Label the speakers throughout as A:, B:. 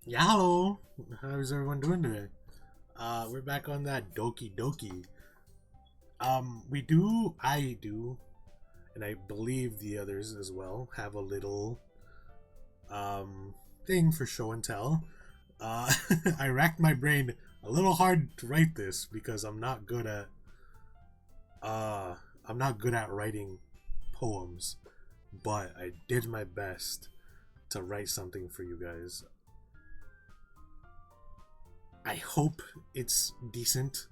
A: Yeah, hello. How's everyone doing today? We're back on that Doki Doki. I do, and I believe the others as well have a little thing for show and tell. I racked my brain a little hard to write this because I'm not good at writing poems, but I did my best to write something for you guys. I hope it's decent.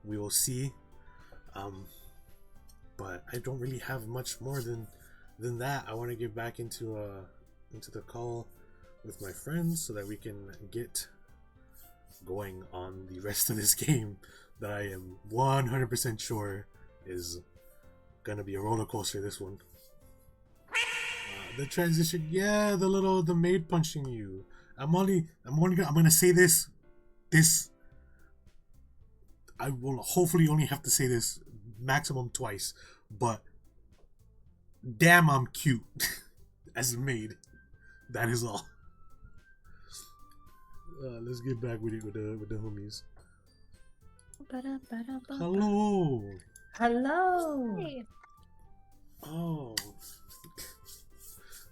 A: We will see. But I don't really have much more than that. I want to get back into the call with my friends so that we can get going on the rest of this game that I am 100% sure is gonna be a roller coaster. This one. The transition, yeah, the maid punching you. I'm gonna say this. I will hopefully only have to say this maximum twice, but damn, I'm cute as a maid. That is all. Let's get back with the homies. Hello.
B: Hello.
C: Hey.
A: Oh,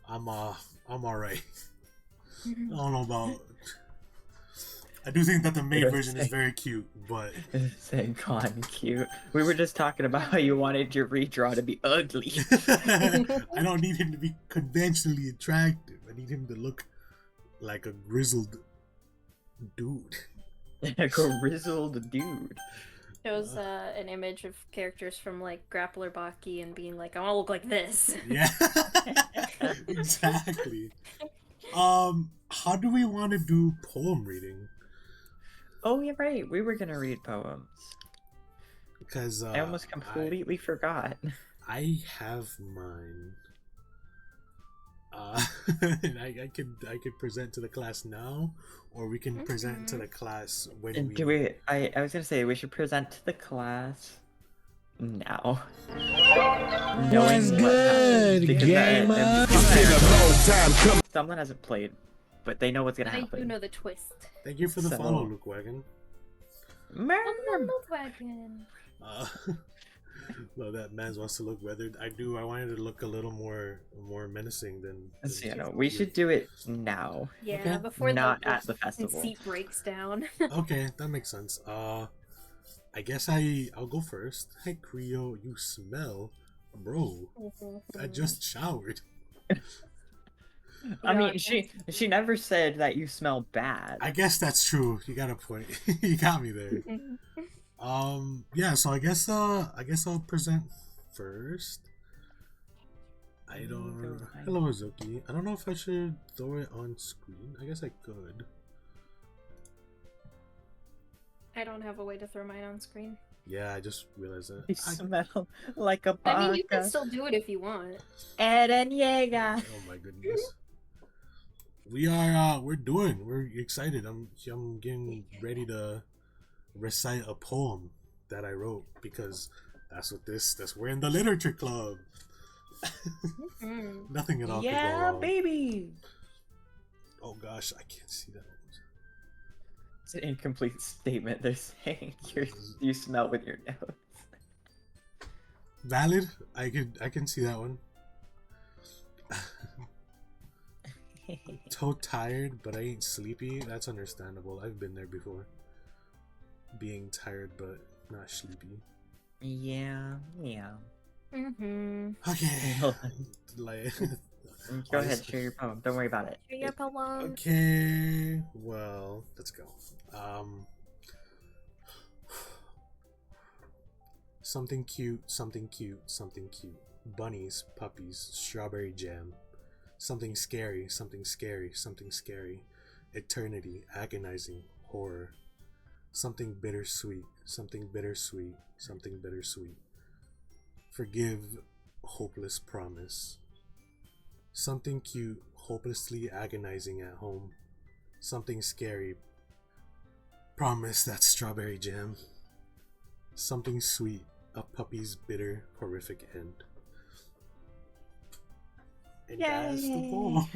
A: I'm alright. I don't know about. I do think that the maid version is very cute, but
B: Saying "God, cute." We were just talking about how you wanted your redraw to be ugly.
A: I don't need him to be conventionally attractive. I need him to look like a grizzled dude.
B: A grizzled dude.
C: Shows an image of characters from like Grappler Baki and being like, I want to look like this.
A: Yeah, exactly. How do we want to do poem reading?
B: Oh, you're right. We were gonna read poems.
A: Because
B: I almost completely forgot.
A: I have mine. And I could present to the class now, or we can present to the class when we.
B: I was gonna say we should present to the class now.
D: What's good, gamer?
B: Someone hasn't played, but they know what's gonna happen.
C: I do know the twist.
A: Thank you for the follow, Luke Wagon.
C: Wagon.
A: Well, that man wants to look weathered. I wanted to look a little more menacing than.
B: We should do it now.
C: Yeah,
A: okay.
C: Before
B: not
C: the
B: at the festival.
C: Seat breaks down.
A: Okay, that makes sense. I guess I'll go first. Hey, Creo, you smell, bro. I just showered.
B: I mean, she never said that you smell bad.
A: I guess that's true. You got a point. You got me there. Yeah. So I guess I'll present first. I don't. Hello, Azuki. I don't know if I should throw it on screen. I guess I could.
C: I don't have a way to throw mine on screen.
A: Yeah, I just realized that.
B: You smell like a baka.
C: I mean, you can still do it if you want.
B: Eren Yeager.
A: Oh my goodness. We're excited. I'm getting ready to recite a poem that I wrote because we're in the literature club. Nothing at all.
B: Yeah, baby.
A: Oh gosh, I can't see that.
B: It's an incomplete statement. They're saying you smell with your nose.
A: Valid. I can see that one. So tired, but I ain't sleepy. That's understandable. I've been there before. Being tired but not sleepy.
B: Yeah.
A: Okay. Like.
B: Go ahead, share your poem. Don't worry about it.
C: Share your poem.
A: Okay. Well, let's go. Something cute, something cute, something cute. Bunnies, puppies, strawberry jam. Something scary, something scary, something scary. Eternity, agonizing, horror. Something bittersweet, something bittersweet, something bittersweet. Forgive, hopeless promise. Something cute, hopelessly agonizing at home. Something scary, promise that strawberry jam. Something sweet, a puppy's bitter, horrific end. And that's the
B: Yay!
A: poem.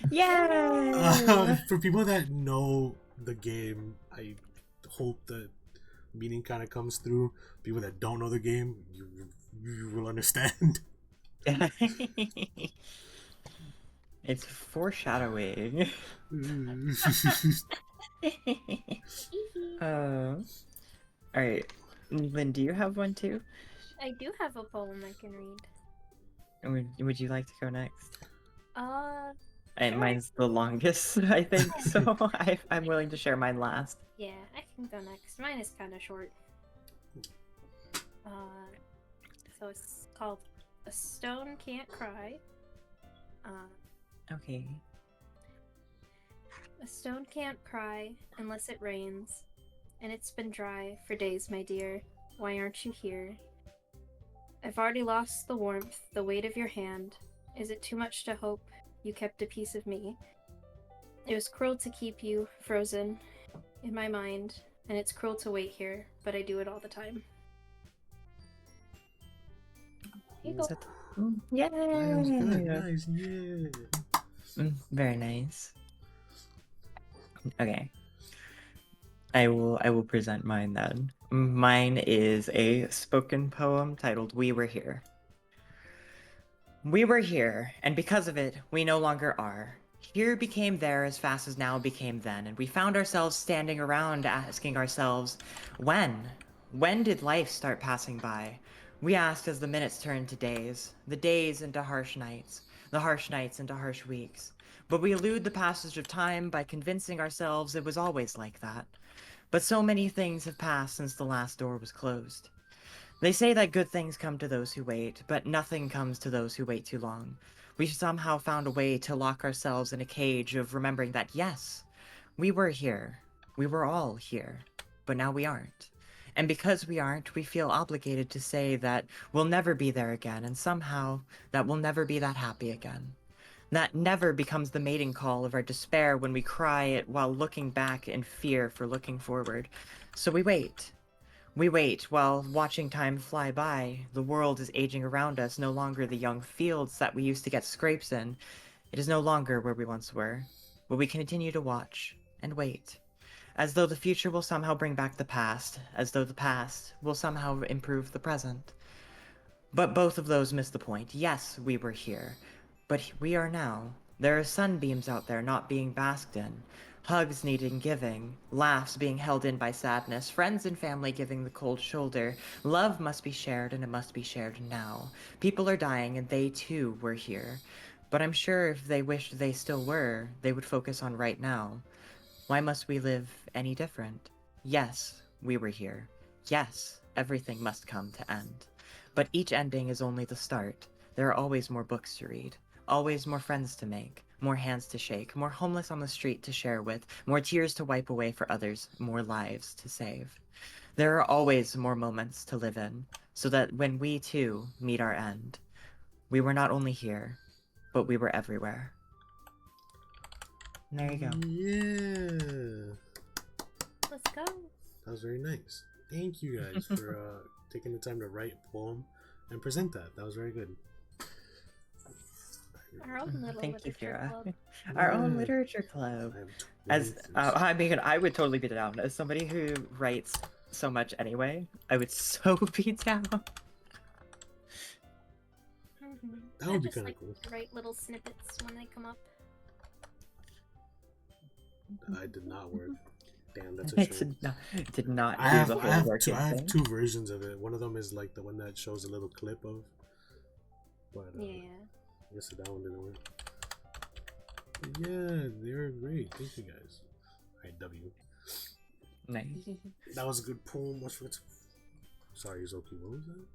B: Yay!
A: For people that know the game, I hope the meaning kind of comes through. People that don't know the game, you will understand.
B: It's foreshadowing. Alright. Lynn, do you have one too?
C: I do have a poem I can read.
B: Would you like to go next?
C: Sure.
B: Mine's the longest, I think, so I'm willing to share mine last.
C: Yeah, I can go next. Mine is kind of short. So it's called "A Stone Can't Cry."
B: Okay.
C: A stone can't cry unless it rains, and it's been dry for days, my dear. Why aren't you here? I've already lost the warmth, the weight of your hand. Is it too much to hope you kept a piece of me? It was cruel to keep you frozen in my mind, and it's cruel to wait here, but I do it all the time. Here you go.
B: Yay!
A: That was good. Nice, yeah.
B: Very nice. Okay. I will present mine then. Mine is a spoken poem titled We Were Here. We were here, and because of it, we no longer are. Here became there as fast as now became then, and we found ourselves standing around asking ourselves, when? When did life start passing by? We asked as the minutes turned to days, the days into harsh nights, the harsh nights into harsh weeks. But we elude the passage of time by convincing ourselves it was always like that. But so many things have passed since the last door was closed. They say that good things come to those who wait, but nothing comes to those who wait too long. We somehow found a way to lock ourselves in a cage of remembering that, yes, we were here. We were all here. But now we aren't. And because we aren't, we feel obligated to say that we'll never be there again, and somehow that we'll never be that happy again. That never becomes the mating call of our despair when we cry it while looking back in fear for looking forward. So we wait. We wait while watching time fly by. The world is aging around us, no longer the young fields that we used to get scrapes in. It is no longer where we once were. But we continue to watch and wait. As though the future will somehow bring back the past. As though the past will somehow improve the present. But both of those miss the point. Yes, we were here. But we are now. There are sunbeams out there not being basked in. Hugs needing giving, laughs being held in by sadness, friends and family giving the cold shoulder. Love must be shared, and it must be shared now. People are dying, and they too were here. But I'm sure if they wished they still were, they would focus on right now. Why must we live any different? Yes, we were here. Yes, everything must come to end. But each ending is only the start. There are always more books to read, always more friends to make, more hands to shake, more homeless on the street to share with, more tears to wipe away for others, more lives to save. There are always more moments to live in, so that when we too meet our end, we were not only here, but we were everywhere. And there you go.
A: Yeah.
C: Let's go.
A: That was very nice. Thank you guys for taking the time to write a poem and present that. That was very good.
C: Our own little
B: Thank you,
C: literature
B: Kira.
C: club.
B: Our own literature club. I mean, I would totally be down. As somebody who writes so much anyway, I would so be down.
A: That would be
C: just
A: kind of
C: like
A: cool.
C: write little snippets when they come up.
A: I did not work. Damn, that's a
B: It
A: shame.
B: did not
A: I
B: do the whole
A: have
B: working
A: I have
B: thing.
A: two versions of it. One of them is like the one that shows a little clip of. But
C: Yeah.
A: I guess that one didn't work. Yeah, they're great. Thank you guys. IW.
B: Nice.
A: That was a good poem. What's sorry, Zoki. What was that?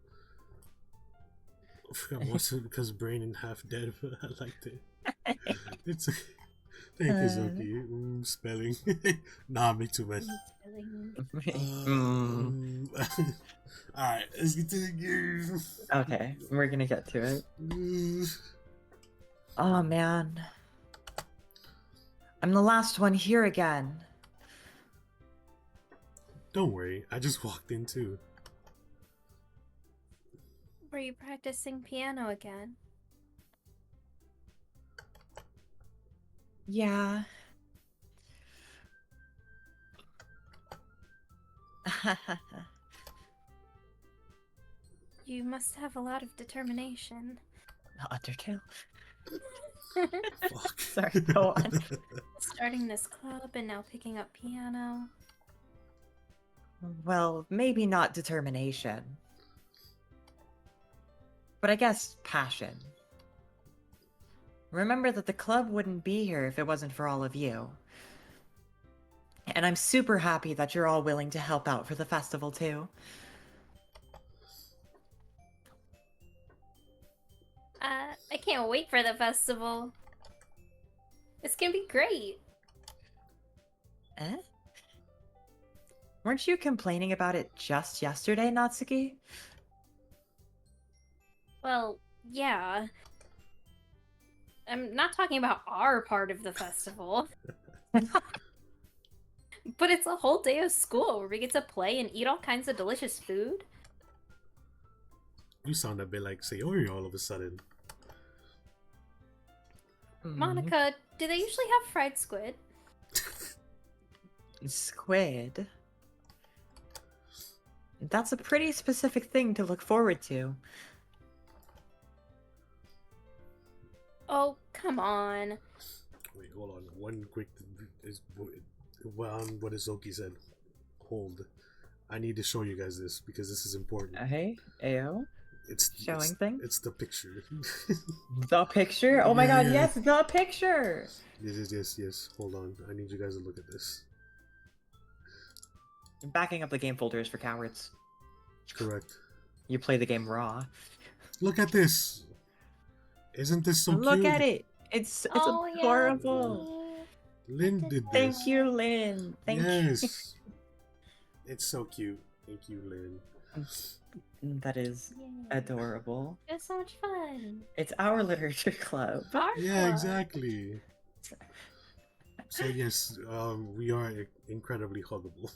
A: I forgot most of it because brain and half dead, but I liked it. It's okay. Thank you, Zoki. Spelling. Nah, me too much. Alright, let's get to the game.
B: Okay, we're gonna get to it. Oh man. I'm the last one here again.
A: Don't worry, I just walked in too.
C: Were you practicing piano again?
B: Yeah.
C: You must have a lot of determination.
B: Undertale?
A: Fuck.
B: Sorry, go on.
C: Starting this club and now picking up piano.
B: Well, maybe not determination. But I guess passion. Remember that the club wouldn't be here if it wasn't for all of you. And I'm super happy that you're all willing to help out for the festival too.
C: I can't wait for the festival. It's gonna be great.
B: Eh? Weren't you complaining about it just yesterday, Natsuki?
C: Well, yeah. I'm not talking about our part of the festival. But it's a whole day of school where we get to play and eat all kinds of delicious food.
A: You sound a bit like Sayori all of a sudden.
C: Monica, do they usually have fried squid?
B: Squid? That's a pretty specific thing to look forward to.
C: Oh, come on.
A: Wait, hold on. One quick is what Zoki said. Hold. I need to show you guys this because this is important.
B: Hey, Ayo? Showing things?
A: It's the picture.
B: The picture? Oh my god,
A: Yeah.
B: yes, the picture!
A: Yes. Hold on. I need you guys to look at this.
B: Backing up the game folder is for cowards.
A: Correct.
B: You play the game raw.
A: Look at this. Isn't this so
B: Look
A: cute?
B: at it! It's
C: Oh,
B: adorable!
C: Yeah.
A: Lynn did this.
B: Thank you, Lynn! Thank
A: Yes. It's so cute. Thank you, Lynn.
B: you. That is
C: Yay.
B: adorable.
C: It was so much fun.
B: It's our literature club.
C: Our
A: Yeah,
C: club.
A: exactly. So yes, we are incredibly huggable.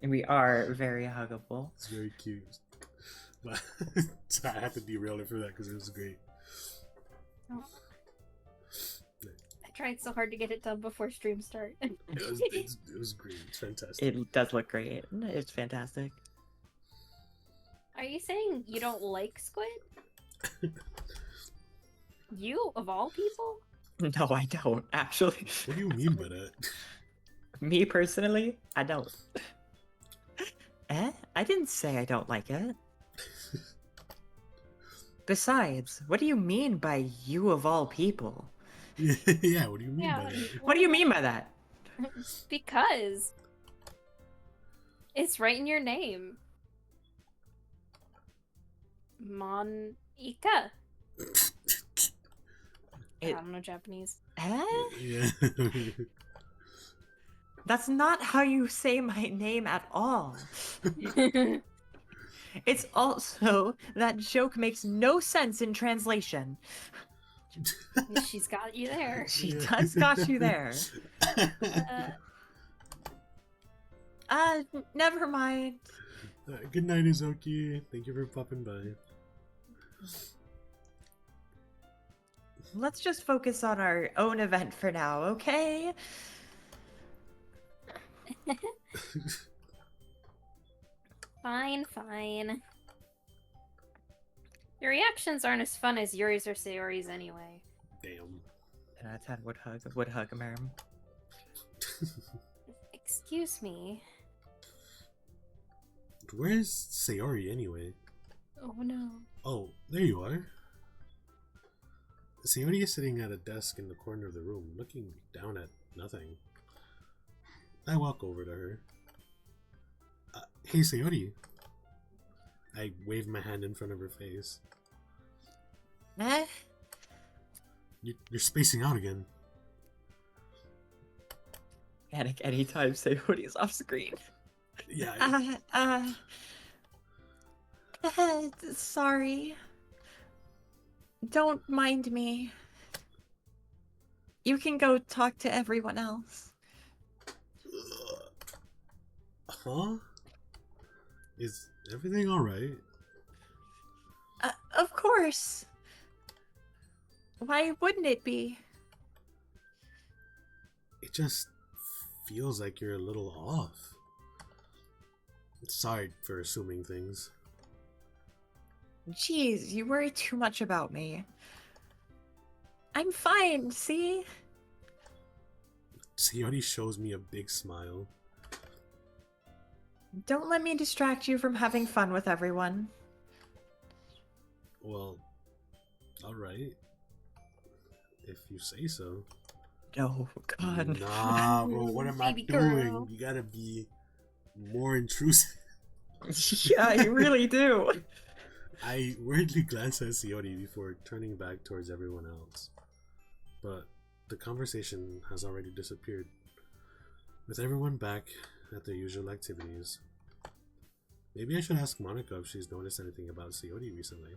B: We are very huggable.
A: It's very cute. But so I had to derail it for that because it was great.
C: Oh. I tried so hard to get it done before stream start.
A: It was great. It's fantastic.
B: It does look great. It's fantastic.
C: Are you saying you don't like squid? You, of all people?
B: No, I don't, actually.
A: What do you mean by that?
B: Me personally, I don't. I didn't say I don't like it. Besides, what do you mean by you of all people?
A: Yeah, what do you mean
C: Yeah,
A: by that?
B: What do you mean by that?
C: Because it's right in your name. Monika. I don't know Japanese.
A: Yeah.
B: That's not how you say my name at all. It's also, that joke makes no sense in translation.
C: She's got you there.
B: She
A: Yeah.
B: does got you there. Never mind.
A: Good night, Izoki. Thank you for popping by.
B: Let's just focus on our own event for now, okay?
C: Fine. Your reactions aren't as fun as Yuri's or Sayori's anyway.
A: Damn.
B: 10 out of 10 would hug, ma'am.
C: Excuse me.
A: Where's Sayori anyway?
C: Oh no.
A: Oh, there you are. Sayori is sitting at a desk in the corner of the room, looking down at nothing. I walk over to her. Hey, Sayori. I wave my hand in front of her face.
B: Eh?
A: You're spacing out again.
B: Panic anytime Sayori's off screen.
A: Yeah.
B: Sorry. Don't mind me. You can go talk to everyone else.
A: Huh? Is everything alright?
B: Of course. Why wouldn't it be?
A: It just feels like you're a little off. Sorry for assuming things.
B: Jeez, you worry too much about me. I'm fine, see?
A: Sayori shows me a big smile.
B: Don't let me distract you from having fun with everyone.
A: Well, alright. If you say so.
B: No, God.
A: Nah, bro, what am I
C: Baby
A: doing?
C: girl.
A: You gotta be more intrusive.
B: Yeah, you really do.
A: I weirdly glance at Sayori before turning back towards everyone else. But the conversation has already disappeared. With everyone back at their usual activities. Maybe I should ask Monica if she's noticed anything about Sayori recently.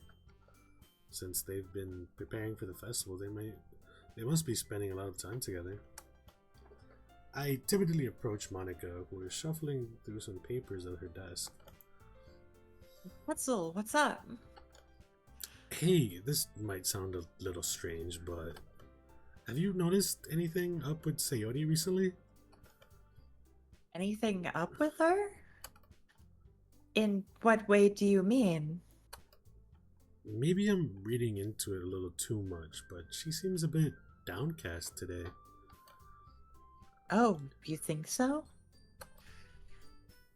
A: Since they've been preparing for the festival, they must be spending a lot of time together. I timidly approach Monica, who is shuffling through some papers at her desk.
B: Wetzel, what's up?
A: Hey, this might sound a little strange, but have you noticed anything up with Sayori recently?
B: Anything up with her? In what way do you mean?
A: Maybe I'm reading into it a little too much, but she seems a bit downcast today.
B: Oh, you think so?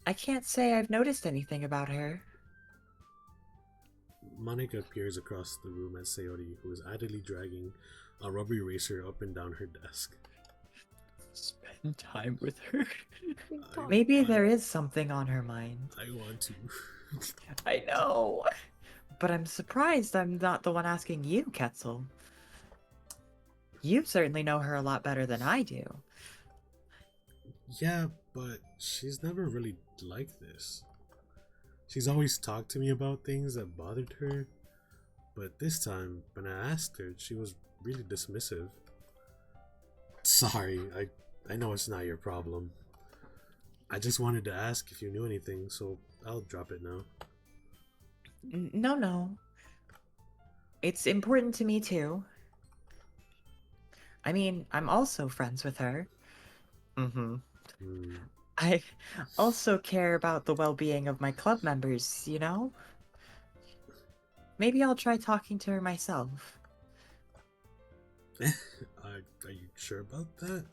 B: I can't say I've noticed anything about her.
A: Monica peers across the room at Sayori, who is idly dragging a rubber eraser up and down her desk.
B: Spend time with her.
A: I-
B: Maybe
A: I-
B: there is something on her mind.
A: I want to.
B: I know. But I'm surprised I'm not the one asking you, Ketzel. You certainly know her a lot better than I do.
A: Yeah, but she's never really like this. She's always talked to me about things that bothered her, but this time, when I asked her, she was really dismissive. Sorry, I know it's not your problem. I just wanted to ask if you knew anything, so I'll drop it now.
B: No. It's important to me too. I mean, I'm also friends with her. Mm-hmm.
A: Hmm.
B: I also care about the well-being of my club members, you know? Maybe I'll try talking to her myself.
A: Are you sure about that?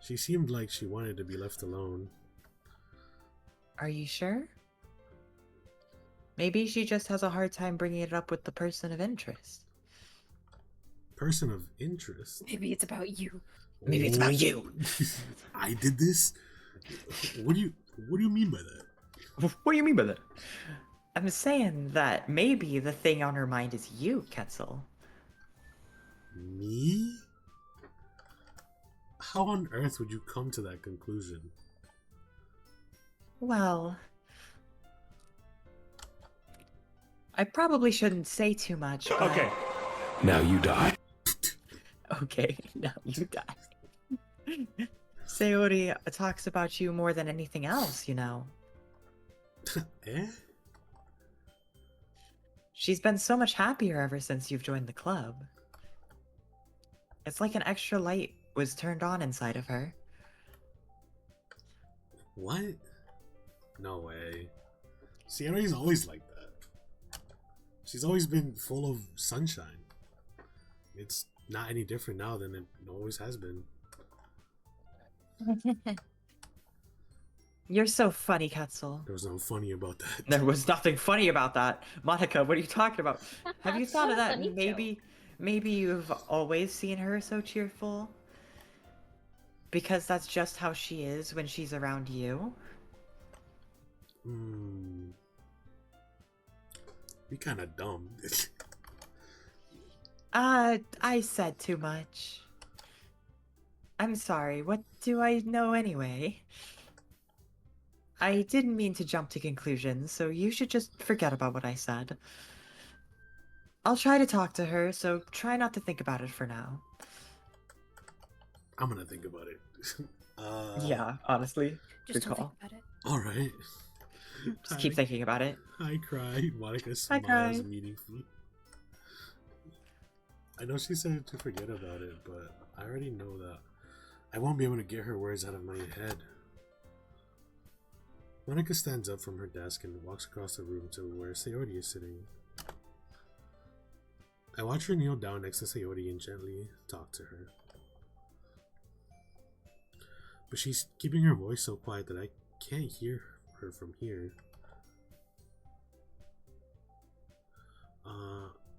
A: She seemed like she wanted to be left alone.
B: Are you sure? Maybe she just has a hard time bringing it up with the person of interest.
A: Person of interest?
C: Maybe it's about you.
B: Maybe it's about you.
A: I did this? What do you mean by that?
B: What do you mean by that? I'm saying that maybe the thing on her mind is you, Ketzel.
A: Me? How on earth would you come to that conclusion?
B: Well, I probably shouldn't say too much, but...
D: Okay, now you die.
B: Okay, now you die. Sayori talks about you more than anything else, you know.
A: Eh?
B: She's been so much happier ever since you've joined the club. It's like an extra light was turned on inside of her.
A: What? No way. Sierra's always like that. She's always been full of sunshine. It's not any different now than it always has been.
B: You're so funny, Ketzel.
A: There was nothing funny about that.
B: There was nothing funny about that. Monica, what are you talking about? Have you
C: That's
B: thought
C: not
B: of
C: a
B: that?
C: funny
B: Maybe you've always seen her so cheerful? Because that's just how she is when she's around you?
A: Be kind of dumb.
B: I said too much. I'm sorry, what do I know anyway? I didn't mean to jump to conclusions, so you should just forget about what I said. I'll try to talk to her, so try not to think about it for now.
A: I'm gonna think about it.
B: Yeah, honestly.
C: Just
B: Good
C: don't think
B: call.
C: about it.
A: All right.
B: Just keep thinking about it.
A: I cry. Monica
B: I
A: smiles
B: cry.
A: meaningfully. I know she said to forget about it, but I already know that I won't be able to get her words out of my head. Monica stands up from her desk and walks across the room to where Sayori is sitting. I watch her kneel down next to Sayori and gently talk to her. But she's keeping her voice so quiet that I can't hear her from here.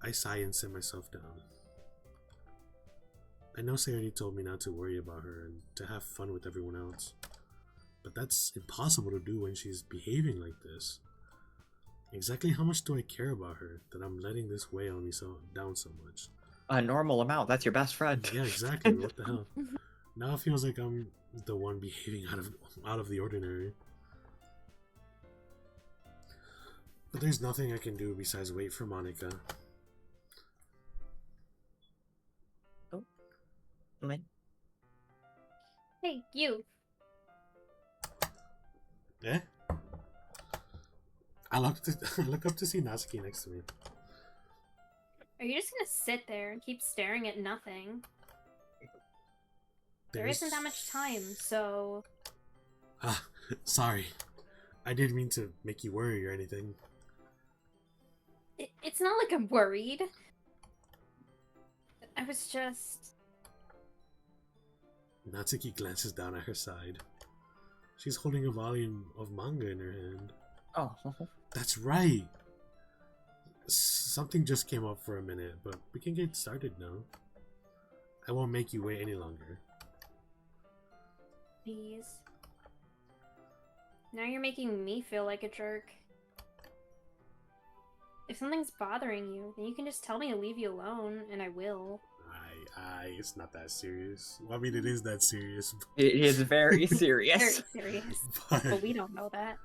A: I sigh and sit myself down. I know Sayori told me not to worry about her and to have fun with everyone else. But that's impossible to do when she's behaving like this. Exactly how much do I care about her that I'm letting this weigh on me down so much?
B: A normal amount, that's your best friend.
A: Yeah, exactly. What the hell? Now it feels like I'm the one behaving out of the ordinary. But there's nothing I can do besides wait for Monica.
B: Oh. Lynn?
C: Hey, you.
A: Eh? I look up to see Natsuki next to me.
C: Are you just gonna sit there and keep staring at nothing? There
A: There's-
C: isn't that much time, so...
A: Ah, sorry. I didn't mean to make you worry or anything.
C: It's not like I'm worried. I was just...
A: Natsuki glances down at her side. She's holding a volume of manga in her hand.
B: Oh.
A: That's right! Something just came up for a minute, but we can get started now. I won't make you wait any longer.
C: Please. Now you're making me feel like a jerk. If something's bothering you, then you can just tell me to leave you alone, and I will.
A: It's not that serious. Well, I mean, it is that serious.
B: It is very
C: Very
B: serious.
C: serious.
A: But...
C: But we don't know that.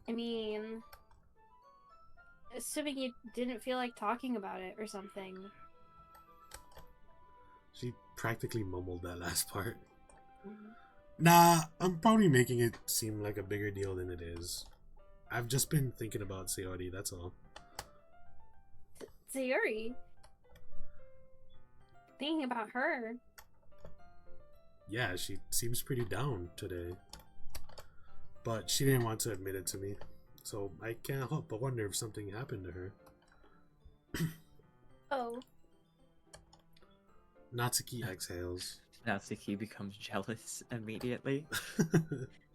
C: I mean... Assuming you didn't feel like talking about it or something.
A: She practically mumbled that last part.
C: Mhm.
A: Nah, I'm probably making it seem like a bigger deal than it is. I've just been thinking about Sayori, that's all.
C: Sayori? Thinking about her?
A: Yeah, she seems pretty down today. But she didn't want to admit it to me. So I can't help but wonder if something happened to her.
C: Oh.
A: Natsuki exhales.
B: Natsuki becomes jealous immediately.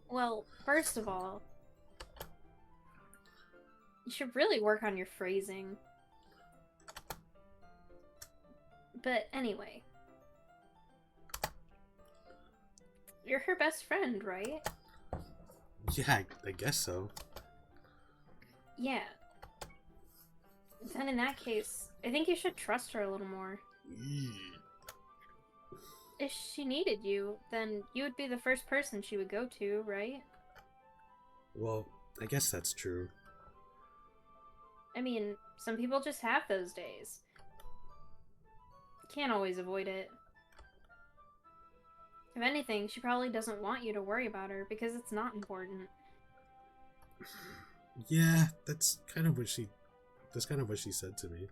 C: Well, first of all, you should really work on your phrasing. But anyway. You're her best friend, right?
A: Yeah, I guess so.
C: Yeah. Then in that case, I think you should trust her a little more. If she needed you, then you would be the first person she would go to, right?
A: Well, I guess that's true.
C: I mean, some people just have those days. Can't always avoid it. If anything, she probably doesn't want you to worry about her because it's not important.
A: Yeah, that's kind of what she said to me.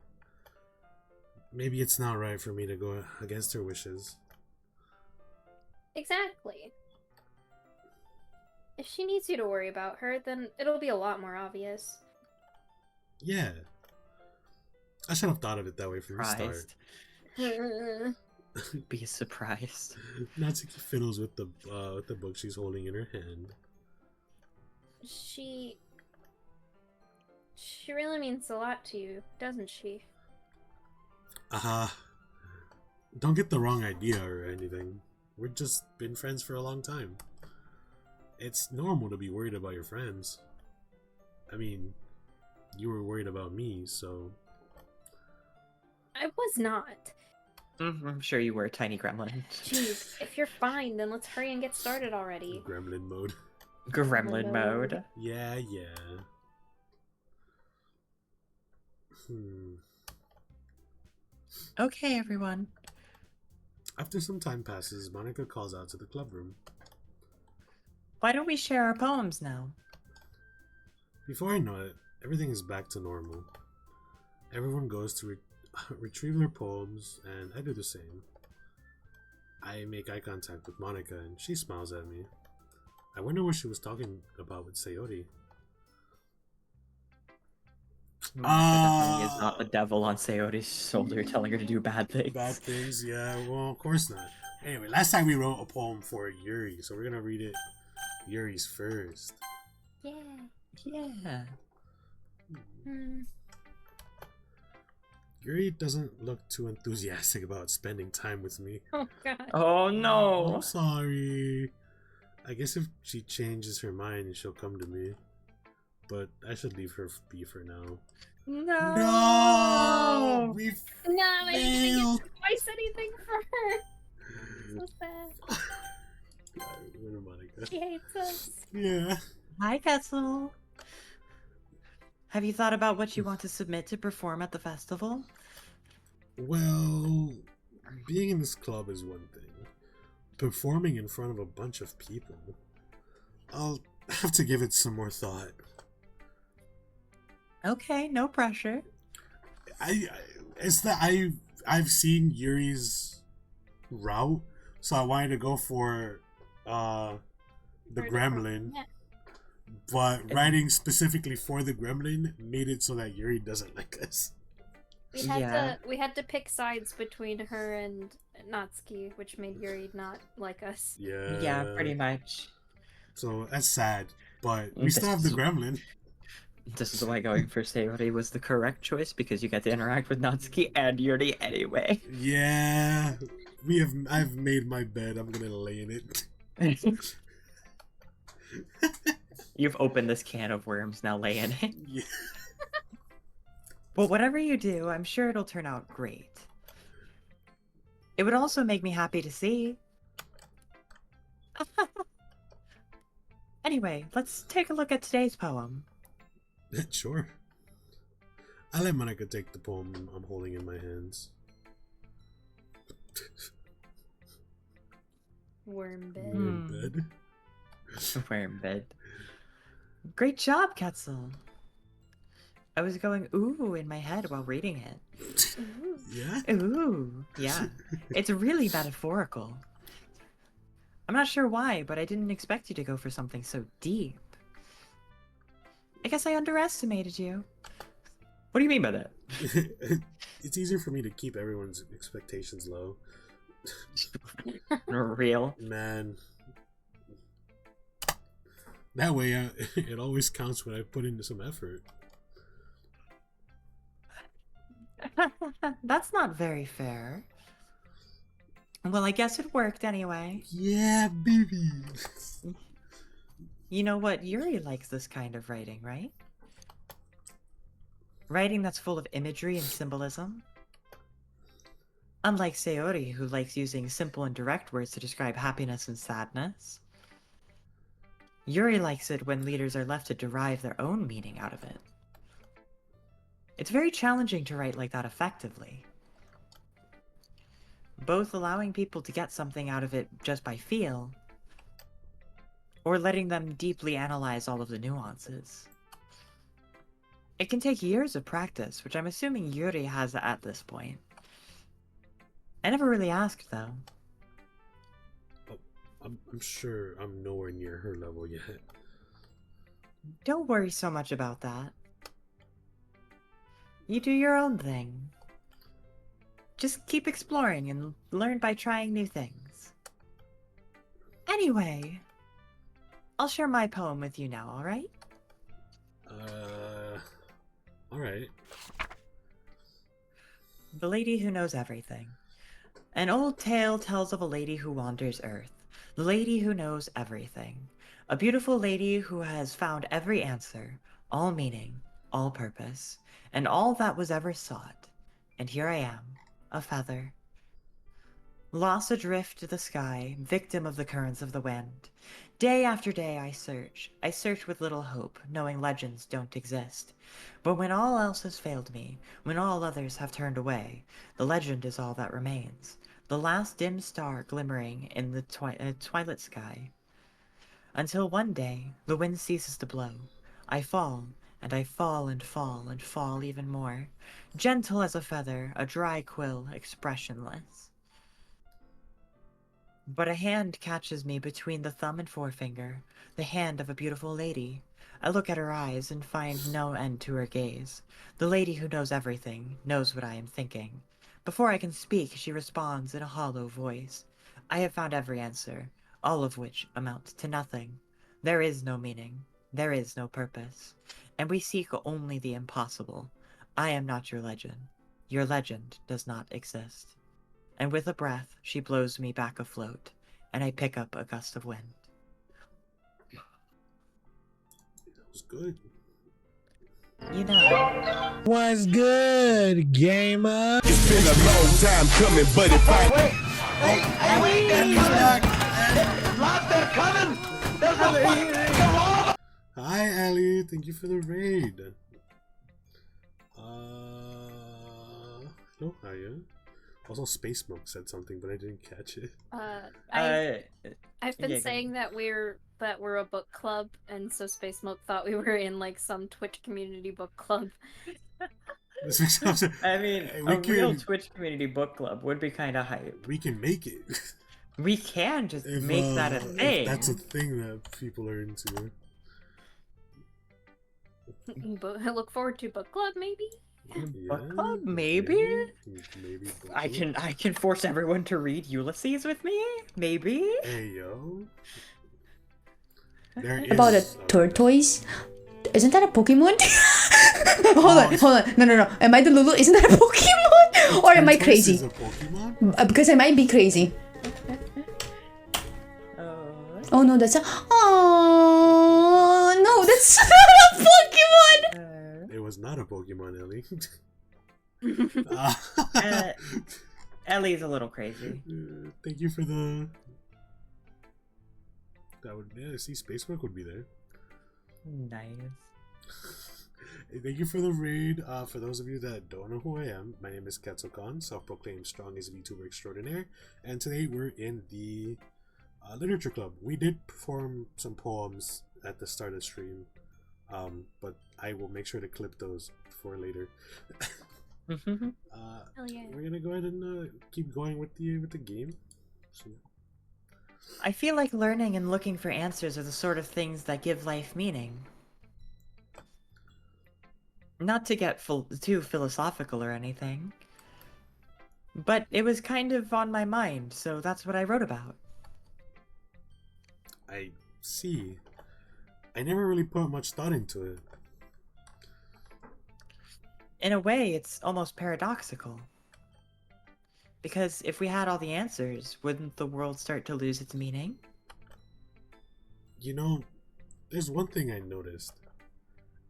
A: Maybe it's not right for me to go against her wishes.
C: Exactly. If she needs you to worry about her, then it'll be a lot more obvious.
A: Yeah. I should have thought of it that way from the start.
B: Surprised. Be surprised.
A: Natsuki fiddles with the book she's holding in her hand.
C: She really means a lot to you, doesn't she?
A: Don't get the wrong idea or anything. We've just been friends for a long time. It's normal to be worried about your friends. I mean, you were worried about me, so
C: I was not.
B: I'm sure you were, tiny gremlin.
C: Jeez, if you're fine, then let's hurry and get started already.
A: gremlin mode.
B: Gremlin mode.
A: Yeah, yeah. Hmm.
B: Okay, everyone.
A: After some time passes, Monica calls out to the club room.
B: Why don't we share our poems now?
A: Before I know it, everything is back to normal. Everyone goes to retrieve their poems, and I do the same. I make eye contact with Monica, and she smiles at me. I wonder what she was talking about with Sayori.
B: Monica definitely is not the devil on Sayori's shoulder telling her to do bad things.
A: Bad things, yeah, well, of course not. Anyway, last time we wrote a poem for Yuri, so we're gonna read it Yuri's first.
C: Yeah.
B: Yeah.
A: Yuri doesn't look too enthusiastic about spending time with me.
C: Oh god.
B: Oh no.
A: I'm sorry. I guess if she changes her mind, she'll come to me. But I should leave her be for now.
B: No.
A: No! We
C: No, I didn't even
A: failed!
C: get to voice anything for her. So sad.
A: God, where Monica?
C: She hates us.
A: Yeah.
B: Hi, Ketzel. Have you thought about what you want to submit to perform at the festival?
A: Well, being in this club is one thing. Performing in front of a bunch of people, I'll have to give it some more thought.
B: Okay, no pressure.
A: It's that I've seen Yuri's route, so I wanted to go for the Gremlin.
C: Yeah.
A: But writing specifically for the Gremlin made it so that Yuri doesn't like us.
C: We had to pick sides between her and Natsuki, which made Yuri not like us.
A: Yeah.
B: Yeah, pretty much.
A: So that's sad, but we still have the Gremlin.
B: This is why going for Sayori was the correct choice, because you get to interact with Natsuki and Yuri anyway.
A: Yeah, I've made my bed. I'm gonna lay in it.
B: You've opened this can of worms, now lay in it.
A: Yeah.
B: Well, whatever you do, I'm sure it'll turn out great. It would also make me happy to see. Anyway, let's take a look at today's poem.
A: Sure. I let Monica take the poem I'm holding in my hands.
C: Worm bed.
A: Worm bed.
B: Worm bed. Great job, Ketzel. I was going ooh in my head while reading it.
A: Yeah?
B: Ooh, yeah. It's really metaphorical. I'm not sure why, but I didn't expect you to go for something so deep. I guess I underestimated you. What do you mean by that?
A: It's easier for me to keep everyone's expectations low.
B: Real?
A: Man. That way, it always counts when I put into some effort.
B: That's not very fair. Well, I guess it worked anyway.
A: Yeah, baby.
B: You know what? Yuri likes this kind of writing, right? Writing that's full of imagery and symbolism. Unlike Sayori, who likes using simple and direct words to describe happiness and sadness. Yuri likes it when leaders are left to derive their own meaning out of it. It's very challenging to write like that effectively. Both allowing people to get something out of it just by feel, or letting them deeply analyze all of the nuances. It can take years of practice, which I'm assuming Yuri has at this point. I never really asked, though.
A: I'm sure I'm nowhere near her level yet.
B: Don't worry so much about that. You do your own thing. Just keep exploring and learn by trying new things. Anyway, I'll share my poem with you now, alright?
A: Alright.
B: The Lady Who Knows Everything. An old tale tells of a lady who wanders Earth. The lady who knows everything. A beautiful lady who has found every answer, all meaning, all purpose, and all that was ever sought. And here I am, a feather. Lost adrift to the sky, victim of the currents of the wind. Day after day I search with little hope, knowing legends don't exist. But when all else has failed me, when all others have turned away, the legend is all that remains, the last dim star glimmering in the twilight sky. Until one day, the wind ceases to blow. I fall, and I fall and fall and fall even more, gentle as a feather, a dry quill, expressionless. But a hand catches me between the thumb and forefinger, the hand of a beautiful lady. I look at her eyes and find no end to her gaze. The lady who knows everything, knows what I am thinking. Before I can speak, she responds in a hollow voice. I have found every answer, all of which amount to nothing. There is no meaning, there is no purpose, and we seek only the impossible. I am not your legend. Your legend does not exist. And with a breath, she blows me back afloat, and I pick up a gust of wind.
A: That was good.
B: You know,
E: What's good, gamer?
D: It's been a long time coming, but if I
A: Hi, Ellie. Thank you for the raid. No, hiya. Also, Space Smoke said something, but I didn't catch it.
C: I've been
B: yeah,
C: saying that we're a book club, and so Space Smoke thought we were in like some Twitch community book club.
A: This makes no sense.
B: I mean,
A: Hey,
B: a real Twitch community book club would be kind of hype.
A: We can make it.
B: We can just
A: If,
B: make that a
A: if
B: thing.
A: that's a thing that people are into.
C: I look forward to book club, maybe.
B: Book club, maybe?
A: Maybe book
B: I
A: club.
B: can force everyone to read Ulysses with me, maybe.
A: Hey yo. There
F: About a
A: is,
F: tortoise? Isn't that a Pokemon? hold on. No. Am I the Lulu? Isn't that a Pokemon? Or am I
A: Tortoise
F: crazy?
A: is a Pokemon?
F: Because I might be crazy.
B: Oh.
F: Oh no, that's a. Oh no, that's not a Pokemon.
A: It was not a Pokemon, Ellie.
B: Ellie's a little crazy.
A: Thank you for the. That would see Space Smoke would be there.
B: Nice.
A: Thank you for the raid. For those of you that don't know who I am, my name is Ketsukan, self-proclaimed strongest VTuber extraordinaire, and today we're in the literature club. We did perform some poems at the start of the stream, but I will make sure to clip those for later.
C: Hell yeah.
A: We're gonna go ahead and keep going with the game. So,
B: I feel like learning and looking for answers are the sort of things that give life meaning. Not to get too philosophical or anything, but it was kind of on my mind, so that's what I wrote about.
A: I see. I never really put much thought into it.
B: In a way, it's almost paradoxical. Because if we had all the answers, wouldn't the world start to lose its meaning?
A: You know, there's one thing I noticed.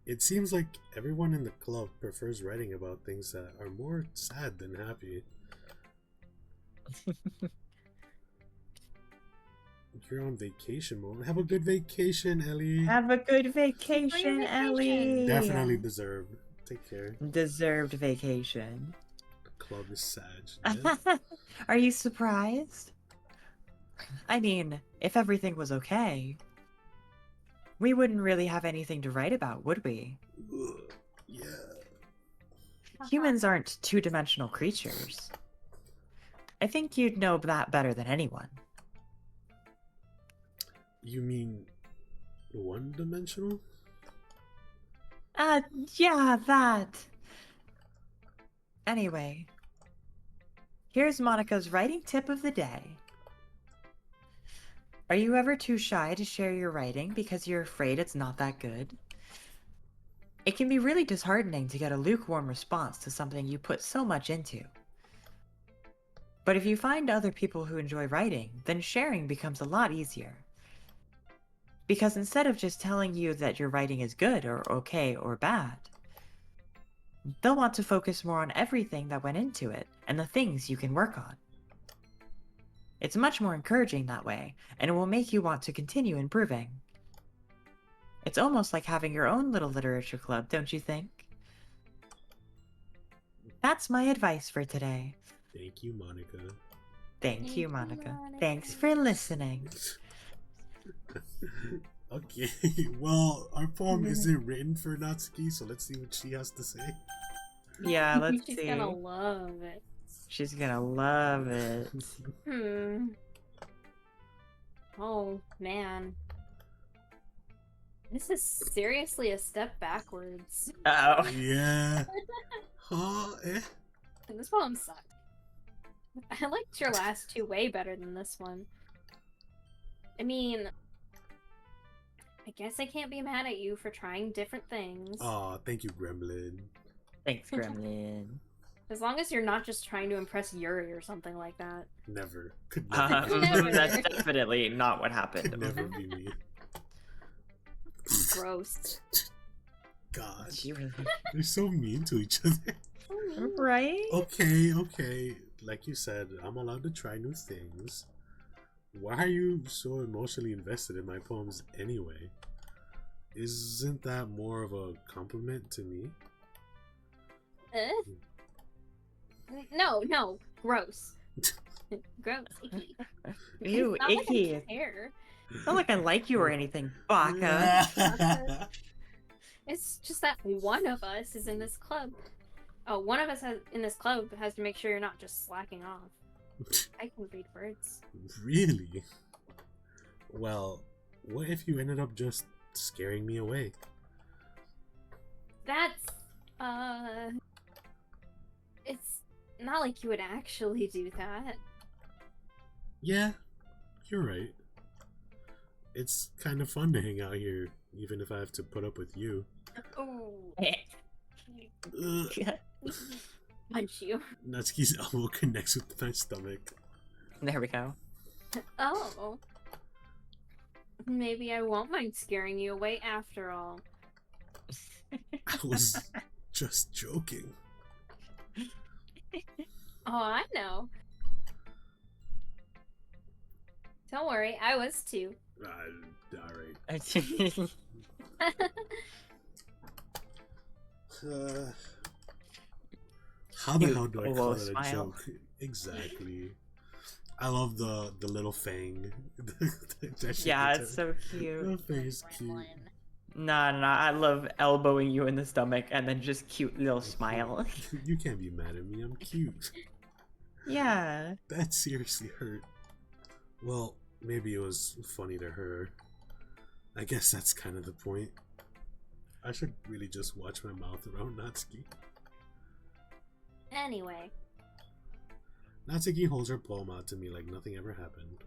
A: It seems like everyone in the club prefers writing about things that are more sad than happy. You're on vacation mode. Have a good vacation, Ellie.
B: Have a good vacation,
C: vacation.
B: Ellie!
A: Definitely deserved. Take care.
B: Deserved vacation.
A: The club is sad.
B: Are you surprised? I mean, if everything was okay, we wouldn't really have anything to write about, would we?
A: Yeah.
B: Humans aren't two-dimensional creatures. I think you'd know that better than anyone.
A: You mean one-dimensional?
B: Yeah, that. Anyway, here's Monica's writing tip of the day. Are you ever too shy to share your writing because you're afraid it's not that good? It can be really disheartening to get a lukewarm response to something you put so much into. But if you find other people who enjoy writing, then sharing becomes a lot easier. Because instead of just telling you that your writing is good or okay or bad, they'll want to focus more on everything that went into it and the things you can work on. It's much more encouraging that way, and it will make you want to continue improving. It's almost like having your own little literature club, don't you think? That's my advice for today.
A: Thank you, Monica.
B: Thank you, Monica. Thanks for listening.
A: Okay, well, our poem isn't written for Natsuki, so let's see what she has to say.
B: Yeah, let's
C: She's
B: see.
C: gonna love it.
B: She's gonna love it.
C: Oh, man. This is seriously a step backwards.
B: Uh-oh.
A: Yeah. Huh? Eh?
C: This poem sucked. I liked your last two way better than this one. I mean, I guess I can't be mad at you for trying different things.
A: Aw, thank you, Gremlin.
B: Thanks, Gremlin.
C: As long as you're not just trying to impress Yuri or something like that.
A: Never. Could never,
C: Never.
B: That's definitely not what happened.
A: could never be me.
C: Gross.
A: God.
B: She really...
A: They're so mean to each other.
B: Right?
A: Okay. Like you said, I'm allowed to try new things. Why are you so emotionally invested in my poems anyway? Isn't that more of a compliment to me?
C: No, gross. Gross, icky.
B: Ew,
C: It's not like I
B: icky.
C: care.
B: It's not like I like you or anything, Baka.
C: It's just that one of us is in this club. Oh, one of us in this club has to make sure you're not just slacking off. I can read words.
A: Really? Well, what if you ended up just scaring me away?
C: That's, it's not like you would actually do that.
A: Yeah, you're right. It's kind of fun to hang out here, even if I have to put up with you.
C: Oh.
A: Ugh.
C: Punch you.
A: Natsuki's elbow connects with my stomach.
B: There we go.
C: Oh. Maybe I won't mind scaring you away after all.
A: I was just joking.
C: Oh, I know. Don't worry, I was too.
A: Alright. How the hell do I call it a joke? Exactly. I love the little fang.
B: Yeah, it's so cute.
A: The fang is cute.
B: Nah, I love elbowing you in the stomach and then just cute little smile.
A: You can't be mad at me, I'm cute.
B: Yeah.
A: That seriously hurt. Well, maybe it was funny to her. I guess that's kind of the point. I should really just watch my mouth around Natsuki.
C: Anyway.
A: Natsuki holds her poem out to me like nothing ever happened.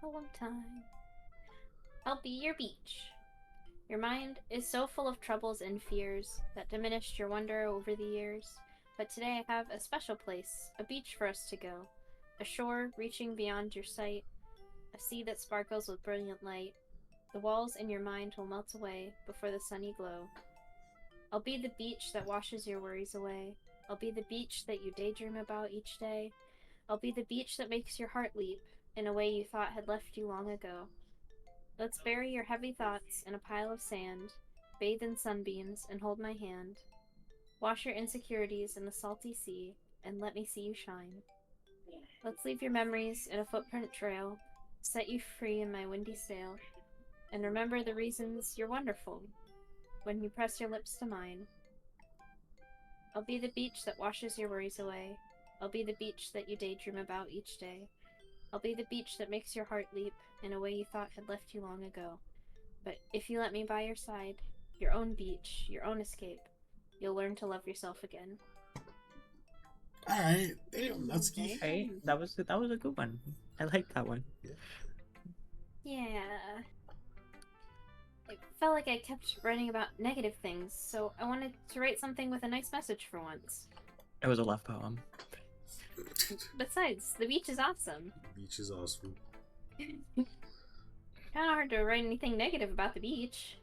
C: A long time. I'll be your beach. Your mind is so full of troubles and fears that diminished your wonder over the years. But today I have a special place, a beach for us to go. A shore reaching beyond your sight. A sea that sparkles with brilliant light. The walls in your mind will melt away before the sunny glow. I'll be the beach that washes your worries away. I'll be the beach that you daydream about each day. I'll be the beach that makes your heart leap in a way you thought had left you long ago. Let's bury your heavy thoughts in a pile of sand, bathe in sunbeams, and hold my hand. Wash your insecurities in the salty sea, and let me see you shine. Let's leave your memories in a footprint trail, set you free in my windy sail, and remember the reasons you're wonderful when you press your lips to mine. I'll be the beach that washes your worries away. I'll be the beach that you daydream about each day. I'll be the beach that makes your heart leap in a way you thought had left you long ago. But if you let me by your side, your own beach, your own escape, you'll learn to love yourself again.
A: Alright, damn, Natsuki.
B: Right? That was a good one. I like that one.
C: Yeah. It felt like I kept writing about negative things, so I wanted to write something with a nice message for once.
B: It was a love poem.
C: Besides, the beach is awesome.
A: Beach is awesome.
C: Kinda hard to write anything negative about the beach.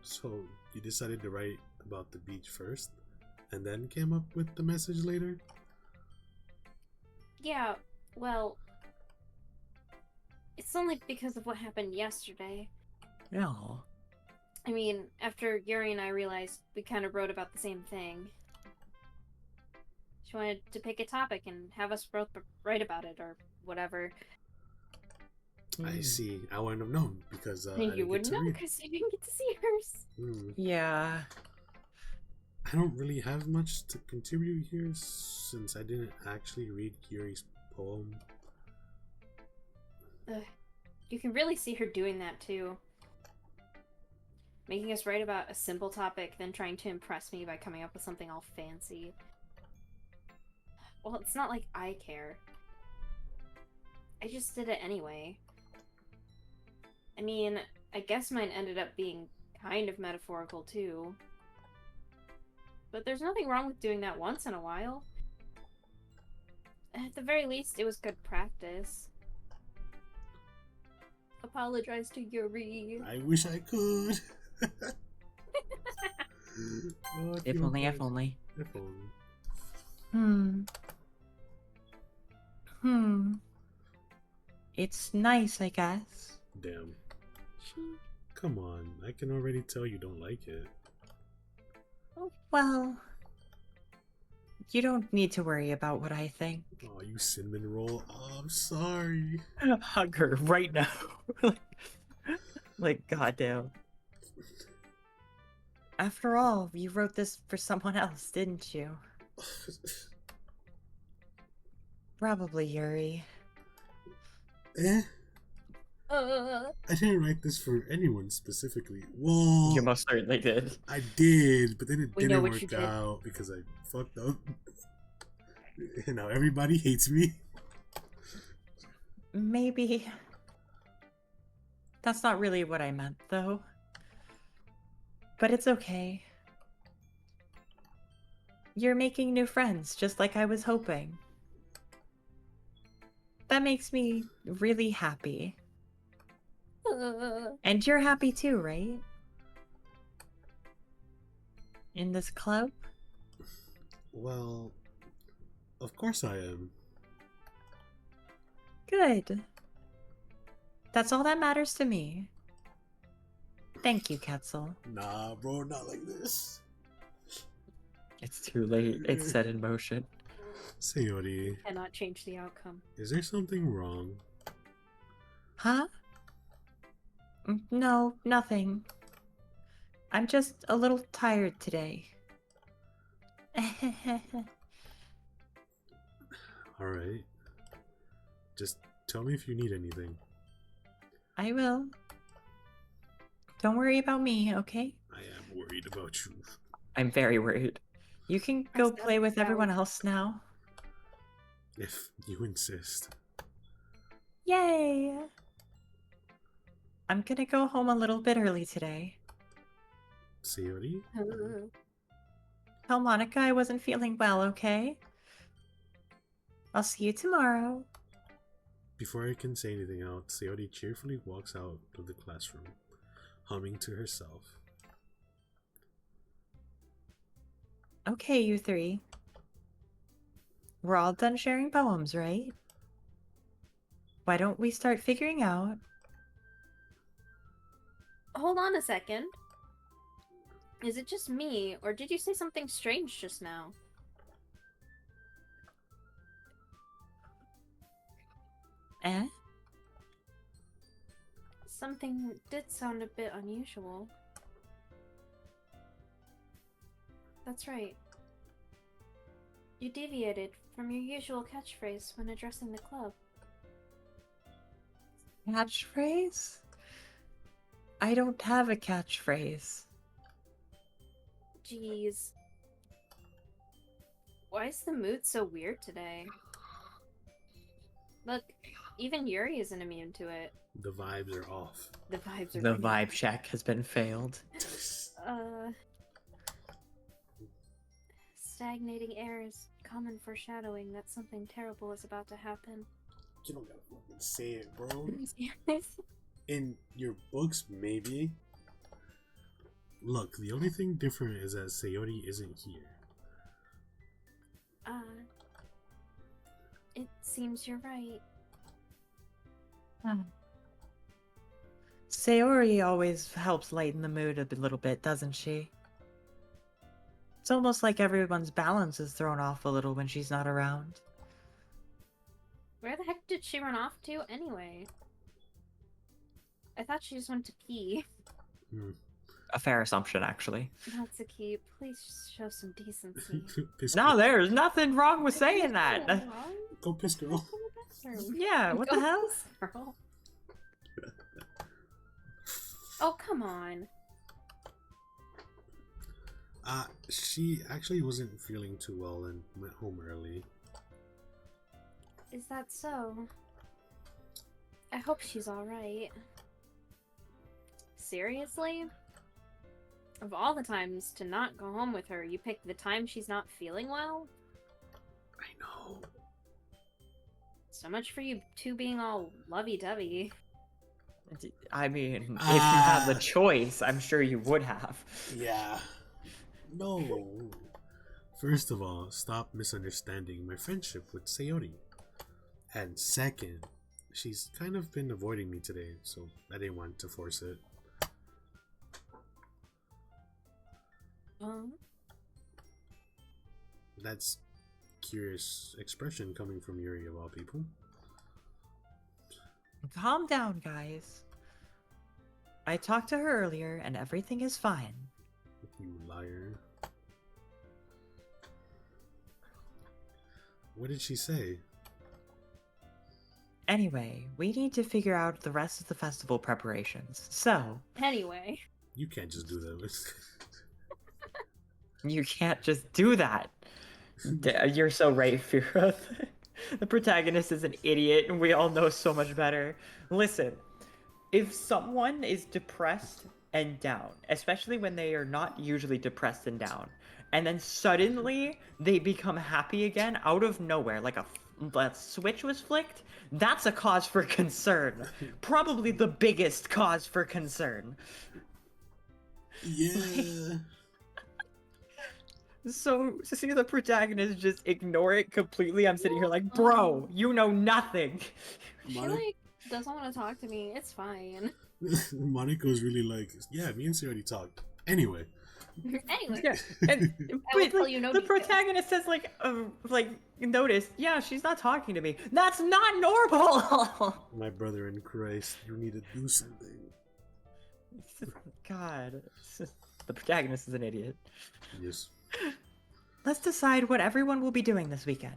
A: So, you decided to write about the beach first, and then came up with the message later?
C: Yeah, well, it's only because of what happened yesterday.
B: No.
C: I mean, after Yuri and I realized we kind of wrote about the same thing. She wanted to pick a topic and have us both write about it or whatever.
A: I see. I wouldn't have known because I
C: You
A: didn't get
C: wouldn't
A: to
C: know
A: read.
C: because you didn't get to see hers.
B: Yeah.
A: I don't really have much to contribute here since I didn't actually read Yuri's poem.
C: You can really see her doing that too. Making us write about a simple topic, then trying to impress me by coming up with something all fancy. Well, it's not like I care. I just did it anyway. I mean, I guess mine ended up being kind of metaphorical too. But there's nothing wrong with doing that once in a while. At the very least, it was good practice. Apologize to Yuri.
A: I wish I could. Oh, I
B: If
A: feel
B: only,
A: bad.
B: if only.
A: If only.
B: It's nice, I guess.
A: Damn. Come on, I can already tell you don't like it.
B: Well, you don't need to worry about what I think.
A: Oh, you cinnamon roll. Oh, I'm sorry.
B: Hug her right now. Like, goddamn. After all, you wrote this for someone else, didn't you? Probably Yuri.
A: I didn't write this for anyone specifically. Well,
B: You most certainly did.
A: I did, but then it
C: We know
A: didn't
C: what you
A: work
C: did.
A: out because I fucked up. And now everybody hates me.
B: Maybe. That's not really what I meant, though. But it's okay. You're making new friends, just like I was hoping. That makes me really happy. And you're happy too, right? In this club?
A: Well, of course I am.
B: Good. That's all that matters to me. Thank you, Ketzel.
A: Nah, bro, not like this.
B: It's too late. It's set in motion.
A: Sayori,
C: Cannot change the outcome.
A: is there something wrong?
B: Huh? No, nothing. I'm just a little tired today.
A: Alright. Just tell me if you need anything.
B: I will. Don't worry about me, okay?
A: I am worried about you.
B: I'm very worried. You can
C: I
B: go
C: said
B: play with
C: that
B: everyone
C: was-
B: else now.
A: If you insist.
B: Yay! I'm gonna go home a little bit early today.
A: Sayori?
B: Tell Monica I wasn't feeling well, okay? I'll see you tomorrow.
A: Before I can say anything else, Sayori cheerfully walks out of the classroom, humming to herself.
B: Okay, you three. We're all done sharing poems, right? Why don't we start figuring out?
C: Hold on a second. Is it just me, or did you say something strange just now?
B: Eh?
C: Something did sound a bit unusual. That's right. You deviated from your usual catchphrase when addressing the club.
B: Catchphrase? I don't have a catchphrase.
C: Jeez. Why is the mood so weird today? Look, even Yuri isn't immune to it.
A: The vibes are off.
C: The vibes are
B: The
C: pretty-
B: vibe check has been failed.
C: Stagnating air is common foreshadowing that something terrible is about to happen.
A: You don't gotta fucking say it, bro. In your books, maybe. Look, the only thing different is that Sayori isn't here.
C: It seems you're right.
B: Sayori always helps lighten the mood a little bit, doesn't she? It's almost like everyone's balance is thrown off a little when she's not around.
C: Where the heck did she run off to anyway? I thought she just went to pee.
B: A fair assumption, actually.
C: Natsuki, please show some decency.
A: Piss
B: No,
A: girl.
B: there's nothing wrong with saying that.
A: Go piss girl.
B: Yeah, what the hell?
C: Girl. Oh, come on.
A: She actually wasn't feeling too well and went home early.
C: Is that so? I hope she's alright. Seriously? Of all the times to not go home with her, you picked the time she's not feeling well?
A: I know.
C: So much for you two being all lovey-dovey.
B: I mean, if you had the choice, I'm sure you would have.
A: Yeah. No. First of all, stop misunderstanding my friendship with Sayori. And second, she's kind of been avoiding me today, so I didn't want to force it. That's curious expression coming from Yuri of all people.
B: Calm down, guys. I talked to her earlier, and everything is fine.
A: You liar. What did she say?
B: Anyway, we need to figure out the rest of the festival preparations. So,
C: Anyway.
A: You can't just do that.
B: you can't just do that. You're so right, Fira. The protagonist is an idiot, and we all know so much better. Listen, if someone is depressed and down, especially when they are not usually depressed and down, and then suddenly they become happy again out of nowhere, like a switch was flicked, that's a cause for concern. Probably the biggest cause for concern.
A: Yeah.
B: So, to see the protagonist just ignore it completely, I'm sitting here like, bro, you know nothing.
C: She, like, doesn't want to talk to me. It's fine.
A: Moniko's really like, yeah, me and Siri already talked. Anyway.
C: Anyway.
B: Yeah, and
C: I will
B: but,
C: tell
B: like,
C: you no
B: the
C: details.
B: protagonist says like notice, yeah, she's not talking to me. That's not normal.
A: My brother in Christ, you need to do something.
B: God, the protagonist is an idiot.
A: Yes.
B: Let's decide what everyone will be doing this weekend.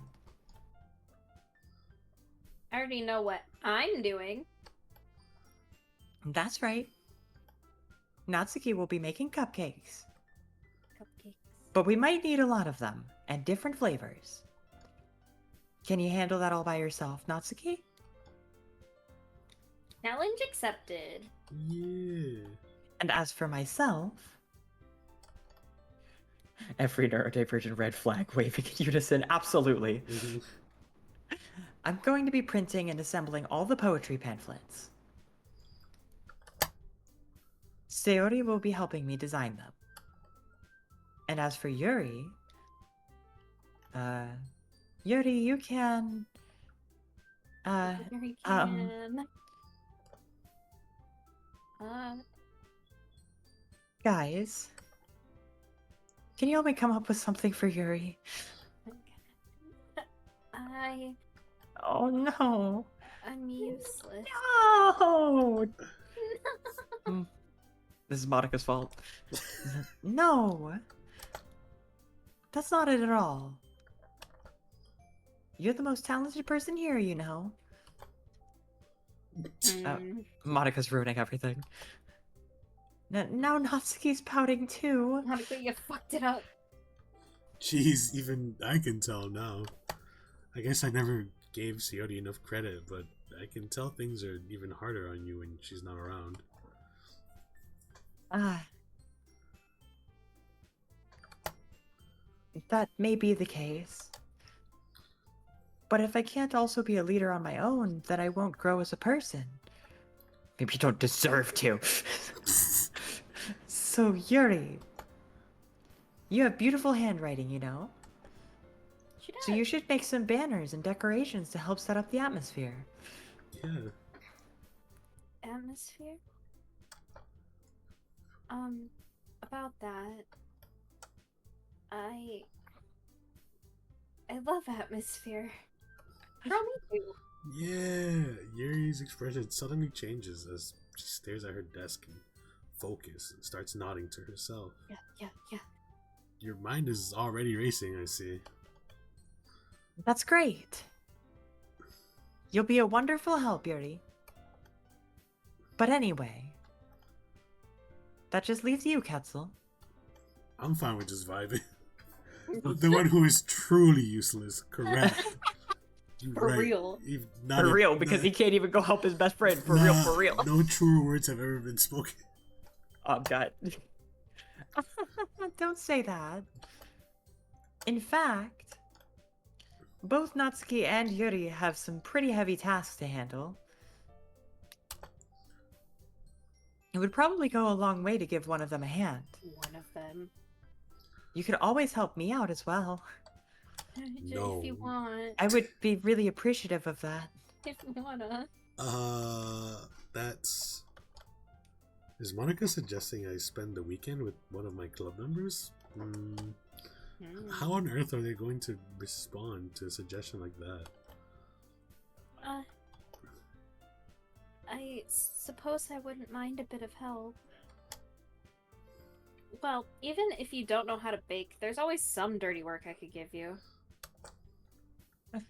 C: I already know what I'm doing.
B: That's right. Natsuki will be making cupcakes,
C: Cupcakes.
B: but we might need a lot of them and different flavors. Can you handle that all by yourself, Natsuki?
C: Challenge accepted.
A: Yeah.
B: And as for myself, every neurodivergent red flag waving in unison, absolutely.
A: Mhm.
B: I'm going to be printing and assembling all the poetry pamphlets. Sayori will be helping me design them. And as for Yuri, Yuri, you can,
C: Very can.
B: guys, can you help me come up with something for Yuri? Oh no.
C: I'm useless.
B: No! This is Monica's fault. No! That's not it at all. You're the most talented person here, you know. Monica's ruining everything. Now Natsuki's pouting too.
C: Monica, you fucked it up.
A: Jeez, even I can tell now. I guess I never gave Sayori enough credit, but I can tell things are even harder on you when she's not around.
B: That may be the case. But if I can't also be a leader on my own, then I won't grow as a person. Maybe you don't deserve to. So, Yuri, you have beautiful handwriting, you know?
C: She does.
B: So you should make some banners and decorations to help set up the atmosphere.
A: Yeah.
C: Atmosphere? About that, I love atmosphere. Girl, me too.
A: Yeah. Yuri's expression suddenly changes as she stares at her desk and focus and starts nodding to herself.
C: Yeah.
A: Your mind is already racing, I see.
B: That's great. You'll be a wonderful help, Yuri. But anyway, that just leaves you, Ketzel.
A: I'm fine with just vibing. The one who is truly useless, correct. You're
C: For
A: right.
C: real.
A: You've
B: For real, because he can't even go help his best friend. For real.
A: No truer words have ever been spoken.
B: Oh, God. Don't say that. In fact, both Natsuki and Yuri have some pretty heavy tasks to handle. It would probably go a long way to give one of them a hand.
C: One of them.
B: You could always help me out as well.
A: No.
C: If you want.
B: I would be really appreciative of that.
C: If you wanna.
A: That's... Is Monica suggesting I spend the weekend with one of my club members? How on earth are they going to respond to a suggestion like that?
C: I suppose I wouldn't mind a bit of help. Well, even if you don't know how to bake, there's always some dirty work I could give you.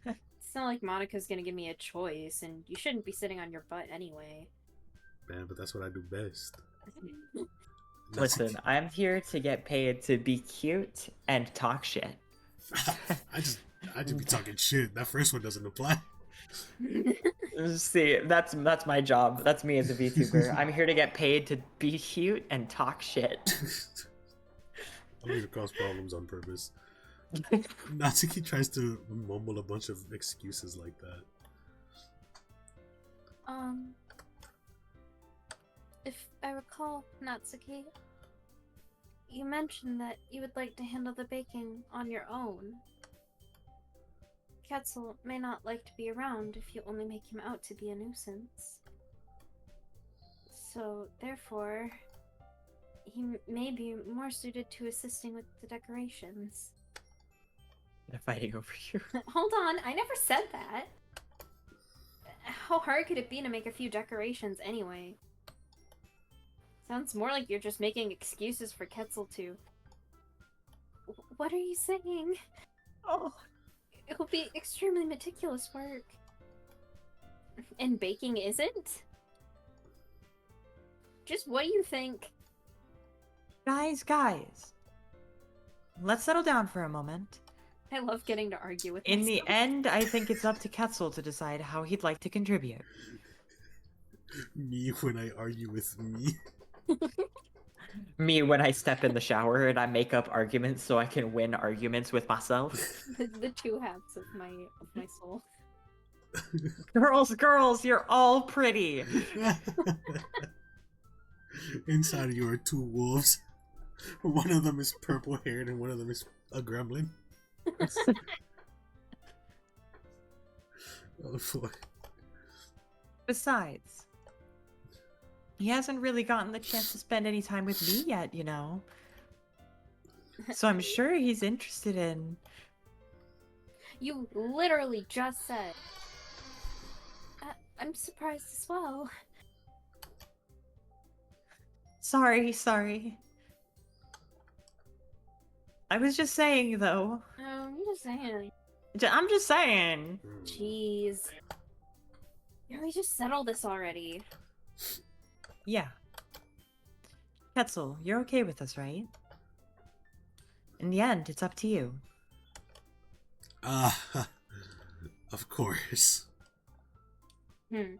C: It's not like Monica's gonna give me a choice, and you shouldn't be sitting on your butt anyway.
A: Man, but that's what I do best.
B: Listen, I'm here to get paid to be cute and talk shit.
A: I just be talking shit. That first one doesn't apply.
B: See, that's my job. That's me as a VTuber. I'm here to get paid to be cute and talk shit.
A: I don't even cause problems on purpose. Natsuki tries to mumble a bunch of excuses like that.
C: If I recall, Natsuki, you mentioned that you would like to handle the baking on your own. Ketzel may not like to be around if you only make him out to be a nuisance. So, therefore, he may be more suited to assisting with the decorations.
B: They're fighting over you.
C: Hold on, I never said that. How hard could it be to make a few decorations anyway? Sounds more like you're just making excuses for Ketzel to... What are you saying?
B: Oh.
C: It will be extremely meticulous work. And baking isn't? Just what do you think?
B: Guys. Let's settle down for a moment.
C: I love getting to argue with
B: In
C: myself.
B: the end, I think it's up to Ketzel to decide how he'd like to contribute.
A: Me when I argue with me.
B: Me when I step in the shower and I make up arguments so I can win arguments with myself.
C: the two halves of my soul.
B: Girls, you're all pretty.
A: Inside of you are two wolves. One of them is purple haired and one of them is a gremlin. Oh boy.
B: Besides, he hasn't really gotten the chance to spend any time with me yet, you know. So I'm sure he's interested in...
C: You literally just said... I'm surprised as well.
B: Sorry. I was just saying, though.
C: I'm just saying.
B: I'm just saying.
C: Jeez. Yeah, we just settled this already.
B: Yeah. Ketzel, you're okay with us, right? In the end, it's up to you.
A: Of course.
C: Very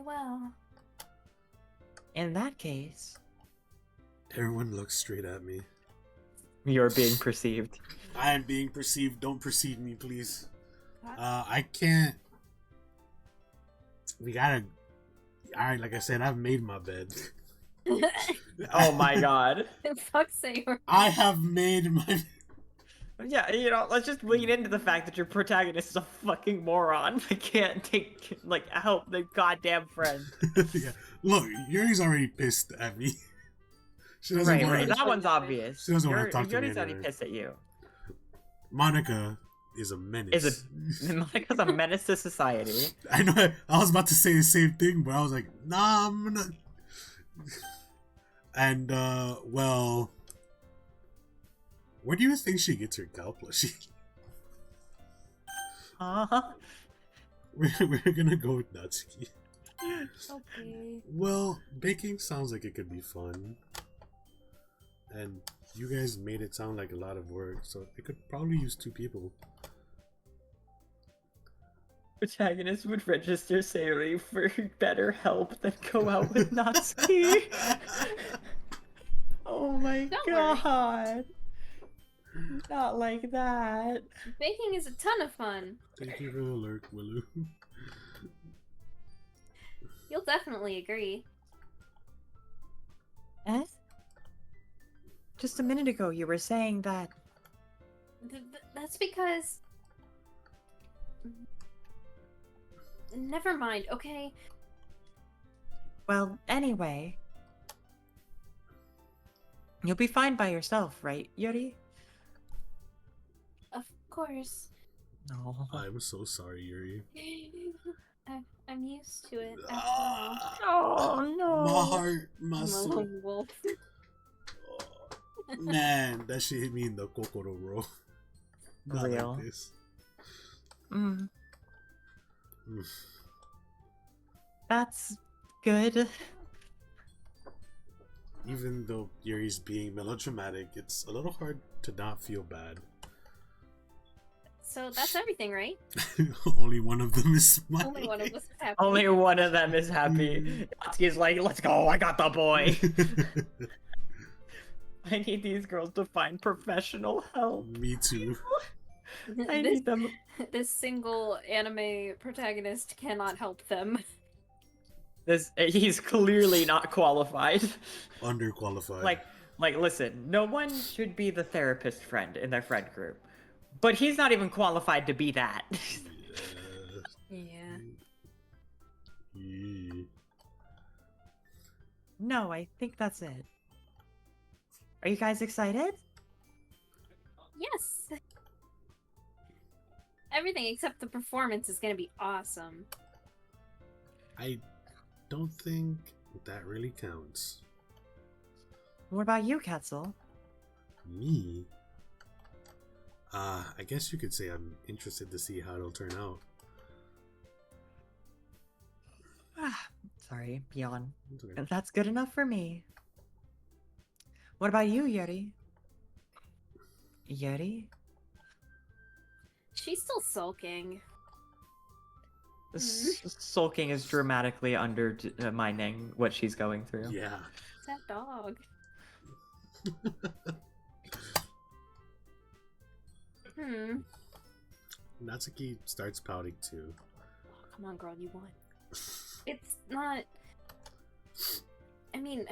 C: well.
B: In that case...
A: Everyone looks straight at me.
B: You're being perceived.
A: I am being perceived. Don't perceive me, please. I can't... We gotta... Alright, like I said, I've made my bed.
B: Oh my god.
C: Fuck's sake.
A: I have made my.
B: Yeah, you know, let's just lean into the fact that your protagonist is a fucking moron. I can't take, like, help the goddamn friend.
A: Yeah. Look, Yuri's already pissed at me. She doesn't
B: Right,
A: want
B: right.
A: to.
B: That one's obvious.
A: She doesn't wanna talk to me
B: Yuri's already
A: anyway.
B: pissed at you.
A: Monica is a menace.
B: Monica's a menace to society.
A: I know. I was about to say the same thing, but I was like, nah, I'm gonna. And well, where do you think she gets her cow plushie?
B: Uh-huh.
A: We're gonna go with Natsuki.
C: Okay.
A: Well, baking sounds like it could be fun. And you guys made it sound like a lot of work, so it could probably use 2 people.
B: Protagonist would register Sayori for better help than go out with Natsuki. Oh my
C: Don't worry.
B: god. Not like that.
C: Baking is a ton of fun.
A: Thank you for the lurk, Willow.
C: You'll definitely agree.
B: Ed? Just a minute ago you were saying that...
C: That's because... Never mind, okay?
B: Well, anyway... You'll be fine by yourself, right, Yuri?
C: Of course.
B: No.
A: I'm so sorry, Yuri.
C: I'm used to it. After all.
B: Oh no.
A: My heart, my
C: I'm a
A: soul.
C: lone wolf.
A: Man, that shit hit me in the kokoro, bro. Not
B: Real.
A: like this.
B: Mm,
A: Mm.
B: that's good.
A: Even though Yuri's being melodramatic, it's a little hard to not feel bad.
C: So that's everything, right?
A: Only one of them is smiling.
C: Only one of us is happy.
B: Only one of them is happy. Natsuki's like, let's go, I got the boy. I need these girls to find professional help.
A: Me too.
B: I
C: this,
B: need them.
C: this single anime protagonist cannot help them.
B: He's clearly not qualified.
A: Underqualified.
B: Like, listen, no one should be the therapist friend in their friend group. But he's not even qualified to be that.
C: Yeah.
A: Yeah.
B: No, I think that's it. Are you guys excited?
C: Yes. Everything except the performance is gonna be awesome.
A: I don't think that really counts.
B: What about you, Ketzel?
A: Me? I guess you could say I'm interested to see how it'll turn out.
B: Sorry, yawn.
A: It's okay.
B: That's good enough for me. What about you, Yuri? Yuri?
C: She's still sulking.
B: Sulking is dramatically undermining what she's going through.
A: Yeah.
C: It's that dog.
A: Natsuki starts pouting too.
C: Oh, come on, girl, you won. It's not... I mean,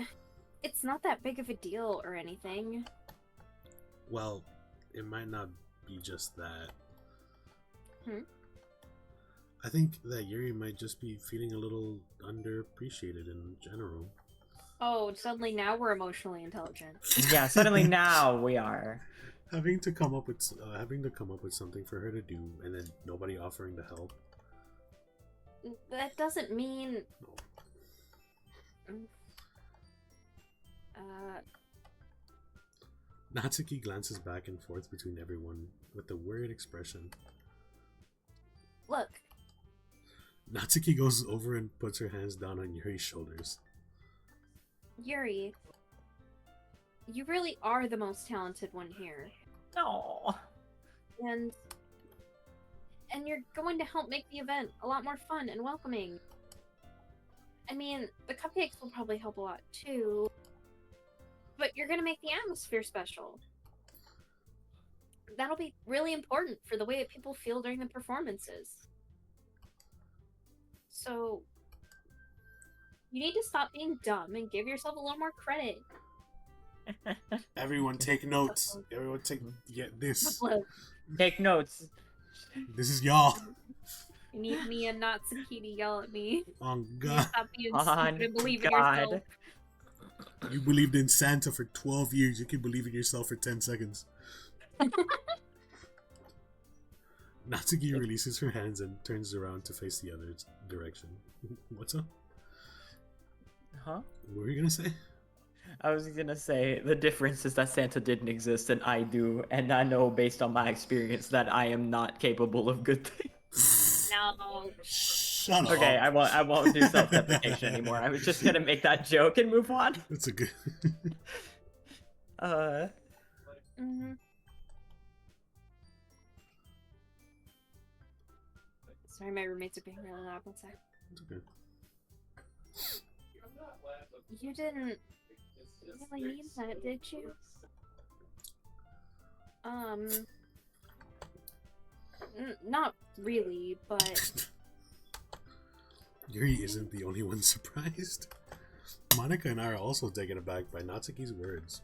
C: it's not that big of a deal or anything.
A: Well, it might not be just that. I think that Yuri might just be feeling a little underappreciated in general.
C: Oh, suddenly now we're emotionally intelligent.
B: Yeah, suddenly now we are.
A: Having to come up with something for her to do, and then nobody offering to help.
C: That doesn't mean...
A: Natsuki glances back and forth between everyone with a worried expression.
C: Look,
A: Natsuki goes over and puts her hands down on Yuri's shoulders.
C: Yuri, you really are the most talented one here.
B: No.
C: And you're going to help make the event a lot more fun and welcoming. I mean, the cupcakes will probably help a lot too, but you're going to make the atmosphere special. That'll be really important for the way that people feel during the performances. So, You need to stop being dumb and give yourself a little more credit.
A: Everyone take notes. Everyone get this.
C: Look,
B: Take notes.
A: This is y'all.
C: you need me and Natsuki to yell at me.
A: Oh
C: You need to
A: God.
C: stop being
B: On
C: stupid and believe in
B: God.
C: yourself.
A: You believed in Santa for 12 years. You can believe in yourself for 10 seconds. Natsuki releases her hands and turns around to face the other direction. What's up?
B: Huh?
A: What were you gonna say?
B: I was gonna say the difference is that Santa didn't exist and I do, and I know based on my experience that I am not capable of good things.
C: No.
A: Shut up.
B: Okay, I won't do self-deprecation anymore. I was just gonna make that joke and move on.
A: That's a good.
C: Mm-hmm. Sorry, my roommates are being really loud. One sec.
A: It's okay.
C: You didn't really mean that, did you? Not really, but
A: Yuri isn't the only one surprised. Monica and I are also taken aback by Natsuki's words.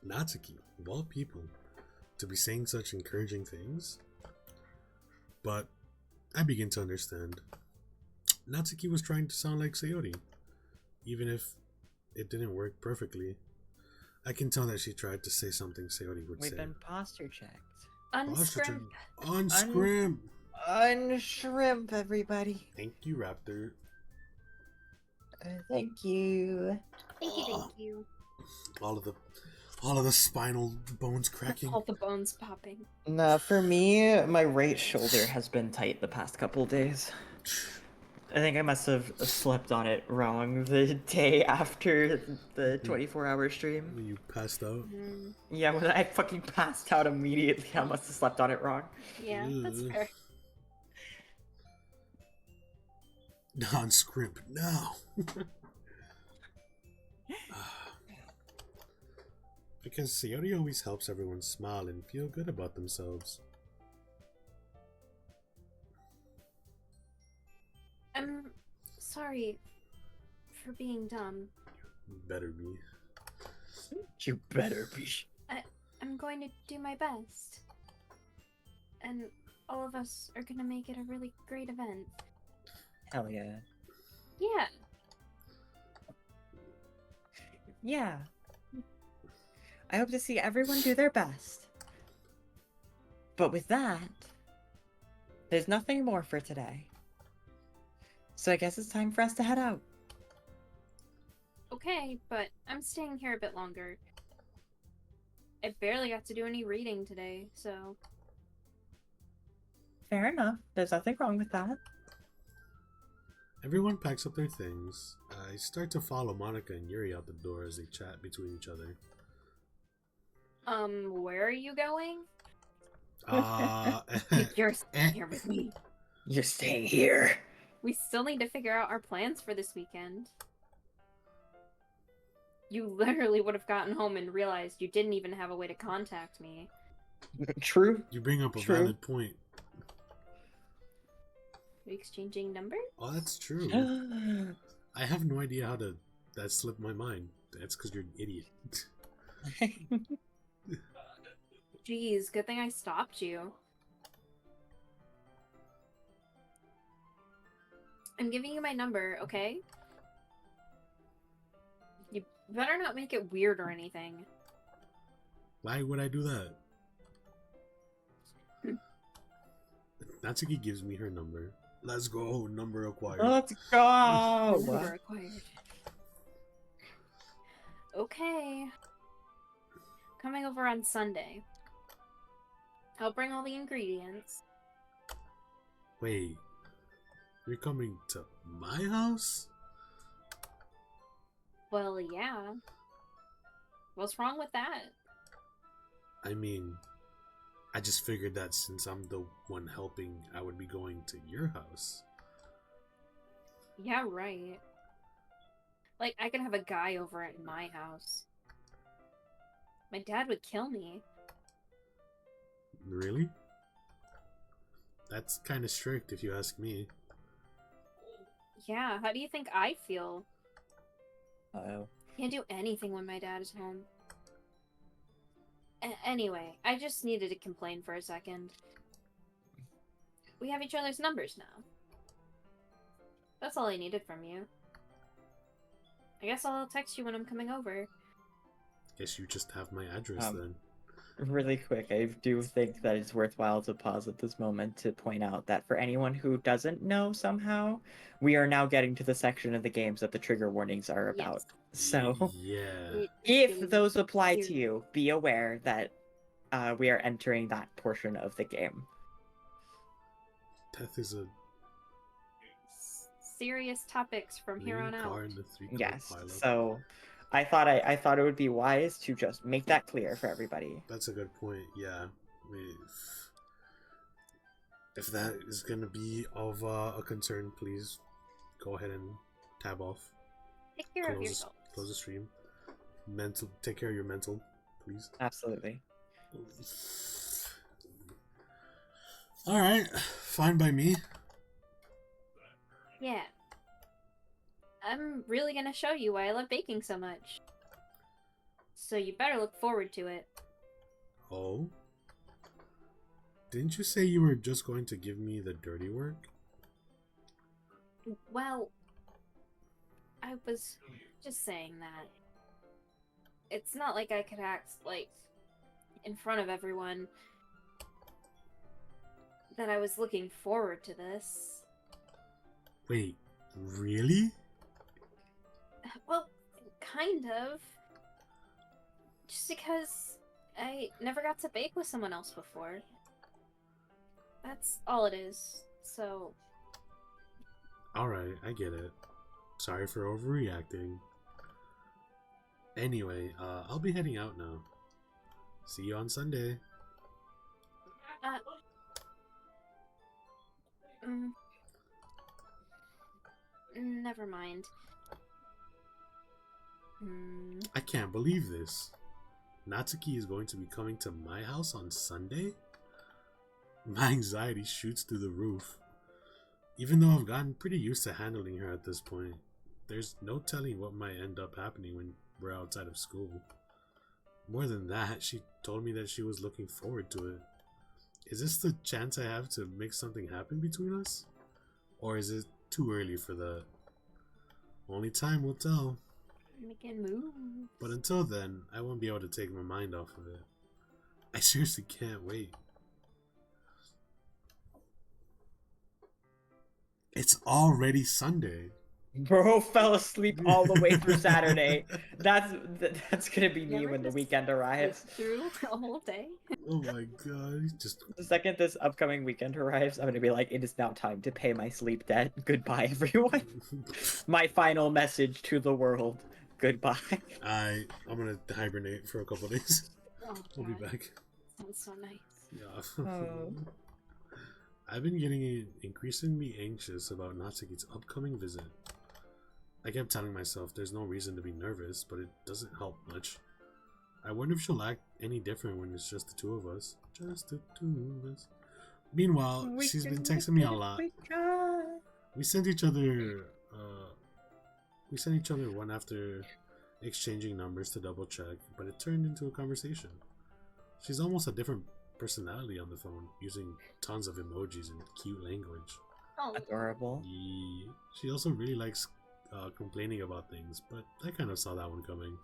A: Natsuki, of all people, to be saying such encouraging things? But I begin to understand. Natsuki was trying to sound like Sayori, even if it didn't work perfectly. I can tell that she tried to say something Sayori would
B: We've
A: say.
B: been posture checked.
C: unscrimp.
A: Unscrimp!
B: Unshrimp, everybody.
A: Thank you, Raptor.
B: Thank you.
C: Thank you.
A: All of the spinal bones cracking.
C: All the bones popping.
B: Nah, for me, my right shoulder has been tight the past couple days. I think I must have slept on it wrong the day after the 24-hour stream.
A: When you passed out.
B: Yeah, when I fucking passed out immediately, I must have slept on it wrong.
C: Yeah, that's
A: Ugh.
C: fair.
A: Non-scrimp, no. Because Sayori always helps everyone smile and feel good about themselves.
C: I'm sorry for being dumb.
A: Better be.
B: You better be.
C: I'm going to do my best. And all of us are gonna make it a really great event.
B: Hell yeah.
C: Yeah.
B: Yeah. I hope to see everyone do their best. But with that, there's nothing more for today. So I guess it's time for us to head out.
C: Okay, but I'm staying here a bit longer. I barely got to do any reading today, so...
B: Fair enough. There's nothing wrong with that.
A: Everyone packs up their things. I start to follow Monica and Yuri out the door as they chat between each other.
C: Where are you going? You're
A: Eh.
C: staying here with me.
B: You're staying here.
C: We still need to figure out our plans for this weekend. You literally would have gotten home and realized you didn't even have a way to contact me.
B: True.
A: You bring up a
B: True.
A: valid point.
C: We exchanging numbers?
A: Oh, that's true. I have no idea how to... That slipped my mind. That's because you're an idiot.
C: Jeez, good thing I stopped you. I'm giving you my number, okay? You better not make it weird or anything.
A: Why would I do that? Natsuki gives me her number. Let's go, number acquired.
B: Let's go.
C: Number acquired. Okay. Coming over on Sunday. I'll bring all the ingredients.
A: Wait, you're coming to my house?
C: Well, yeah. What's wrong with that?
A: I mean, I just figured that since I'm the one helping, I would be going to your house.
C: Yeah, right. Like, I could have a guy over at my house. My dad would kill me.
A: Really? That's kind of strict if you ask me.
C: Yeah, how do you think I feel?
B: Oh.
C: Can't do anything when my dad is home. Anyway, I just needed to complain for a second. We have each other's numbers now. That's all I needed from you. I guess I'll text you when I'm coming over.
A: Guess you just have my address then.
B: Really quick, I do think that it's worthwhile to pause at this moment to point out that for anyone who doesn't know somehow, we are now getting to the section of the games that the trigger warnings are about. So,
A: Yeah.
B: if those apply to you, be aware that we are entering that portion of the game.
A: Death is a
C: serious topics from here on out.
A: car in the 3-car
B: Yes,
A: pileup.
B: so I thought it would be wise to just make that clear for everybody.
A: That's a good point. Yeah. If that is gonna be of a concern, please go ahead and tab off.
C: Take care of yourself.
A: Close the stream. Take care of your mental, please.
B: Absolutely.
A: All right, fine by me.
C: Yeah. I'm really gonna show you why I love baking so much. So you better look forward to it.
A: Oh? Didn't you say you were just going to give me the dirty work?
C: Well, I was just saying that. It's not like I could act, like, in front of everyone that I was looking forward to this.
A: Wait, really?
C: Well, kind of. Just because I never got to bake with someone else before. That's all it is. So...
A: Alright, I get it. Sorry for overreacting. Anyway, I'll be heading out now. See you on Sunday.
C: Never mind.
A: I can't believe this. Natsuki is going to be coming to my house on Sunday? My anxiety shoots through the roof. Even though I've gotten pretty used to handling her at this point, there's no telling what might end up happening when we're outside of school. More than that, she told me that she was looking forward to it. Is this the chance I have to make something happen between us? Or is it too early for that? Only time will tell.
C: Making moves.
A: But until then, I won't be able to take my mind off of it. I seriously can't wait. It's already Sunday.
B: Bro fell asleep all the way through Saturday. That's gonna be me when the weekend arrives.
C: Through a whole day.
A: Oh my god, just
B: The second this upcoming weekend arrives, I'm gonna be like, it is now time to pay my sleep debt. Goodbye, everyone. My final message to the world. Goodbye.
A: I'm gonna hibernate for a couple days.
C: Oh,
A: We'll be
C: God.
A: back.
C: Sounds so nice.
A: Yeah.
B: Oh.
A: I've been getting increasingly anxious about Natsuki's upcoming visit. I kept telling myself there's no reason to be nervous, but it doesn't help much. I wonder if she'll act any different when it's just the two of us. Just the two of us. Meanwhile, she's been texting me a lot. We sent each other one after exchanging numbers to double check, but it turned into a conversation. She's almost a different personality on the phone, using tons of emojis and cute language.
C: Oh,
B: Adorable.
A: Yeah. She also really likes complaining about things, but I kind of saw that one coming.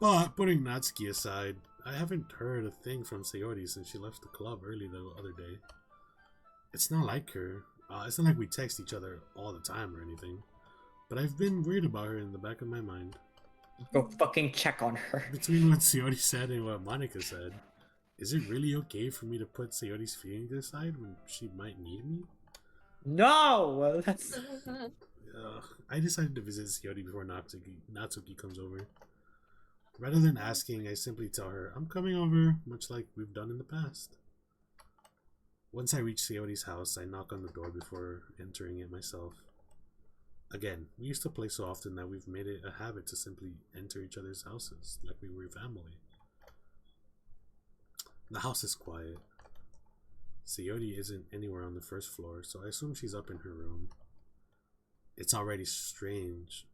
A: But putting Natsuki aside, I haven't heard a thing from Sayori since she left the club early the other day. It's not like her. It's not like we text each other all the time or anything. But I've been worried about her in the back of my mind.
B: Go fucking check on her.
A: Between what Sayori said and what Monica said, is it really okay for me to put Sayori's feelings aside when she might need me?
B: No! That's...
A: I decided to visit Sayori before Natsuki comes over. Rather than asking, I simply tell her I'm coming over, much like we've done in the past. Once I reach Sayori's house, I knock on the door before entering it myself. Again, we used to play so often that we've made it a habit to simply enter each other's houses, like we were family. The house is quiet. Sayori isn't anywhere on the first floor, so I assume she's up in her room. It's already strange.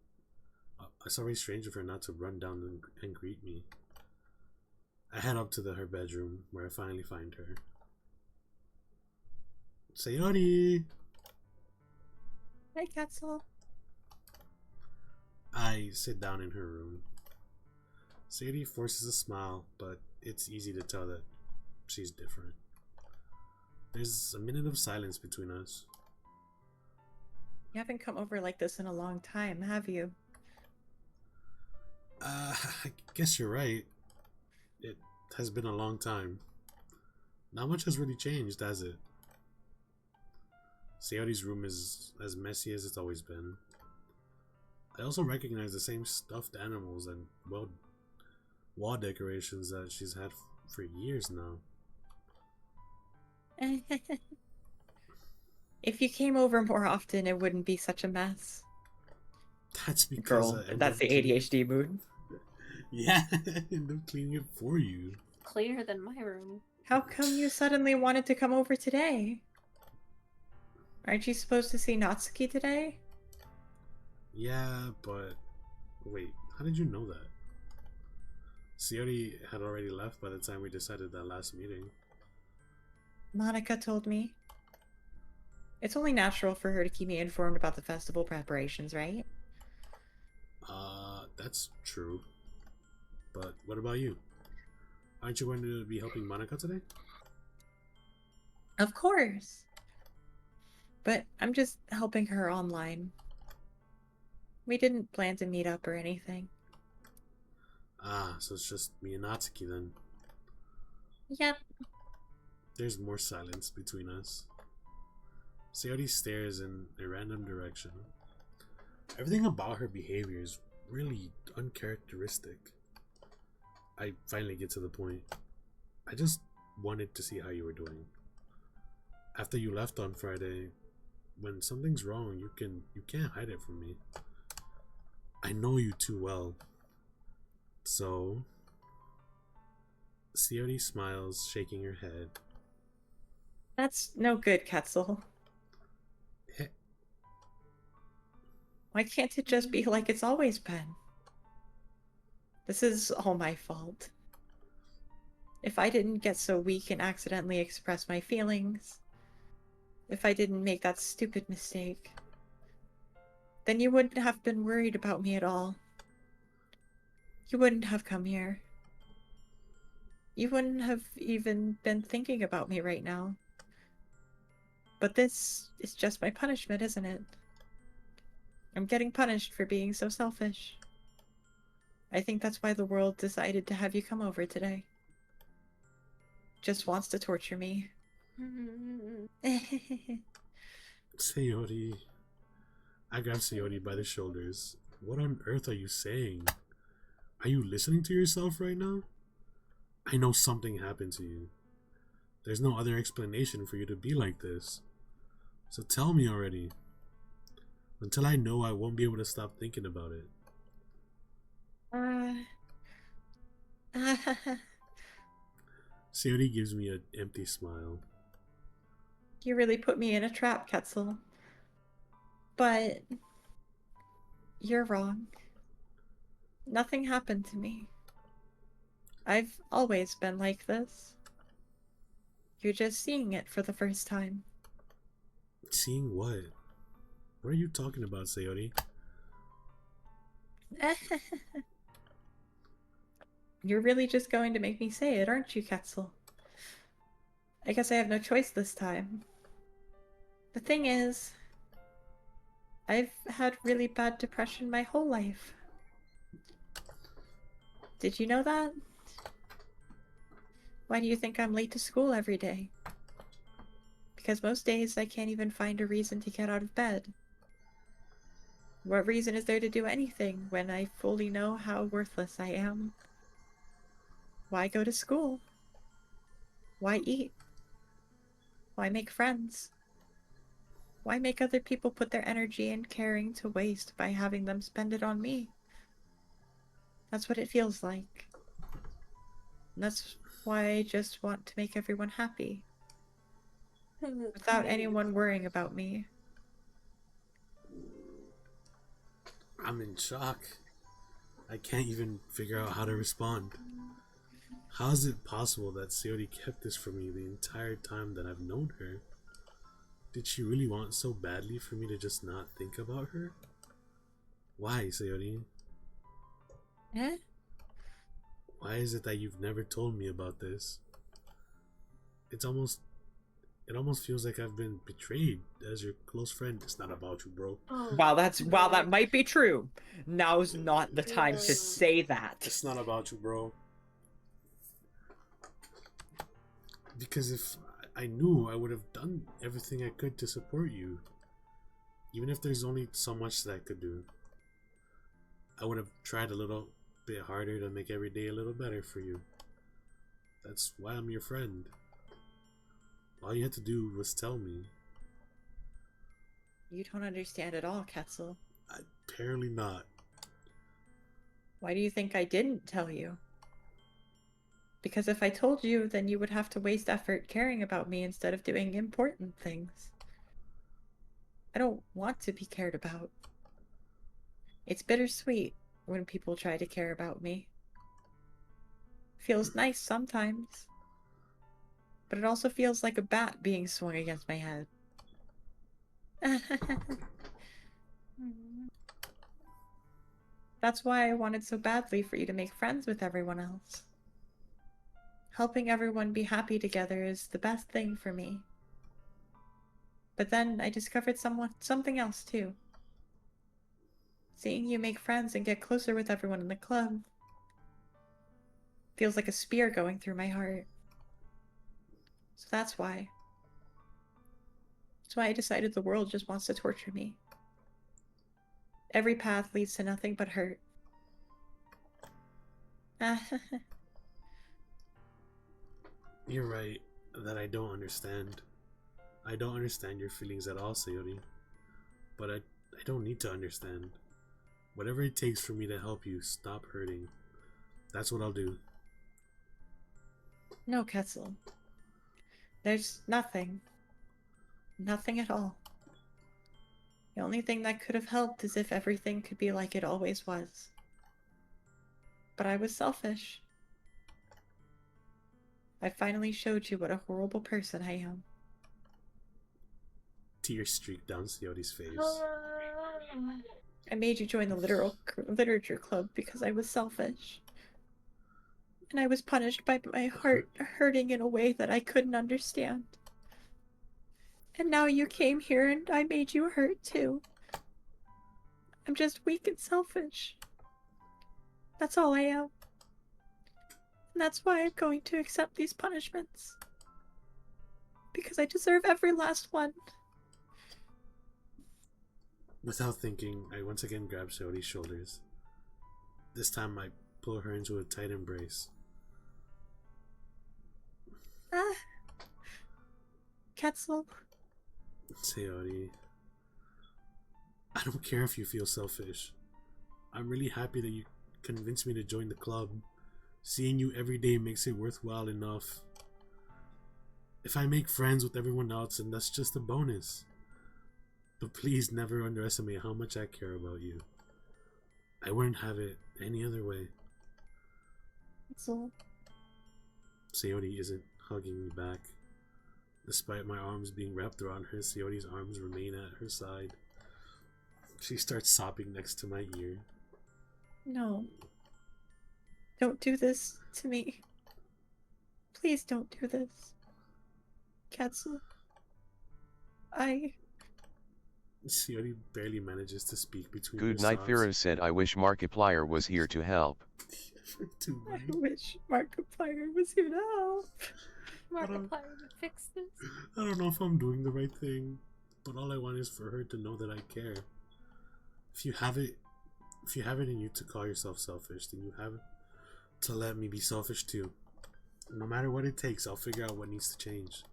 A: It's already strange of her not to run down and greet me. I head up to her bedroom, where I finally find her. Sayori!
B: Hi, Katsuo.
A: I sit down in her room. Sayori forces a smile, but it's easy to tell that she's different. There's a minute of silence between us.
B: You haven't come over like this in a long time, have you?
A: I guess you're right. It has been a long time. Not much has really changed, has it? Sayori's room is as messy as it's always been. I also recognize the same stuffed animals and, well, wall decorations that she's had for years now.
B: If you came over more often, it wouldn't be such a mess.
A: That's because
B: Girl, that's the ADHD mood.
A: Yeah, I end up cleaning it for you.
C: Cleaner than my room.
B: How come you suddenly wanted to come over today? Aren't you supposed to see Natsuki today?
A: Yeah, but wait, how did you know that? Sayori had already left by the time we decided that last meeting.
B: Monica told me. It's only natural for her to keep me informed about the festival preparations, right?
A: That's true. But what about you? Aren't you going to be helping Monica today?
B: Of course. But I'm just helping her online. We didn't plan to meet up or anything.
A: Ah, so it's just me and Natsuki then.
B: Yep.
A: There's more silence between us. Sayori stares in a random direction. Everything about her behavior is really uncharacteristic. I finally get to the point. I just wanted to see how you were doing. After you left on Friday, when something's wrong, you can't hide it from me. I know you too well. So, Sayori smiles, shaking her head.
B: That's no good, Ketzel.
A: Eh.
B: Why can't it just be like it's always been? This is all my fault. If I didn't get so weak and accidentally express my feelings, if I didn't make that stupid mistake, then you wouldn't have been worried about me at all. You wouldn't have come here. You wouldn't have even been thinking about me right now. But this is just my punishment, isn't it? I'm getting punished for being so selfish. I think that's why the world decided to have you come over today. Just wants to torture me.
A: Sayori. I grab Sayori by the shoulders. What on earth are you saying? Are you listening to yourself right now? I know something happened to you. There's no other explanation for you to be like this. So tell me already. Until I know, I won't be able to stop thinking about it. Sayori gives me an empty smile.
B: You really put me in a trap, Ketzel. But you're wrong. Nothing happened to me. I've always been like this. You're just seeing it for the first time.
A: Seeing what? What are you talking about, Sayori?
B: You're really just going to make me say it, aren't you, Ketzel? I guess I have no choice this time. The thing is, I've had really bad depression my whole life. Did you know that? Why do you think I'm late to school every day? Because most days I can't even find a reason to get out of bed. What reason is there to do anything when I fully know how worthless I am? Why go to school? Why eat? Why make friends? Why make other people put their energy and caring to waste by having them spend it on me? That's what it feels like. And that's why I just want to make everyone happy. Without anyone worrying about me.
A: I'm in shock. I can't even figure out how to respond. How is it possible that Sayori kept this from me the entire time that I've known her? Did she really want so badly for me to just not think about her? Why, Sayori?
B: Eh?
A: Why is it that you've never told me about this? It almost feels like I've been betrayed as your close friend. It's not about you, bro.
B: While that might be true, now's not the time to say that.
A: It's not about you, bro. Because if I knew, I would have done everything I could to support you. Even if there's only so much that I could do. I would have tried a little bit harder to make every day a little better for you. That's why I'm your friend. All you had to do was tell me.
B: You don't understand at all, Ketzel.
A: Apparently not.
B: Why do you think I didn't tell you? Because if I told you, then you would have to waste effort caring about me instead of doing important things. I don't want to be cared about. It's bittersweet when people try to care about me. Feels nice sometimes. But it also feels like a bat being swung against my head. That's why I wanted so badly for you to make friends with everyone else. Helping everyone be happy together is the best thing for me. But then I discovered something else too. Seeing you make friends and get closer with everyone in the club feels like a spear going through my heart. So that's why. That's why I decided the world just wants to torture me. Every path leads to nothing but hurt.
A: You're right that I don't understand. I don't understand your feelings at all, Sayori. But I don't need to understand. Whatever it takes for me to help you stop hurting, that's what I'll do.
B: No, Ketzel. There's nothing. Nothing at all. The only thing that could have helped is if everything could be like it always was. But I was selfish. I finally showed you what a horrible person I am.
A: Tears streak down Sayori's face.
B: I made you join the literature club because I was selfish. And I was punished by my heart hurting in a way that I couldn't understand. And now you came here and I made you hurt too. I'm just weak and selfish. That's all I am. And that's why I'm going to accept these punishments. Because I deserve every last one.
A: Without thinking, I once again grab Sayori's shoulders. This time I pull her into a tight embrace.
B: Ketzel.
A: Sayori, I don't care if you feel selfish. I'm really happy that you convinced me to join the club. Seeing you every day makes it worthwhile enough. If I make friends with everyone else, then that's just a bonus. But please never underestimate how much I care about you. I wouldn't have it any other way.
B: Ketzel.
A: Sayori isn't hugging me back. Despite my arms being wrapped around her, Sayori's arms remain at her side. She starts sobbing next to my ear.
B: No. Don't do this to me. Please don't do this. Ketzel.
A: Sayori barely manages to speak between
G: Good
A: her
G: night.
A: sobs.
G: Firo said, I wish Markiplier was here to help.
A: Too
B: I
A: many.
B: wish Markiplier was here to help.
C: Markiplier would fix this.
A: I don't know if I'm doing the right thing, but all I want is for her to know that I care. If you have it in you to call yourself selfish, then you have it to let me be selfish too. No matter what it takes, I'll figure out what needs to change.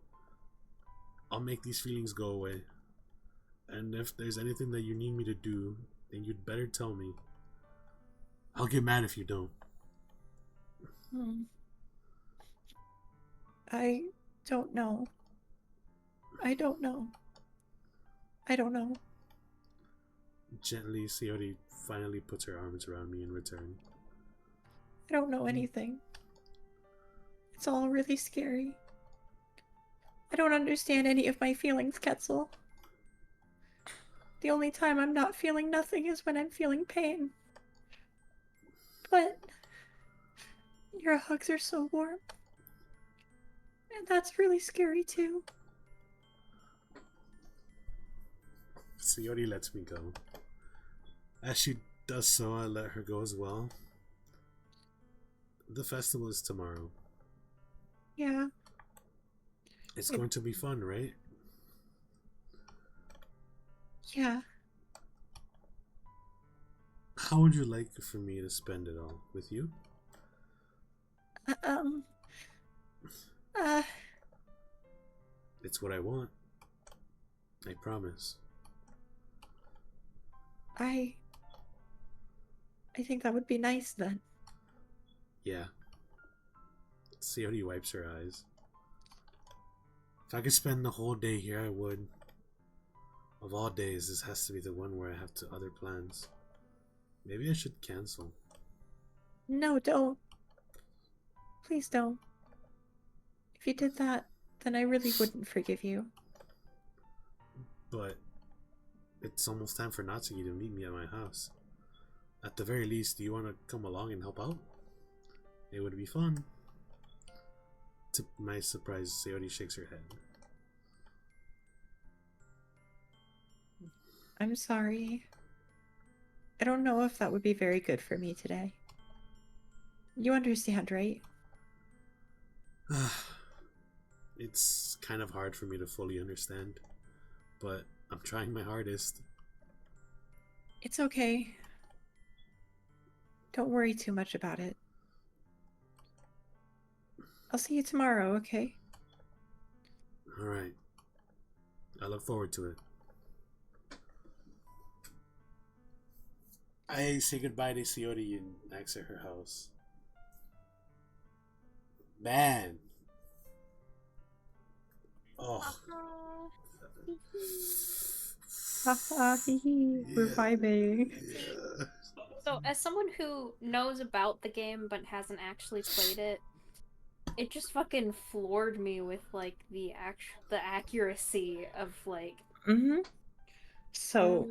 A: I'll make these feelings go away. And if there's anything that you need me to do, then you'd better tell me. I'll get mad if you don't.
B: I don't know. I don't know.
A: Gently, Sayori finally puts her arms around me in return.
B: I don't know anything. It's all really scary. I don't understand any of my feelings, Quetzal. The only time I'm not feeling nothing is when I'm feeling pain. But your hugs are so warm. And that's really scary too.
A: Sayori lets me go. As she does so, I let her go as well. The festival is tomorrow.
B: Yeah.
A: It's going to be fun, right?
B: Yeah.
A: How would you like for me to spend it all? With you?
B: Uh,
A: It's what I want. I promise.
B: I think that would be nice then.
A: Yeah. Sayori wipes her eyes. If I could spend the whole day here, I would. Of all days, this has to be the one where I have other plans. Maybe I should cancel.
B: No, don't. Please don't. If you did that, then I really wouldn't forgive you.
A: But it's almost time for Natsuki to meet me at my house. At the very least, do you want to come along and help out? It would be fun. To my surprise, Sayori shakes her head.
B: I'm sorry. I don't know if that would be very good for me today. You understand, right?
A: It's kind of hard for me to fully understand, but I'm trying my hardest.
B: It's okay. Don't worry too much about it. I'll see you tomorrow, okay?
A: Alright. I look forward to it. I say goodbye to Sayori and exit her house. Man! Oh.
B: Haha, we're vibing.
A: Yeah.
C: So, as someone who knows about the game but hasn't actually played it, it just fucking floored me with like the accuracy of like.
B: So,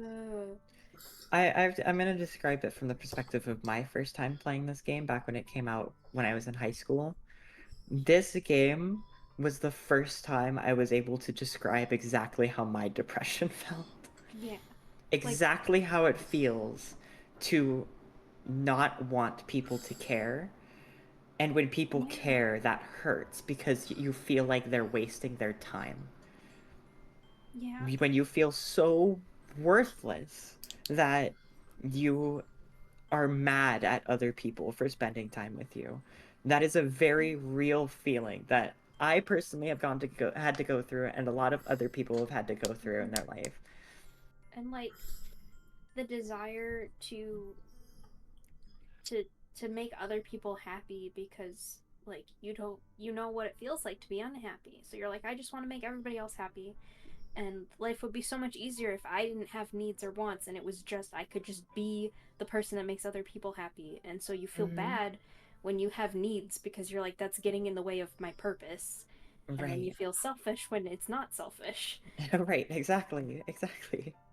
B: I'm gonna describe it from the perspective of my first time playing this game back when it came out when I was in high school. This game was the first time I was able to describe exactly how my depression felt.
C: Yeah.
B: Exactly how it feels to not want people to care. And when people care, that hurts because you feel like they're wasting their time.
C: Yeah.
B: When you feel so worthless that you are mad at other people for spending time with you. That is a very real feeling that I personally have had to go through, and a lot of other people have had to go through in their life.
C: And like the desire to make other people happy because like you know what it feels like to be unhappy. So you're like, I just want to make everybody else happy. And life would be so much easier if I didn't have needs or wants and it was just I could just be the person that makes other people happy. And so you feel bad when you have needs because you're like, that's getting in the way of my purpose. And then you feel selfish when it's not selfish.
B: Right, exactly.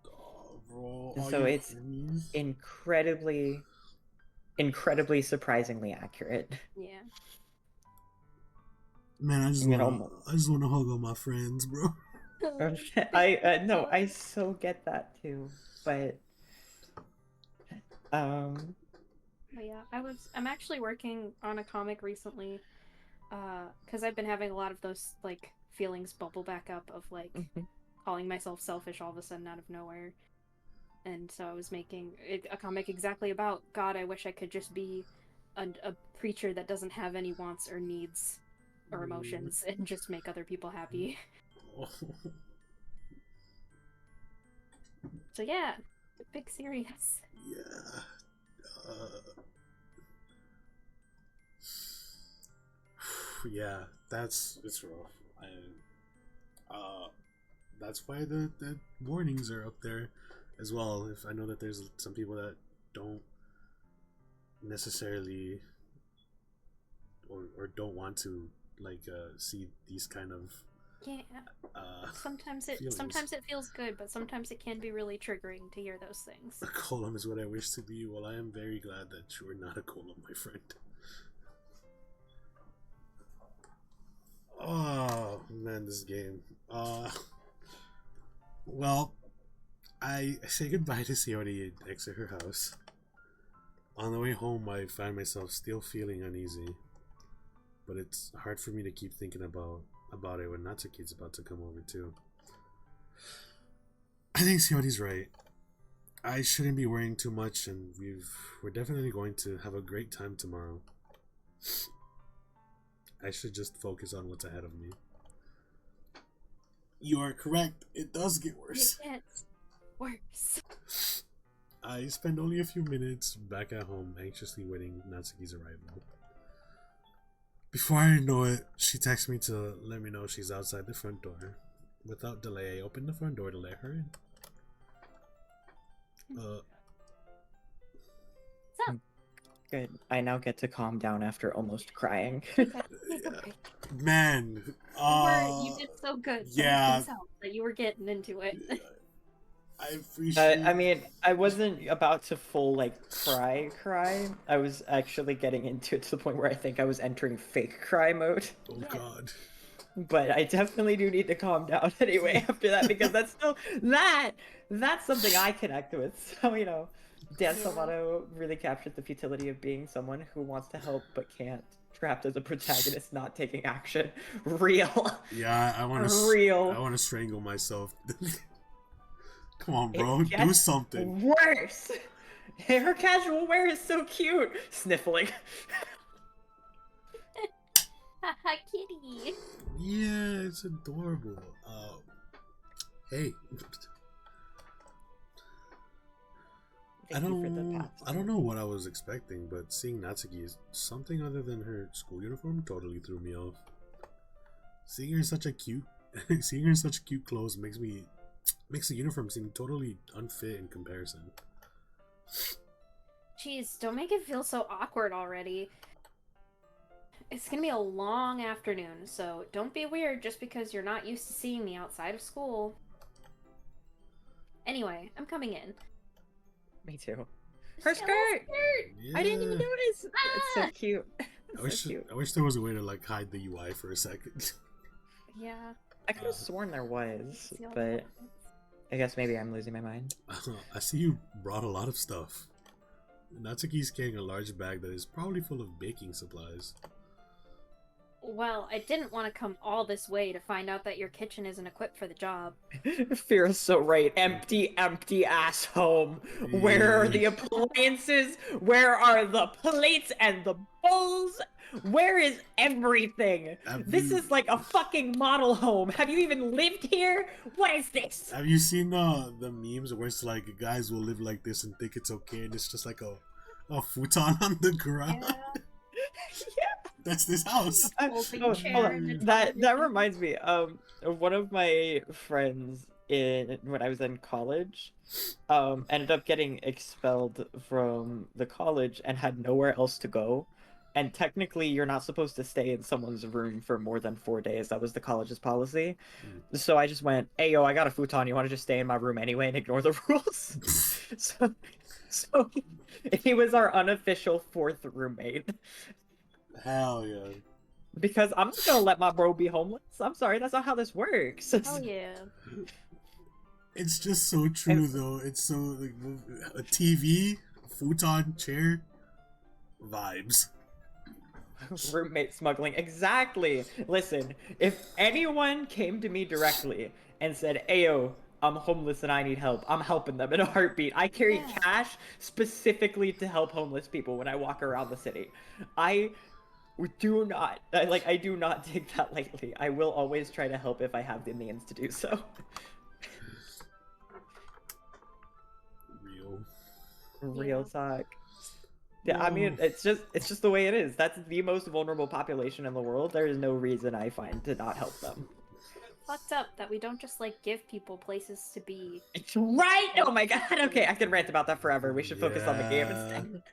A: Oh, bro,
B: And so it's incredibly surprisingly accurate.
C: Yeah.
A: Man, I just want to hug all my friends, bro.
B: I so get that too, but
C: yeah, I'm actually working on a comic recently, because I've been having a lot of those like feelings bubble back up of like calling myself selfish all of a sudden out of nowhere, and so I was making a comic exactly about God. I wish I could just be a creature that doesn't have any wants or needs or emotions and just make other people happy. So yeah, big serious.
A: Yeah. Yeah, it's rough. That's why the warnings are up there. as well. If I know that there's some people that don't necessarily or don't want to like see these kind of
C: Yeah. Sometimes
A: feelings.
C: it feels good, but sometimes it can be really triggering to hear those things.
A: A golem is what I wish to be. Well, I am very glad that you are not a golem, my friend. Oh man, this game. Well, I say goodbye to Siori and exit her house. On the way home, I find myself still feeling uneasy, but it's hard for me to keep thinking about it when Natsuki's about to come over too. I think Siori's right. I shouldn't be worrying too much, and we're definitely going to have a great time tomorrow. I should just focus on what's ahead of me. You are correct. It does get worse.
C: It gets worse.
A: I spend only a few minutes back at home, anxiously waiting Natsuki's arrival. Before I know it, she texts me to let me know she's outside the front door. Without delay, I open the front door to let her in.
C: What's up?
B: Good. I now get to calm down after almost crying.
C: Take a break.
A: Man,
C: You did so good.
A: yeah.
C: I can tell that you were getting into it.
A: I appreciate.
B: I mean, I wasn't about to full like cry. I was actually getting into it to the point where I think I was entering fake cry mode.
A: Oh God.
B: But I definitely do need to calm down anyway after that, because that's still that's something I connect with. So Dan Salvato really captured the futility of being someone who wants to help but can't, trapped as a protagonist not taking action. Real.
A: Yeah, I want to.
B: Real.
A: I want to strangle myself. Come on, bro, do something.
B: Worse. Her casual wear is so cute. Sniffling.
C: Haha, kitty.
A: Yeah, it's adorable. Hey. I don't know what I was expecting, but seeing Natsuki is something other than her school uniform totally threw me off. Seeing her in such cute clothes makes the uniform seem totally unfit in comparison.
C: Jeez, don't make it feel so awkward already. It's gonna be a long afternoon, so don't be weird just because you're not used to seeing me outside of school. Anyway, I'm coming in.
B: Me too. Her skirt!
A: Yeah.
B: I didn't even notice! It's so cute.
A: I wish there was a way to like hide the UI for a second.
C: Yeah.
B: I could have sworn there was, but I guess maybe I'm losing my mind.
A: I see you brought a lot of stuff. Natsuki's carrying a large bag that is probably full of baking supplies.
C: Well, I didn't want to come all this way to find out that your kitchen isn't equipped for the job.
B: Fear's so right. Empty ass home. Where are the appliances? Where are the plates and the bowls? Where is everything? This is like a fucking model home. Have you even lived here? What is this?
A: Have you seen the memes where it's like guys will live like this and think it's okay, and it's just like a futon on the ground?
C: Yeah.
B: Yeah.
A: That's this house.
C: Folding
B: Hold
C: chair
B: on.
C: and a
B: That
C: television.
B: reminds me. One of my friends when I was in college, ended up getting expelled from the college and had nowhere else to go. And technically, you're not supposed to stay in someone's room for more than 4 days. That was the college's policy. So I just went, "Hey, yo, I got a futon. You want to just stay in my room anyway and ignore the rules?" so he was our unofficial fourth roommate.
A: Hell yeah.
B: Because I'm not gonna let my bro be homeless. I'm sorry, that's not how this works.
C: Oh yeah.
A: It's just so true though. It's so like a TV, futon, chair, vibes.
B: Roommate smuggling. Exactly. Listen, if anyone came to me directly and said, "Ayo, I'm homeless and I need help," I'm helping them in a heartbeat. I carry cash specifically to help homeless people when I walk around the city. I do not take that lightly. I will always try to help if I have the means to do so. Real talk. Yeah, I mean, it's just the way it is. That's the most vulnerable population in the world. There is no reason I find to not help them.
C: fucked up that we don't just like give people places to be.
B: Right? Oh my god. Okay, I could rant about that forever. We should focus on the game instead.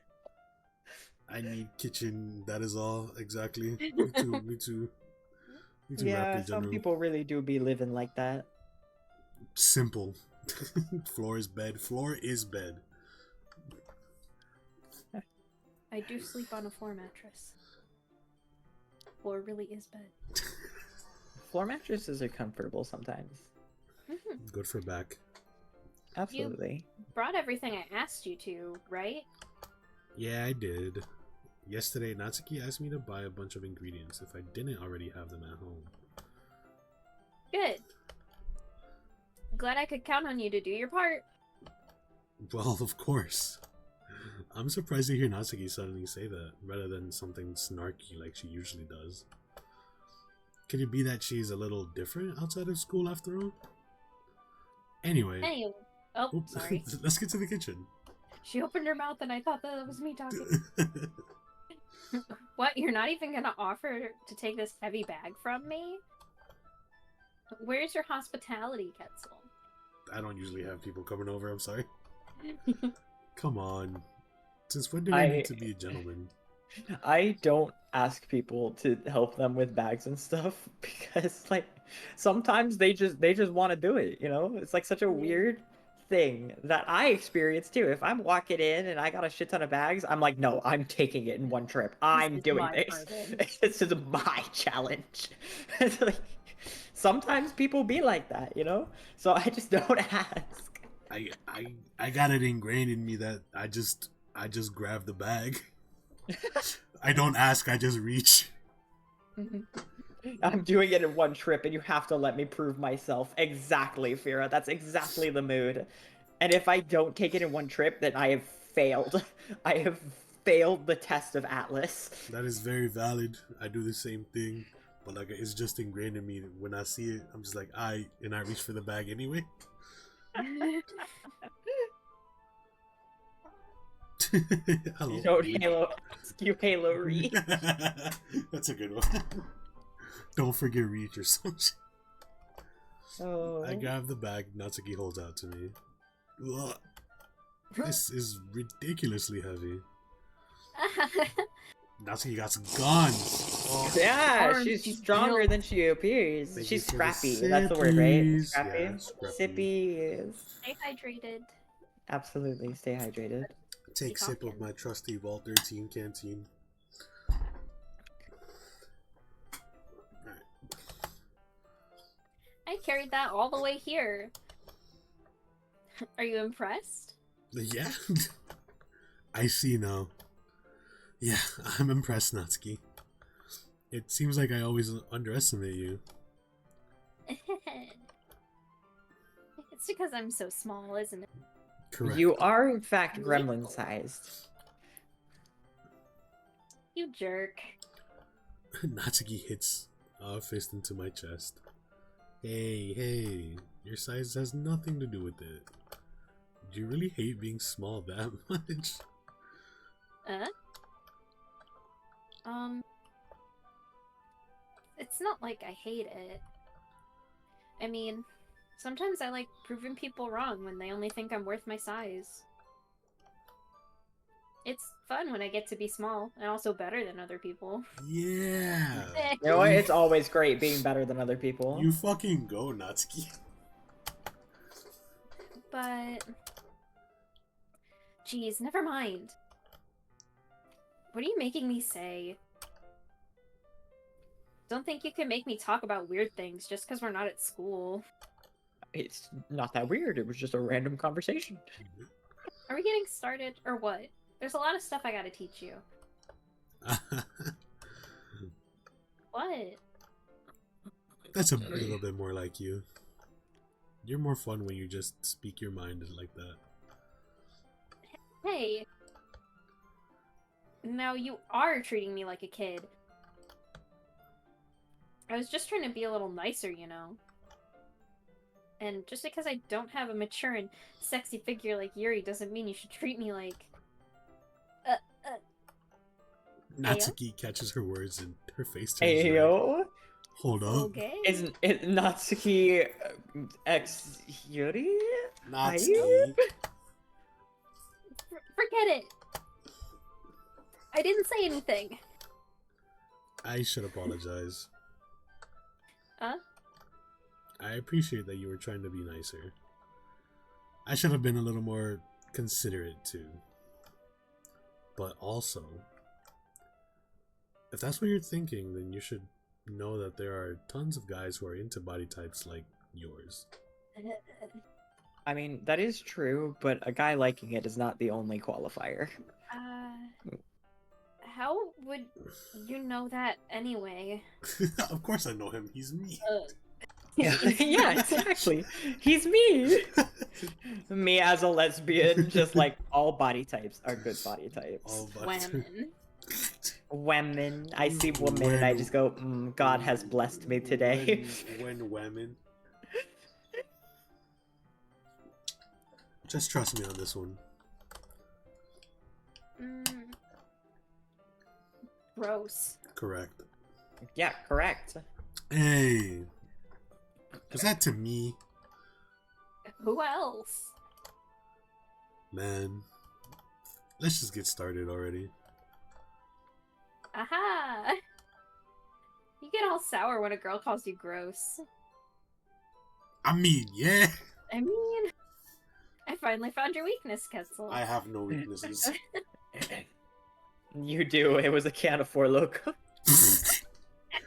A: I need kitchen. That is all. Exactly. Me too. Me too. Me too.
B: Yeah,
A: Raptor
B: some
A: General.
B: people really do be living like that.
A: Simple. Floor is bed. Floor is bed.
C: I do sleep on a floor mattress. Floor really is bed.
B: Floor mattresses are comfortable sometimes.
A: Good for back.
B: Absolutely.
C: Brought everything I asked you to, right?
A: Yeah, I did. Yesterday, Natsuki asked me to buy a bunch of ingredients if I didn't already have them at home.
C: Good. Glad I could count on you to do your part.
A: Well, of course. I'm surprised to hear Natsuki suddenly say that, rather than something snarky like she usually does. Could it be that she's a little different outside of school after all? Anyway.
C: Oh,
A: Oops.
C: sorry.
A: Let's get to the kitchen.
C: She opened her mouth and I thought that was me talking. What? You're not even gonna offer to take this heavy bag from me? Where's your hospitality, Ketzel?
A: I don't usually have people coming over, I'm sorry. Come on. Since when do I need to be a gentleman?
B: I don't ask people to help them with bags and stuff because like sometimes they just want to do it, you know? It's like such a weird thing that I experience too. If I'm walking in and I got a shit ton of bags, I'm like, no, I'm taking it in one trip. I'm doing this. This is my challenge. It's like, sometimes people be like that, you know? So I just don't ask.
A: I got it ingrained in me that I just grab the bag. I don't ask, I just reach.
B: I'm doing it in one trip and you have to let me prove myself. Exactly, Fira. That's exactly the mood. And if I don't take it in one trip, then I have failed. I have failed the test of Atlas.
A: That is very valid. I do the same thing. But like it's just ingrained in me. When I see it, I'm just like, and I reach for the bag anyway. Hello.
B: You don't you Halo reach.
A: That's a good one. Don't forget reach or something.
B: Oh.
A: I grab the bag Natsuki holds out to me. Ugh. This is ridiculously heavy. Natsuki got some guns. Oh.
B: Yeah, she's stronger than she appears.
A: Thank
B: She's
A: you for the
B: scrappy. That's the word, right?
A: sippies.
B: Scrappy.
A: Yeah, scrappy.
B: Sippy.
C: Stay hydrated.
B: Absolutely, stay hydrated.
A: Take sip of my trusty Vault 13 canteen.
C: I carried that all the way here. Are you impressed?
A: Yeah. I see now. Yeah, I'm impressed, Natsuki. It seems like I always underestimate you.
C: It's because I'm so small, isn't it?
A: Correct.
B: You are, in fact, gremlin-sized.
C: You jerk.
A: Natsuki hits a fist into my chest. Hey, your size has nothing to do with it. Do you really hate being small that much?
C: It's not like I hate it. I mean, sometimes I like proving people wrong when they only think I'm worth my size. It's fun when I get to be small and also better than other people.
A: Yeah.
B: You know what? It's always great being better than other people.
A: You fucking go, Natsuki.
C: But... Geez, never mind. What are you making me say? Don't think you can make me talk about weird things just because we're not at school.
B: It's not that weird. It was just a random conversation.
C: Are we getting started, or what? There's a lot of stuff I gotta teach you. What?
A: That's a little bit more like you. You're more fun when you just speak your mind like that.
C: Hey. Now you are treating me like a kid. I was just trying to be a little nicer, you know? And just because I don't have a mature and sexy figure like Yuri doesn't mean you should treat me like...
A: Natsuki catches her words and her face turns red.
B: Ayo.
A: Hold up.
C: Okay.
B: Isn't it Natsuki X Yuri?
A: Natsuki.
C: Forget it. I didn't say anything.
A: I should apologize.
C: Huh?
A: I appreciate that you were trying to be nicer. I should have been a little more considerate too. But also, if that's what you're thinking, then you should know that there are tons of guys who are into body types like yours.
B: I mean, that is true, but a guy liking it is not the only qualifier.
C: How would you know that anyway?
A: Of course I know him. He's me.
B: Yeah, yeah, exactly. He's me. Me as a lesbian, just like all body types are good body types.
A: All body types.
C: Women.
B: Women, I see women and I just go, God has blessed me today.
A: When women. Just trust me on this one.
C: Gross.
A: Correct.
B: Yeah, correct.
A: Hey. Was that to me?
C: Who else?
A: Man. Let's just get started already.
C: Aha! You get all sour when a girl calls you gross.
A: I mean, yeah.
C: I mean, I finally found your weakness, Ketzel.
A: I have no weaknesses.
B: You do. It was a can of Four Loko.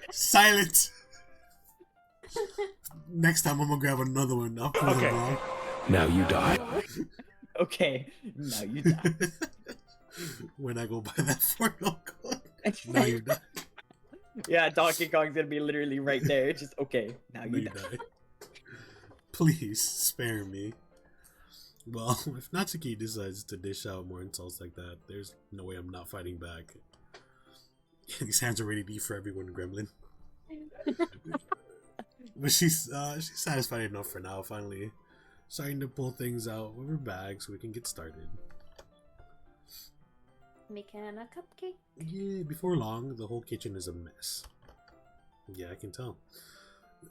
A: Silent. Next time I'm gonna grab another one. I'll prove
D: Okay.
A: them wrong.
D: Now you die.
B: Okay, now you die.
A: When I go buy that for local. Now you die.
B: Yeah, Donkey Kong's gonna be literally right there. Just okay, now
A: Now
B: you
A: you
B: die.
A: die. Please spare me. Well, if Natsuki decides to dish out more insults like that, there's no way I'm not fighting back. These hands are ready to eat for everyone, Gremlin. But she's satisfied enough for now, finally. Starting to pull things out of her bag so we can get started.
C: Making a cupcake.
A: Yeah, before long, the whole kitchen is a mess. Yeah, I can tell.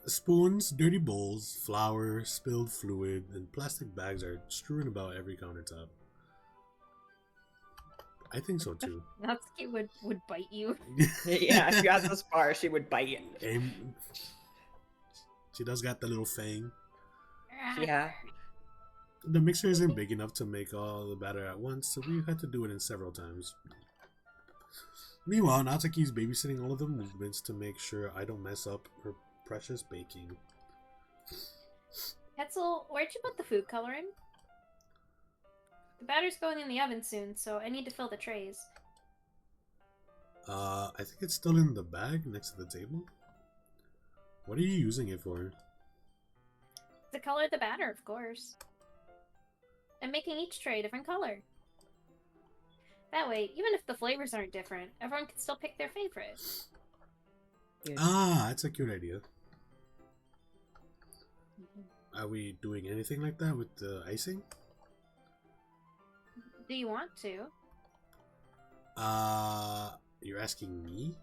A: Spoons, dirty bowls, flour, spilled fluid, and plastic bags are strewn about every countertop. I think so too.
C: Natsuki would bite you.
B: Yeah, if you got this far, she would bite you.
A: Aim. She does got the little fang.
B: Yeah.
A: The mixer isn't big enough to make all the batter at once, so we had to do it in several times. Meanwhile, Natsuki's babysitting all of the movements to make sure I don't mess up her precious baking.
C: Ketzel, where'd you put the food coloring? The batter's going in the oven soon, so I need to fill the trays.
A: I think it's still in the bag next to the table. What are you using it for?
C: To color the batter, of course. I'm making each tray a different color. That way, even if the flavors aren't different, everyone can still pick their favorite.
A: Ah, that's a cute idea. Are we doing anything like that with the icing?
C: Do you want to?
A: You're asking me?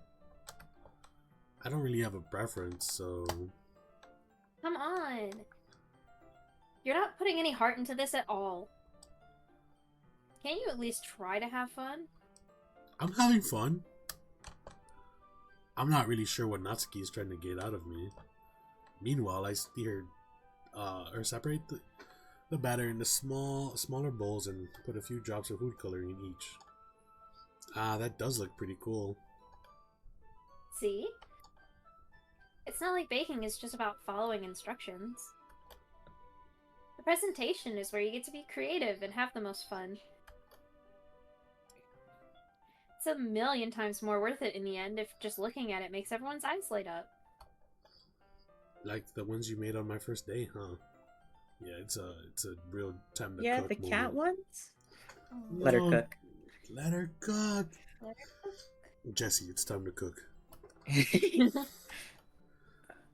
A: I don't really have a preference, so...
C: Come on! You're not putting any heart into this at all. Can't you at least try to have fun?
A: I'm having fun. I'm not really sure what Natsuki is trying to get out of me. Meanwhile, I see her separate the batter into smaller bowls and put a few drops of food coloring in each. Ah, that does look pretty cool.
C: See? It's not like baking is just about following instructions. The presentation is where you get to be creative and have the most fun. It's a million times more worth it in the end if just looking at it makes everyone's eyes light up.
A: Like the ones you made on my first day, huh? Yeah, it's a real time to
B: Yeah,
A: cook
B: the cat
A: moment.
B: ones? Let her
A: No,
B: cook.
A: Let her cook.
C: Let her cook.
A: Jesse, it's time to cook.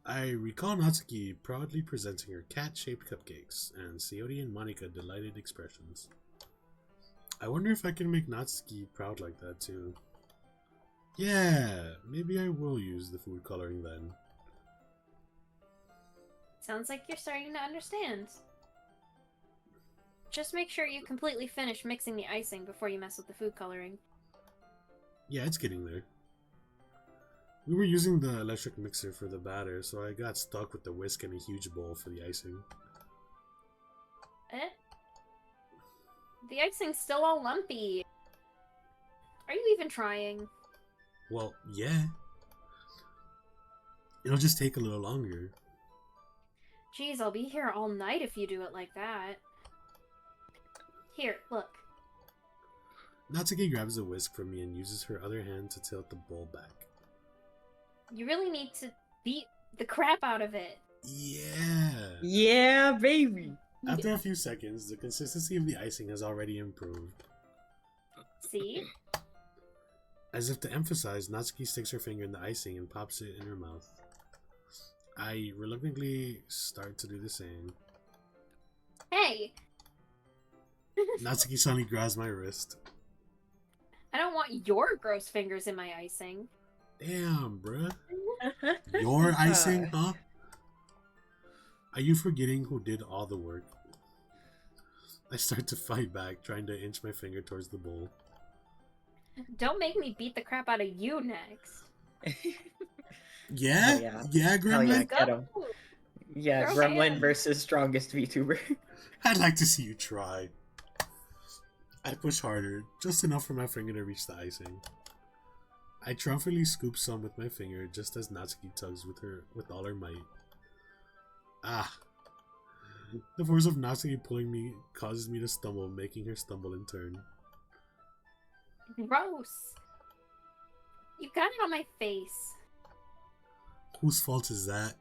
A: I recall Natsuki proudly presenting her cat-shaped cupcakes, and Sayori and Monica delighted expressions. I wonder if I can make Natsuki proud like that too. Yeah, maybe I will use the food coloring then.
C: Sounds like you're starting to understand. Just make sure you completely finish mixing the icing before you mess with the food coloring.
A: Yeah, it's getting there. We were using the electric mixer for the batter, so I got stuck with the whisk and a huge bowl for the icing.
C: The icing's still all lumpy. Are you even trying?
A: Well, yeah. It'll just take a little longer.
C: Geez, I'll be here all night if you do it like that. Here, look.
A: Natsuki grabs a whisk from me and uses her other hand to tilt the bowl back.
C: You really need to beat the crap out of it.
A: Yeah!
B: Yeah, baby.
A: After a few seconds, the consistency of the icing has already improved.
C: See?
A: As if to emphasize, Natsuki sticks her finger in the icing and pops it in her mouth. I reluctantly start to do the same.
C: Hey!
A: Natsuki suddenly grabs my wrist.
C: I don't want your gross fingers in my icing.
A: Damn, bruh. Your icing, huh? Are you forgetting who did all the work? I start to fight back, trying to inch my finger towards the bowl.
C: Don't make me beat the crap out of you next.
A: Yeah?
B: Oh, yeah.
A: Yeah, Gremlin?
B: yeah.
C: Let's
B: Get
C: go!
B: 'em. Yeah,
C: Throw
B: Gremlin
C: hands.
B: versus strongest VTuber.
A: I'd like to see you try. I push harder, just enough for my finger to reach the icing. I triumphantly scoop some with my finger, just as Natsuki tugs with all her might. Ah! The force of Natsuki pulling me causes me to stumble, making her stumble in turn.
C: Gross. You got it on my face.
A: Whose fault is that?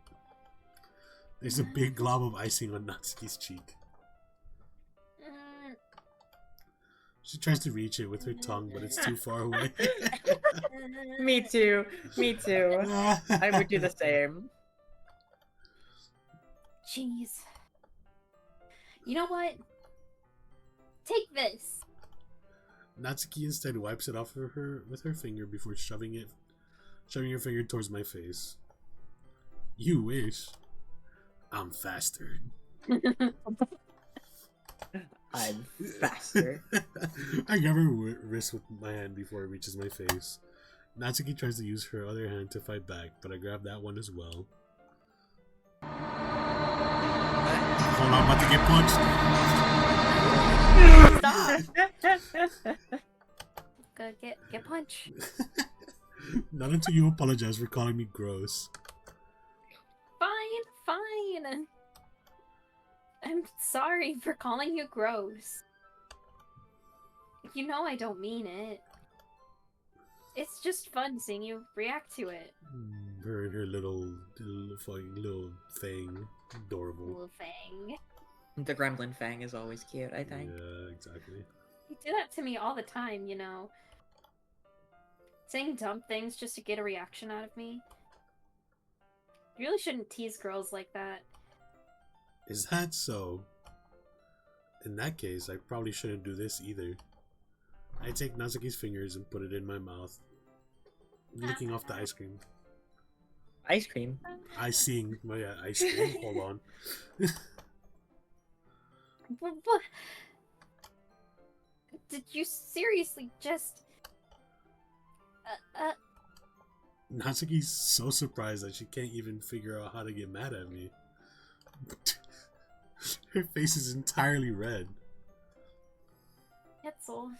A: There's a big glob of icing on Natsuki's cheek. She tries to reach it with her tongue, but it's too far away.
B: Me too. Me too. I would do the same.
C: Jeez. You know what? Take this.
A: Natsuki instead wipes it off of her with her finger before shoving her finger towards my face. You wish. I'm faster.
B: I'm faster.
A: I grab her wrist with my hand before it reaches my face. Natsuki tries to use her other hand to fight back, but I grab that one as well. Hold on, I'm about to get punched.
C: Stop. Go get punch.
A: Not until you apologize for calling me gross.
C: Fine. I'm sorry for calling you gross. You know I don't mean it. It's just fun seeing you react to it.
A: Her and her little thing. Adorable.
C: Little thing.
B: The Gremlin Fang is always cute, I think.
A: Yeah, exactly.
C: You do that to me all the time, you know. Saying dumb things just to get a reaction out of me. You really shouldn't tease girls like that.
A: Is that so? In that case, I probably shouldn't do this either. I take Natsuki's fingers and put it in my mouth, licking off the ice cream.
B: Ice cream?
A: Icing my ice cream. Hold on.
C: What? Did you seriously just...
A: Natsuki's so surprised that she can't even figure out how to get mad at me. Her face is entirely red.
C: Hetzel,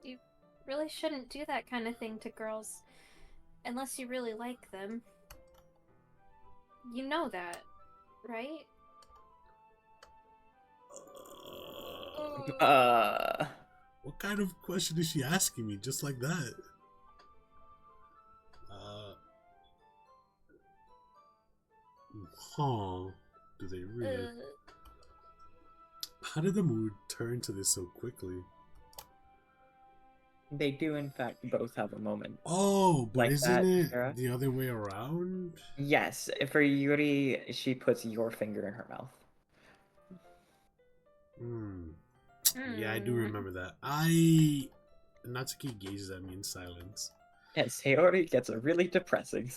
C: you really shouldn't do that kind of thing to girls unless you really like them. You know that, right?
A: What kind of question is she asking me just like that? Huh. Do they really? How did the mood turn to this so quickly?
B: They do, in fact, both have a moment.
A: Oh, but
B: Like
A: isn't
B: that,
A: it
B: Sarah?
A: the other way around?
B: Yes, for Yuri, she puts your finger in her mouth.
A: Yeah, I do remember that. Natsuki gazes at me in silence.
B: And Sayori gets really depressing.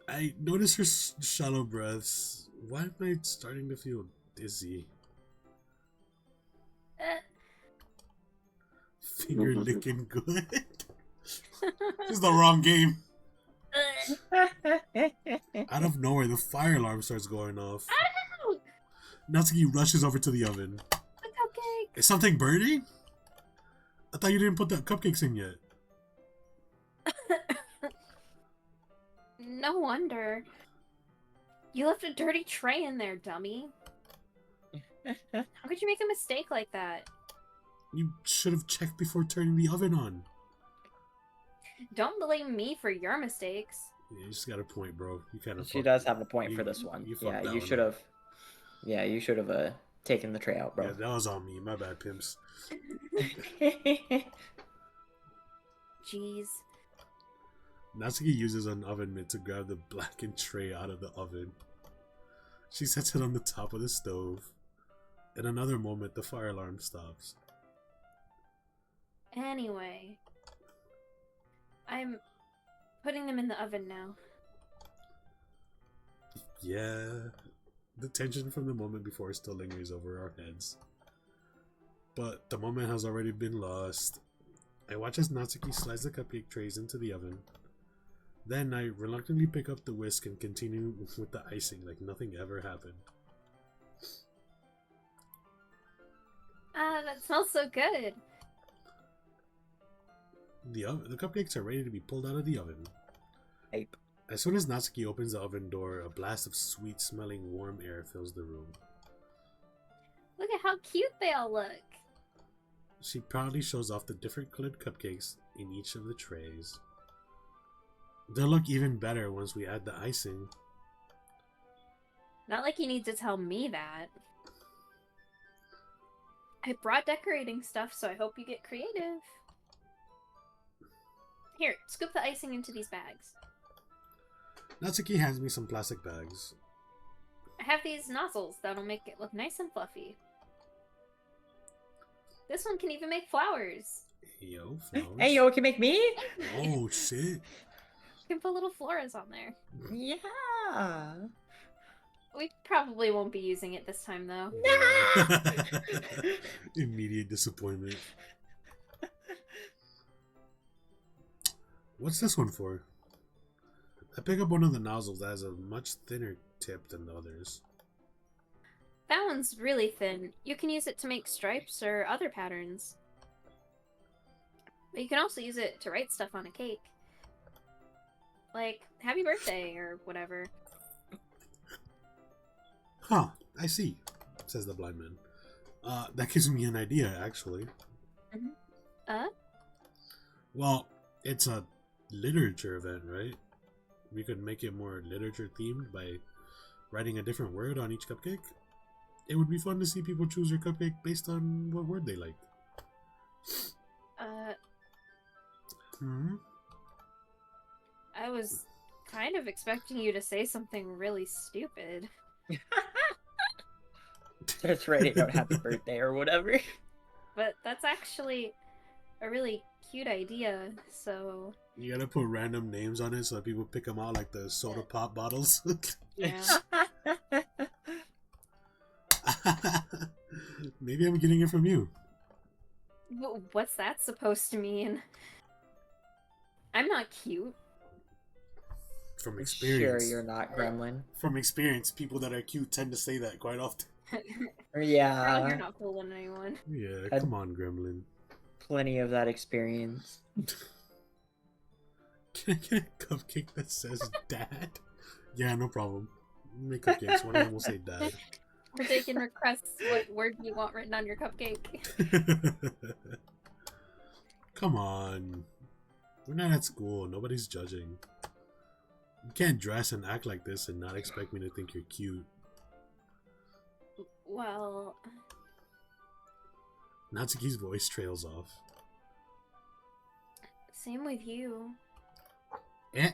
A: I notice her shallow breaths Why am I starting to feel dizzy? Finger licking good. This is the wrong game. Out of nowhere, the fire alarm starts going off.
C: Ow!
A: Natsuki rushes over to the oven.
C: The cupcake!
A: Is something burning? I thought you didn't put the cupcakes in yet.
C: No wonder. You left a dirty tray in there, dummy. How could you make a mistake like that?
A: You should have checked before turning the oven on.
C: Don't blame me for your mistakes.
A: Yeah, you just got a point, bro. You kind of.
B: She does have a point for
A: you-
B: this one.
A: you fucked
B: Yeah,
A: that
B: you
A: one
B: should
A: up.
B: have. Yeah, you should have taken the tray out,
A: Yeah,
B: bro.
A: that was on me. My bad, pimps.
C: Jeez.
A: Natsuki uses an oven mitt to grab the blackened tray out of the oven. She sets it on the top of the stove. In another moment, the fire alarm stops.
C: Anyway. I'm putting them in the oven now.
A: Yeah, the tension from the moment before still lingers over our heads. But the moment has already been lost. I watch as Natsuki slides the cupcake trays into the oven. Then I reluctantly pick up the whisk and continue with the icing like nothing ever happened.
C: Ah, that smells so good.
A: The cupcakes are ready to be pulled out of the oven.
B: Ape.
A: As soon as Natsuki opens the oven door, a blast of sweet-smelling warm air fills the room.
C: Look at how cute they all look.
A: She proudly shows off the different colored cupcakes in each of the trays. They'll look even better once we add the icing.
C: Not like you need to tell me that. I brought decorating stuff, so I hope you get creative. Here, scoop the icing into these bags.
A: Natsuki hands me some plastic bags.
C: I have these nozzles that'll make it look nice and fluffy. This one can even make flowers.
A: Yo, flowers.
B: Hey, yo, can you make me?
A: Oh, shit.
C: You can put little floras on there.
B: Yeah.
C: We probably won't be using it this time, though.
A: Immediate disappointment. What's this one for? I pick up one of the nozzles that has a much thinner tip than the others.
C: That one's really thin. You can use it to make stripes or other patterns. But you can also use it to write stuff on a cake. Like, happy birthday or whatever.
A: Huh, I see, says the blind man. That gives me an idea, actually. Well, it's a literature event, right? We could make it more literature themed by writing a different word on each cupcake. It would be fun to see people choose their cupcake based on what word they like.
C: I was kind of expecting you to say something really stupid.
B: Just writing out happy birthday or whatever.
C: But that's actually a really cute idea, so...
A: You gotta put random names on it so that people pick them out, like the soda pop bottles.
C: Yeah.
A: Maybe I'm getting it from you.
C: What's that supposed to mean? I'm not cute.
A: From experience.
B: Sure, you're not Gremlin.
A: From experience, people that are cute tend to say that quite often.
B: Yeah.
C: You're not fooling anyone.
A: Yeah,
B: I'd-
A: come on, Gremlin.
B: Plenty of that experience.
A: Can I get a cupcake that says dad? Yeah, no problem. Make cupcakes. One of them will say dad.
C: We're taking requests. What word do you want written on your cupcake?
A: Come on. We're not at school. Nobody's judging. You can't dress and act like this and not expect me to think you're cute.
C: Well...
A: Natsuki's voice trails off.
C: Same with you.
A: Eh?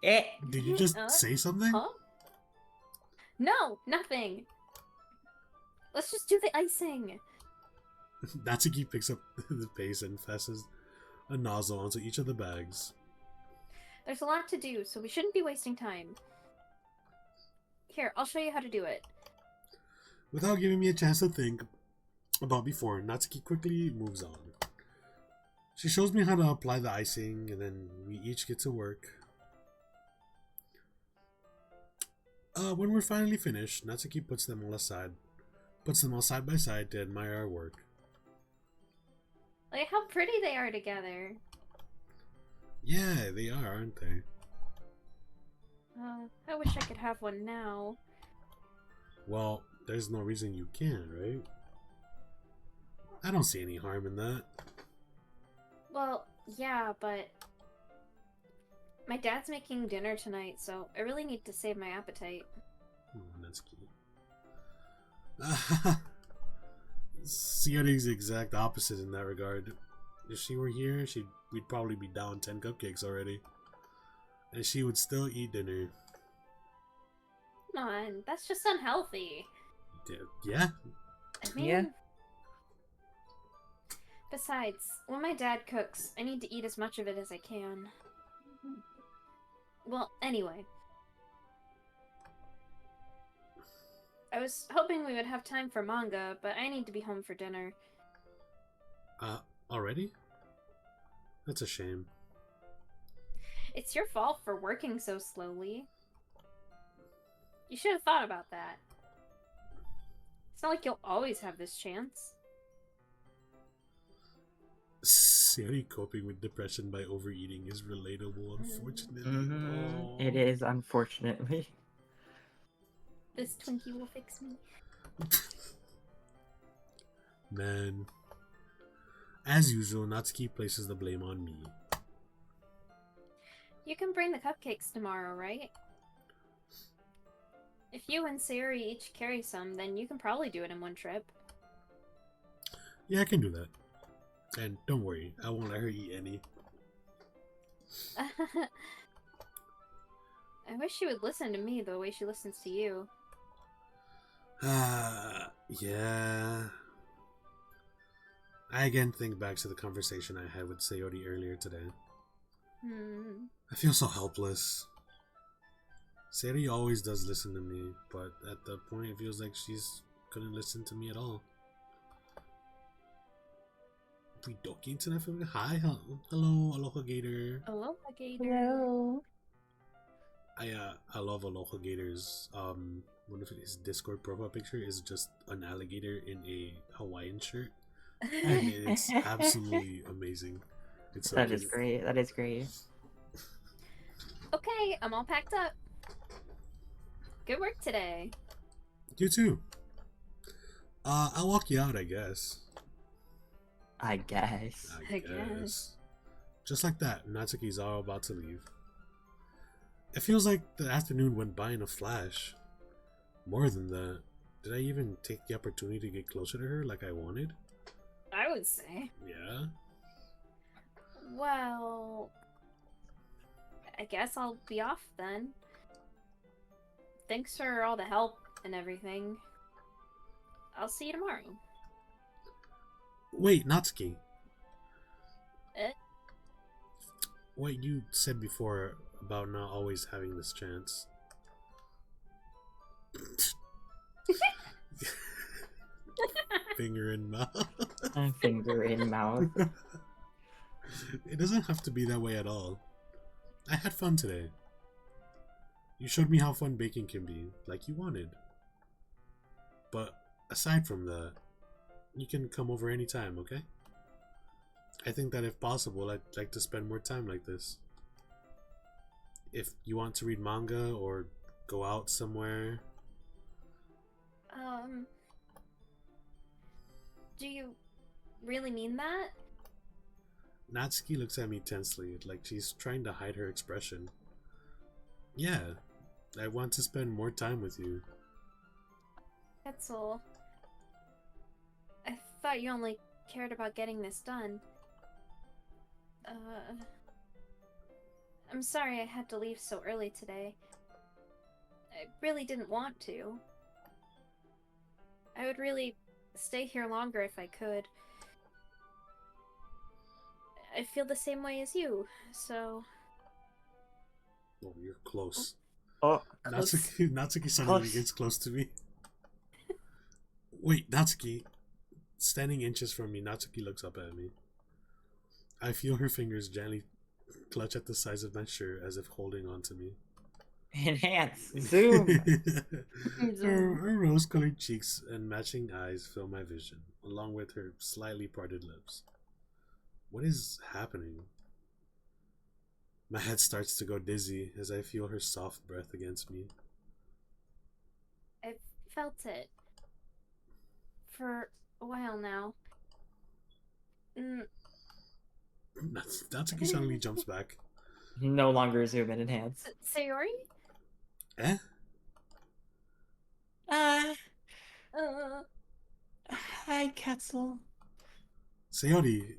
B: Eh.
A: Did you just say something?
C: Huh? No, nothing. Let's just do the icing.
A: Natsuki picks up the pace and fastens a nozzle onto each of the bags.
C: There's a lot to do, so we shouldn't be wasting time. Here, I'll show you how to do it.
A: Without giving me a chance to think about before, Natsuki quickly moves on. She shows me how to apply the icing, and then we each get to work. When we're finally finished, Natsuki puts them all side by side to admire our work.
C: Look at how pretty they are together.
A: Yeah, they are, aren't they?
C: I wish I could have one now.
A: Well, there's no reason you can't, right? I don't see any harm in that.
C: Well, yeah, but my dad's making dinner tonight, so I really need to save my appetite.
A: Oh, that's cute. Siona's the exact opposite in that regard. If she were here, we'd probably be down 10 cupcakes already. And she would still eat dinner.
C: Come on, that's just unhealthy.
A: Yeah?
C: I mean...
B: Yeah.
C: Besides, when my dad cooks, I need to eat as much of it as I can. Well, anyway. I was hoping we would have time for manga, but I need to be home for dinner.
A: Already? That's a shame.
C: It's your fault for working so slowly. You should have thought about that. It's not like you'll always have this chance.
A: Siori coping with depression by overeating is relatable, unfortunately. Oh.
B: It is, unfortunately.
C: This Twinkie will fix me.
A: Man. As usual, Natsuki places the blame on me.
C: You can bring the cupcakes tomorrow, right? If you and Sayori each carry some, then you can probably do it in one trip.
A: Yeah, I can do that. And don't worry, I won't let her eat any.
C: I wish she would listen to me the way she listens to you.
A: Yeah. I again think back to the conversation I had with Sayori earlier today. I feel so helpless. Sayori always does listen to me, but at that point it feels like she's couldn't listen to me at all. We Doki internet film. Hi, hello, Aloha Gator.
C: Aloha, Gator.
F: Hello.
A: I love Aloha Gator's one of his Discord profile picture is just an alligator in a Hawaiian shirt. And it's absolutely amazing. It's so
B: That
A: cute.
B: is great. That is great.
C: Okay, I'm all packed up. Good work today.
A: You too. I'll walk you out, I guess.
B: I guess.
C: I guess.
A: Just like that, Natsuki's all about to leave. It feels like the afternoon went by in a flash. More than that, did I even take the opportunity to get closer to her like I wanted?
C: I would say.
A: Yeah?
C: Well, I guess I'll be off then. Thanks for all the help and everything. I'll see you tomorrow.
A: Wait, Natsuki.
C: Eh?
A: What you said before about not always having this chance. Finger in mouth.
B: Finger in mouth.
A: It doesn't have to be that way at all. I had fun today. You showed me how fun baking can be, like you wanted. But aside from that, you can come over anytime, okay? I think that if possible, I'd like to spend more time like this. If you want to read manga or go out somewhere.
C: Do you really mean that?
A: Natsuki looks at me tensely, like she's trying to hide her expression. Yeah, I want to spend more time with you.
C: Etzel. I thought you only cared about getting this done. I'm sorry I had to leave so early today. I really didn't want to. I would really stay here longer if I could. I feel the same way as you, so...
A: Oh, you're close.
B: Oh, close.
A: Natsuki suddenly
B: Close.
A: gets close to me. Wait, Natsuki. Standing inches from me, Natsuki looks up at me. I feel her fingers gently clutch at the sides of my shirt as if holding on to me.
B: Enhance. Zoom.
A: Her rose-colored cheeks and matching eyes fill my vision, along with her slightly parted lips. What is happening? My head starts to go dizzy as I feel her soft breath against me.
C: I've felt it for a while now.
A: Natsuki suddenly jumps back.
B: No longer zoom and enhance.
C: Sayori?
A: Eh?
B: Hi, Ketzel.
A: Sayori,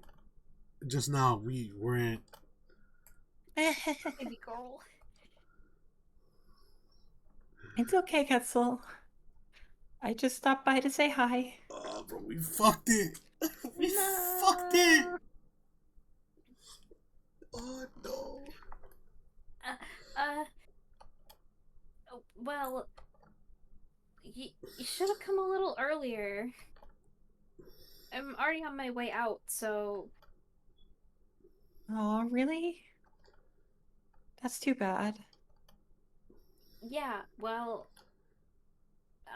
A: just now we weren't...
C: Baby girl.
B: It's okay, Ketzel. I just stopped by to say hi.
A: Oh, bro, we fucked it! We fucked it! Oh, no.
C: Well, you should have come a little earlier. I'm already on my way out, so...
B: Oh, really? That's too bad.
C: Yeah, well...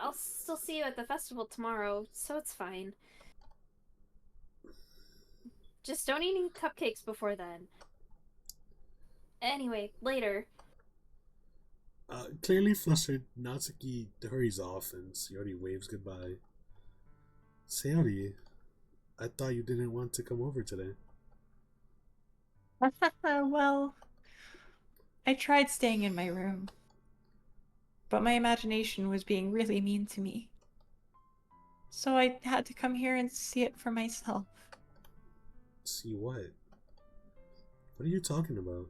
C: I'll still see you at the festival tomorrow, so it's fine. Just don't eat any cupcakes before then. Anyway, later.
A: Clearly flustered, Natsuki hurries off and Sayori waves goodbye. Sayori, I thought you didn't want to come over today.
B: Well, I tried staying in my room, but my imagination was being really mean to me. So I had to come here and see it for myself.
A: See what? What are you talking about?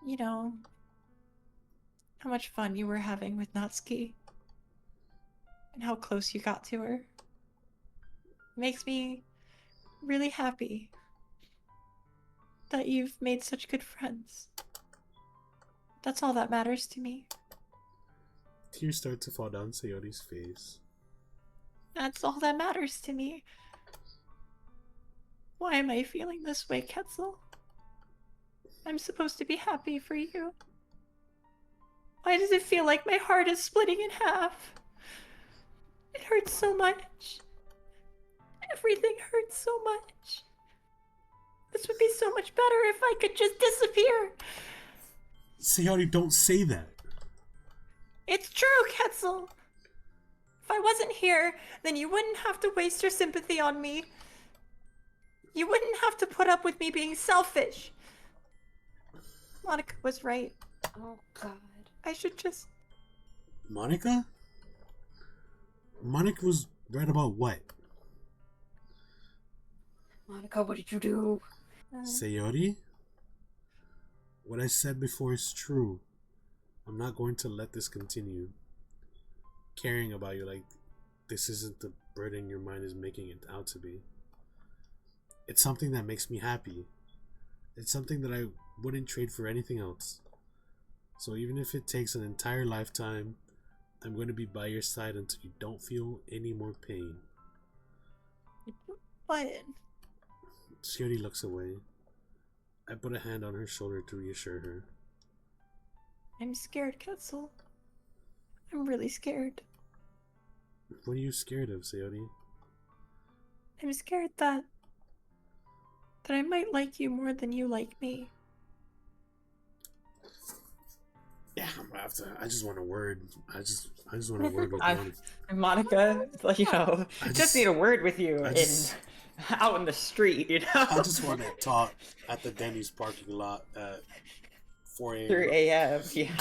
B: You know, how much fun you were having with Natsuki, and how close you got to her. Makes me really happy that you've made such good friends. That's all that matters to me.
A: Tears start to fall down Sayori's face.
B: That's all that matters to me. Why am I feeling this way, Ketzel? I'm supposed to be happy for you. Why does it feel like my heart is splitting in half? It hurts so much. Everything hurts so much. This would be so much better if I could just disappear.
A: Sayori, don't say that.
B: It's true, Ketzel. If I wasn't here, then you wouldn't have to waste your sympathy on me. You wouldn't have to put up with me being selfish. Monica was right.
C: Oh, God.
B: I should just...
A: Monica? Monica was right about what?
C: Monica, what did you do?
A: Sayori? What I said before is true. I'm not going to let this continue. Caring about you like this isn't the burden your mind is making it out to be. It's something that makes me happy. It's something that I wouldn't trade for anything else. So even if it takes an entire lifetime, I'm going to be by your side until you don't feel any more pain.
B: What?
A: Sayori looks away. I put a hand on her shoulder to reassure her.
B: I'm scared, Ketzel. I'm really scared.
A: What are you scared of, Sayori?
B: I'm scared that I might like you more than you like me.
A: Yeah, I'm gonna have to. I just want a word. I just want a word with
B: Monica, you know, just need a word with you out in the street, you know.
A: I just want to talk at the Denny's parking lot at 4 a.m.
B: 3 a.m. Yeah.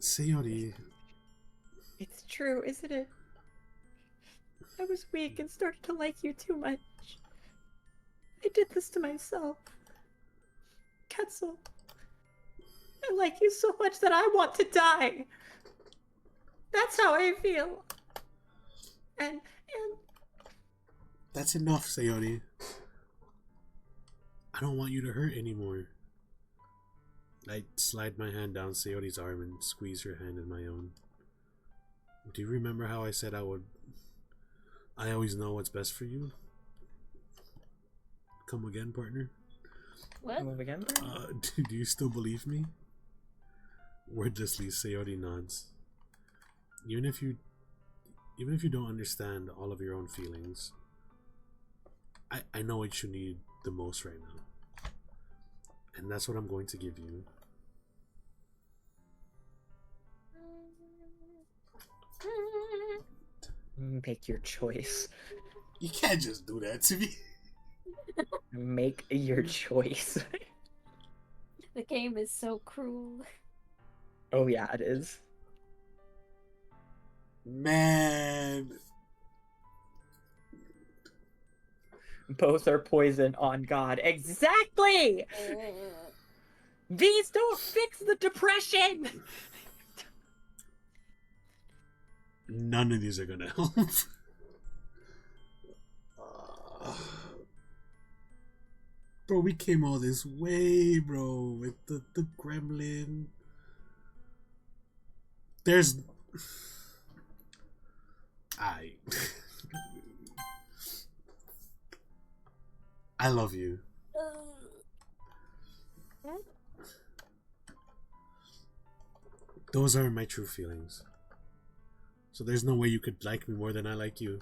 A: Sayori.
B: It's true, isn't it? I was weak and started to like you too much. I did this to myself. Ketzel, I like you so much that I want to die. That's how I feel. And
A: That's enough, Sayori. I don't want you to hurt anymore. I slide my hand down Sayori's arm and squeeze her hand in my own. Do you remember how I said I would... I always know what's best for you? Come again, partner?
C: What?
B: Move again?
A: Do you still believe me? Wordlessly, Sayori nods. Even if you don't understand all of your own feelings, I know what you need the most right now. And that's what I'm going to give you.
B: Make your choice.
A: You can't just do that to me.
B: Make your choice.
C: The game is so cruel.
B: Oh yeah, it is.
A: Man.
B: Both are poison on God. Exactly! These don't fix the depression!
A: None of these are gonna help. Bro, we came all this way, bro, with the gremlin. There's... I love you. Those aren't my true feelings. So there's no way you could like me more than I like you.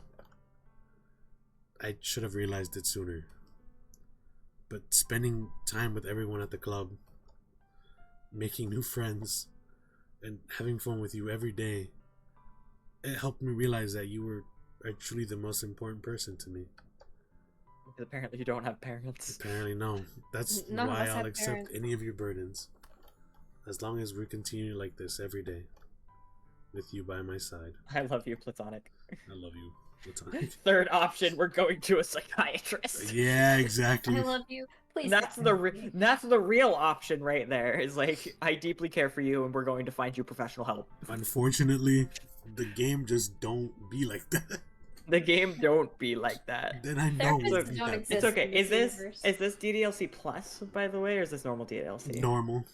A: I should have realized it sooner. But spending time with everyone at the club, making new friends, and having fun with you every day, it helped me realize that you were actually the most important person to me.
B: Because apparently you don't have parents.
A: Apparently no. That's
C: None of
A: why
C: us
A: I'll
C: have
A: accept
C: parents.
A: any of your burdens. As long as we continue like this every day. With you by my side.
B: I love you, Platonic.
A: I love you. Platonic.
B: Third option, we're going to a psychiatrist.
A: Yeah, exactly.
C: I love you. Please.
B: That's the real option right there. Is like, I deeply care for you, and we're going to find you professional help.
A: Unfortunately, the game just don't be like that.
B: The game don't be like that.
A: Then I know
C: Therapists
A: what
C: don't
A: that
C: exist.
B: It's okay.
C: in
B: Is
C: this
B: this DDLC Plus, by the way, or is this normal DDLC?
A: normal.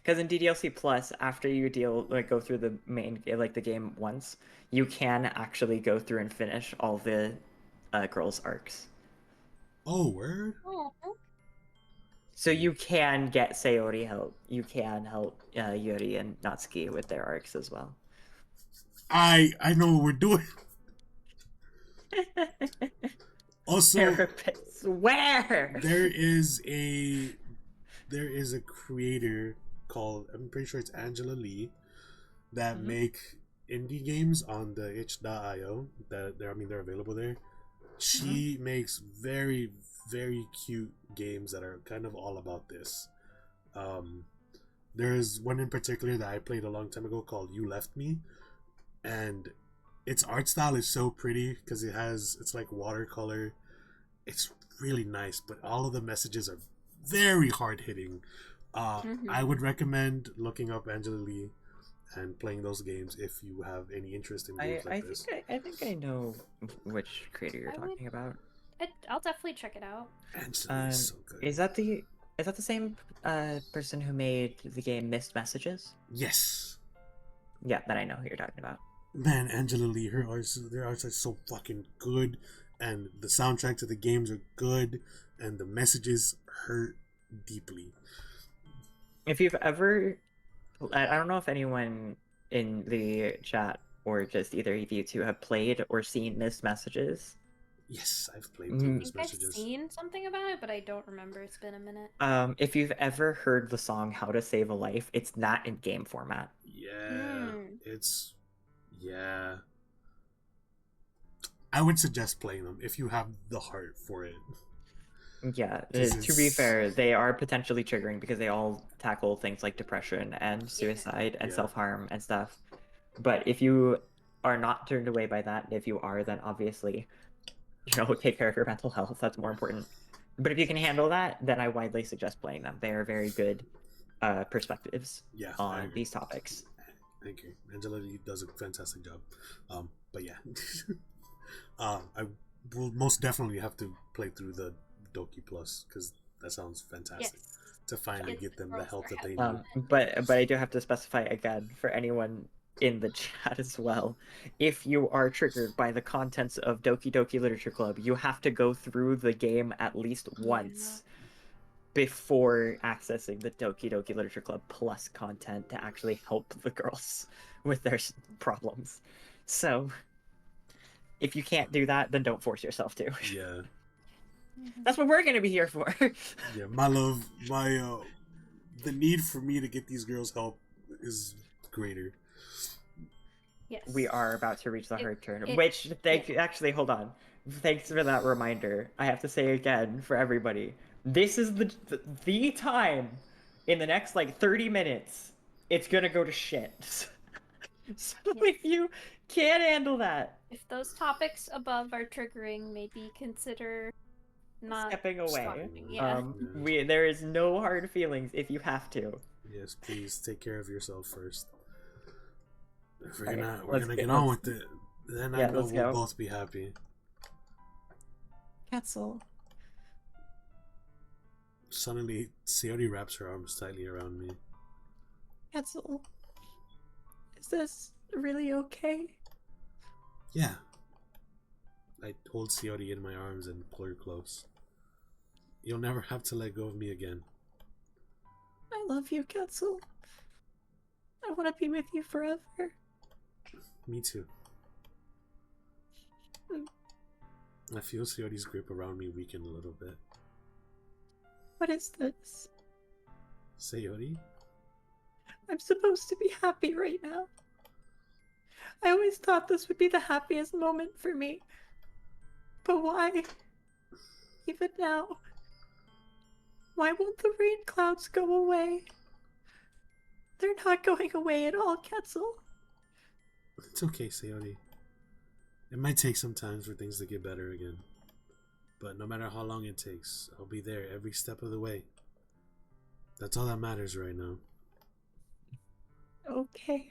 B: Because in DDLC Plus, after you go through the main the game once, you can actually go through and finish all the girls' arcs.
A: Oh, word?
C: Oh,
B: So you can get Sayori help. You can help Yuri and Natsuki with their arcs as well.
A: I know what we're doing. Also,
B: Therapists, where?
A: there is a creator called, I'm pretty sure it's Angela Lee, that
B: Mhm.
A: make indie games on the itch.io. They're available there. She makes very, very cute games that are kind of all about this. There's one in particular that I played a long time ago called You Left Me, and its art style is so pretty because it's like watercolor. It's really nice, but all of the messages are very hard hitting. I would recommend looking up Angela Lee and playing those games if you have any interest in games like this.
B: I think I know which creator you're
C: I would-
B: talking about.
C: I'll definitely check it out.
A: Angela Lee is so good.
B: Is that the same person who made the game Missed Messages?
A: Yes.
B: Yeah, then I know who you're talking about.
A: Man, Angela Lee, their arts are so fucking good, and the soundtrack to the games are good, and the messages hurt deeply.
B: If you've ever, I don't know if anyone in the chat or just either of you two have played or seen Missed Messages.
A: Yes, I've played
C: I
A: those
C: think I've
A: messages.
C: seen something about it, but I don't remember. It's been a minute.
B: If you've ever heard the song "How to Save a Life," it's not in game format.
A: Yeah, yeah. I would suggest playing them if you have the heart for it.
B: Yeah,
A: 'Cause
B: to be
A: it's-
B: fair, they are potentially triggering because they all tackle things like depression and suicide and
A: Yeah.
B: self-harm and stuff. But if you are not turned away by that, if you are, then obviously, take care of your mental health. That's more important. But if you can handle that, then I widely suggest playing them. They are very good perspectives
A: Yeah, I
B: on
A: agree.
B: these topics.
A: Thank you. Angela Lee does a fantastic job. But yeah. I will most definitely have to play through the Doki Plus because that sounds fantastic.
C: Yes.
A: to finally
C: Gets
A: get them the
C: girls
A: help
C: their
A: that they
C: head
A: need.
B: But I do have to specify again for anyone in the chat as well. If you are triggered by the contents of Doki Doki Literature Club, you have to go through the game at least once before accessing the Doki Doki Literature Club Plus content to actually help the girls with their problems. So, if you can't do that, then don't force yourself to.
A: Yeah,
B: That's what we're gonna be here for.
A: yeah. My love, the need for me to get these girls help is greater.
C: Yes.
B: We are about to reach the hard turn.
C: it-
B: Which, actually, hold on. Thanks for that reminder. I have to say again for everybody, this is the time in the next like 30 minutes. It's gonna go to shit. So if you can't handle that,
C: If those topics above are triggering, maybe consider not
B: stepping away.
C: stopping. Yeah.
B: There is no hard feelings if you have to.
A: Yes, please take care of yourself first. If we're
B: Okay,
A: gonna get on with it, then I know
B: let's
A: we'll
B: go.
A: both be happy.
B: Ketzel.
A: Suddenly, Sayori wraps her arms tightly around me.
B: Ketzel. Is this really okay?
A: Yeah. I hold Sayori in my arms and pull her close. You'll never have to let go of me again.
B: I love you, Ketzel. I want to be with you forever.
A: Me too. I feel Sayori's grip around me weaken a little bit.
B: What is this?
A: Sayori?
B: I'm supposed to be happy right now. I always thought this would be the happiest moment for me. But why? Even now. Why won't the rain clouds go away? They're not going away at all, Ketzel.
A: It's okay, Sayori. It might take some time for things to get better again. But no matter how long it takes, I'll be there every step of the way. That's all that matters right now.
B: Okay.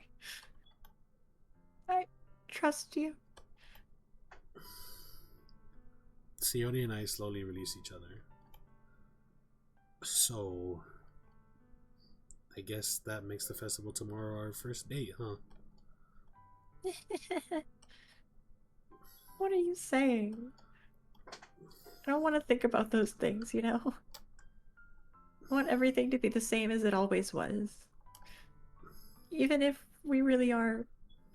B: I trust you.
A: Sayori and I slowly release each other. So, I guess that makes the festival tomorrow our first date, huh?
B: What are you saying? I don't want to think about those things, you know? I want everything to be the same as it always was. Even if we really are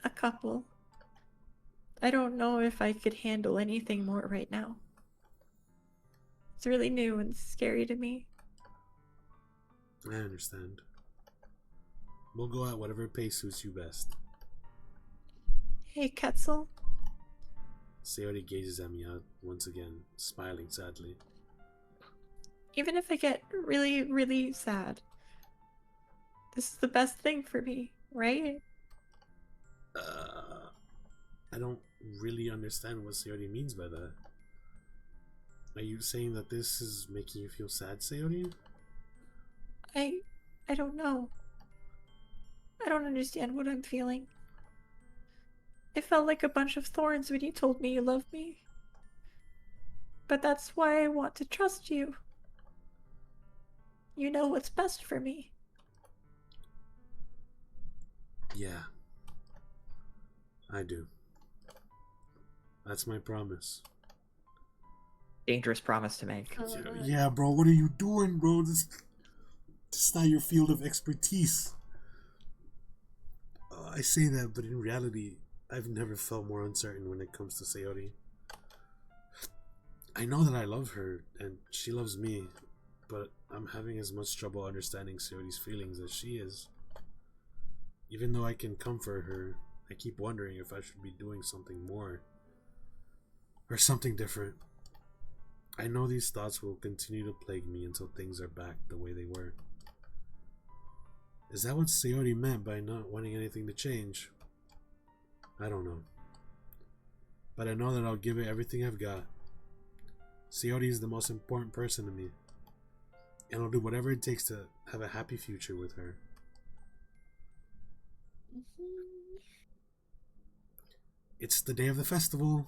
B: a couple. I don't know if I could handle anything more right now. It's really new and scary to me.
A: I understand. We'll go at whatever pace suits you best.
B: Hey, Ketzel.
A: Sayori gazes at me out once again, smiling sadly.
B: Even if I get really, really sad, this is the best thing for me, right?
A: I don't really understand what Sayori means by that. Are you saying that this is making you feel sad, Sayori?
B: I don't know. I don't understand what I'm feeling. It felt like a bunch of thorns when you told me you loved me. But that's why I want to trust you. You know what's best for me.
A: Yeah. I do. That's my promise.
B: Dangerous promise to make.
A: Yeah, bro, what are you doing, bro? This is not your field of expertise. I say that, but in reality, I've never felt more uncertain when it comes to Sayori. I know that I love her, and she loves me, but I'm having as much trouble understanding Sayori's feelings as she is. Even though I can comfort her, I keep wondering if I should be doing something more. Or something different. I know these thoughts will continue to plague me until things are back the way they were. Is that what Sayori meant by not wanting anything to change? I don't know. But I know that I'll give it everything I've got. Sayori is the most important person to me. And I'll do whatever it takes to have a happy future with her. It's the day of the festival.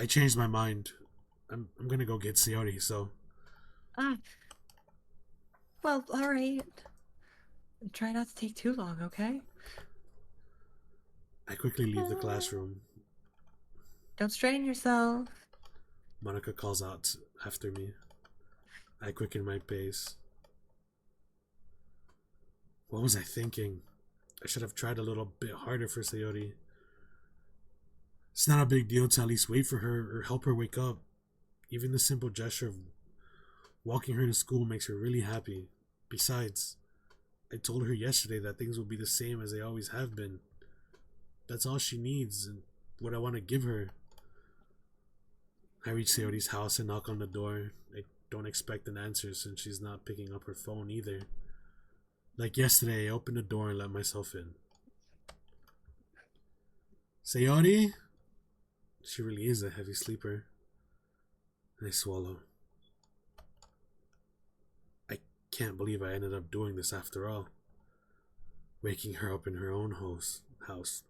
A: I changed my mind. I'm gonna go get Sayori, so...
B: Ah. Well, alright. Try not to take too long, okay?
A: I quickly leave the classroom.
B: Don't strain yourself.
A: Monica calls out after me. I quicken my pace. What was I thinking? I should have tried a little bit harder for Sayori. It's not a big deal to at least wait for her or help her wake up. Even the simple gesture of walking her to school makes her really happy. Besides, I told her yesterday that things will be the same as they always have been. That's all she needs and what I want to give her. I reach Sayori's house and knock on the door. I don't expect an answer since she's not picking up her phone either. Like yesterday, I opened the door and let myself in. Sayori? She really is a heavy sleeper. I swallow. I can't believe I ended up doing this after all. Waking her up in her own house.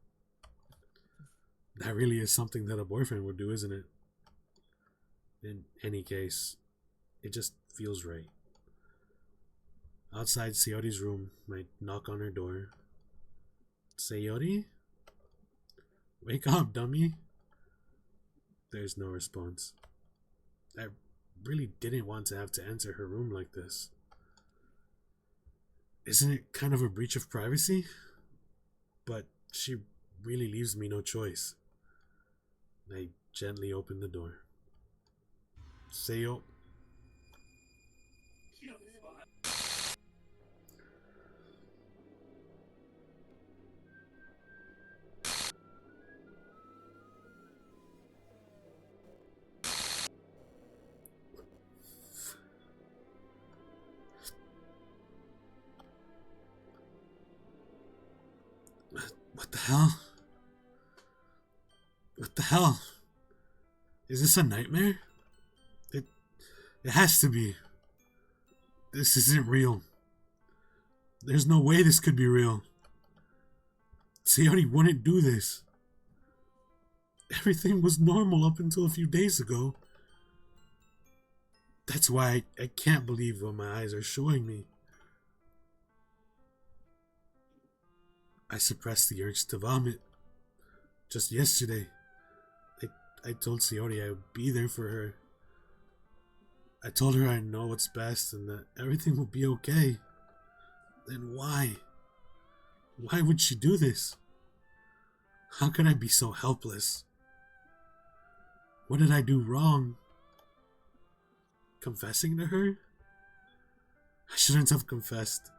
A: That really is something that a boyfriend would do, isn't it? In any case, it just feels right. Outside Sayori's room, I knock on her door. Sayori? Wake up, dummy. There's no response. I really didn't want to have to enter her room like this. Isn't it kind of a breach of privacy? But she really leaves me no choice. I gently open the door. Sayo. What the hell? What the hell? Is this a nightmare? It has to be. This isn't real. There's no way this could be real. Sayori wouldn't do this. Everything was normal up until a few days ago. That's why I can't believe what my eyes are showing me. I suppressed the urge to vomit. Just yesterday, I told Sayori I would be there for her. I told her I know what's best and that everything will be okay. Then why? Why would she do this? How could I be so helpless? What did I do wrong? Confessing to her? I shouldn't have confessed.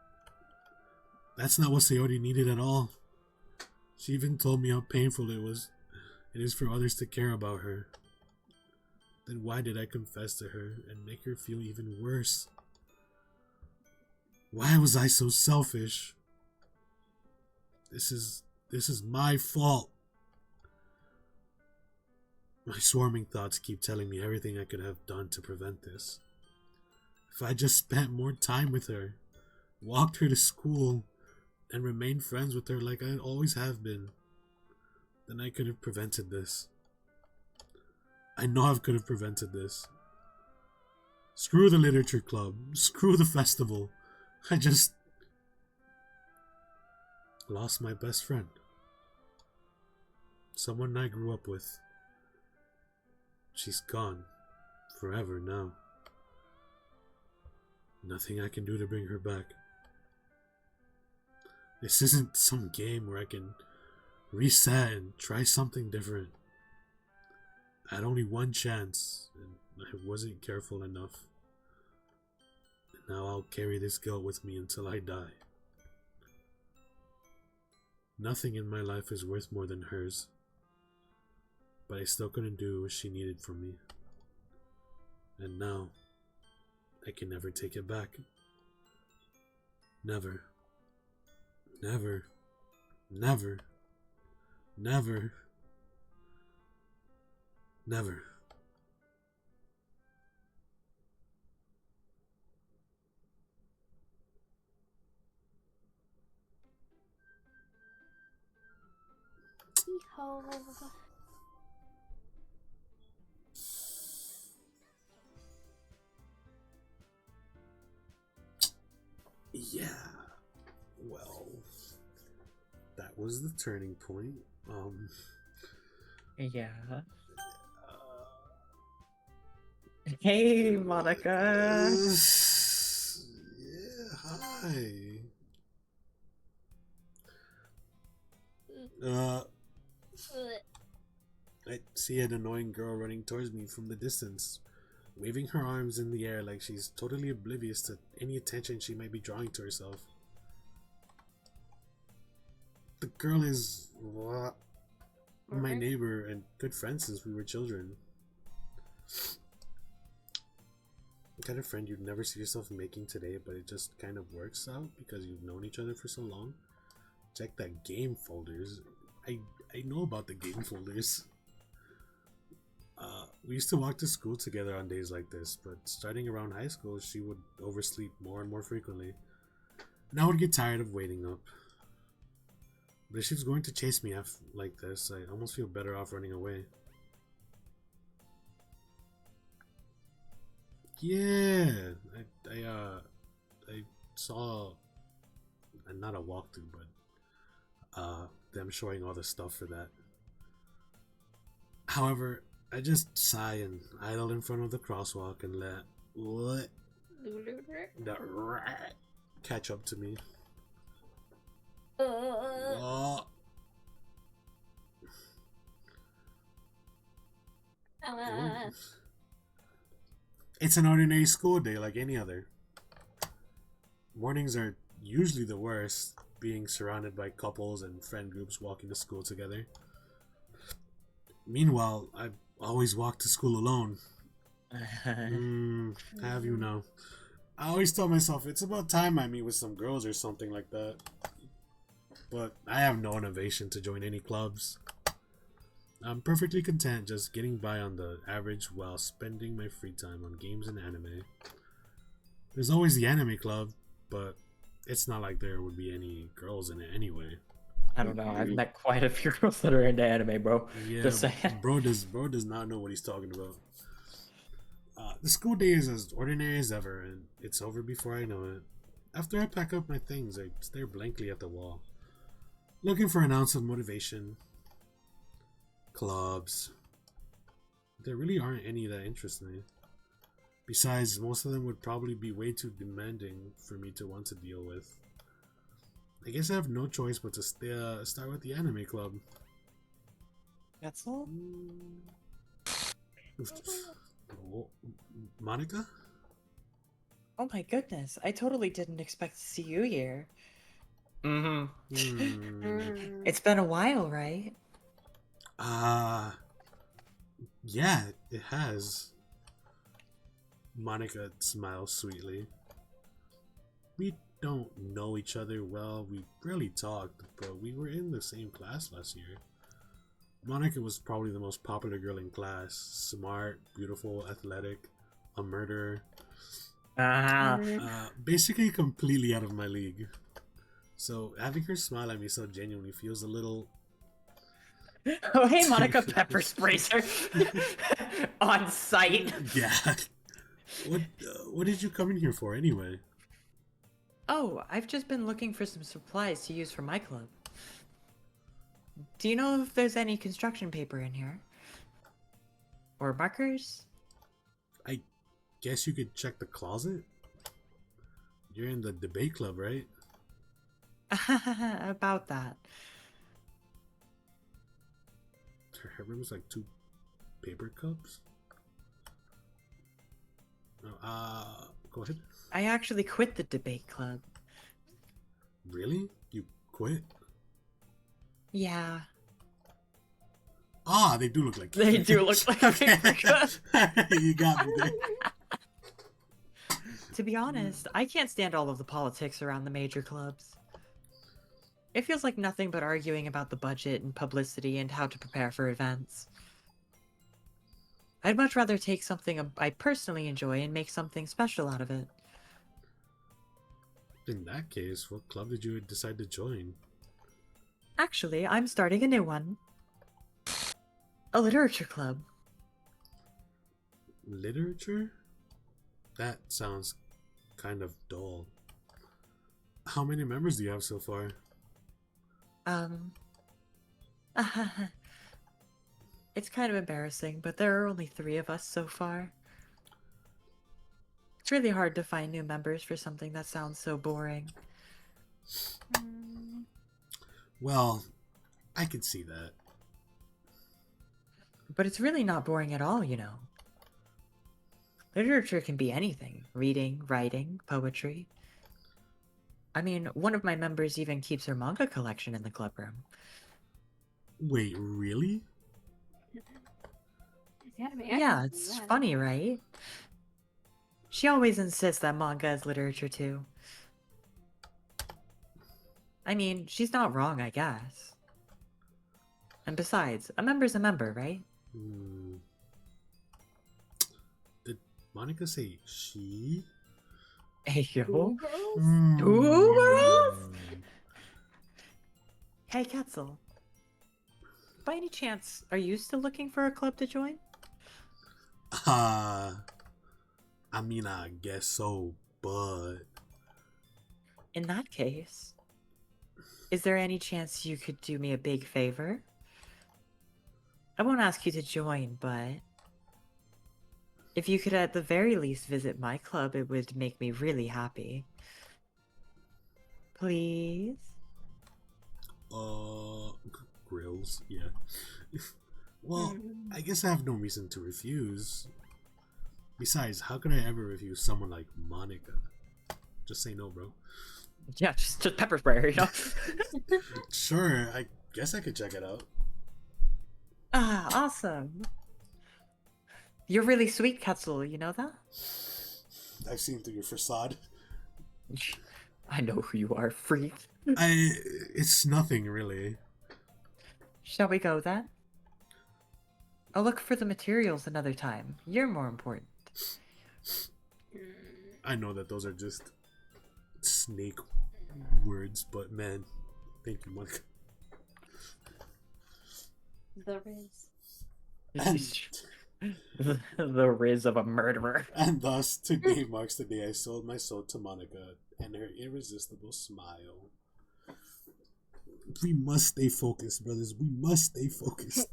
A: That's not what Sayori needed at all. She even told me how painful it is for others to care about her. Then why did I confess to her and make her feel even worse? Why was I so selfish? This is my fault. My swarming thoughts keep telling me everything I could have done to prevent this. If I just spent more time with her, walked her to school, and remained friends with her like I always have been, then I could have prevented this. I know I could have prevented this. Screw the literature club. Screw the festival. I just lost my best friend. Someone I grew up with. She's gone. Forever now. Nothing I can do to bring her back. This isn't some game where I can reset and try something different. I had only one chance, and I wasn't careful enough. And now I'll carry this guilt with me until I die. Nothing in my life is worth more than hers. But I still couldn't do what she needed from me. And now, I can never take it back. Never. Never. Never. Never. Never. Yeah. Well, that was the turning point.
B: Yeah.
A: uh,
B: Hey, Monica.
A: yeah, hi. I see an annoying girl running towards me from the distance, waving her arms in the air like she's totally oblivious to any attention she might be drawing to herself. The girl is my neighbor and good friend since we were children. The kind of friend you'd never see yourself making today, but it just kind of works out because you've known each other for so long. Check that game folders. I know about the game folders. We used to walk to school together on days like this, but starting around high school, she would oversleep more and more frequently. And I would get tired of waiting up. But if she was going to chase me like this, I almost feel better off running away. Yeah, I saw, not a walkthrough, but them showing all the stuff for that. However, I just sigh and idle in front of the crosswalk and let the rat catch up to me. Oh. It's an ordinary school day like any other. Mornings are usually the worst, being surrounded by couples and friend groups walking to school together. Meanwhile, I always walk to school alone. Have you know? I always tell myself it's about time I meet with some girls or something like that. But I have no innovation to join any clubs. I'm perfectly content just getting by on the average while spending my free time on games and anime. There's always the anime club, but it's not like there would be any girls in it anyway.
B: I don't know. I've met quite a few girls that are into anime, bro.
A: Yeah,
B: Just saying.
A: bro does not know what he's talking about. The school day is as ordinary as ever, and it's over before I know it. After I pack up my things, I stare blankly at the wall, looking for an ounce of motivation. Clubs. There really aren't any that interest me. Besides, most of them would probably be way too demanding for me to want to deal with. I guess I have no choice but to start with the anime club.
B: That's all?
A: Oh, Monica?
B: Oh my goodness. I totally didn't expect to see you here. Mm-hmm. It's been a while, right?
A: Yeah, it has. Monica smiles sweetly. We don't know each other well, we rarely talked, but we were in the same class last year. Monica was probably the most popular girl in class. Smart, beautiful, athletic, a murderer. Basically completely out of my league. So having her smile at me so genuinely feels a little...
B: Oh, hey, Monica pepper sprays her on site.
A: Yeah. What did you come in here for anyway?
B: Oh, I've just been looking for some supplies to use for my club. Do you know if there's any construction paper in here? Or markers?
A: I guess you could check the closet? You're in the debate club, right?
B: About that.
A: Her room is like 2 paper cups? Go ahead.
B: I actually quit the debate club.
A: Really? You quit?
B: Yeah.
A: Ah, they do look like
B: They do look like paper cups.
A: You got me there.
B: To be honest, I can't stand all of the politics around the major clubs. It feels like nothing but arguing about the budget and publicity and how to prepare for events. I'd much rather take something I personally enjoy and make something special out of it.
A: In that case, what club did you decide to join?
B: Actually, I'm starting a new one. A literature club.
A: Literature? That sounds kind of dull. How many members do you have so far?
B: It's kind of embarrassing, but there are only 3 of us so far. It's really hard to find new members for something that sounds so boring.
A: Well, I could see that.
B: But it's really not boring at all, you know. Literature can be anything. Reading, writing, poetry. I mean, one of my members even keeps her manga collection in the club room.
A: Wait, really?
B: Yeah, it's funny, right? She always insists that manga is literature too. I mean, she's not wrong, I guess. And besides, a member's a member, right?
A: Did Monica say she?
B: Hey, yo.
C: Ooh, girls.
B: Ooh, girls? Hey, Ketzel. By any chance, are you still looking for a club to join?
A: I mean, I guess so, but...
B: In that case, is there any chance you could do me a big favor? I won't ask you to join, but if you could at the very least visit my club, it would make me really happy. Please?
A: Grills, yeah. Well, I guess I have no reason to refuse. Besides, how could I ever refuse someone like Monica? Just say no, bro.
B: Yeah, just pepper spray, you know?
A: Sure, I guess I could check it out.
B: Ah, awesome. You're really sweet, Ketzel, you know that?
A: I've seen through your facade.
B: I know who you are, freak.
A: It's nothing, really.
B: Shall we go then? I'll look for the materials another time. You're more important.
A: I know that those are just snake words, but man, thank you, Monica.
C: The Riz.
B: The riz of a murderer.
A: And thus, today marks the day I sold my soul to Monica and her irresistible smile. We must stay focused, brothers. We must stay focused.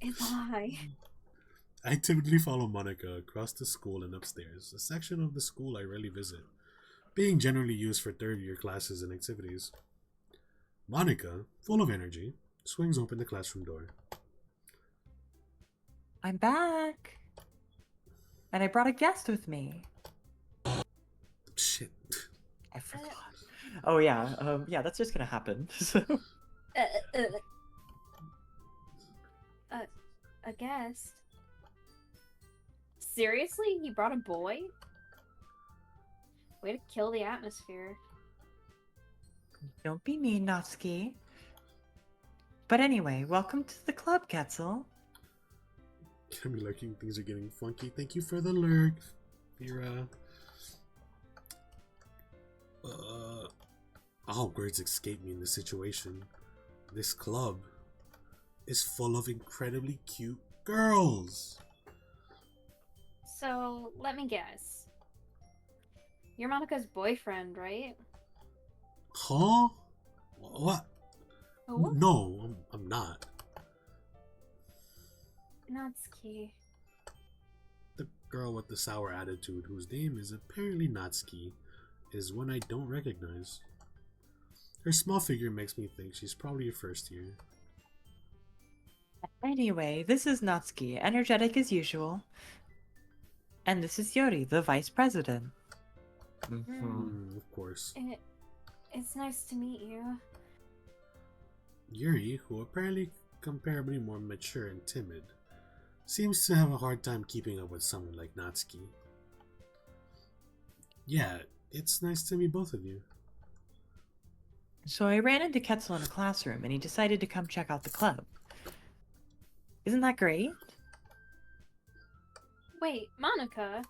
A: I typically follow Monica across the school and upstairs, a section of the school I rarely visit, being generally used for third-year classes and activities. Monica, full of energy, swings open the classroom door.
B: I'm back. And I brought a guest with me.
A: Shit.
B: I forgot. Oh yeah, that's just gonna happen. So.
C: A guest? Seriously? You brought a boy? Way to kill the atmosphere.
B: Don't be mean, Natsuki. But anyway, welcome to the club, Ketzel.
A: Can be lurking, things are getting funky. Thank you for the lurk, Vera. All words escape me in this situation. This club is full of incredibly cute girls.
C: So, let me guess. You're Monica's boyfriend, right?
A: Huh? What?
C: Oh,
A: No, I'm not.
C: Natsuki.
A: The girl with the sour attitude, whose name is apparently Natsuki, is one I don't recognize. Her small figure makes me think she's probably a first year.
B: Anyway, this is Natsuki, energetic as usual. And this is Yori, the vice president.
A: Of course.
C: It's nice to meet you.
A: Yuri, who apparently comparably more mature and timid, seems to have a hard time keeping up with someone like Natsuki. Yeah, it's nice to meet both of you.
B: So I ran into Ketzel in a classroom, and he decided to come check out the club. Isn't that great?
C: Wait, Monica?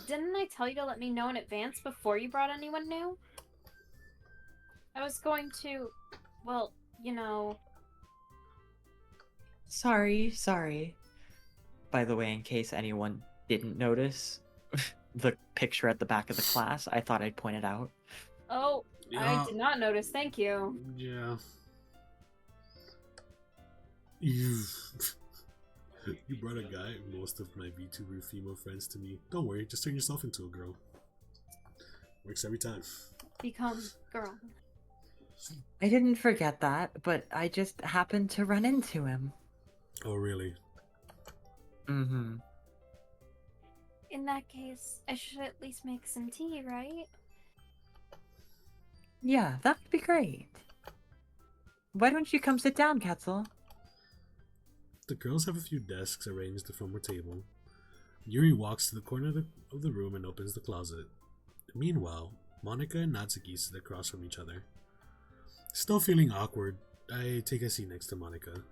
C: Didn't I tell you to let me know in advance before you brought anyone new? I was going to... well, you know...
B: Sorry. By the way, in case anyone didn't notice, the picture at the back of the class, I thought I'd point it out.
C: Oh,
A: Yeah.
C: I did not notice. Thank you.
A: Yeah. You you brought a guy. Most of my VTuber female friends to me. Don't worry, just turn yourself into a girl. Works every time.
C: Become girl.
B: I didn't forget that, but I just happened to run into him.
A: Oh, really?
B: Mm-hmm.
C: In that case, I should at least make some tea, right?
B: Yeah, that would be great. Why don't you come sit down, Ketzel?
A: The girls have a few desks arranged from a table. Yuri walks to the corner of the room and opens the closet. Meanwhile, Monica and Natsuki sit across from each other. Still feeling awkward, I take a seat next to Monica.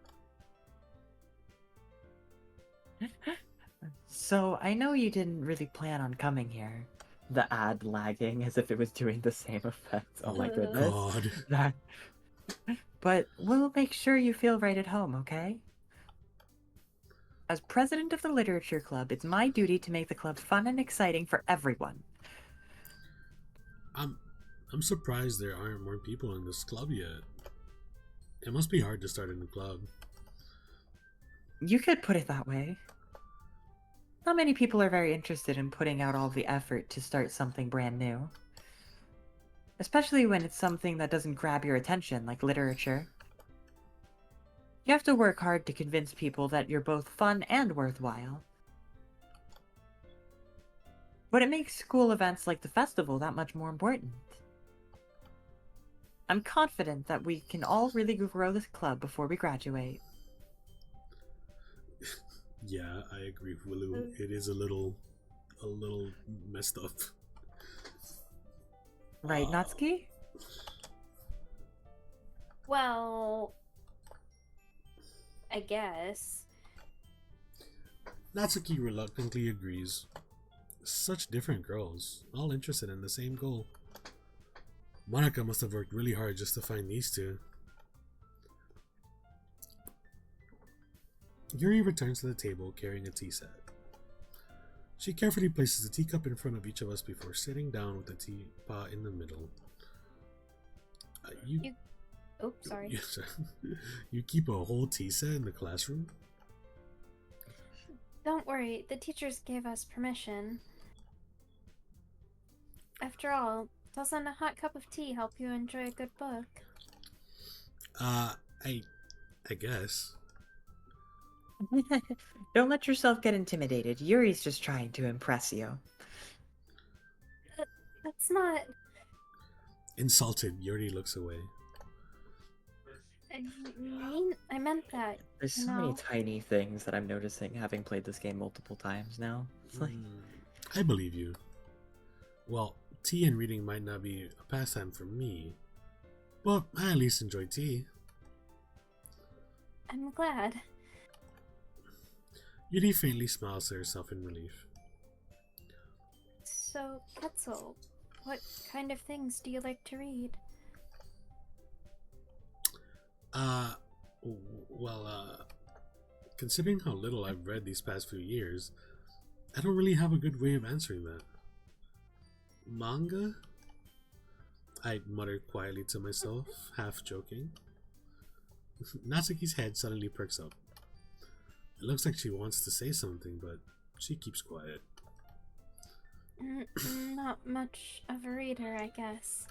B: So, I know you didn't really plan on coming here. The ad lagging as if it was doing the same effect. Oh my goodness.
A: God.
B: That... But we'll make sure you feel right at home, okay? As president of the Literature Club, it's my duty to make the club fun and exciting for everyone.
A: I'm surprised there aren't more people in this club yet. It must be hard to start a new club.
B: You could put it that way. Not many people are very interested in putting out all the effort to start something brand new. Especially when it's something that doesn't grab your attention, like literature. You have to work hard to convince people that you're both fun and worthwhile. But it makes school events like the festival that much more important. I'm confident that we can all really grow this club before we graduate.
A: Yeah, I agree with Willow. It is a little messed up.
B: Right, Natsuki?
C: Well, I guess.
A: Natsuki reluctantly agrees. Such different girls, all interested in the same goal. Monica must have worked really hard just to find these two. Yuri returns to the table carrying a tea set. She carefully places a teacup in front of each of us before sitting down with the teapot in the middle.
C: Oh, sorry.
A: Yes, you keep a whole tea set in the classroom?
C: Don't worry, the teachers gave us permission. After all, doesn't a hot cup of tea help you enjoy a good book?
A: I guess.
B: Don't let yourself get intimidated. Yuri's just trying to impress you.
C: That's not...
A: Insulted, Yuri looks away.
C: I meant that.
B: There's so many tiny things that I'm noticing having played this game multiple times now. It's like...
A: I believe you. Well, tea and reading might not be a pastime for me, but I at least enjoy tea.
C: I'm glad.
A: Yuri faintly smiles to herself in relief.
C: So, Ketzel, what kind of things do you like to read?
A: Considering how little I've read these past few years, I don't really have a good way of answering that. Manga? I muttered quietly to myself, half joking. Natsuki's head suddenly perks up. It looks like she wants to say something, but she keeps quiet.
C: Not much of a reader, I guess.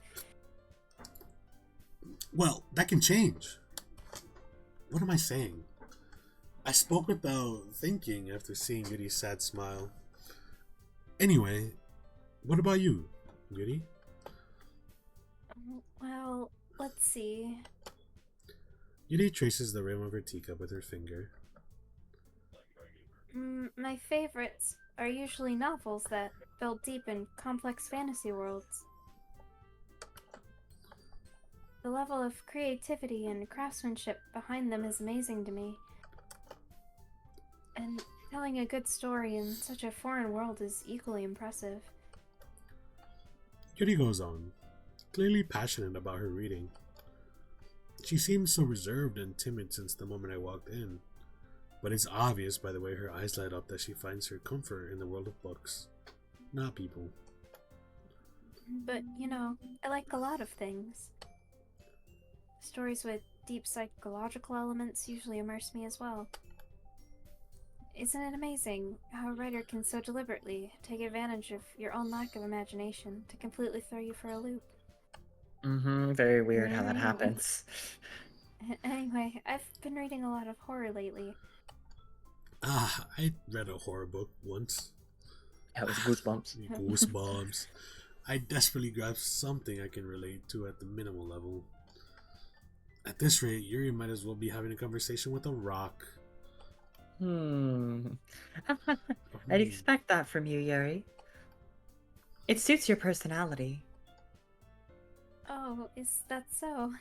A: Well, that can change. What am I saying? I spoke without thinking after seeing Yuri's sad smile. Anyway, what about you, Yuri?
C: Well, let's see.
A: Yuri traces the rim of her teacup with her finger.
C: My favorites are usually novels that build deep and complex fantasy worlds. The level of creativity and craftsmanship behind them is amazing to me. And telling a good story in such a foreign world is equally impressive.
A: Yuri goes on, clearly passionate about her reading. She seems so reserved and timid since the moment I walked in, but it's obvious by the way her eyes light up that she finds her comfort in the world of books, not people.
C: But, you know, I like a lot of things. Stories with deep psychological elements usually immerse me as well. Isn't it amazing how a writer can so deliberately take advantage of your own lack of imagination to completely throw you for a loop?
B: Very weird how that happens.
C: Anyway, I've been reading a lot of horror lately.
A: I read a horror book once.
B: That was goosebumps.
A: Goosebumps. I desperately grasped something I can relate to at the minimal level. At this rate, Yuri might as well be having a conversation with a rock.
B: I'd expect that from you, Yuri. It suits your personality.
C: Oh, is that so?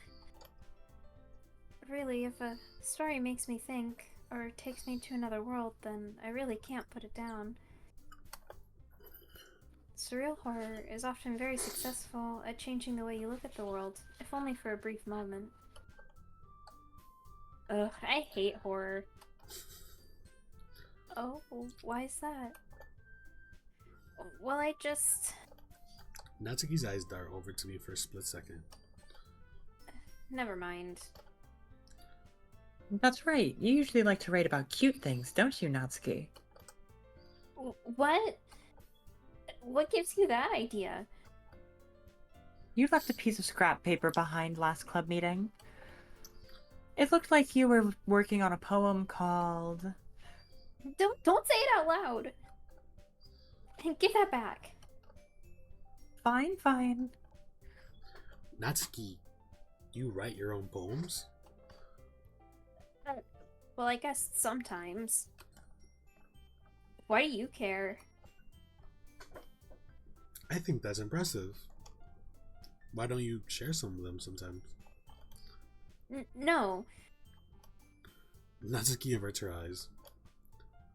C: Really, if a story makes me think, or takes me to another world, then I really can't put it down. Surreal horror is often very successful at changing the way you look at the world, if only for a brief moment. Ugh, I hate horror. Oh, why is that? Well, I just...
A: Natsuki's eyes dart over to me for a split second.
C: Never mind.
B: That's right. You usually like to write about cute things, don't you, Natsuki?
C: What? What gives you that idea?
B: You left a piece of scrap paper behind last club meeting. It looked like you were working on a poem called...
C: Don't say it out loud! Give that back.
B: Fine.
A: Natsuki, you write your own poems?
C: Well, I guess sometimes. Why do you care?
A: I think that's impressive. Why don't you share some of them sometimes?
C: No.
A: Natsuki averts her eyes.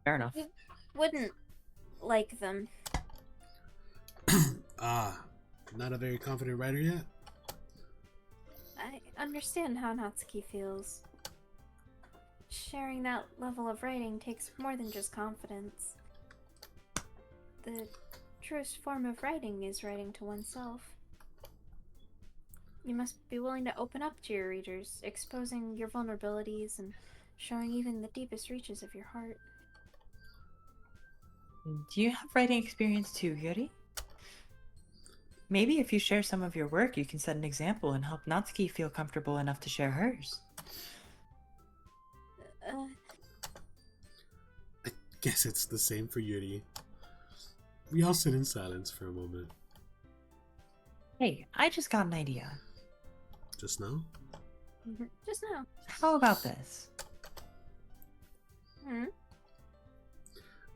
B: Fair enough.
C: You wouldn't like them.
A: Not a very confident writer yet?
C: I understand how Natsuki feels. Sharing that level of writing takes more than just confidence. The truest form of writing is writing to oneself. You must be willing to open up to your readers, exposing your vulnerabilities and showing even the deepest reaches of your heart.
B: Do you have writing experience too, Yuri? Maybe if you share some of your work, you can set an example and help Natsuki feel comfortable enough to share hers.
A: I guess it's the same for Yuri. We all sit in silence for a moment.
B: Hey, I just got an idea.
A: Just now?
C: Just now.
B: How about this?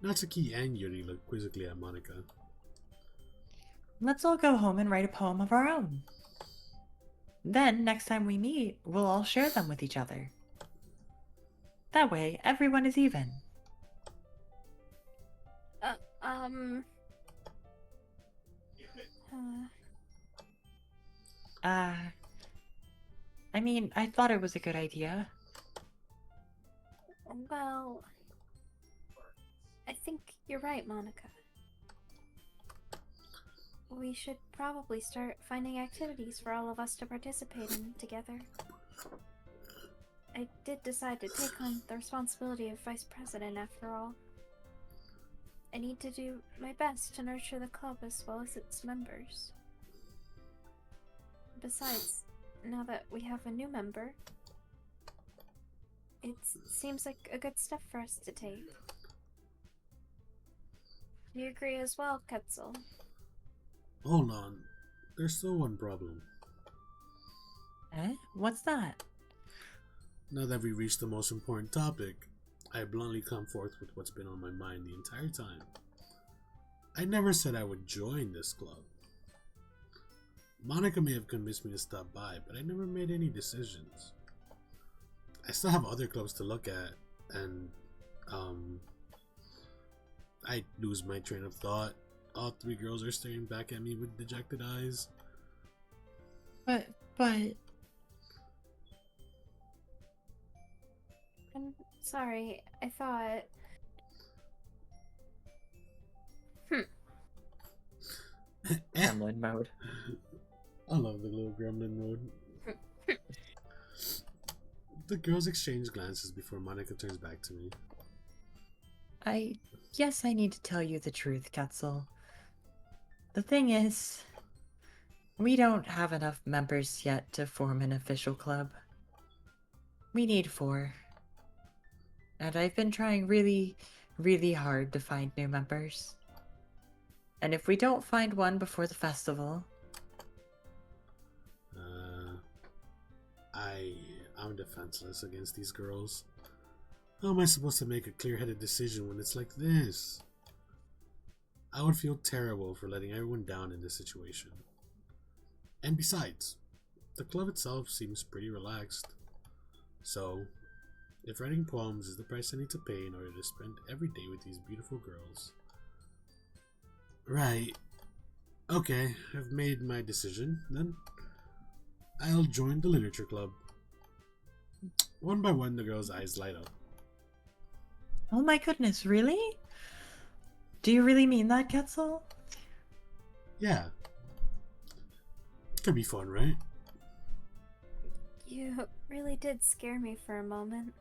A: Natsuki and Yuri look quizzically at Monica.
B: Let's all go home and write a poem of our own. Then, next time we meet, we'll all share them with each other. That way, everyone is even. I mean, I thought it was a good idea.
C: Well, I think you're right, Monica. We should probably start finding activities for all of us to participate in together. I did decide to take on the responsibility of vice president after all. I need to do my best to nurture the club as well as its members. Besides, now that we have a new member, it seems like a good step for us to take. Do you agree as well, Ketzel?
A: Hold on. There's still one problem.
B: Eh? What's that?
A: Now that we reached the most important topic, I bluntly come forth with what's been on my mind the entire time. I never said I would join this club. Monica may have convinced me to stop by, but I never made any decisions. I still have other clubs to look at, and, I lose my train of thought. All three girls are staring back at me with dejected eyes.
B: But...
C: I'm sorry, I thought...
B: Gremlin mode.
A: I love the little gremlin mode. The girls exchange glances before Monica turns back to me.
B: Yes, I need to tell you the truth, Ketzel. The thing is, we don't have enough members yet to form an official club. We need 4. And I've been trying really, really hard to find new members. And if we don't find one before the festival...
A: I'm defenseless against these girls. How am I supposed to make a clear-headed decision when it's like this? I would feel terrible for letting everyone down in this situation. And besides, the club itself seems pretty relaxed. So, if writing poems is the price I need to pay in order to spend every day with these beautiful girls... Right. Okay, I've made my decision, then. I'll join the literature club. One by one, the girl's eyes light up.
B: Oh my goodness, really? Do you really mean that, Ketzel?
A: Yeah. Could be fun, right?
C: You really did scare me for a moment.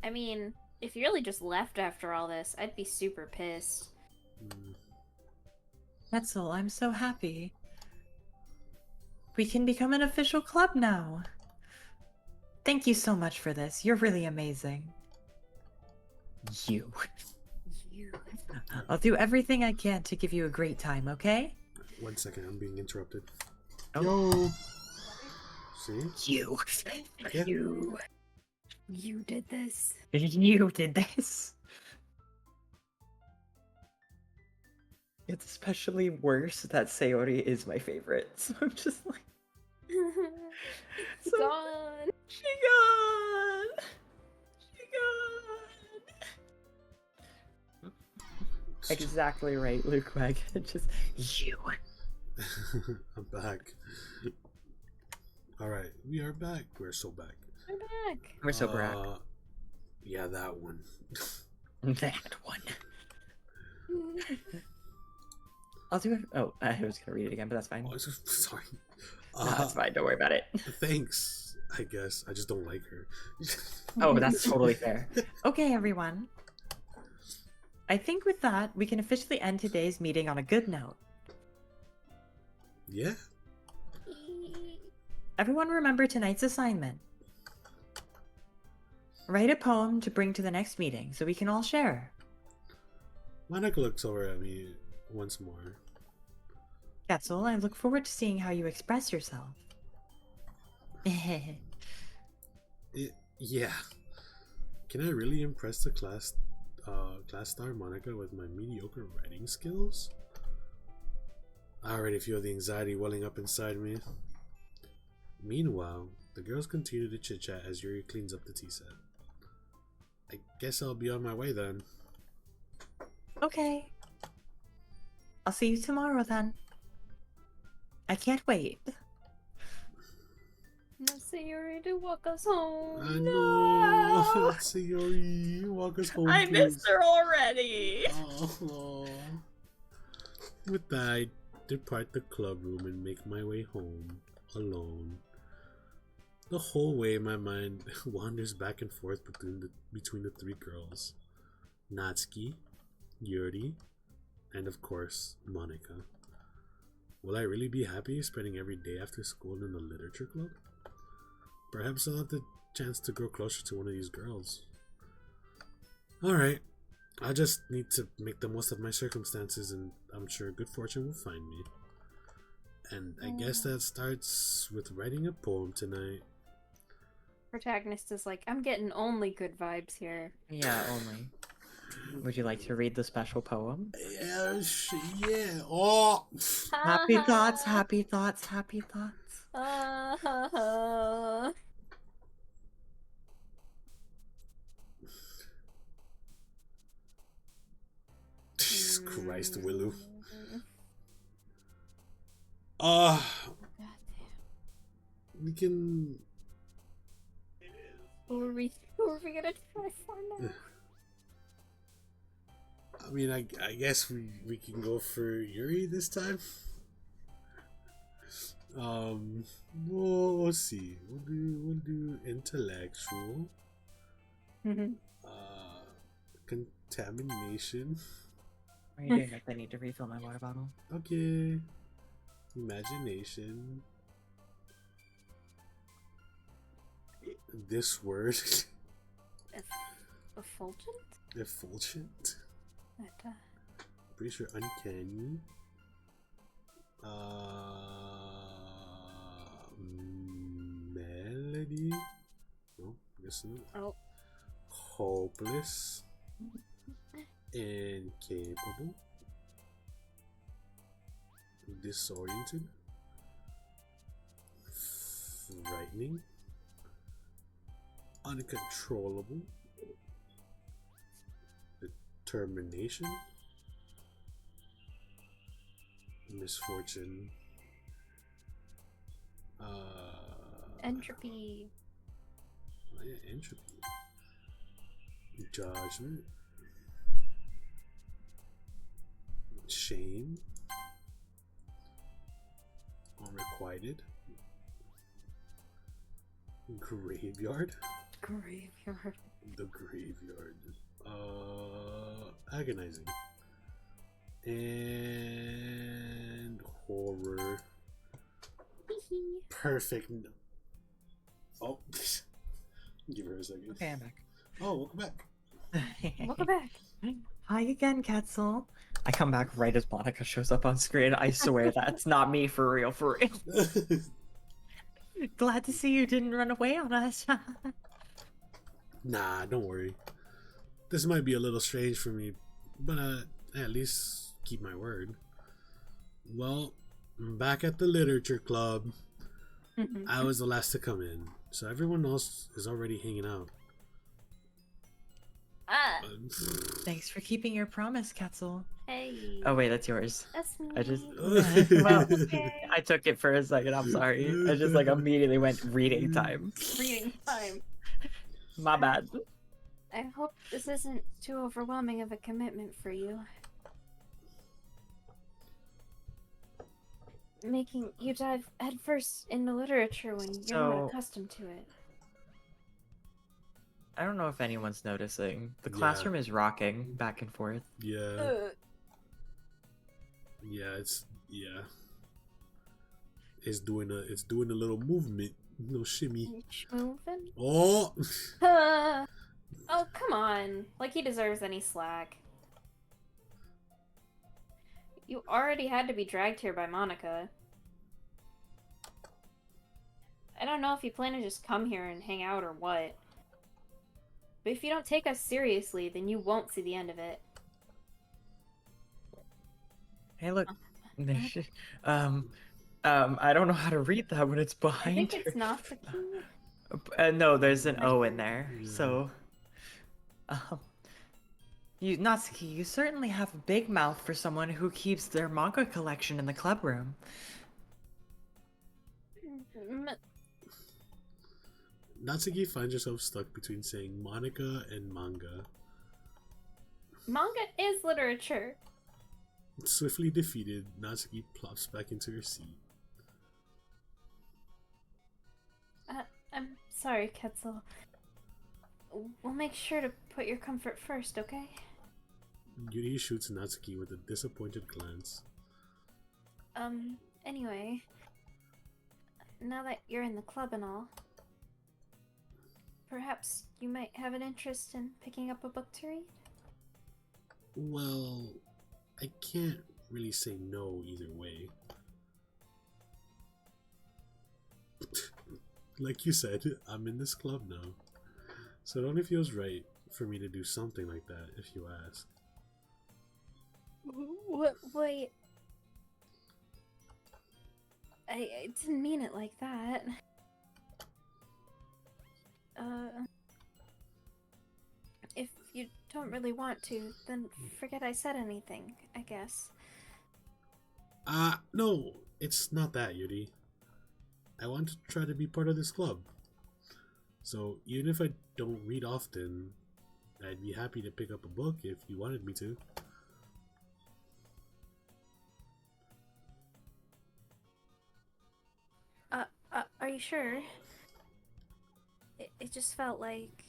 C: I mean, if you really just left after all this, I'd be super pissed.
B: Ketzel, I'm so happy. We can become an official club now. Thank you so much for this. You're really amazing. You. I'll do everything I can to give you a great time, okay?
A: 1 second, I'm being interrupted.
B: Oh.
A: Yo! See?
B: You.
A: Yeah.
C: You did this.
B: You did this. It's especially worse that Sayori is my favorite. So I'm just like...
C: It's gone.
B: She gone. She gone. Exactly right, Luke Meg. Just you.
A: I'm back. Alright, we are back. We're so back.
C: We're back.
B: We're so back.
A: Yeah, that one.
B: That one. I'll do it. Oh, I was gonna read it again, but that's fine.
A: Oh, sorry.
B: No, that's fine. Don't worry about it.
A: Thanks, I guess. I just don't like her.
B: Oh, that's totally fair. Okay, everyone. I think with that, we can officially end today's meeting on a good note.
A: Yeah?
B: Everyone remember tonight's assignment. Write a poem to bring to the next meeting so we can all share.
A: Monica looks over at me once more.
B: Ketzel, I look forward to seeing how you express yourself.
A: Yeah. Can I really impress the class star Monica with my mediocre writing skills? I already feel the anxiety welling up inside me. Meanwhile, the girls continue to chit-chat as Yuri cleans up the tea set. I guess I'll be on my way then.
B: Okay. I'll see you tomorrow then. I can't wait.
C: No, Sayori, to walk us home.
A: I know. Sayori, walk us home.
B: I
A: please.
B: missed her already.
A: Oh. With that, I depart the club room and make my way home alone. The whole way, my mind wanders back and forth between the 3 girls: Natsuki, Yuri, and of course, Monica. Will I really be happy spending every day after school in the literature club? Perhaps I'll have the chance to grow closer to one of these girls. Alright, I just need to make the most of my circumstances, and I'm sure good fortune will find me. And I guess that starts with writing a poem tonight.
C: Protagonist is like, I'm getting only good vibes here.
B: Yeah, only. Would you like to read the special poem?
A: Yeah. Oh!
B: Happy thoughts, happy thoughts, happy thoughts.
A: Jesus Christ, Willow. We can...
C: Who are we gonna try for now?
A: I mean, I guess we can go for Yuri this time. We'll see. We'll do intellectual. Contamination.
B: What are you doing? I need to refill my water bottle.
A: Okay. Imagination. This word.
C: Effulgent?
A: Effulgent.
C: That,
A: Pretty sure uncanny. Melody. No, I guess not.
C: Oh.
A: Hopeless. Incapable. Disoriented. Frightening. Uncontrollable. Determination. Misfortune.
C: entropy.
A: Oh, yeah, entropy. Judgment. Shame. Unrequited. Graveyard.
C: Graveyard.
A: The graveyard. Agonizing. And horror. Perfect. Oh, give her a second.
B: Okay, I'm back.
A: Oh, welcome back.
C: Welcome back.
B: Hi again, Ketzel. I come back right as Monica shows up on screen. I swear that's not me for real, for real. Glad to see you didn't run away on us.
A: Nah, don't worry. This might be a little strange for me, but at least keep my word. Well, I'm back at the literature club. I was the last to come in, so everyone else is already hanging out.
B: Thanks for keeping your promise, Ketzel.
C: Hey.
B: Oh wait, that's yours.
C: That's me.
B: I just
A: Well,
C: Okay.
B: I took it for a second. I'm sorry. I just like immediately went reading time.
C: Reading time.
B: My bad.
C: I hope this isn't too overwhelming of a commitment for you. Making you dive headfirst into literature when you're not
B: So-
C: accustomed to it.
B: I don't know if anyone's noticing. The
A: Yeah.
B: classroom is rocking back and forth.
A: yeah, it's doing a little movement, little shimmy.
C: Moving?
A: Oh,
C: Oh, come on. Like he deserves any slack. You already had to be dragged here by Monica. I don't know if you plan to just come here and hang out or what. But if you don't take us seriously, then you won't see the end of it.
B: Hey, look. I don't know how to read that when it's
C: I
B: behind
C: think
B: her.
C: it's not the key.
B: No, there's an O in there. So, you Natsuki, you certainly have a big mouth for someone who keeps their manga collection in the club room.
A: Natsuki finds herself stuck between saying Monica and manga.
C: Manga is literature.
A: Swiftly defeated, Natsuki plops back into her seat.
C: I'm sorry, Ketzel. We'll make sure to put your comfort first, okay?
A: Yuri shoots Natsuki with a disappointed glance.
C: Anyway. Now that you're in the club and all, perhaps you might have an interest in picking up a book to read?
A: Well, I can't really say no either way. Like you said, I'm in this club now. So it only feels right for me to do something like that if you ask.
C: What? Wait. I didn't mean it like that. If you don't really want to, then forget I said anything, I guess.
A: No, it's not that, Yuri. I want to try to be part of this club. So even if I don't read often, I'd be happy to pick up a book if you wanted me to.
C: Are you sure? It just felt like...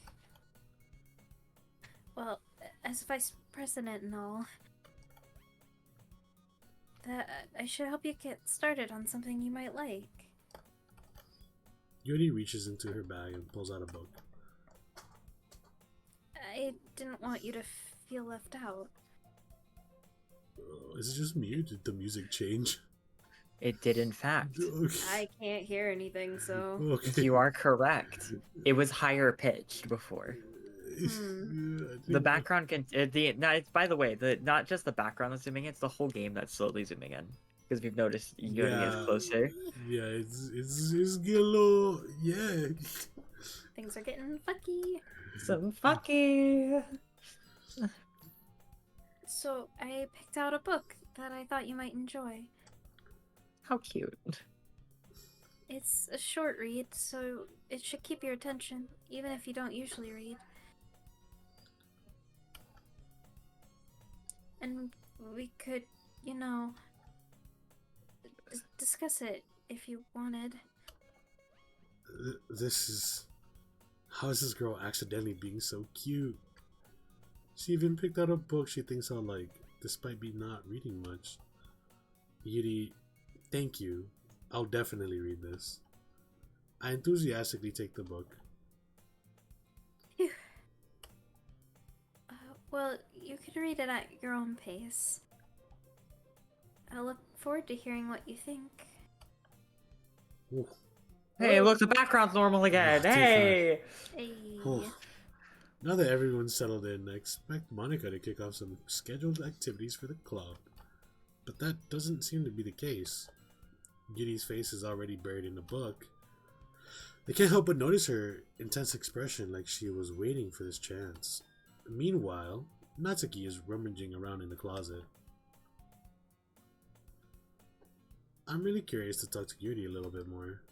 C: Well, as vice president and all, that I should help you get started on something you might like.
A: Yuri reaches into her bag and pulls out a book.
C: I didn't want you to feel left out.
A: Is it just me or did the music change?
B: It did, in fact.
A: Okay.
C: I can't hear anything, so...
A: Okay.
B: You are correct. It was higher pitched before.
A: Yeah, I
B: The
A: think-
B: background can it's, by the way, not just the background that's zooming in, it's the whole game that's slowly zooming in, because we've noticed Yuri is closer.
A: Yeah, it's getting a little, yeah.
C: Things are getting fucky.
B: Some fucky.
C: So, I picked out a book that I thought you might enjoy.
B: How cute.
C: It's a short read, so it should keep your attention, even if you don't usually read. And we could, you know, discuss it if you wanted.
A: This is... How is this girl accidentally being so cute? She even picked out a book she thinks I'll like, despite me not reading much. Yuri, thank you. I'll definitely read this. I enthusiastically take the book.
C: Phew. Well, you can read it at your own pace. I look forward to hearing what you think.
A: Ooh.
B: Hey, look, the background's normal again.
A: Oh,
B: Hey!
C: Hey.
A: Whew. Now that everyone's settled in, I expect Monica to kick off some scheduled activities for the club. But that doesn't seem to be the case. Yuri's face is already buried in the book. I can't help but notice her intense expression, like she was waiting for this chance. Meanwhile, Natsuki is rummaging around in the closet. I'm really curious to talk to Yuri a little bit more,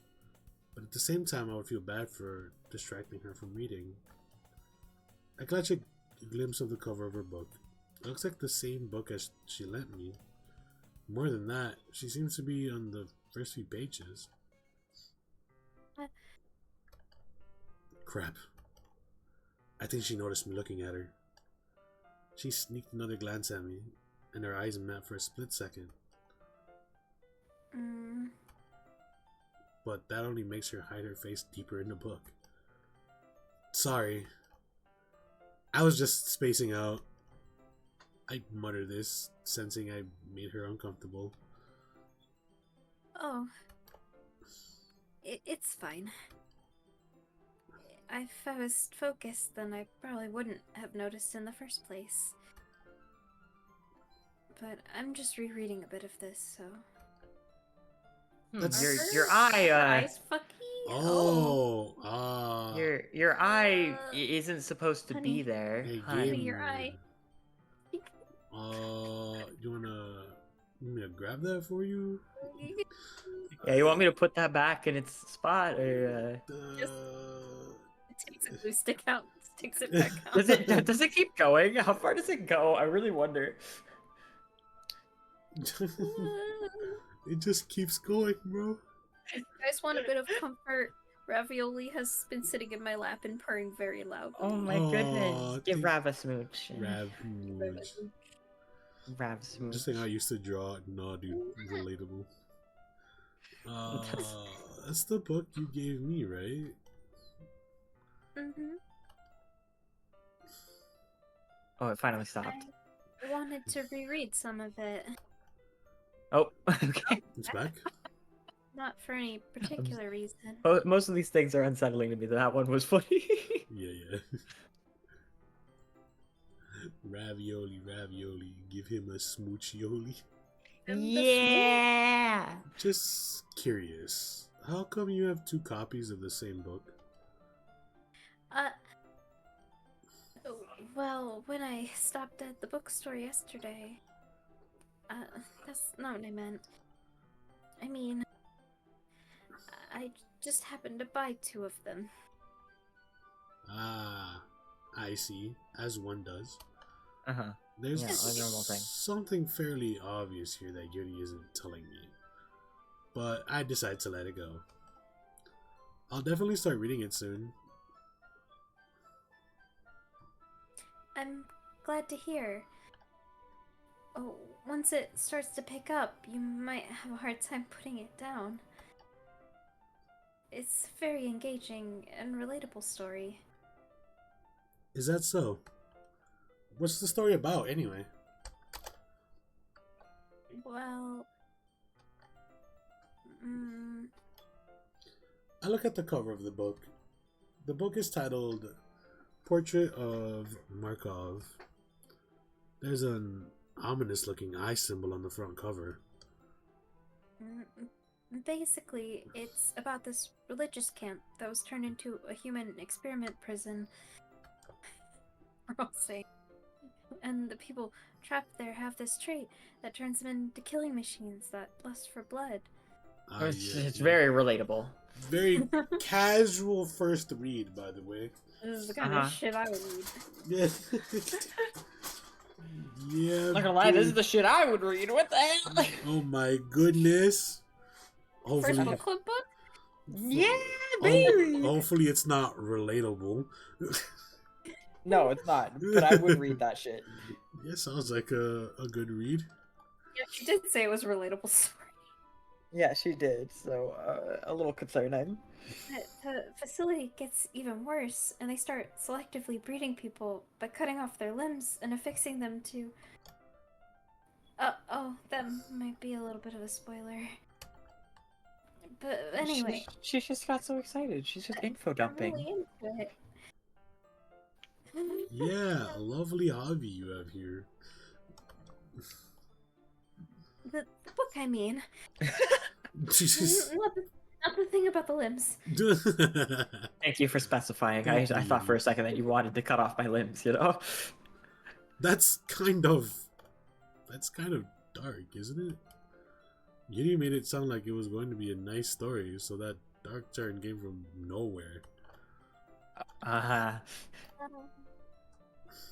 A: but at the same time I would feel bad for distracting her from reading. I catch a glimpse of the cover of her book. It looks like the same book as she lent me. More than that, she seems to be on the first few pages. Crap. I think she noticed me looking at her. She sneaked another glance at me, and her eyes met for a split second. But that only makes her hide her face deeper in the book. Sorry. I was just spacing out. I mutter this, sensing I made her uncomfortable.
C: Oh. It's fine. If I was focused, then I probably wouldn't have noticed in the first place. But I'm just rereading a bit of this, so...
A: That's-
B: Your eye,
C: Your eye's fucky?
B: your eye isn't supposed to
C: Honey.
B: be there.
A: Hey,
B: Honey.
A: game.
C: Your eye.
A: You wanna me to grab that for you?
B: Yeah, you want me to put that back in its spot, or
C: Just- It takes a glue stick out, sticks it back out.
B: does it keep going? How far does it go? I really wonder.
A: It just keeps going, bro.
C: You guys want a bit of comfort? Ravioli has been sitting in my lap and purring very loudly.
B: Oh my
A: Aw,
B: goodness! Give
A: thank-
B: Rav a smooch.
A: Rav.
B: Rav smooch.
A: Just like I used to draw. No, dude, relatable. That's the book you gave me, right?
C: Mm-hmm.
B: Oh, it finally stopped.
C: I wanted to reread some of it.
B: Oh, okay.
A: It's back.
C: Not for any particular reason.
B: Most of these things are unsettling to me. That one was funny.
A: Yeah. Ravioli, give him a smoochioli.
B: Yeah.
A: Just curious, how come you have 2 copies of the same book?
C: Well, when I stopped at the bookstore yesterday, that's not what I meant. I mean, I just happened to buy 2 of them.
A: Ah, I see, as one does.
B: Uh-huh.
A: There's
B: Yeah, a normal thing.
A: something fairly obvious here that Yuri isn't telling me, but I decide to let it go. I'll definitely start reading it soon.
C: I'm glad to hear. Oh, once it starts to pick up, you might have a hard time putting it down. It's a very engaging and relatable story.
A: Is that so? What's the story about, anyway?
C: Well,
A: I look at the cover of the book. The book is titled Portrait of Markov. There's an ominous looking eye symbol on the front cover.
C: basically, it's about this religious camp that was turned into a human experiment prison. I'll say. And the people trapped there have this trait that turns them into killing machines that lust for blood.
B: It's very relatable.
A: Very casual first read, by the way.
C: This is the kind of shit I would read.
A: Yeah. Yeah.
B: Not gonna lie, this is the shit I would read. What the hell?
A: Oh my goodness. Hopefully,
C: First book club book?
B: Yeah, baby.
A: hopefully it's not relatable.
B: No, it's not. But I would read that shit.
A: Yeah, sounds like a good read.
C: Yeah, she did say it was a relatable story.
B: Yeah, she did. So a little concerning.
C: The facility gets even worse, and they start selectively breeding people by cutting off their limbs and affixing them to... oh, that might be a little bit of a spoiler. But anyway...
B: She just got so excited. She's just info dumping.
C: I'm really into it.
A: Yeah, a lovely hobby you have here.
C: The book, I mean.
A: Jesus.
C: Not the thing about the limbs.
B: Thank you for specifying. I thought for a second that you wanted to cut off my limbs, you know?
A: That's kind of dark, isn't it? You made it sound like it was going to be a nice story, so that dark turn came from nowhere.
B: Uh-huh.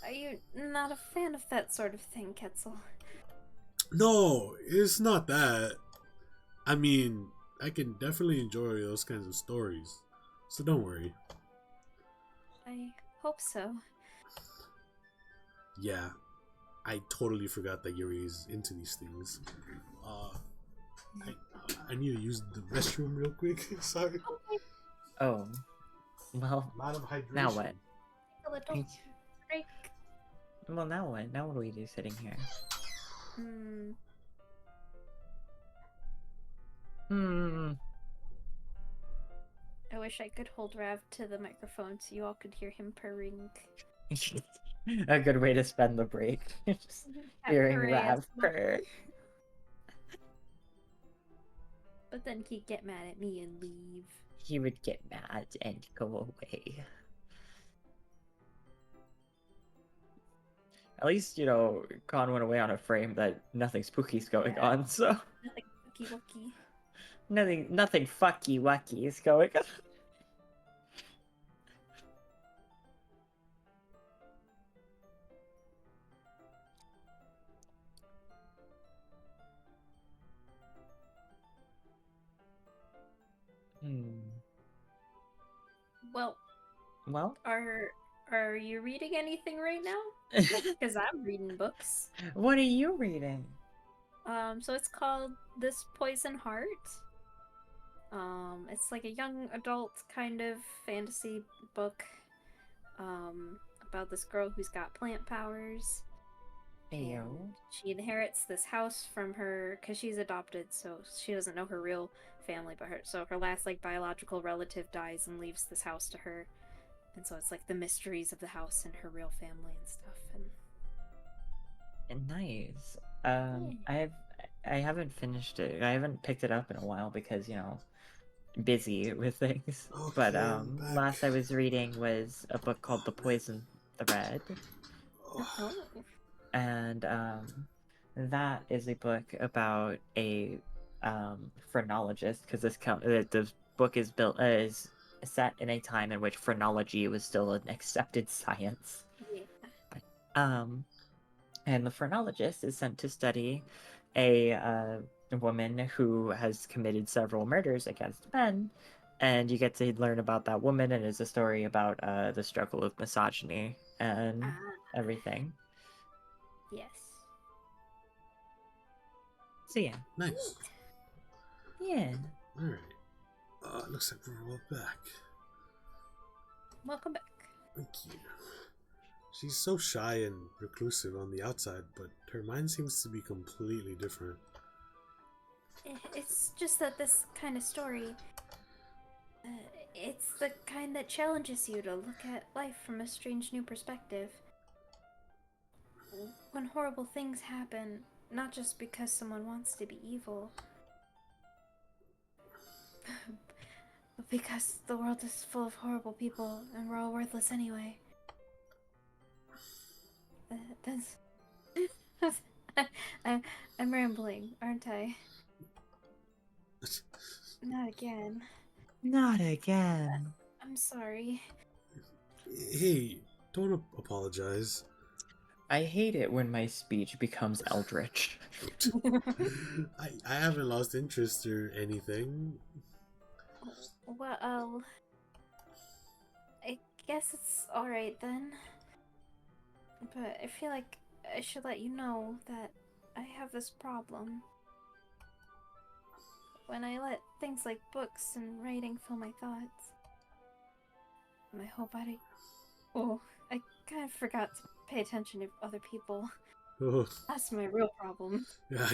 C: Are you not a fan of that sort of thing, Ketzel?
A: No, it's not that. I mean, I can definitely enjoy those kinds of stories, so don't worry.
C: I hope so.
A: Yeah, I totally forgot that Yuri's into these things. I need to use the restroom real quick. Sorry.
B: Oh. Well,
A: A lot of hydration.
B: now what?
C: A little break.
B: Well, now what? Now what do we do sitting here?
C: I wish I could hold Rav to the microphone so you all could hear him purring.
B: A good way to spend the break. Just hearing
C: Hooray,
B: Rav
C: it's not-
B: purr.
C: But then he'd get mad at me and leave.
B: He would get mad and go away. At least, you know, Khan went away on a frame that nothing spooky's going on, so...
C: Nothing wookie wookie.
B: Nothing fucky wucky is going on. Well,
C: Are you reading anything right now? Because I'm reading books.
B: what are you reading?
C: So it's called This Poison Heart. It's like a young adult kind of fantasy book. About this girl who's got plant powers.
B: Ayo.
C: And she inherits this house from her because she's adopted, so she doesn't know her real family, but her last like biological relative dies and leaves this house to her. And so it's like the mysteries of the house and her real family and stuff. And
B: Nice. I haven't finished it. I haven't picked it up in a while because, you know, busy with things.
A: Okay,
B: But
A: I'm back.
B: last I was reading was a book called The Poison Thread. And that is a book about a phrenologist, because the book is set in a time in which phrenology was still an accepted science.
C: yeah.
B: And the phrenologist is sent to study a woman who has committed several murders against men, and you get to learn about that woman, and it's a story about the struggle of misogyny and everything.
C: Yes.
B: So yeah.
A: Nice.
B: Yeah.
A: Alright. Looks like we're all back.
C: Welcome back.
A: Thank you. She's so shy and reclusive on the outside, but her mind seems to be completely different.
C: It's just that this kind of story, it's the kind that challenges you to look at life from a strange new perspective. When horrible things happen, not just because someone wants to be evil, but because the world is full of horrible people and we're all worthless anyway. That's... I'm rambling, aren't I? Not again.
B: Not again.
C: I'm sorry.
A: Hey, don't apologize.
B: I hate it when my speech becomes eldritch.
A: I haven't lost interest or anything.
C: Well, I guess it's alright then. But I feel like I should let you know that I have this problem. When I let things like books and writing fill my thoughts, my whole body... Oh, I kind of forgot to pay attention to other people.
A: Oh,
C: That's my real problem.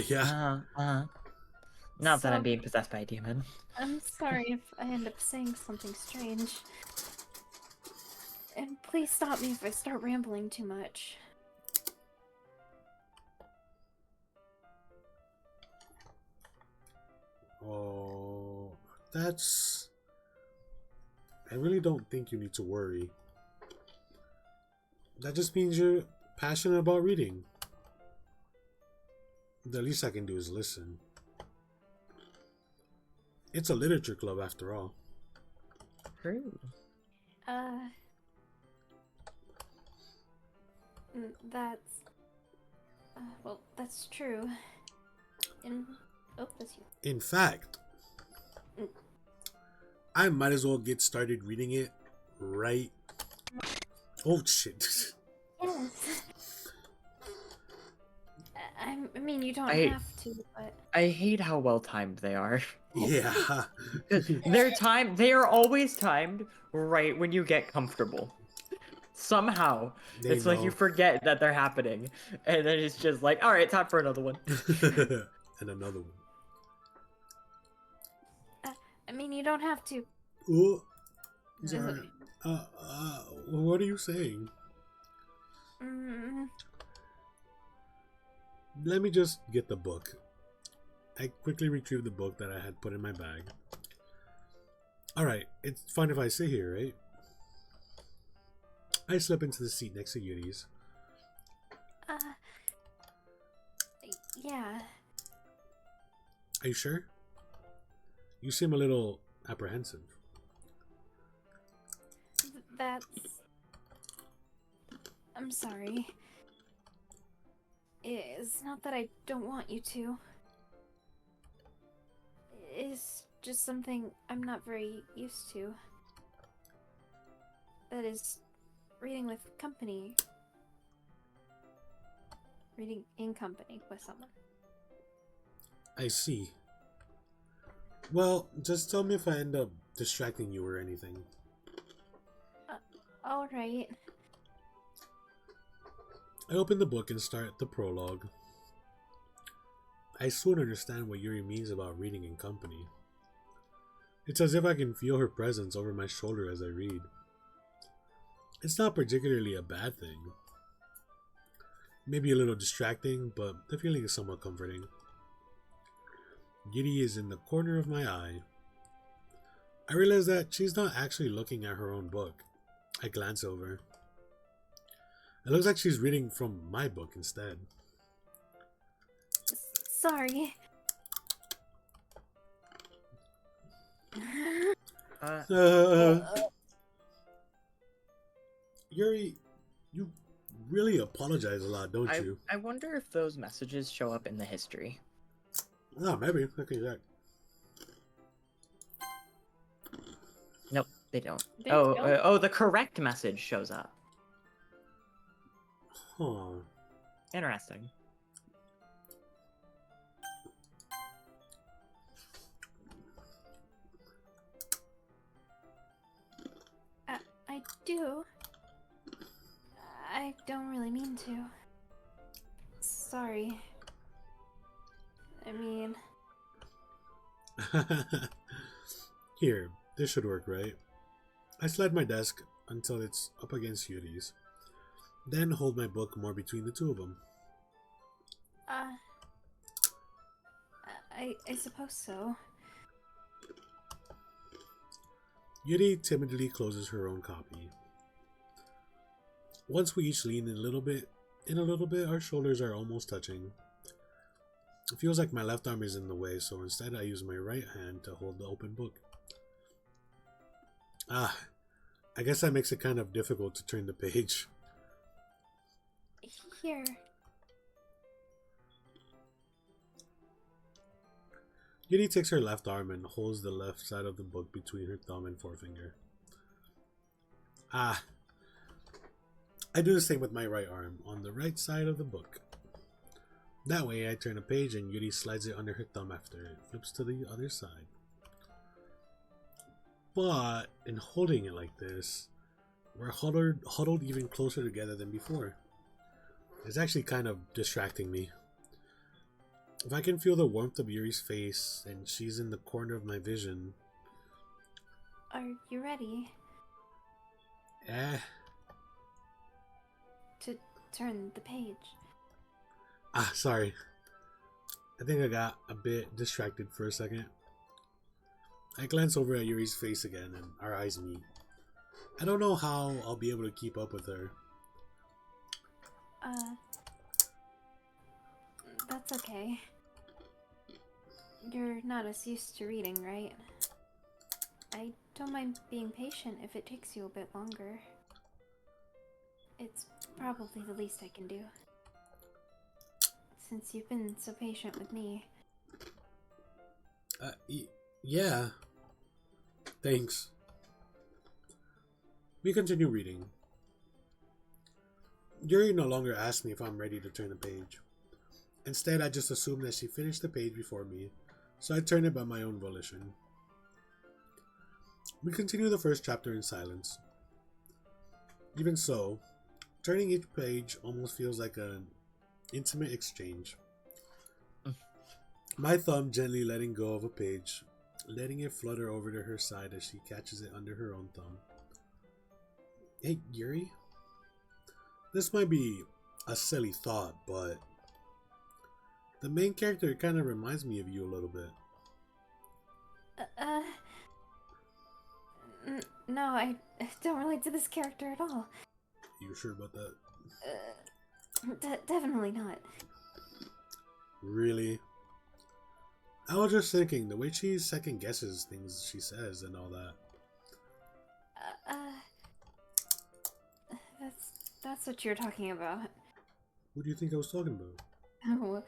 A: yeah.
B: Not that I'm
C: So-
B: being possessed by a demon.
C: I'm sorry if I end up saying something strange. And please stop me if I start rambling too much.
A: Oh, that's... I really don't think you need to worry. That just means you're passionate about reading. The least I can do is listen. It's a literature club after all.
B: True.
C: That's... well, that's true. And... Oh, that's you.
A: In fact, I might as well get started reading it right... Oh, shit.
C: Yes. I mean, you don't have to, but...
B: I hate how well timed they are.
A: Yeah.
B: They are always timed right when you get comfortable. Somehow.
A: They
B: It's like you
A: know.
B: forget that they're happening. And then it's just like, alright, time for another one.
A: And another one.
C: I mean, you don't have to.
A: Oh,
C: Is
A: sorry.
C: it-
A: What are you saying?
C: Mm,
A: Let me just get the book. I quickly retrieved the book that I had put in my bag. Alright, it's fine if I sit here, right? I slip into the seat next to Yuri's.
C: yeah.
A: Are you sure? You seem a little apprehensive.
C: That's... I'm sorry. It's not that I don't want you to. It's just something I'm not very used to. That is, reading with company. Reading in company with someone.
A: I see. Well, just tell me if I end up distracting you or anything.
C: Alright.
A: I open the book and start the prologue. I soon understand what Yuri means about reading in company. It's as if I can feel her presence over my shoulder as I read. It's not particularly a bad thing. Maybe a little distracting, but the feeling is somewhat comforting. Yuri is in the corner of my eye. I realize that she's not actually looking at her own book. I glance over. It looks like she's reading from my book instead.
C: Sorry.
A: Yuri, you really apologize a lot, don't you?
B: I wonder if those messages show up in the history.
A: Oh, maybe. Okay, check.
B: Nope, they don't.
C: They
B: Oh,
C: don't?
B: the correct message shows up.
A: Huh.
B: Interesting.
C: I do. I don't really mean to. Sorry. I mean,
A: Here, this should work, right? I slide my desk until it's up against Yuri's, then hold my book more between the two of them.
C: I suppose so.
A: Yuri timidly closes her own copy. Once we each lean in a little bit, our shoulders are almost touching. It feels like my left arm is in the way, so instead I use my right hand to hold the open book. I guess that makes it kind of difficult to turn the page.
C: Here.
A: Yuri takes her left arm and holds the left side of the book between her thumb and forefinger. I do the same with my right arm, on the right side of the book. That way I turn a page and Yuri slides it under her thumb after it flips to the other side. But in holding it like this, we're huddled even closer together than before. It's actually kind of distracting me. If I can feel the warmth of Yuri's face and she's in the corner of my vision.
C: Are you ready to turn the page?
A: Sorry. I think I got a bit distracted for a second. I glance over at Yuri's face again and our eyes meet. I don't know how I'll be able to keep up with her.
C: That's okay. You're not as used to reading, right? I don't mind being patient if it takes you a bit longer. It's probably the least I can do. Since you've been so patient with me.
A: Yeah. Thanks. We continue reading. Yuri no longer asks me if I'm ready to turn the page. Instead, I just assume that she finished the page before me, so I turn it by my own volition. We continue the first chapter in silence. Even so, turning each page almost feels like an intimate exchange. My thumb gently letting go of a page, letting it flutter over to her side as she catches it under her own thumb. Hey, Yuri? This might be a silly thought, but the main character kind of reminds me of you a little bit.
C: No, I don't relate to this character at all.
A: You sure about that?
C: Definitely not.
A: Really? I was just thinking, the way she second guesses things she says and all that.
C: That's what you're talking about.
A: What do you think I was talking about?
C: Oh,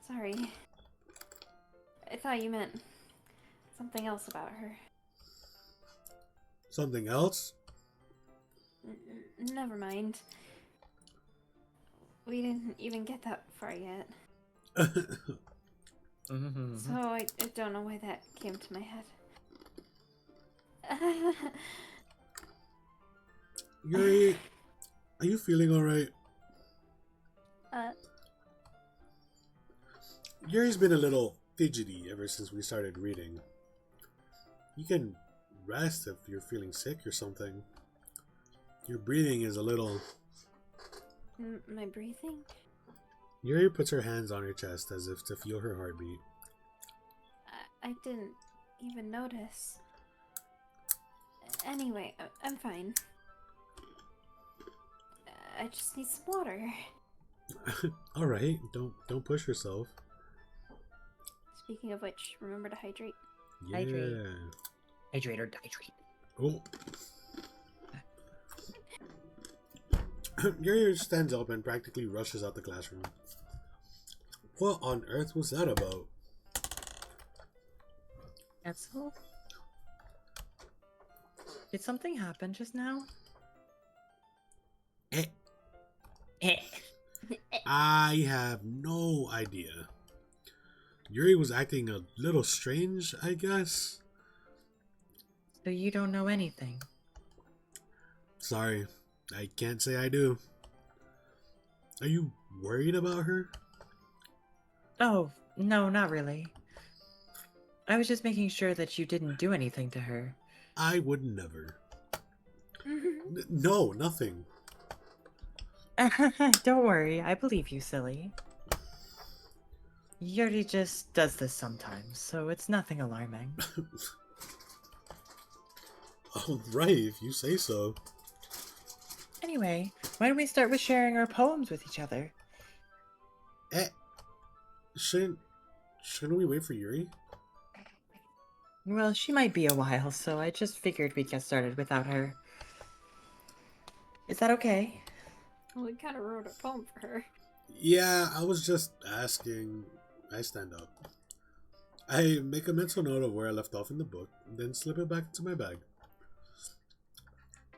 C: sorry. I thought you meant something else about her.
A: Something else?
C: Never mind. We didn't even get that far yet. So I don't know why that came to my head.
A: Yuri, are you feeling alright? Yuri's been a little fidgety ever since we started reading. You can rest if you're feeling sick or something. Your breathing is a little...
C: My breathing?
A: Yuri puts her hands on her chest as if to feel her heartbeat.
C: I didn't even notice. Anyway, I'm fine. I just need some water.
A: Alright, don't push yourself.
C: Speaking of which, remember to hydrate.
A: Yeah.
B: Hydrate or dihydrate.
A: Oh. Yuri stands up and practically rushes out the classroom. What on earth was that about?
B: That's all. Did something happen just now?
A: Eh,
B: Eh.
A: I have no idea. Yuri was acting a little strange, I guess.
B: So you don't know anything?
A: Sorry, I can't say I do. Are you worried about her?
B: Oh, no, not really. I was just making sure that you didn't do anything to her.
A: I would never. No, nothing.
B: Don't worry, I believe you, silly. Yuri just does this sometimes, so it's nothing alarming.
A: All right, if you say so.
B: Anyway, why don't we start with sharing our poems with each other?
A: Shouldn't we wait for Yuri?
B: Well, she might be a while, so I just figured we'd get started without her. Is that okay?
C: Well, we kind of wrote a poem for her.
A: Yeah, I was just asking. I stand up. I make a mental note of where I left off in the book, then slip it back into my bag.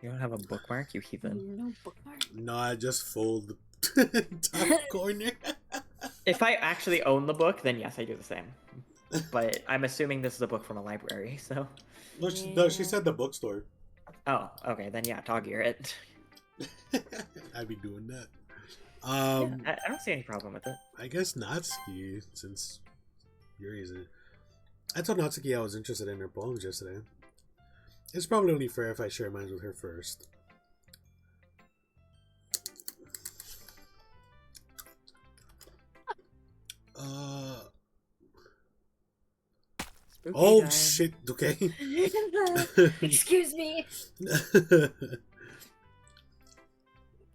B: You don't have a bookmark, you heathen.
C: No bookmark.
A: No, I just fold the top corner.
B: If I actually own the book, then yes, I do the same. But I'm assuming this is a book from a library, so...
A: No, she said the bookstore.
B: Oh, okay, then yeah, dog ear it.
A: I'd be doing that.
B: I don't see any problem with it.
A: I guess Natsuki, since Yuri's in. I told Natsuki I was interested in her poems yesterday. It's probably only fair if I share mine with her first.
B: Spooky
A: Oh
B: time.
A: shit, okay.
C: Excuse me.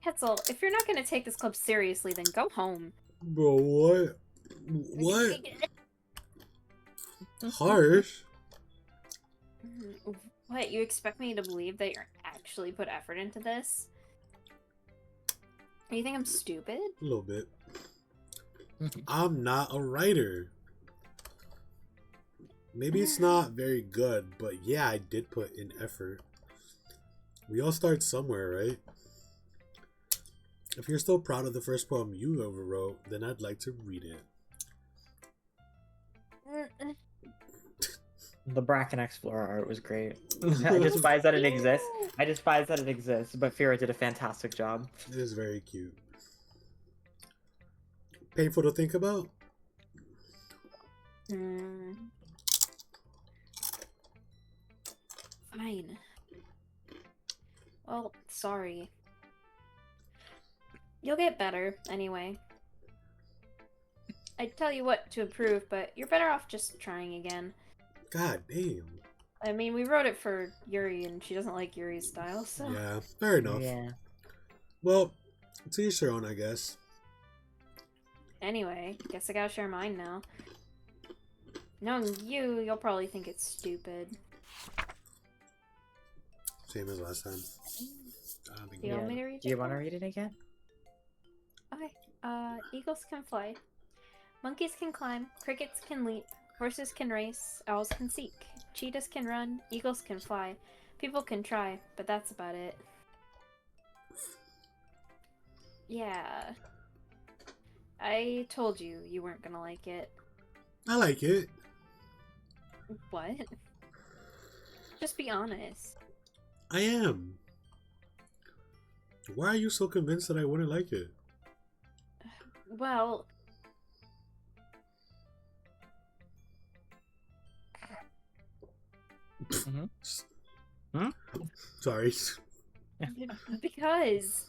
C: Hetzel, if you're not going to take this club seriously, then go home.
A: Bro, what? What? Harsh?
C: What, you expect me to believe that you're actually put effort into this? You think I'm stupid?
A: A little bit. I'm not a writer. Maybe it's not very good, but yeah, I did put in effort. We all start somewhere, right? If you're still proud of the first poem you ever wrote, then I'd like to read it.
B: The Bracken Explorer art was great. I despise that it exists. I despise that it exists, but Fira did a fantastic job.
A: It is very cute. Painful to think about?
C: Fine. Well, sorry. You'll get better, anyway. I'd tell you what to improve, but you're better off just trying again.
A: God damn.
C: I mean, we wrote it for Yuri, and she doesn't like Yuri's style, so...
A: Yeah, fair enough.
B: Yeah.
A: Well, to each their own, I guess.
C: Anyway, guess I gotta share mine now. Knowing you, you'll probably think it's stupid.
A: Same as last time. I don't think
C: Do you want me to read it?
B: Do you want to read it again?
C: Okay. Eagles can fly. Monkeys can climb. Crickets can leap. Horses can race. Owls can seek. Cheetahs can run. Eagles can fly. People can try, but that's about it. Yeah. I told you you weren't gonna like it.
A: I like it.
C: What? Just be honest.
A: I am. Why are you so convinced that I wouldn't like it?
C: Well...
A: Sorry.
C: Because...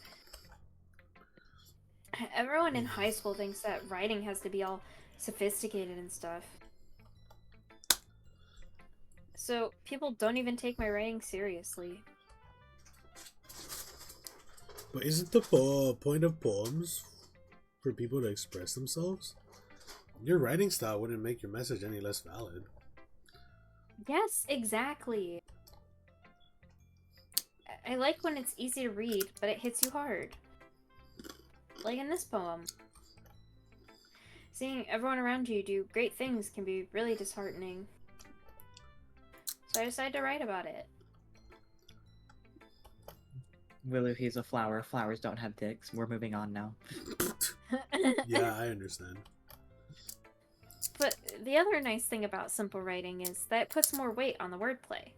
C: everyone in high school thinks that writing has to be all sophisticated and stuff. So, people don't even take my writing seriously.
A: But isn't the point of poems for people to express themselves? Your writing style wouldn't make your message any less valid.
C: Yes, exactly. I like when it's easy to read, but it hits you hard. Like in this poem. Seeing everyone around you do great things can be really disheartening. So I decided to write about it.
B: Willow, he's a flower. Flowers don't have dicks. We're moving on now.
A: Yeah, I understand.
C: But the other nice thing about simple writing is that it puts more weight on the wordplay.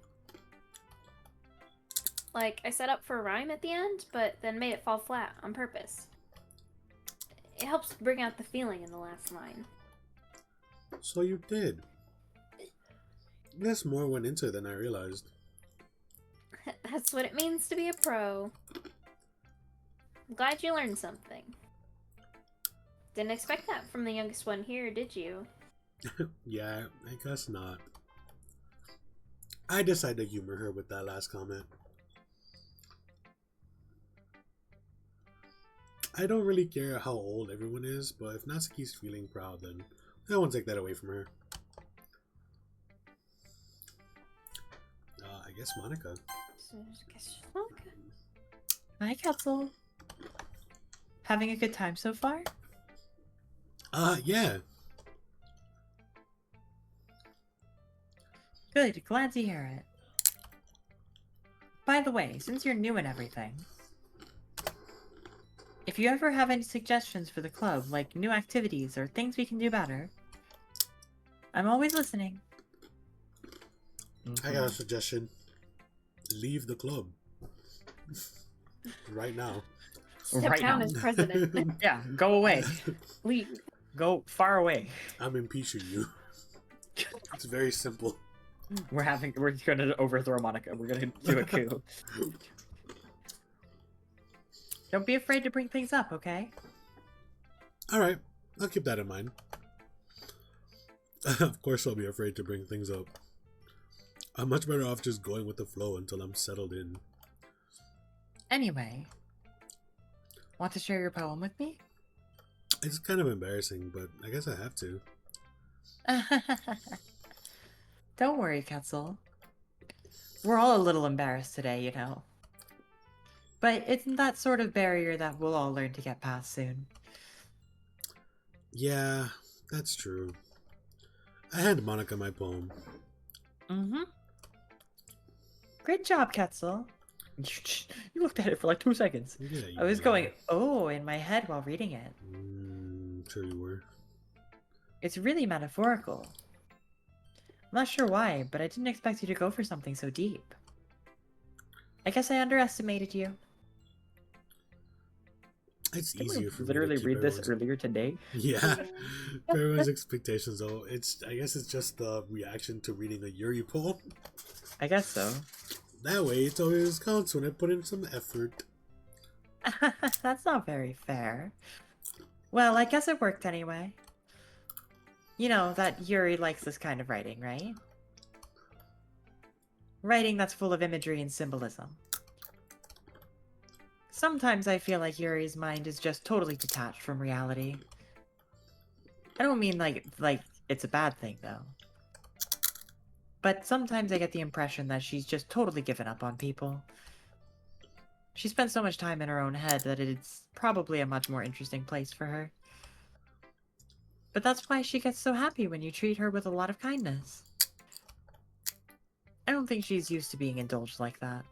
C: Like, I set up for a rhyme at the end, but then made it fall flat on purpose. It helps bring out the feeling in the last line.
A: So you did. Guess more went into it than I realized.
C: That's what it means to be a pro. I'm glad you learned something. Didn't expect that from the youngest one here, did you?
A: Yeah, I guess not. I decided to humor her with that last comment. I don't really care how old everyone is, but if Natsuki's feeling proud, then I won't take that away from her. I guess Monica.
B: Hi, Ketzel. Having a good time so far?
A: Yeah.
B: Good, glad to hear it. By the way, since you're new and everything, if you ever have any suggestions for the club, like new activities or things we can do better, I'm always listening.
A: I got a suggestion. Leave the club. Right now.
C: Step
B: Right
C: down
B: now.
C: as president.
B: Yeah, go away. Leave. Go far away.
A: I'm impeaching you. It's very simple.
B: We're gonna overthrow Monica. We're gonna do a coup. Don't be afraid to bring things up, okay?
A: Alright, I'll keep that in mind. Of course I'll be afraid to bring things up. I'm much better off just going with the flow until I'm settled in.
B: Anyway, want to share your poem with me?
A: It's kind of embarrassing, but I guess I have to.
B: Don't worry, Ketzel. We're all a little embarrassed today, you know. But it's that sort of barrier that we'll all learn to get past soon.
A: Yeah, that's true. I hand Monica my poem.
B: Mm-hmm. Great job, Ketzel. You looked at it for like 2 seconds.
A: Yeah,
B: I was going, oh, in my head while reading it.
A: Sure you were.
B: It's really metaphorical. I'm not sure why, but I didn't expect you to go for something so deep. I guess I underestimated you.
A: It's
B: Didn't
A: easier
B: we
A: for
B: literally
A: me to keep
B: read this
A: everyone's...
B: earlier today.
A: Yeah, for everyone's expectations though. I guess it's just the reaction to reading a Yuri poem.
B: I guess so.
A: That way it always counts when I put in some effort.
B: That's not very fair. Well, I guess it worked anyway. You know that Yuri likes this kind of writing, right? Writing that's full of imagery and symbolism. Sometimes I feel like Yuri's mind is just totally detached from reality. I don't mean like it's a bad thing, though. But sometimes I get the impression that she's just totally given up on people. She spends so much time in her own head that it's probably a much more interesting place for her. But that's why she gets so happy when you treat her with a lot of kindness. I don't think she's used to being indulged like that.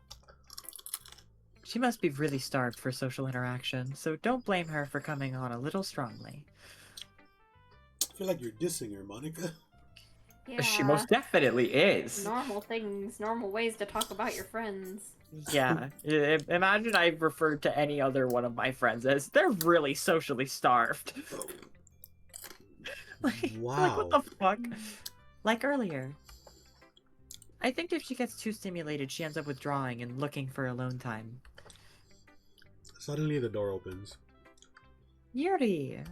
B: She must be really starved for social interaction, so don't blame her for coming on a little strongly.
A: I feel like you're dissing her, Monica.
C: Yeah.
B: She most definitely is.
C: Normal things, normal ways to talk about your friends.
B: Yeah, imagine I referred to any other one of my friends as they're really socially starved.
A: Wow.
B: Like, what the fuck? Like earlier. I think if she gets too stimulated, she ends up withdrawing and looking for alone time.
A: Suddenly the door opens.
B: Yuri!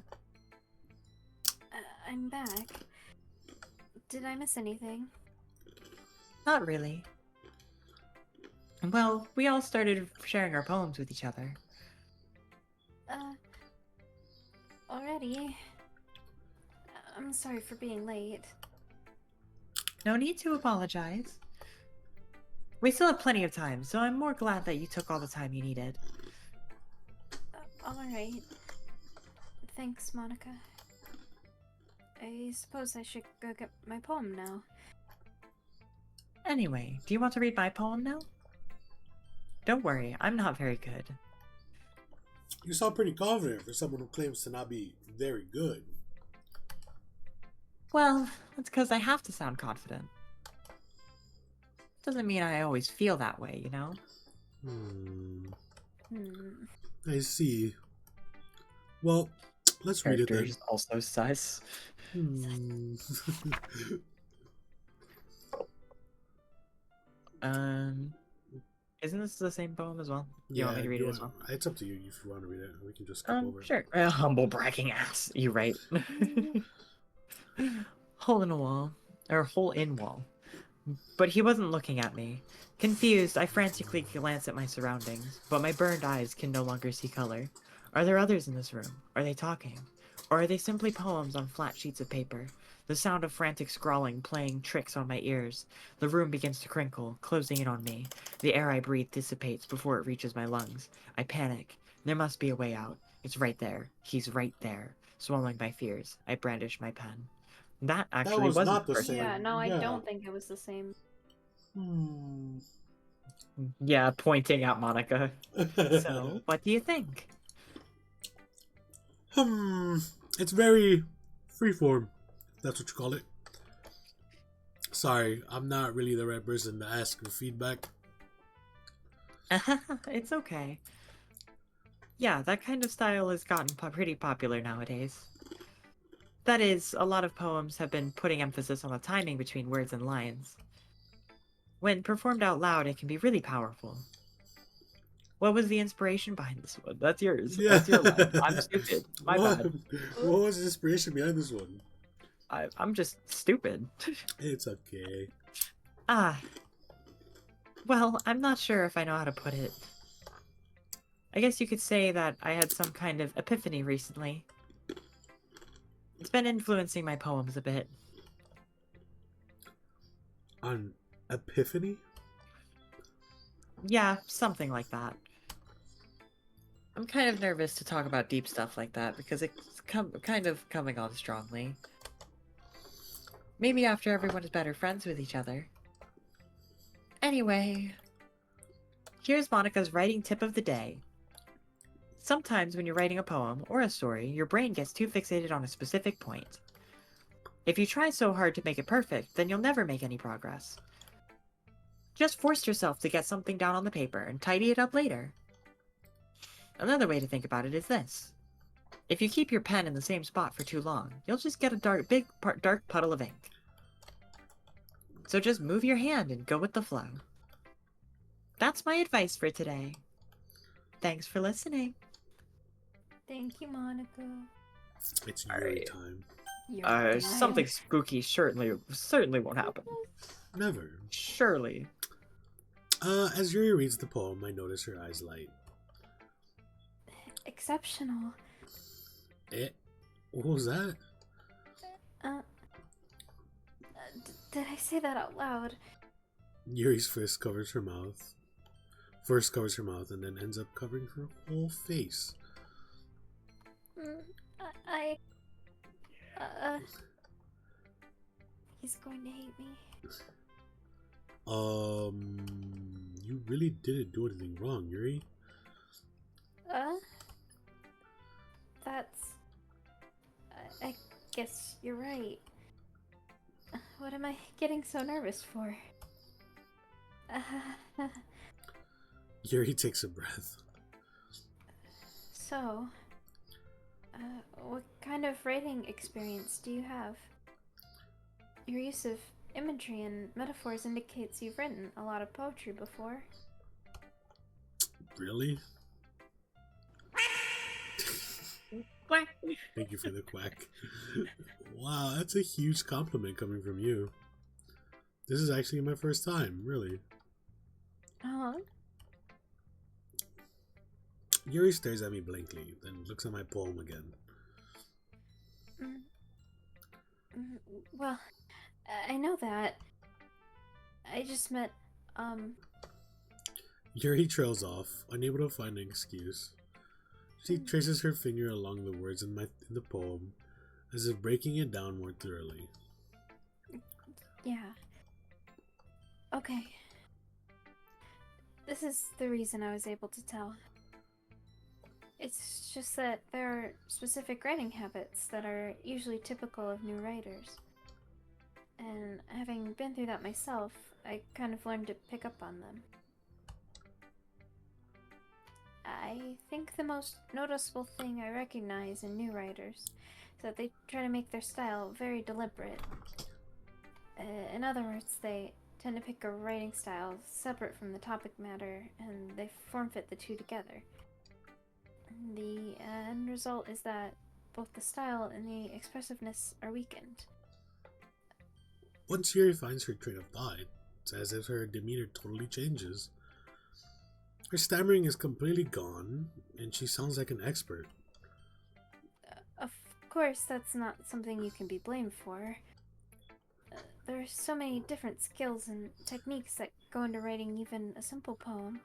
C: I'm back. Did I miss anything?
B: Not really. Well, we all started sharing our poems with each other.
C: Already? I'm sorry for being late.
B: No need to apologize. We still have plenty of time, so I'm more glad that you took all the time you needed.
C: Alright. Thanks, Monica. I suppose I should go get my poem now.
B: Anyway, do you want to read my poem now? Don't worry, I'm not very good.
A: You sound pretty confident for someone who claims to not be very good.
B: Well, that's because I have to sound confident. Doesn't mean I always feel that way, you know?
A: I see. Well, let's read it then.
B: Characters also sus. Isn't this the same poem as well? You want me to read it as well?
A: It's up to you if you want to read it. We can just skip over it.
B: Sure. Humble bragging ass. You right. Hole in a wall. Or hole in wall. But he wasn't looking at me. Confused, I frantically glance at my surroundings, but my burned eyes can no longer see color. Are there others in this room? Are they talking? Or are they simply poems on flat sheets of paper? The sound of frantic scrawling playing tricks on my ears. The room begins to crinkle, closing in on me. The air I breathe dissipates before it reaches my lungs. I panic. There must be a way out. It's right there. He's right there. Swallowing my fears, I brandish my pen. That actually
A: was
B: wasn't
A: not the
B: first.
A: same.
C: Yeah, no, I
A: Yeah.
C: don't think it was the same.
B: Yeah, pointing at Monica. So, what do you think?
A: It's very freeform. That's what you call it. Sorry, I'm not really the right person to ask for feedback.
B: It's okay. Yeah, that kind of style has gotten pretty popular nowadays. That is, a lot of poems have been putting emphasis on the timing between words and lines. When performed out loud, it can be really powerful. What was the inspiration behind this one? That's yours.
A: Yeah.
B: That's your line. I'm stupid. My bad.
A: What was the inspiration behind this one?
B: I'm just stupid.
A: It's okay.
B: Well, I'm not sure if I know how to put it. I guess you could say that I had some kind of epiphany recently. It's been influencing my poems a bit.
A: An epiphany?
B: Yeah, something like that. I'm kind of nervous to talk about deep stuff like that because it's kind of coming on strongly. Maybe after everyone is better friends with each other. Anyway, here's Monica's writing tip of the day. Sometimes when you're writing a poem or a story, your brain gets too fixated on a specific point. If you try so hard to make it perfect, then you'll never make any progress. Just force yourself to get something down on the paper and tidy it up later. Another way to think about it is this. If you keep your pen in the same spot for too long, you'll just get a dark puddle of ink. So just move your hand and go with the flow. That's my advice for today. Thanks for listening.
C: Thank you, Monica.
A: It's Yuri time.
C: You're
B: Something spooky certainly won't happen.
A: Never.
B: Surely.
A: As Yuri reads the poem, I notice her eyes light.
C: exceptional.
A: What was that?
C: Did I say that out loud?
A: Yuri's fist covers her mouth. First covers her mouth and then ends up covering her whole face.
C: He's going to hate me.
A: You really didn't do anything wrong, Yuri.
C: That's... I guess you're right. What am I getting so nervous for?
A: Yuri takes a breath.
C: So, what kind of writing experience do you have? Your use of imagery and metaphors indicates you've written a lot of poetry before.
A: Really?
B: Quack.
A: Thank you for the quack. Wow, that's a huge compliment coming from you. This is actually my first time, really. Yuri stares at me blankly, then looks at my poem again.
C: Well, I know that. I just meant,
A: Yuri trails off, unable to find an excuse. She traces her finger along the words in the poem, as if breaking it down more thoroughly.
C: Yeah. Okay. this is the reason I was able to tell. It's just that there are specific writing habits that are usually typical of new writers. And having been through that myself, I kind of learned to pick up on them. I think the most noticeable thing I recognize in new writers is that they try to make their style very deliberate. In other words, they tend to pick a writing style separate from the topic matter, and they form-fit the two together. The end result is that both the style and the expressiveness are weakened.
A: Once Yuri finds her train of thought, it's as if her demeanor totally changes. Her stammering is completely gone, and she sounds like an expert.
C: Of course, that's not something you can be blamed for. There are so many different skills and techniques that go into writing even a simple poem.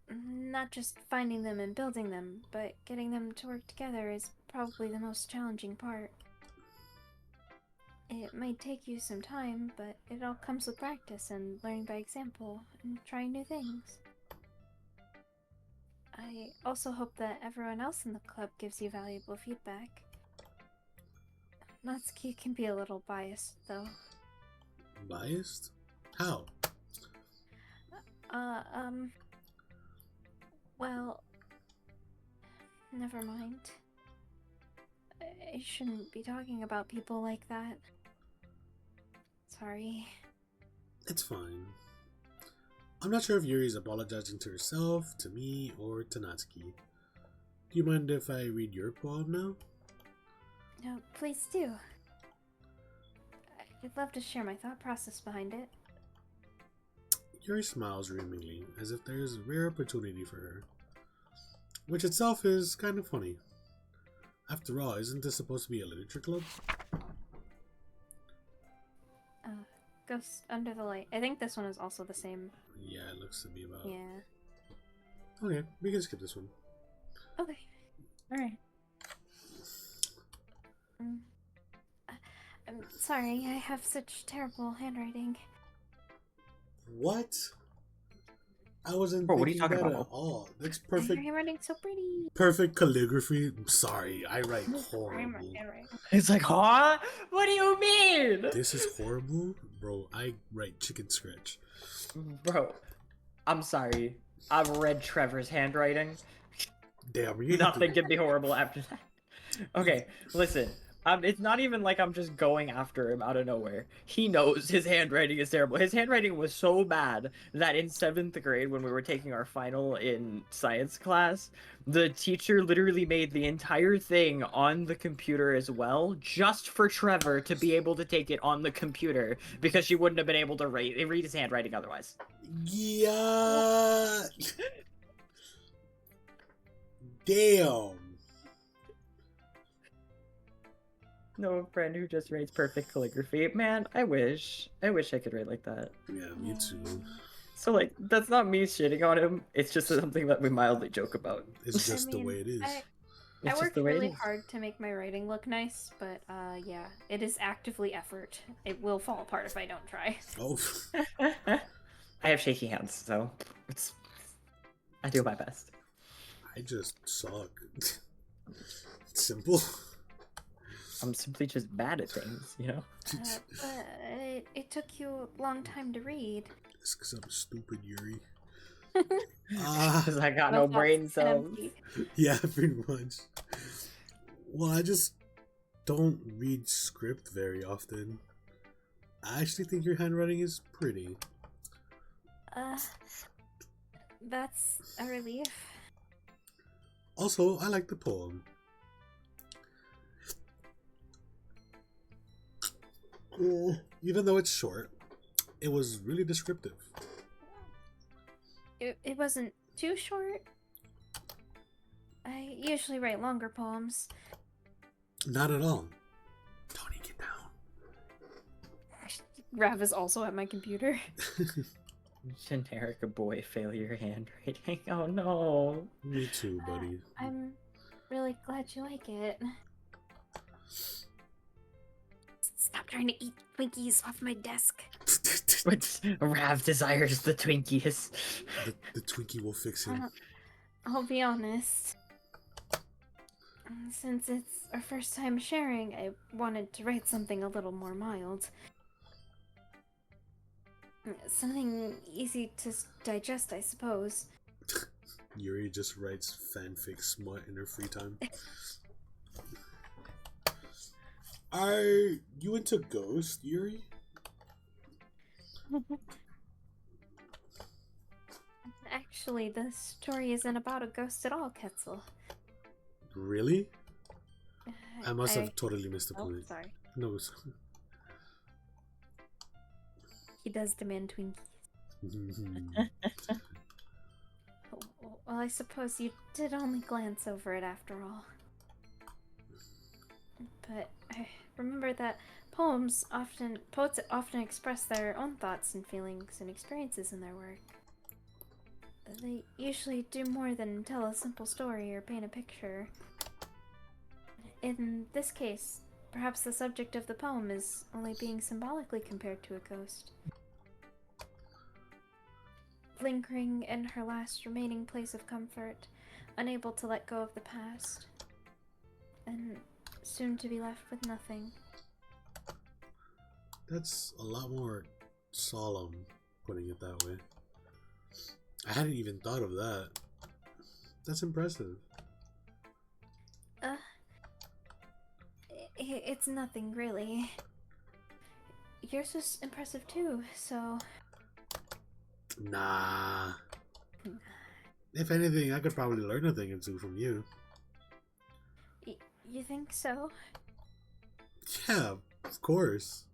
C: Not just finding them and building them, but getting them to work together is probably the most challenging part. It might take you some time, but it all comes with practice and learning by example and trying new things. I also hope that everyone else in the club gives you valuable feedback. Natsuki can be a little biased, though.
A: Biased? How?
C: Well, never mind. I shouldn't be talking about people like that. Sorry.
A: It's fine. I'm not sure if Yuri's apologizing to herself, to me, or to Natsuki. Do you mind if I read your poem now?
C: No, please do. I'd love to share my thought process behind it.
A: Yuri smiles dreamingly, as if there's a rare opportunity for her. Which itself is kind of funny. After all, isn't this supposed to be a literature club?
C: Ghost Under the Light. I think this one is also the same.
A: Yeah, it looks to be about.
C: Yeah.
A: Okay, we can skip this one.
C: Okay. Alright. I'm sorry, I have such terrible handwriting.
A: What? I wasn't
B: Bro, what are you
A: thinking
B: talking
A: that
B: about?
A: at all. That's
C: Your
A: perfect.
C: handwriting's so pretty.
A: Perfect calligraphy. I'm sorry, I write
C: I'm
A: horrible.
C: handwriting.
B: It's like, huh? What do you mean?
A: This is horrible, bro. I write chicken scratch.
B: Bro, I'm sorry. I've read Trevor's handwriting.
A: Damn, you
B: Nothing can be horrible after that. Okay, listen. It's not even like I'm just going after him out of nowhere. He knows his handwriting is terrible. His handwriting was so bad that in 7th grade, when we were taking our final in science class, the teacher literally made the entire thing on the computer as well, just for Trevor to be able to take it on the computer, because she wouldn't have been able to read his handwriting otherwise.
A: Yeah. Damn.
B: No friend who just writes perfect calligraphy. Man, I wish I could write like that.
A: Yeah, me too.
B: So, like, that's not me shitting on him. It's just something that we mildly joke about.
A: It's just the way it is.
C: I
B: It's just
C: worked
B: the way it
C: really
B: is.
C: hard to make my writing look nice, but yeah, it is actively effort. It will fall apart if I don't try.
A: Oh,
B: I have shaky hands, so I do my best.
A: I just suck. Simple.
B: I'm simply just bad at things, you know?
C: But it took you a long time to read.
A: It's because I'm stupid, Yuri.
B: Because I got no
C: Thoughts
B: brain
C: and
B: cells.
C: empty.
A: Yeah, pretty much. Well, I just don't read script very often. I actually think your handwriting is pretty.
C: That's a relief.
A: Also, I like the poem. Even though it's short, it was really descriptive.
C: It wasn't too short. I usually write longer poems.
A: Not at all. Tony, get down.
C: Rav is also at my computer.
B: Generic boy failure handwriting. Oh no.
A: Me too, buddy.
C: I'm really glad you like it. Stop trying to eat Twinkies off my desk.
B: But Rav desires the Twinkies.
A: The Twinkie will fix him.
C: I'll be honest. Since it's our first time sharing, I wanted to write something a little more mild. Something easy to digest, I suppose.
A: Yuri just writes fanfic smut in her free time. Are you into Ghost, Yuri?
C: Actually, the story isn't about a ghost at all, Ketzel.
A: Really? I must have totally missed the
C: Oh,
A: point.
C: sorry.
A: No.
C: He does demand Twinkies. Well, I suppose you did only glance over it after all. But I remember that poets often express their own thoughts and feelings and experiences in their work. They usually do more than tell a simple story or paint a picture. In this case, perhaps the subject of the poem is only being symbolically compared to a ghost. Lingering in her last remaining place of comfort, unable to let go of the past, and soon to be left with nothing.
A: That's a lot more solemn, putting it that way. I hadn't even thought of that. That's impressive.
C: It's nothing really. Yours was impressive too, so...
A: Nah. If anything, I could probably learn a thing or two from you.
C: You think so?
A: Yeah, of course.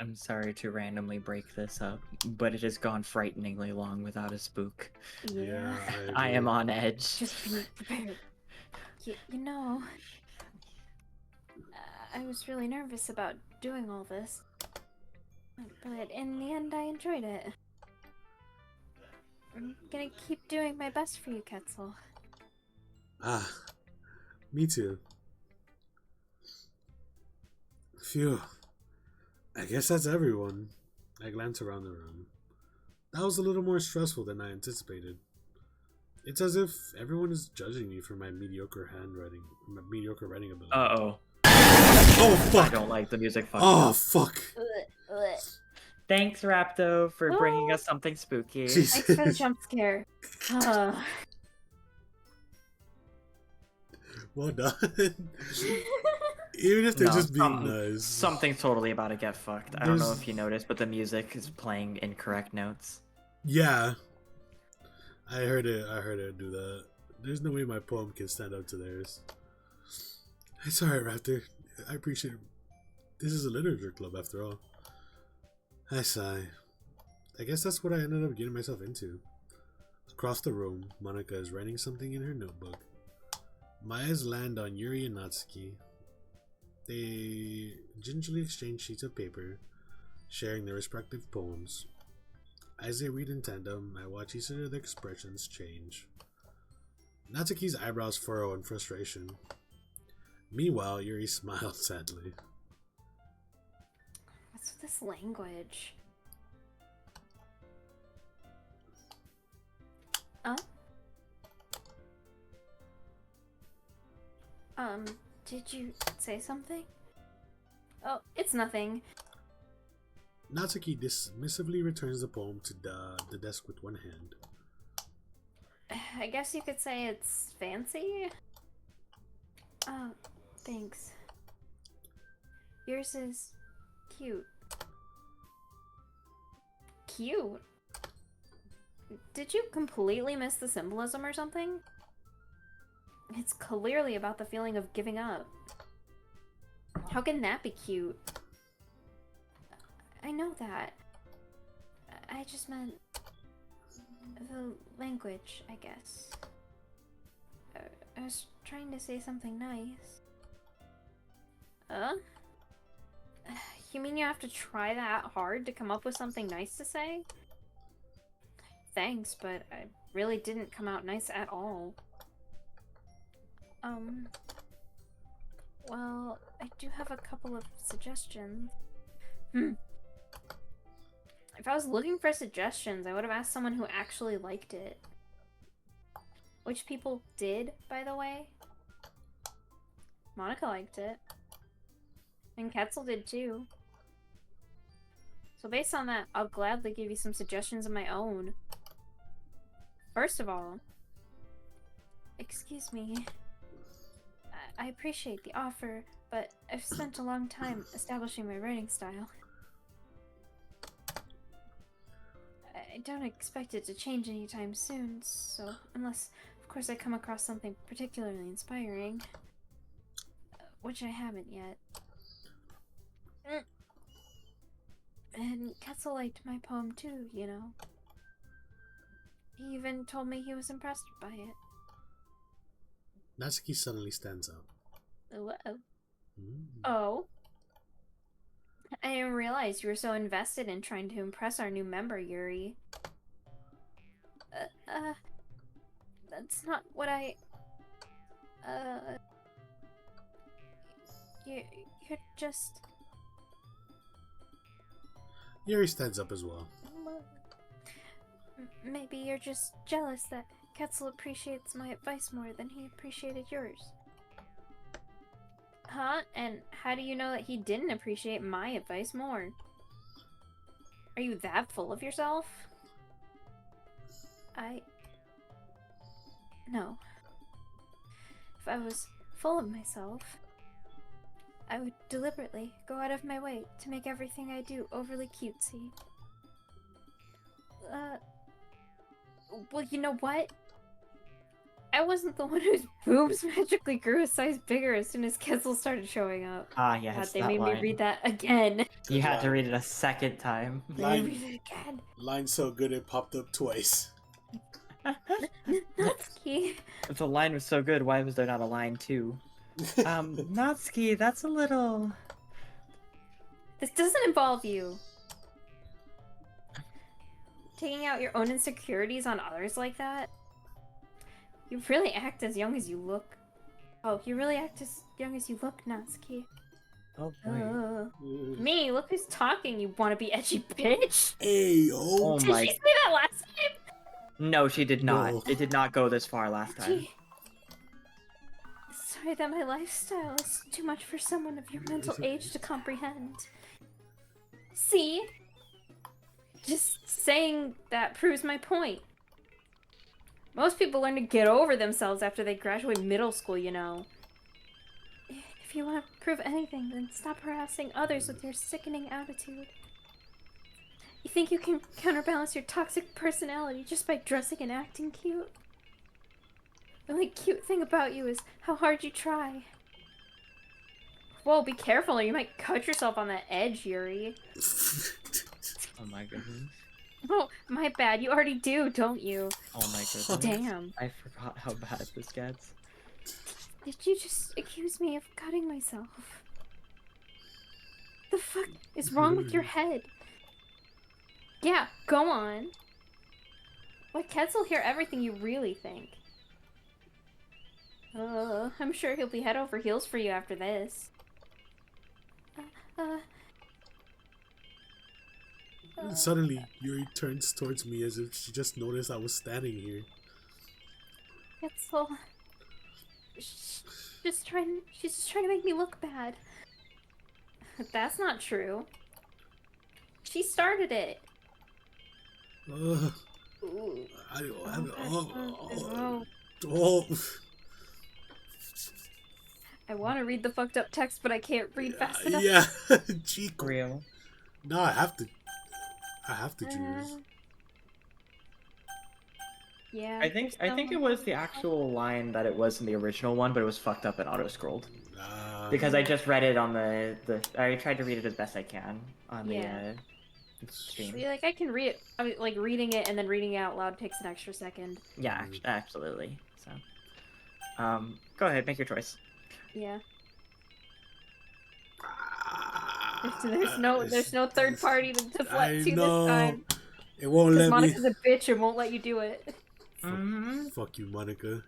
B: I'm sorry to randomly break this up, but it has gone frighteningly long without a spook.
C: Yeah.
B: I am on edge.
C: Just be prepared. You know... I was really nervous about doing all this. But in the end, I enjoyed it. I'm gonna keep doing my best for you, Ketzel.
A: Ah, me too. Phew. I guess that's everyone. I glance around the room. That was a little more stressful than I anticipated. It's as if everyone is judging me for my mediocre writing ability.
B: Uh-oh.
A: Oh,
B: I
A: fuck!
B: don't like the music.
A: Oh, fuck!
B: Thanks, Rapto, for bringing us something spooky.
A: Jesus.
C: Thanks for the jump scare.
A: Well done. Even if they're just being nice.
B: Something's totally about to get fucked. I don't know if you noticed, but the music is playing incorrect notes.
A: Yeah. I heard it do that. There's no way my poem can stand up to theirs. It's alright, Raptor. I appreciate it. This is a literature club after all. I sigh. I guess that's what I ended up getting myself into. Across the room, Monica is writing something in her notebook. My eyes land on Yuri and Natsuki. They gingerly exchange sheets of paper, sharing their respective poems. As they read in tandem, I watch each of their expressions change. Natsuki's eyebrows furrow in frustration. Meanwhile, Yuri smiles sadly.
C: What's with this language? Did you say something? Oh, it's nothing.
A: Natsuki dismissively returns the poem to the desk with one hand.
C: I guess you could say it's fancy? Oh, thanks. Yours is cute. Cute? Did you completely miss the symbolism or something? It's clearly about the feeling of giving up. How can that be cute? I know that. I just meant the language, I guess. I was trying to say something nice. You mean you have to try that hard to come up with something nice to say? Thanks, but I really didn't come out nice at all. Well, I do have a couple of suggestions. If I was looking for suggestions, I would have asked someone who actually liked it. Which people did, by the way. Monica liked it. And Ketzel did too. So based on that, I'll gladly give you some suggestions of my own. First of all, excuse me. I appreciate the offer, but I've spent a long time establishing my writing style. I don't expect it to change anytime soon, so unless, of course, I come across something particularly inspiring, which I haven't yet. And Ketzel liked my poem too, you know. He even told me he was impressed by it.
A: Natsuki suddenly stands up.
C: Whoa. Oh. I didn't realize you were so invested in trying to impress our new member, Yuri. That's not what I... You're just...
A: Yuri stands up as well.
C: Maybe you're just jealous that Ketzel appreciates my advice more than he appreciated yours. Huh? And how do you know that he didn't appreciate my advice more? Are you that full of yourself? No. If I was full of myself, I would deliberately go out of my way to make everything I do overly cutesy. Well, you know what? I wasn't the one whose boobs magically grew a size bigger as soon as Ketzel started showing up.
B: Ah, yes,
C: God, they
B: that
C: made
B: line.
C: me read that again.
B: You had to read it a second time.
C: Let me read it again.
A: Line so good it popped up twice.
C: Natsuki.
B: If the line was so good, why was there not a line 2? Natsuki, that's a little...
C: This doesn't involve you. Taking out your own insecurities on others like that? You really act as young as you look. Oh, you really act as young as you look, Natsuki.
B: Oh boy.
C: Me, look who's talking, you wanna be edgy bitch!
A: Hey, yo!
B: Oh
C: Did
B: my...
C: she say that last time?
B: No, she did not.
A: No.
B: It did not go this far last time.
C: Gee. Sorry that my lifestyle is too much for someone of your mental age to comprehend. See? Just saying that proves my point. Most people learn to get over themselves after they graduate middle school, you know. If you want to prove anything, then stop harassing others with your sickening attitude. You think you can counterbalance your toxic personality just by dressing and acting cute? The only cute thing about you is how hard you try. Whoa, be careful or you might cut yourself on that edge, Yuri.
B: Oh my goodness.
C: Oh, my bad. You already do, don't you?
B: Oh my goodness.
C: Damn.
B: I forgot how bad this gets.
C: Did you just accuse me of cutting myself? The fuck is wrong with your head? Yeah, go on. Let Ketzel hear everything you really think. I'm sure he'll be head over heels for you after this.
A: Suddenly, Yuri turns towards me as if she just noticed I was standing here.
C: Ketzel... She's just trying to make me look bad. That's not true. She started it. Ooh. I want to read the fucked up text, but I can't read fast enough.
A: Yeah, Chico.
B: Real.
A: No, I have to choose.
C: Yeah.
B: I think it was the actual line that it was in the original one, but it was fucked up and auto-scrolled. Because I just read it on the I tried to read it as best I can on the stream.
C: See, like I can read it. I mean, like reading it and then reading it out loud takes an extra second.
B: Yeah, absolutely. So, go ahead, make your choice.
C: Yeah. There's no third party to deflect to this time.
A: It won't let
C: Monica's
A: me.
C: a bitch and won't let you do it.
A: Fuck you, Monica.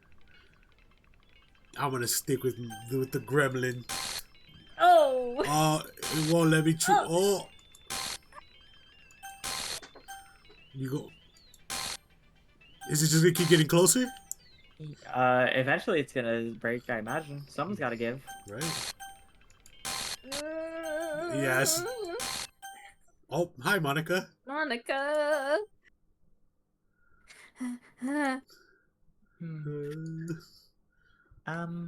A: I'm gonna stick with the gremlin.
C: Oh.
A: It won't let me choose. Oh. You go. Is it just gonna keep getting closer?
B: Eventually it's gonna break, I imagine. Someone's gotta give.
A: Right. Yes. Oh, hi, Monica.
C: Monica.
B: Hmm.
A: Uh,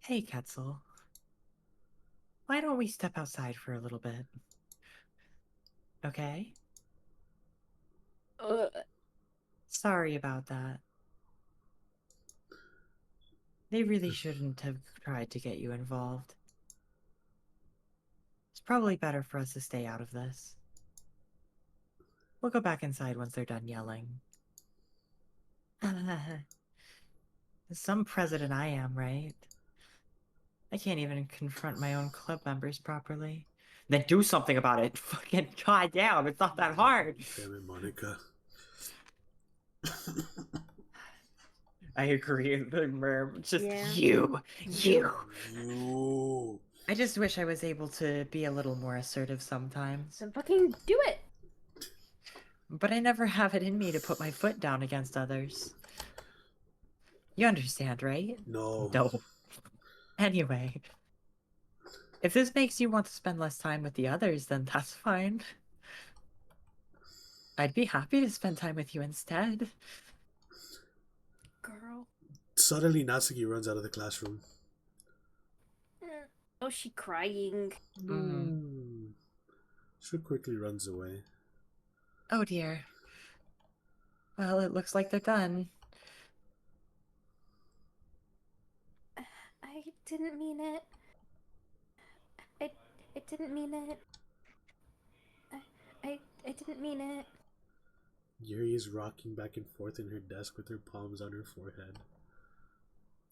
B: Hey, Ketzel. Why don't we step outside for a little bit? Okay? Sorry about that. They really shouldn't have tried to get you involved. It's probably better for us to stay out of this. We'll go back inside once they're done yelling. Some president I am, right? I can't even confront my own club members properly. Then do something about it. Fucking goddamn, it's not that hard.
A: Damn it, Monica.
B: I agree with the merm. Just
C: Yeah.
B: you.
A: You.
B: I just wish I was able to be a little more assertive sometimes.
C: Then fucking do it.
B: But I never have it in me to put my foot down against others. You understand, right?
A: No.
B: No. Anyway, if this makes you want to spend less time with the others, then that's fine. I'd be happy to spend time with you instead.
C: Girl.
A: Suddenly, Natsuki runs out of the classroom.
C: Oh, she crying.
A: She quickly runs away.
B: Oh dear. Well, it looks like they're done.
C: I didn't mean it. I didn't mean it. I didn't mean it.
A: Yuri is rocking back and forth in her desk with her palms on her forehead.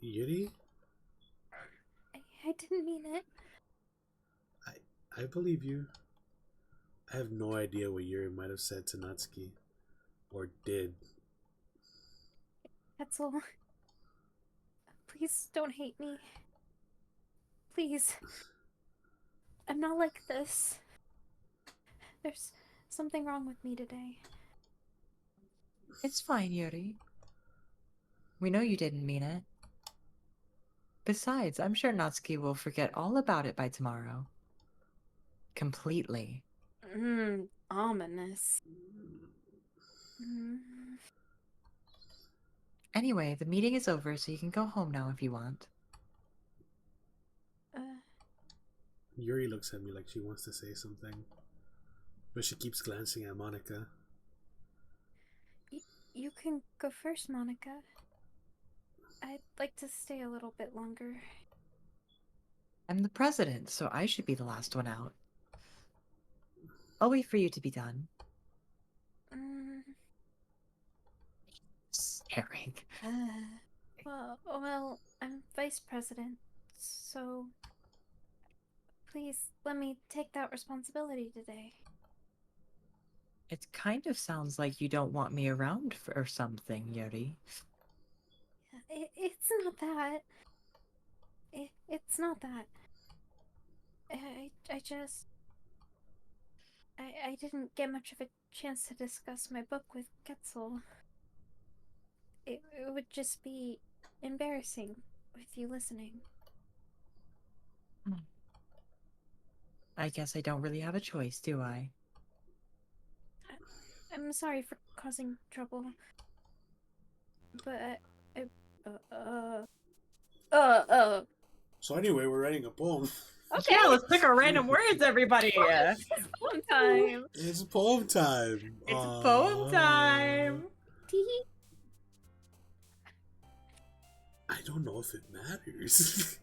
A: Yuri?
C: I didn't mean it.
A: I believe you. I have no idea what Yuri might have said to Natsuki. Or did.
C: Etzel. Please don't hate me. Please. I'm not like this. There's something wrong with me today.
B: It's fine, Yuri. We know you didn't mean it. Besides, I'm sure Natsuki will forget all about it by tomorrow. Completely.
C: Ominous.
B: Anyway, the meeting is over, so you can go home now if you want.
A: Yuri looks at me like she wants to say something. But she keeps glancing at Monica.
C: You can go first, Monica. I'd like to stay a little bit longer.
B: I'm the president, so I should be the last one out. I'll wait for you to be done. Staring.
C: Well, I'm vice president, so please let me take that responsibility today.
B: It kind of sounds like you don't want me around or something, Yuri.
C: It's not that. It's not that. I just... I didn't get much of a chance to discuss my book with Ketzel. It would just be embarrassing with you listening.
B: I guess I don't really have a choice, do I?
C: I'm sorry for causing trouble. But
A: So anyway, we're writing a poem.
C: Okay.
B: Yeah, let's pick our random words, everybody!
C: It's poem time.
A: It's poem time.
B: It's poem time!
C: Tee.
A: I don't know if it matters.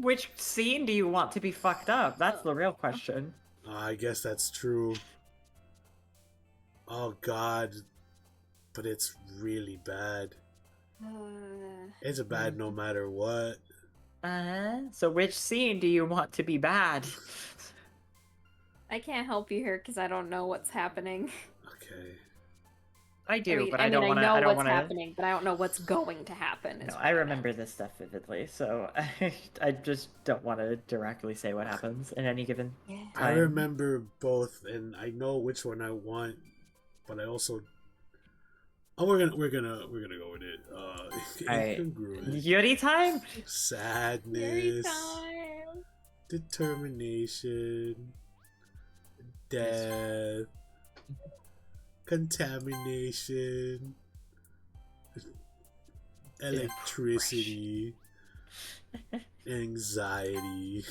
B: Which scene do you want to be fucked up? That's the real question.
A: I guess that's true. Oh god. But it's really bad. It's bad no matter what.
B: So which scene do you want to be bad?
C: I can't help you here because I don't know what's happening.
A: Okay.
B: I do,
C: I mean,
B: but
C: I
B: I don't want to.
C: know
B: I don't
C: what's
B: want to.
C: happening, but I don't know what's going to happen.
B: No, I remember this stuff vividly, so I just don't want to directly say what happens in any given
C: Yeah.
A: I
B: time.
A: remember both, and I know which one I want, but I also. Oh, we're gonna go with it.
B: Alright.
A: Incongruent,
B: Yuri time.
A: sadness, determination, death, contamination, electricity, anxiety,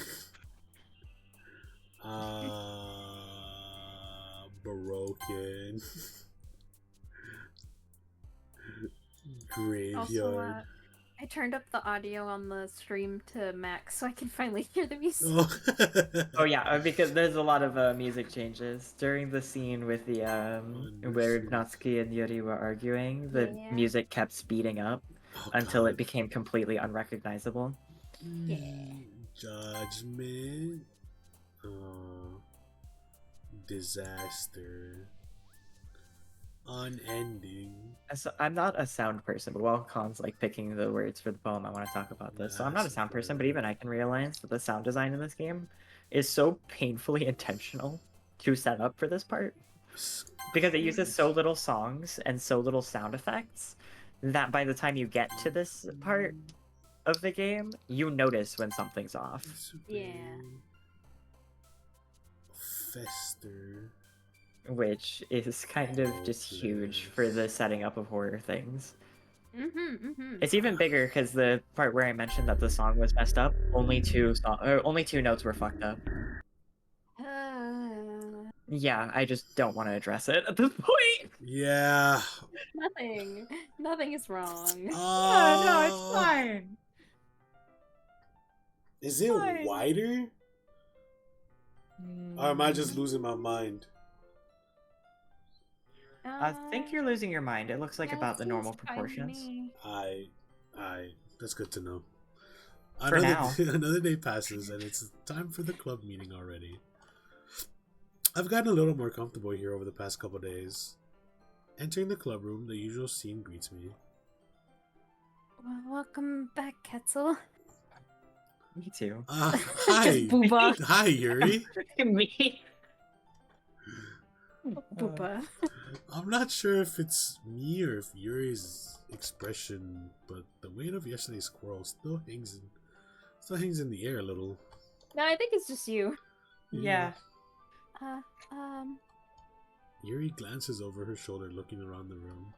A: broken, graveyard.
C: Also, I turned up the audio on the stream to max so I can finally hear the music.
B: Oh yeah, because there's a lot of music changes during the scene with the where Natsuki and Yuri were arguing. The
C: Yeah.
B: music kept speeding up until it became completely unrecognizable.
C: Yeah.
A: Judgment. Disaster. Unending.
B: So I'm not a sound person, but while Khan's like picking the words for the poem, I want to talk about this. So I'm not a sound person, but even I can realize that the sound design in this game is so painfully intentional to set up for this part. Because it uses so little songs and so little sound effects that by the time you get to this part of the game, you notice when something's off.
C: Yeah.
A: Fester.
B: Which is kind of just huge for the setting up of horror things. It's even bigger because the part where I mentioned that the song was messed up, only two notes were fucked up. Yeah, I just don't want to address it at this point.
A: Yeah.
C: Nothing is wrong.
B: Yeah, no, it's fine.
A: Is it wider? Or am I just losing my mind?
B: I think you're losing your mind. It looks like
C: Yeah,
B: about
C: it
B: the
C: seems
B: normal
C: fine to
B: proportions.
C: me.
A: That's good to know.
B: For now.
A: Another day passes and it's time for the club meeting already. I've gotten a little more comfortable here over the past couple days. Entering the club room, the usual scene greets me.
C: Well, welcome back, Ketzel.
B: Me too.
A: Hi.
C: Booba.
A: Hi, Yuri.
B: Me.
C: Booba.
A: I'm not sure if it's me or if Yuri's expression, but the weight of yesterday's quarrel still hangs in the air a little.
C: No, I think it's just you.
B: Yeah.
A: Yuri glances over her shoulder, looking around the room.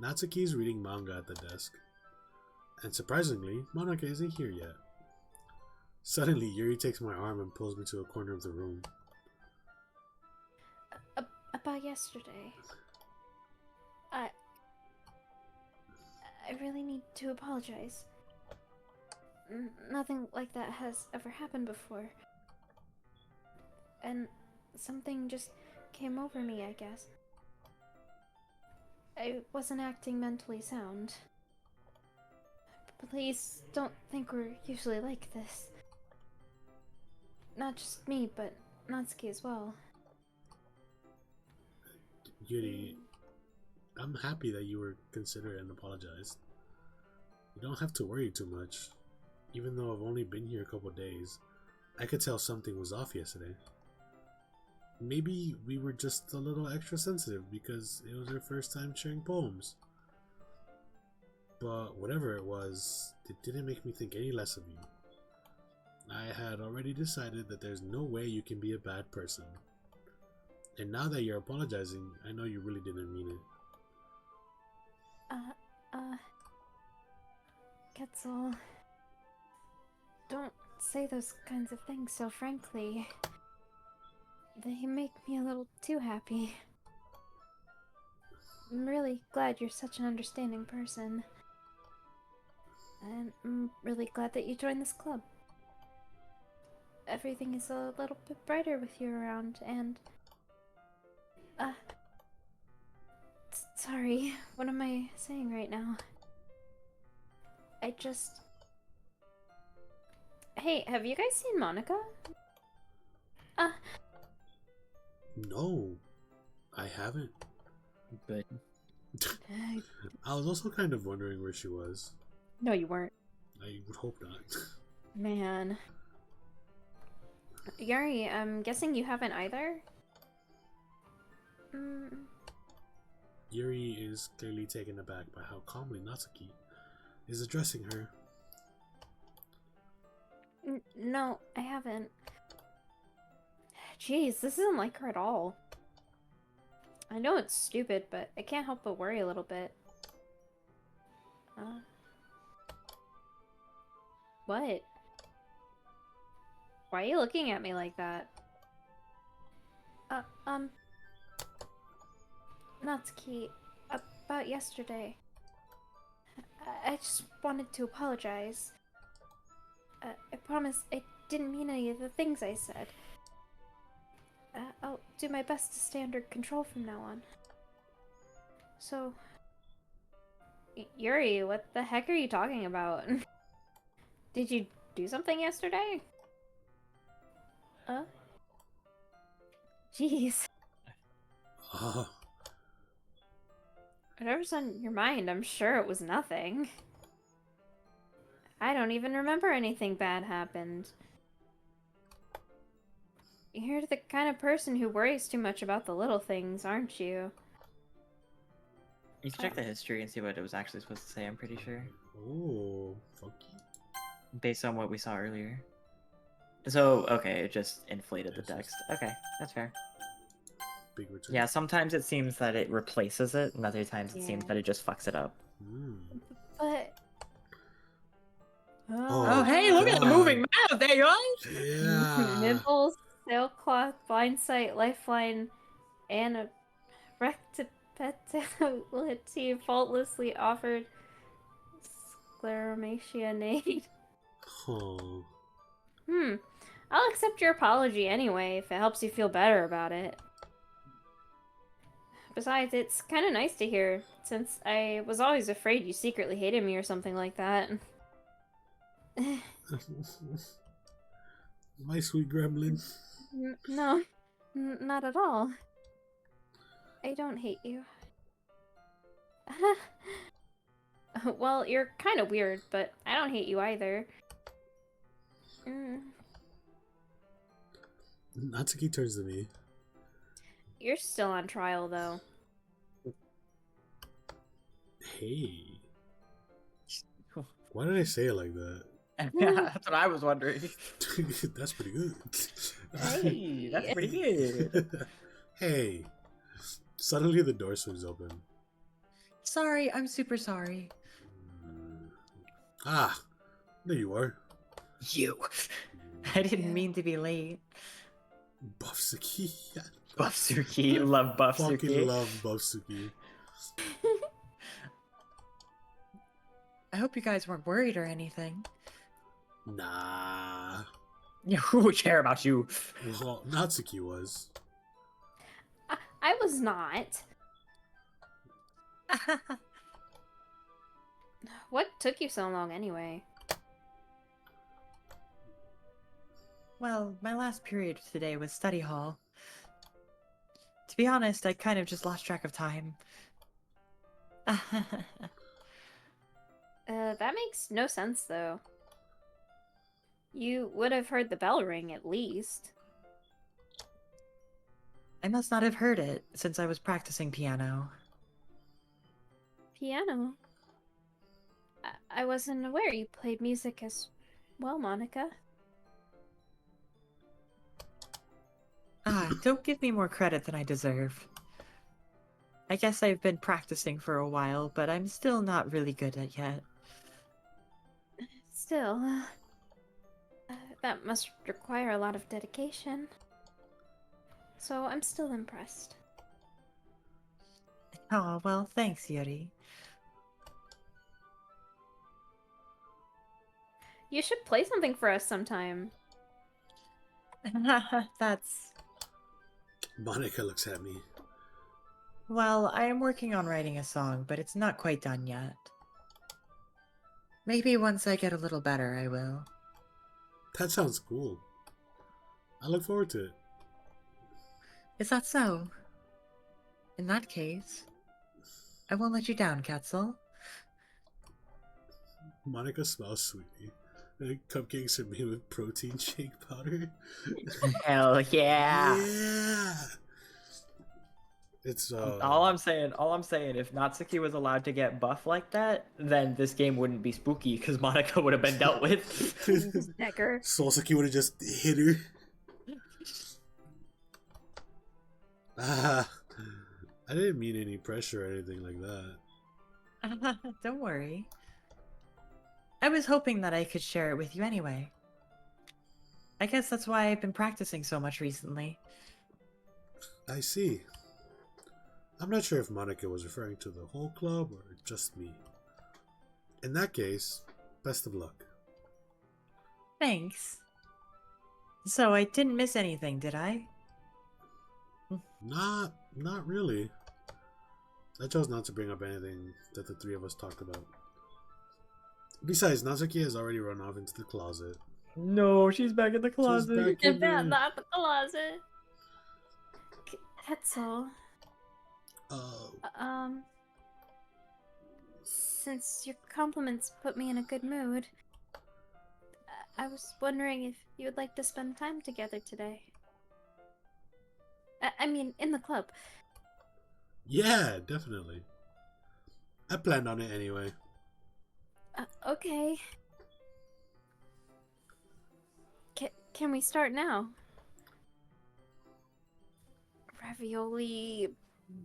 A: Natsuki's reading manga at the desk. And surprisingly, Monica isn't here yet. Suddenly, Yuri takes my arm and pulls me to a corner of the room.
C: About yesterday. I really need to apologize. Nothing like that has ever happened before. And something just came over me, I guess. I wasn't acting mentally sound. Please don't think we're usually like this. Not just me, but Natsuki as well.
A: Yuri, I'm happy that you were considerate and apologized. You don't have to worry too much. Even though I've only been here a couple days, I could tell something was off yesterday. Maybe we were just a little extra sensitive because it was our first time sharing poems. But whatever it was, it didn't make me think any less of you. I had already decided that there's no way you can be a bad person. And now that you're apologizing, I know you really didn't mean it.
C: Ketzel, don't say those kinds of things so frankly. They make me a little too happy. I'm really glad you're such an understanding person. And I'm really glad that you joined this club. Everything is a little bit brighter with you around, and... Sorry, what am I saying right now? I just... Hey, have you guys seen Monica?
A: No, I haven't.
B: Good.
A: I was also kind of wondering where she was.
C: No, you weren't.
A: I would hope not.
C: Man. Yuri, I'm guessing you haven't either?
A: Yuri is clearly taken aback by how calmly Natsuki is addressing her.
C: No, I haven't. Jeez, this isn't like her at all. I know it's stupid, but I can't help but worry a little bit. What? Why are you looking at me like that? Natsuki, about yesterday. I just wanted to apologize. I promise I didn't mean any of the things I said. I'll do my best to stay under control from now on. So... Yuri, what the heck are you talking about? Did you do something yesterday? Jeez. Whatever's on your mind, I'm sure it was nothing. I don't even remember anything bad happened. You're the kind of person who worries too much about the little things, aren't you?
B: You can check the history and see what it was actually supposed to say, I'm pretty sure.
A: Oh, funky.
B: Based on what we saw earlier. So, okay, it just inflated the text. Okay, that's fair.
A: Big return.
B: Yeah, sometimes it seems that it replaces it, and other times it seems that it just fucks it up.
C: But...
B: Oh, hey, look at the moving mouth! There you are!
A: Yeah.
C: Nibbles, sailcloth, blindsight, lifeline, and a rectipetability faultlessly offered scleromatia aid.
A: Oh.
C: I'll accept your apology anyway, if it helps you feel better about it. Besides, it's kind of nice to hear, since I was always afraid you secretly hated me or something like that.
A: My sweet gremlin.
C: No, not at all. I don't hate you. Well, you're kind of weird, but I don't hate you either.
A: Natsuki turns to me.
C: You're still on trial, though.
A: Hey. Why did I say it like that?
B: Yeah, that's what I was wondering.
A: That's pretty good.
B: Hey, that's pretty good.
A: Hey. Suddenly the door swings open.
B: Sorry, I'm super sorry.
A: Ah, there you are.
B: You. I didn't mean to be late.
A: Buffsuki.
B: Buffsuki, love Buffsuki.
A: Fucking love Buffsuki.
B: I hope you guys weren't worried or anything.
A: Nah.
B: Yeah, who would care about you?
A: Well, Natsuki was.
C: I was not. What took you so long, anyway?
B: Well, my last period today was study hall. To be honest, I kind of just lost track of time.
C: That makes no sense, though. You would have heard the bell ring, at least.
B: I must not have heard it, since I was practicing piano.
C: Piano? I wasn't aware you played music as well, Monica.
B: Ah, don't give me more credit than I deserve. I guess I've been practicing for a while, but I'm still not really good at yet.
C: Still, that must require a lot of dedication. So I'm still impressed.
B: Oh, well, thanks, Yuri.
C: You should play something for us sometime.
B: That's...
A: Monica looks at me.
B: Well, I am working on writing a song, but it's not quite done yet. Maybe once I get a little better, I will.
A: That sounds cool. I look forward to it.
B: Is that so? In that case... I won't let you down, Katzel.
A: Monica smiles sweetly. Cupcakes are made with protein shake powder.
B: Hell yeah!
A: Yeah. It's
B: All I'm saying, if Natsuki was allowed to get buff like that, then this game wouldn't be spooky because Monica would have been dealt with.
C: Decker.
A: Solsaki would have just hit her. Ah, I didn't mean any pressure or anything like that.
B: Don't worry. I was hoping that I could share it with you anyway. I guess that's why I've been practicing so much recently.
A: I see. I'm not sure if Monica was referring to the whole club or just me. In that case, best of luck.
B: Thanks. So I didn't miss anything, did I?
A: Not really. I chose not to bring up anything that the three of us talked about. Besides, Natsuki has already run off into the closet.
B: No, she's back in the closet.
A: Back in there.
C: Not the closet. That's all. Since your compliments put me in a good mood, I was wondering if you would like to spend time together today. I mean, in the club.
A: Yeah, definitely. I planned on it anyway.
C: Okay. Can we start now? Ravioli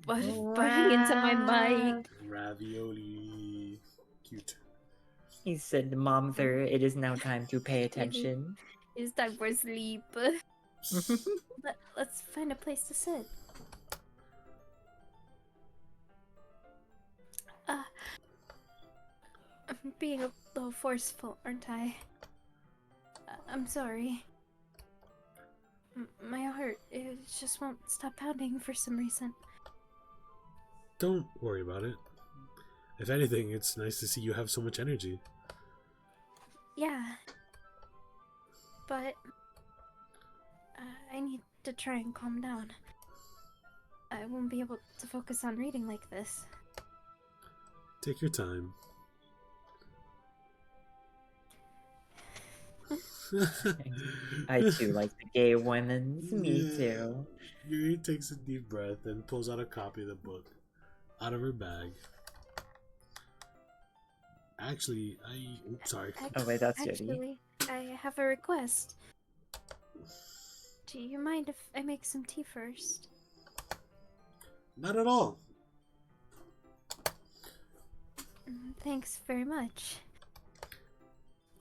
C: butting into my mic.
A: Ravioli. Cute.
B: He said, Momther, it is now time to pay attention.
C: It's time for sleep. Let's find a place to sit. I'm being a little forceful, aren't I? I'm sorry. My heart, it just won't stop pounding for some reason.
A: Don't worry about it. If anything, it's nice to see you have so much energy.
C: Yeah. But I need to try and calm down. I won't be able to focus on reading like this.
A: Take your time.
B: I too like the gay women's. Me too.
A: Yuri takes a deep breath and pulls out a copy of the book out of her bag. Actually, oops, sorry.
B: Oh wait, that's Yuri.
C: Actually, I have a request. Do you mind if I make some tea first?
A: Not at all.
C: Thanks very much.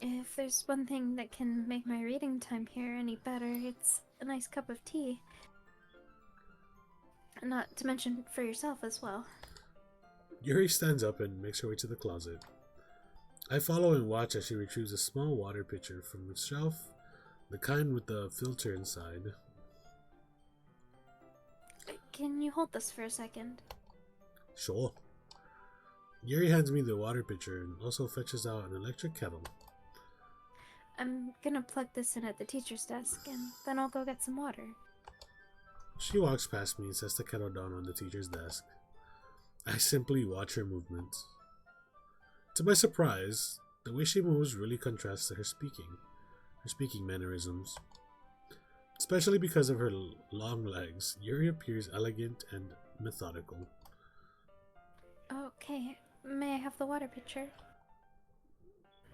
C: If there's one thing that can make my reading time here any better, it's a nice cup of tea. Not to mention for yourself as well.
A: Yuri stands up and makes her way to the closet. I follow and watch as she retrieves a small water pitcher from the shelf, the kind with the filter inside.
C: Can you hold this for a second?
A: Sure. Yuri hands me the water pitcher and also fetches out an electric kettle.
C: I'm gonna plug this in at the teacher's desk, and then I'll go get some water.
A: She walks past me and sets the kettle down on the teacher's desk. I simply watch her movements. To my surprise, the way she moves really contrasts to her speaking mannerisms. Especially because of her long legs, Yuri appears elegant and methodical.
C: Okay, may I have the water pitcher?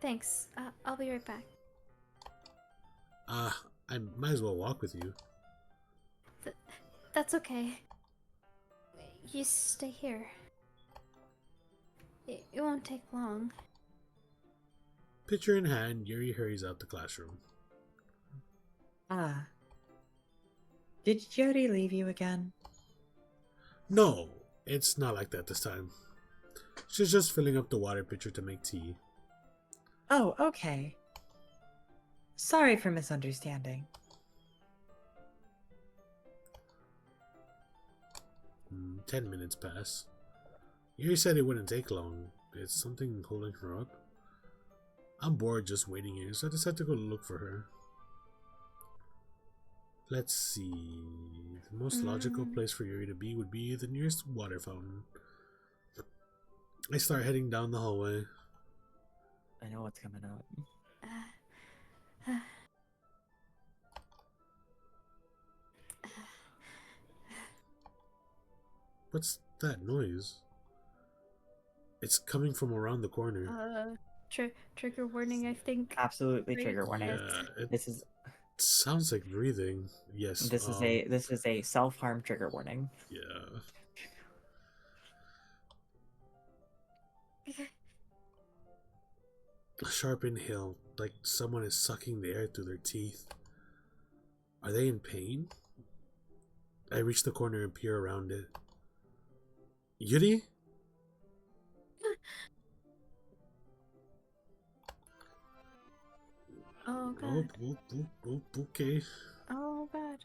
C: Thanks, I'll be right back.
A: I might as well walk with you.
C: That's okay. You stay here. It won't take long.
A: Pitcher in hand, Yuri hurries out the classroom.
B: Ah. Did Jody leave you again?
A: No, it's not like that this time. She's just filling up the water pitcher to make tea.
B: Oh, okay. Sorry for misunderstanding.
A: 10 minutes pass. Yuri said it wouldn't take long. It's something holding her up. I'm bored just waiting here, so I decided to go look for her. Let's see. The most logical place for Yuri to be would be the nearest water fountain. I start heading down the hallway.
B: I know what's coming up.
A: What's that noise? It's coming from around the corner.
C: Trigger warning, I think.
B: Absolutely
C: Right.
B: trigger warning.
A: Yeah, it
B: This is
A: sounds like breathing. Yes.
B: this is a self-harm trigger warning.
A: Yeah. A sharp inhale, like someone is sucking the air through their teeth. Are they in pain? I reach the corner and peer around it. Yuri?
C: Oh god.
A: Okay.
C: Oh god.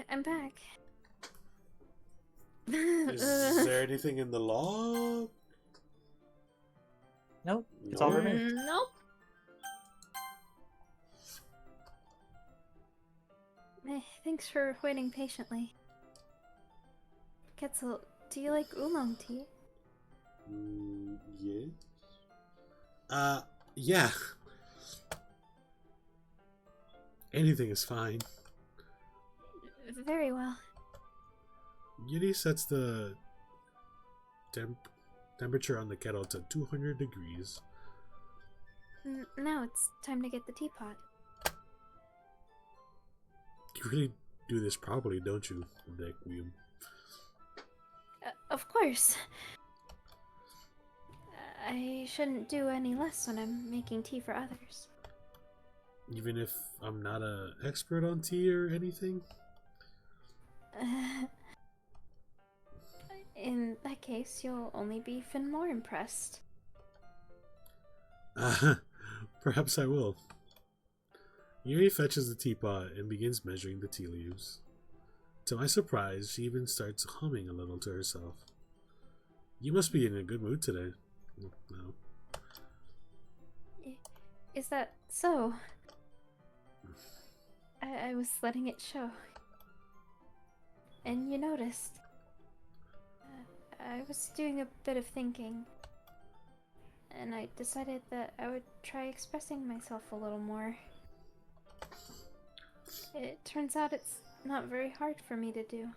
C: I'm back.
A: Is there anything in the log?
B: Nope, it's all removed.
C: Nope. Thanks for waiting patiently. Ketzel, do you like oolong tea?
A: Yeah. Yeah. Anything is fine.
C: Very well.
A: Yuri sets the temperature on the kettle to 200 degrees.
C: Now it's time to get the teapot.
A: You really do this properly, don't you, Requiem?
C: Of course. I shouldn't do any less when I'm making tea for others.
A: Even if I'm not an expert on tea or anything?
C: In that case, you'll only be even more impressed.
A: Perhaps I will. Yuri fetches the teapot and begins measuring the tea leaves. To my surprise, she even starts humming a little to herself. You must be in a good mood today. No.
C: Is that so? I was letting it show. And you noticed. I was doing a bit of thinking. And I decided that I would try expressing myself a little more. It turns out it's not very hard for me to do.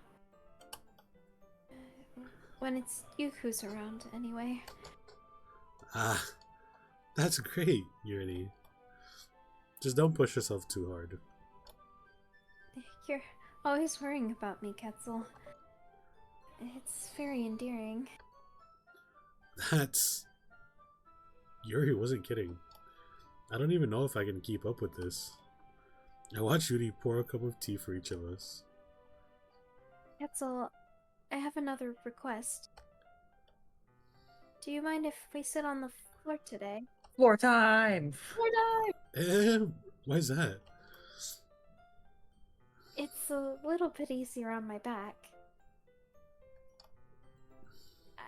C: When it's you who's around, anyway.
A: Ah, that's great, Yuri. Just don't push yourself too hard.
C: You're always worrying about me, Ketzel. It's very endearing.
A: That's... Yuri wasn't kidding. I don't even know if I can keep up with this. I watch Yuri pour a cup of tea for each of us.
C: Ketzel, I have another request. Do you mind if we sit on the floor today?
B: Floor time!
C: Floor time!
A: Why's that?
C: It's a little bit easier on my back.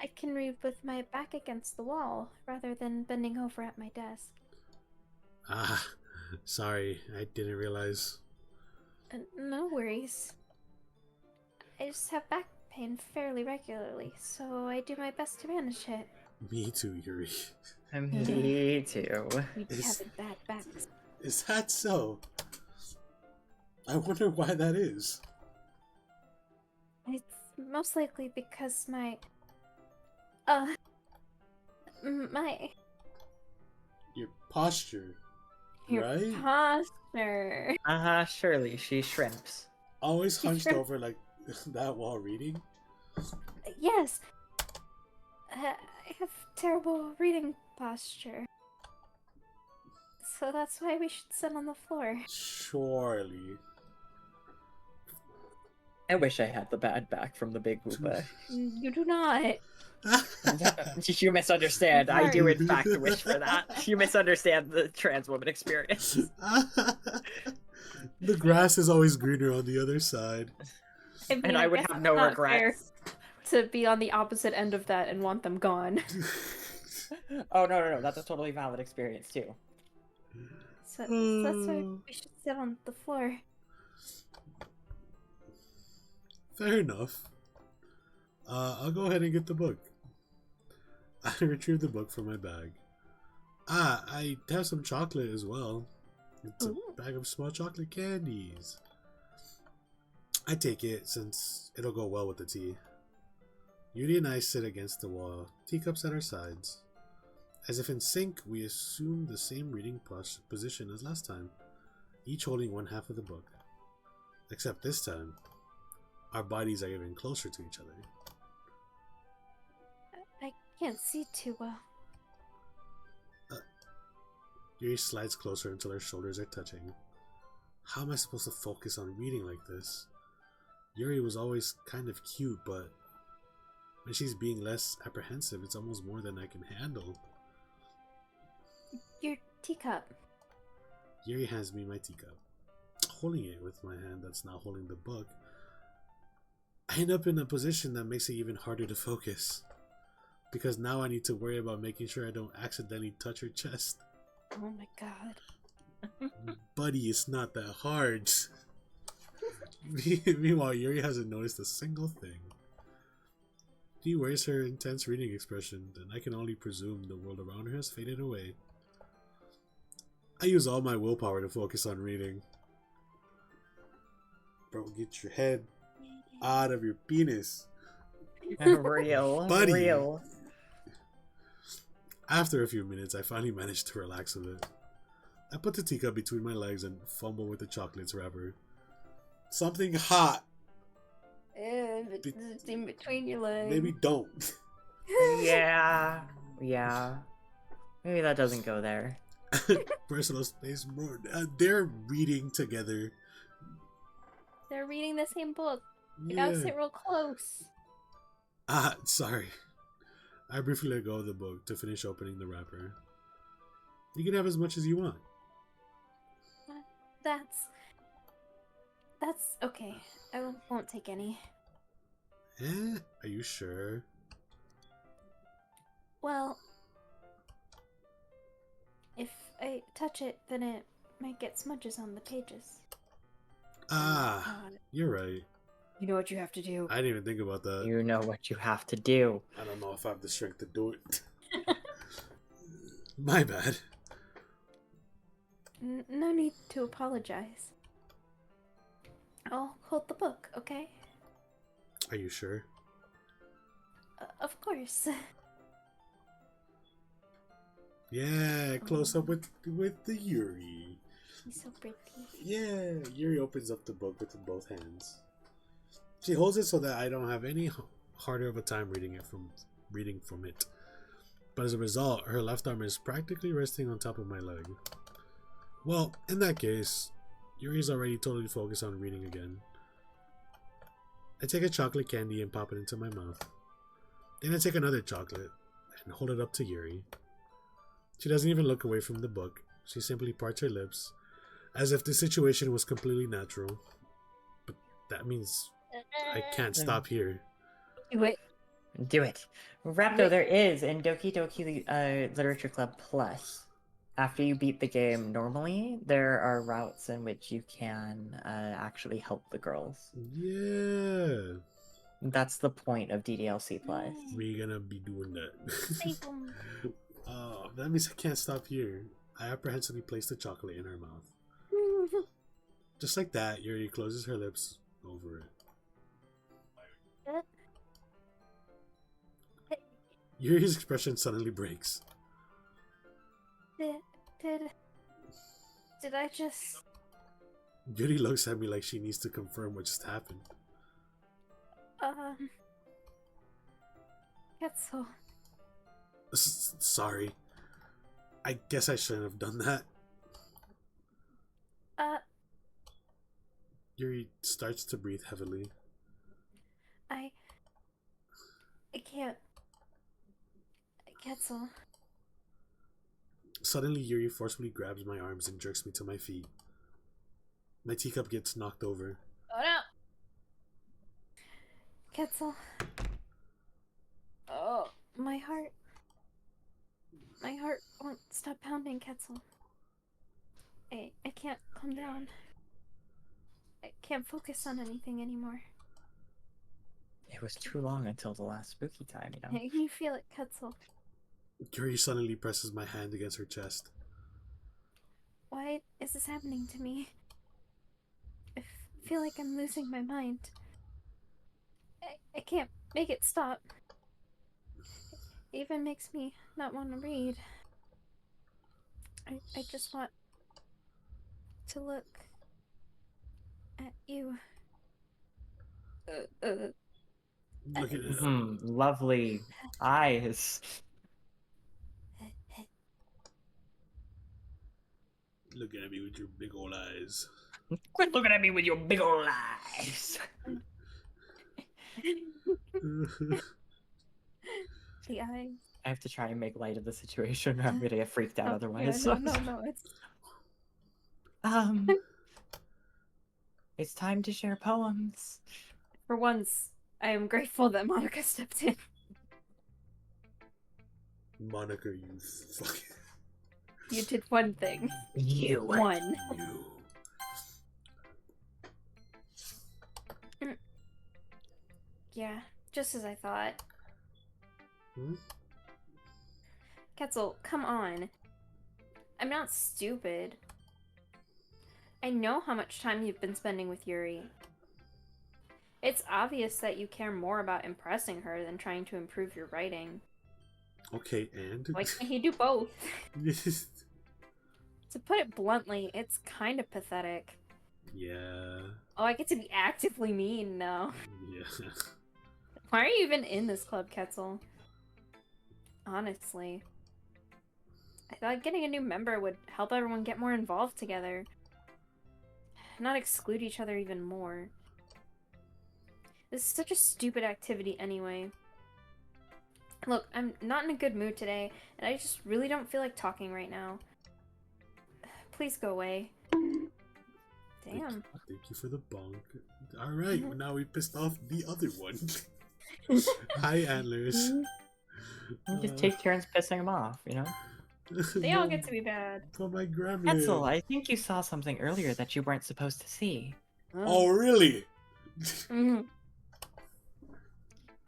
C: I can read with my back against the wall, rather than bending over at my desk.
A: Ah, sorry, I didn't realize.
C: No worries. I just have back pain fairly regularly, so I do my best to manage it.
A: Me too, Yuri.
B: Me too.
C: We
A: Is-
C: have bad backs.
A: Is that so? I wonder why that is.
C: It's most likely because my
A: Your posture,
C: your
A: right?
C: posture.
B: Surely she shrimps.
A: Always hunched over like that while reading.
C: Yes. I have terrible reading posture. So that's why we should sit on the floor.
A: Surely.
B: I wish I had the bad back from the big Woopa.
C: You do not.
B: You misunderstand. I do in
A: Sorry.
B: fact wish for that. You misunderstand the trans woman experience.
A: The grass is always greener on the other side.
B: And I would have no regrets.
C: To be on the opposite end of that and want them gone.
B: Oh no, that's a totally valid experience too.
C: So that's why we should sit on the floor.
A: Fair enough. I'll go ahead and get the book. I retrieve the book from my bag. Ah, I have some chocolate as well. It's a
C: Ooh.
A: bag of small chocolate candies. I take it since it'll go well with the tea. Yuri and I sit against the wall, teacups at our sides. As if in sync, we assume the same reading position as last time, each holding one half of the book. Except this time, our bodies are even closer to each other.
C: I can't see too well.
A: Yuri slides closer until our shoulders are touching. How am I supposed to focus on reading like this? Yuri was always kind of cute, but when she's being less apprehensive, it's almost more than I can handle.
C: Your teacup.
A: Yuri hands me my teacup. Holding it with my hand that's now holding the book, I end up in a position that makes it even harder to focus. Because now I need to worry about making sure I don't accidentally touch her chest.
C: Oh my god.
A: Buddy, it's not that hard. Meanwhile, Yuri hasn't noticed a single thing. She wears her intense reading expression, and I can only presume the world around her has faded away. I use all my willpower to focus on reading. Bro, get your head out of your penis.
B: Real.
A: Buddy.
B: Real.
A: After a few minutes, I finally managed to relax a bit. I put the teacup between my legs and fumble with the chocolates wrapper. Something hot.
C: It's in between your legs.
A: Maybe don't.
B: Yeah. Yeah. Maybe that doesn't go there.
A: Personal space, bro. They're reading together.
C: They're reading the same book. You
A: Yeah.
C: gotta sit real close.
A: Ah, sorry. I briefly let go of the book to finish opening the wrapper. You can have as much as you want.
C: That's okay. I won't take any.
A: Are you sure?
C: Well, if I touch it, then it might get smudges on the pages.
A: Ah, you're right.
C: You know what you have to do.
A: I didn't even think about that.
B: You know what you have to do.
A: I don't know if I have the strength to do it. My bad.
C: No need to apologize. I'll hold the book, okay?
A: Are you sure?
C: Of course.
A: Yeah, close up with the Yuri.
C: He's so pretty.
A: Yeah, Yuri opens up the book with both hands. She holds it so that I don't have any harder of a time reading from it. But as a result, her left arm is practically resting on top of my leg. Well, in that case, Yuri's already totally focused on reading again. I take a chocolate candy and pop it into my mouth. Then I take another chocolate and hold it up to Yuri. She doesn't even look away from the book. She simply parts her lips, as if the situation was completely natural. But that means I can't stop here.
C: Do it.
B: Do it. Rapto, there is in Doki Doki Literature Club Plus. After you beat the game normally, there are routes in which you can actually help the girls.
A: Yeah.
B: That's the point of DDLC Plus.
A: We're gonna be doing that.
C: Save him.
A: That means I can't stop here. I apprehensively place the chocolate in her mouth. Just like that, Yuri closes her lips over it. Yuri's expression suddenly breaks.
C: Did I just...
A: Yuri looks at me like she needs to confirm what just happened.
C: Ketzel.
A: Sorry. I guess I shouldn't have done that. Yuri starts to breathe heavily.
C: I can't... Ketzel.
A: Suddenly, Yuri forcefully grabs my arms and jerks me to my feet. My teacup gets knocked over.
C: Oh no! Ketzel. Oh, my heart. My heart won't stop pounding, Ketzel. I can't calm down. I can't focus on anything anymore.
B: It was too long until the last spooky time, you know?
C: Can you feel it, Ketzel?
A: Yuri suddenly presses my hand against her chest.
C: Why is this happening to me? I feel like I'm losing my mind. I can't make it stop. It even makes me not want to read. I just want to look at you.
A: Look at it.
B: Lovely eyes.
A: Looking at me with your big old eyes.
B: Quit looking at me with your big old eyes.
C: The eyes.
B: I have to try and make light of the situation, or I'm gonna get freaked out otherwise.
C: Yeah, no, it's...
B: It's time to share poems.
C: For once, I am grateful that Monica stepped in.
A: Monica, you fucking...
C: You did one thing.
B: You.
C: One.
A: You.
C: Yeah, just as I thought.
A: Hmm?
C: Quetzal, come on. I'm not stupid. I know how much time you've been spending with Yuri. It's obvious that you care more about impressing her than trying to improve your writing.
A: Okay, and?
C: Why can't he do both? To put it bluntly, it's kind of pathetic.
A: Yeah.
C: Oh, I get to be actively mean now.
A: Yeah.
C: Why are you even in this club, Quetzal? Honestly. I thought getting a new member would help everyone get more involved together. Not exclude each other even more. This is such a stupid activity anyway. Look, I'm not in a good mood today, and I just really don't feel like talking right now. Please go away. Damn.
A: Thank you for the bonk. Alright, well, now we pissed off the other one. Hi, Antlers.
B: You just take turns pissing him off, you know?
C: They all get to be bad.
A: But my grandma.
B: Quetzal, I think you saw something earlier that you weren't supposed to see.
A: Oh, really?
C: Mhm.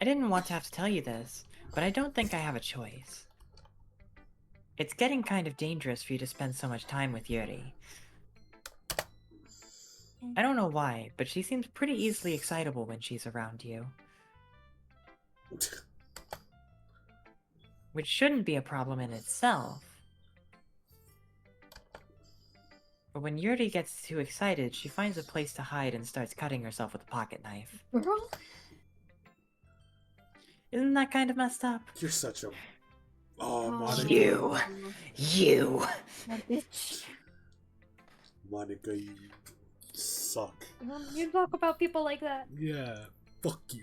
B: I didn't want to have to tell you this, but I don't think I have a choice. It's getting kind of dangerous for you to spend so much time with Yuri. I don't know why, but she seems pretty easily excitable when she's around you. Which shouldn't be a problem in itself. But when Yuri gets too excited, she finds a place to hide and starts cutting herself with a pocket knife.
C: Girl?
B: Isn't that kind of messed up?
A: You're such a... Oh,
C: Oh.
A: Monica.
B: You!
C: That bitch.
A: Monica, you suck.
C: You talk about people like that.
A: Yeah, fuck you.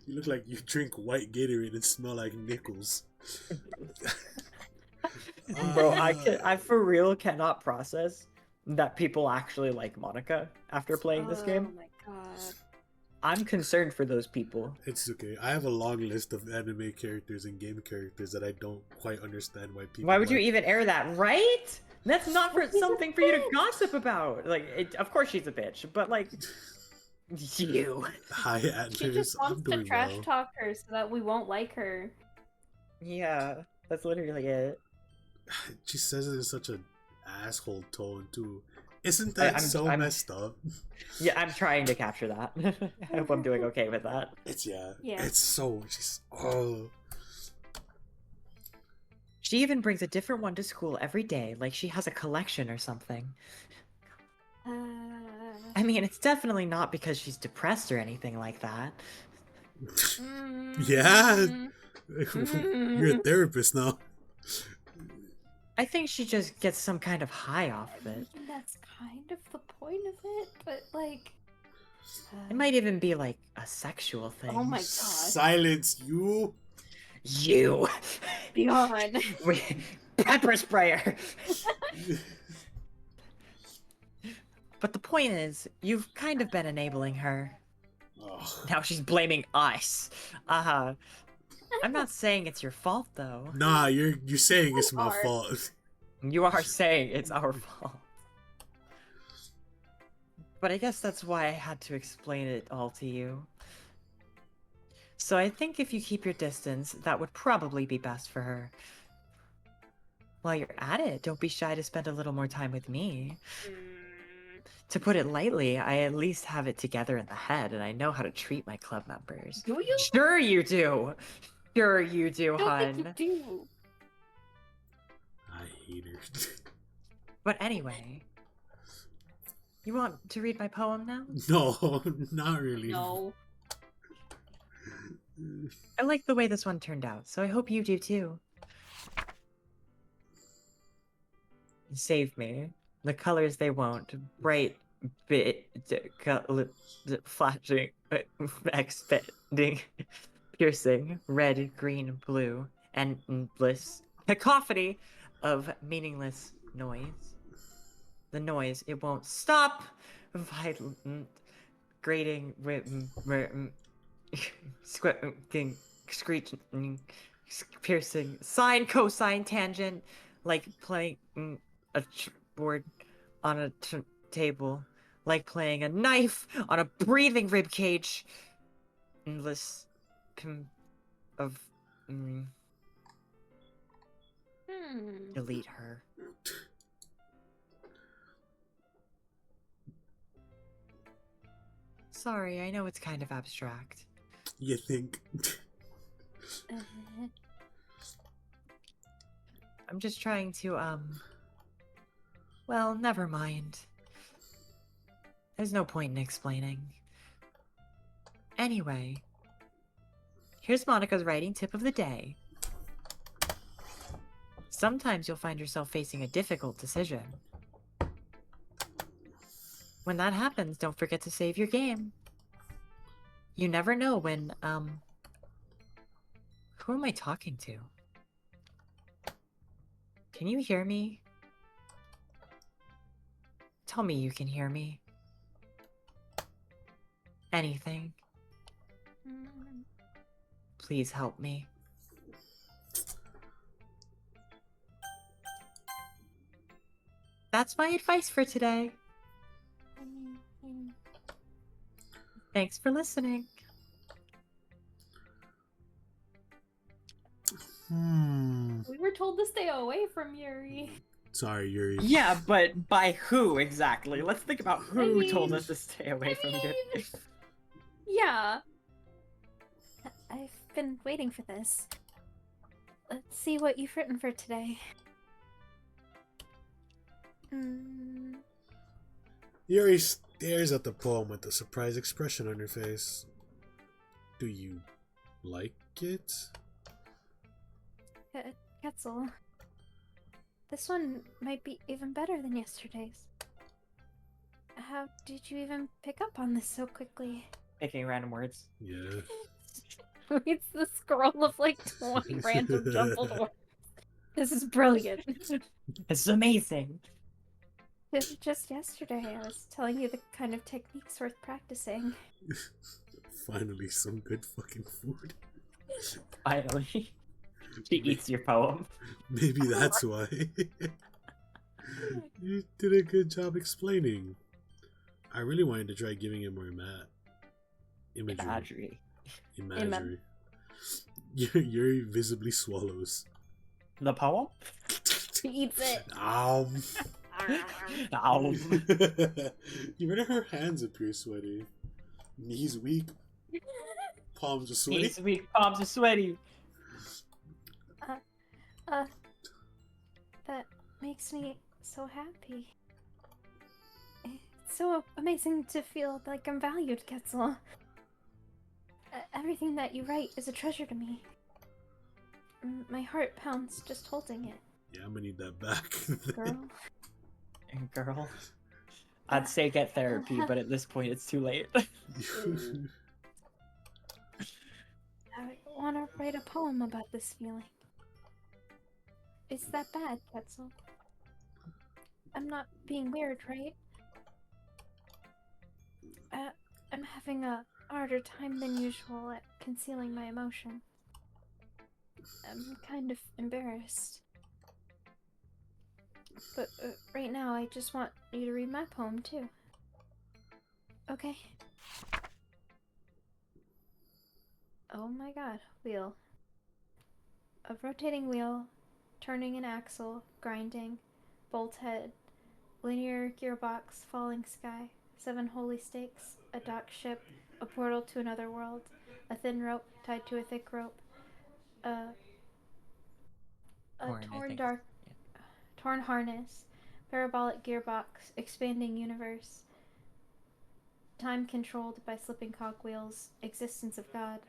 A: You look like you drink white Gatorade and smell like nickels.
B: Bro, I for real cannot process that people actually like Monica after playing this game.
C: Oh my god.
B: I'm concerned for those people.
A: It's okay. I have a long list of anime characters and game characters that I don't quite understand why people.
B: Why would you
A: like.
B: even air that, right? That's not for something for you to gossip about. Like, of course she's a bitch, but like, you.
A: Hi,
C: She
A: Antlers.
C: just
A: I'm
C: wants to
A: doing
C: trash
A: well.
C: talk her so that we won't like her.
B: Yeah, that's literally it.
A: She says it in such an asshole tone too. Isn't that I'm messed up?
B: Yeah, I'm trying to capture that. I hope I'm doing okay with that.
A: It's
C: Yeah.
A: It's so. She's oh.
B: She even brings a different one to school every day, like she has a collection or something. I mean, it's definitely not because she's depressed or anything like that.
A: Yeah. You're a therapist now.
B: I think she just gets some kind of high off of it.
C: That's kind of the point of it, but like...
B: It might even be like a sexual thing.
C: Oh my god.
A: Silence you.
B: You!
C: Beyond.
B: Pepper sprayer! But the point is, you've kind of been enabling her.
A: Oh.
B: Now she's blaming us. I'm not saying it's your fault, though.
A: Nah, you're saying it's my
C: Art.
A: fault.
B: You are saying it's our fault. But I guess that's why I had to explain it all to you. So I think if you keep your distance, that would probably be best for her. While you're at it, don't be shy to spend a little more time with me. To put it lightly, I at least have it together in the head, and I know how to treat my club members.
C: Do you?
B: Sure you do! Sure you do,
C: I don't think
B: hun.
C: you do.
A: I hate her.
B: But anyway, you want to read my poem now?
A: No, not really.
C: No.
B: I like the way this one turned out, so I hope you do too. Save me. The colors they won't. Bright, bit, flashing, expanding, piercing, red, green, blue, endless cacophony of meaningless noise. The noise, it won't stop. Violent, grating, squeaking, screeching, piercing, sine, cosine, tangent, like playing a board on a table, like playing a knife on a breathing rib cage. Endless of delete her. Sorry, I know it's kind of abstract.
A: You think?
B: I'm just trying to, well, never mind. There's no point in explaining. Anyway, here's Monica's writing tip of the day. Sometimes you'll find yourself facing a difficult decision. When that happens, don't forget to save your game. You never know when, who am I talking to? Can you hear me? Tell me you can hear me. Anything. Please help me. That's my advice for today. Thanks for listening.
C: We were told to stay away from Yuri.
A: Sorry, Yuri.
B: Yeah, but by who exactly? Let's think about who told us to stay away from you.
C: Yeah. I've been waiting for this. Let's see what you've written for today.
A: Yuri stares at the poem with a surprised expression on her face. Do you like it?
C: Ketzel. This one might be even better than yesterday's. How did you even pick up on this so quickly?
B: Picking random words.
A: Yeah.
C: It's the scroll of like 20 random jumbled words. This is brilliant.
B: This is amazing.
C: Just yesterday, I was telling you the kind of techniques worth practicing.
A: Finally, some good fucking food.
B: Finally. She eats your poem.
A: Maybe that's why. You did a good job explaining. I really wanted to try giving it more imagery. Yuri visibly swallows.
B: The poem?
C: She eats it.
B: Ow.
A: Even her hands appear sweaty. Knees weak. Palms are sweaty.
B: Knees weak, palms are sweaty.
C: That makes me so happy. It's so amazing to feel like I'm valued, Ketzel. Everything that you write is a treasure to me. My heart pounds just holding it.
A: Yeah, I'm gonna need that back.
C: Girl.
B: Girl. I'd say get therapy, but at this point it's too late.
C: I want to write a poem about this feeling. Is that bad, Ketzel? I'm not being weird, right? I'm having a harder time than usual at concealing my emotion. I'm kind of embarrassed. But right now, I just want you to read my poem, too. Okay? Oh my god, wheel. A rotating wheel, turning an axle, grinding, bolt head, linear gearbox, falling sky, 7 holy stakes, a dock ship, a portal to another world, a thin rope tied to a thick rope, a
B: Torn, I
C: torn
B: think.
C: dark,
B: Yeah.
C: torn harness, parabolic gearbox, expanding universe, time controlled by slipping cogwheels, existence of God,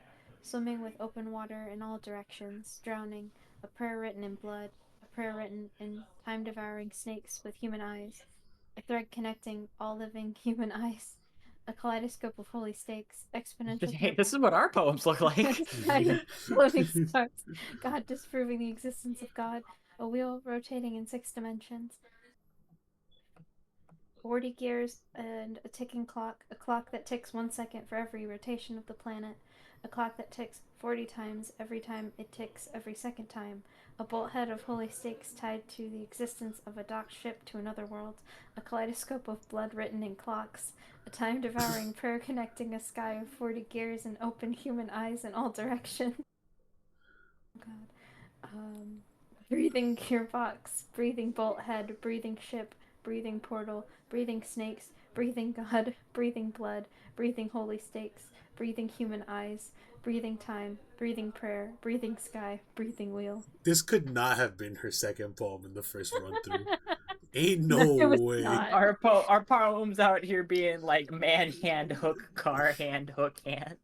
C: swimming with open water in all directions, drowning, a prayer written in blood, a prayer written in time devouring snakes with human eyes, a thread connecting all living human eyes, a kaleidoscope of holy stakes, exponential
B: Hey, this is what our poems look like.
C: floating stars, God disproving the existence of God, a wheel rotating in 6 dimensions, 40 gears and a ticking clock, a clock that ticks 1 second for every rotation of the planet, a clock that ticks 40 times every time it ticks every second time, a bolt head of holy stakes tied to the existence of a docked ship to another world, a kaleidoscope of blood written in clocks, a time devouring prayer connecting a sky of 40 gears and open human eyes in all directions. Oh god. Breathing gearbox, breathing bolt head, breathing ship, breathing portal, breathing snakes, breathing God, breathing blood, breathing holy stakes, breathing human eyes, breathing time, breathing prayer, breathing sky, breathing wheel.
A: This could not have been her second poem in the first run through. Ain't no
C: No, it was
A: way.
C: not.
B: Our poems out here being like man hand hook car hand hook hand.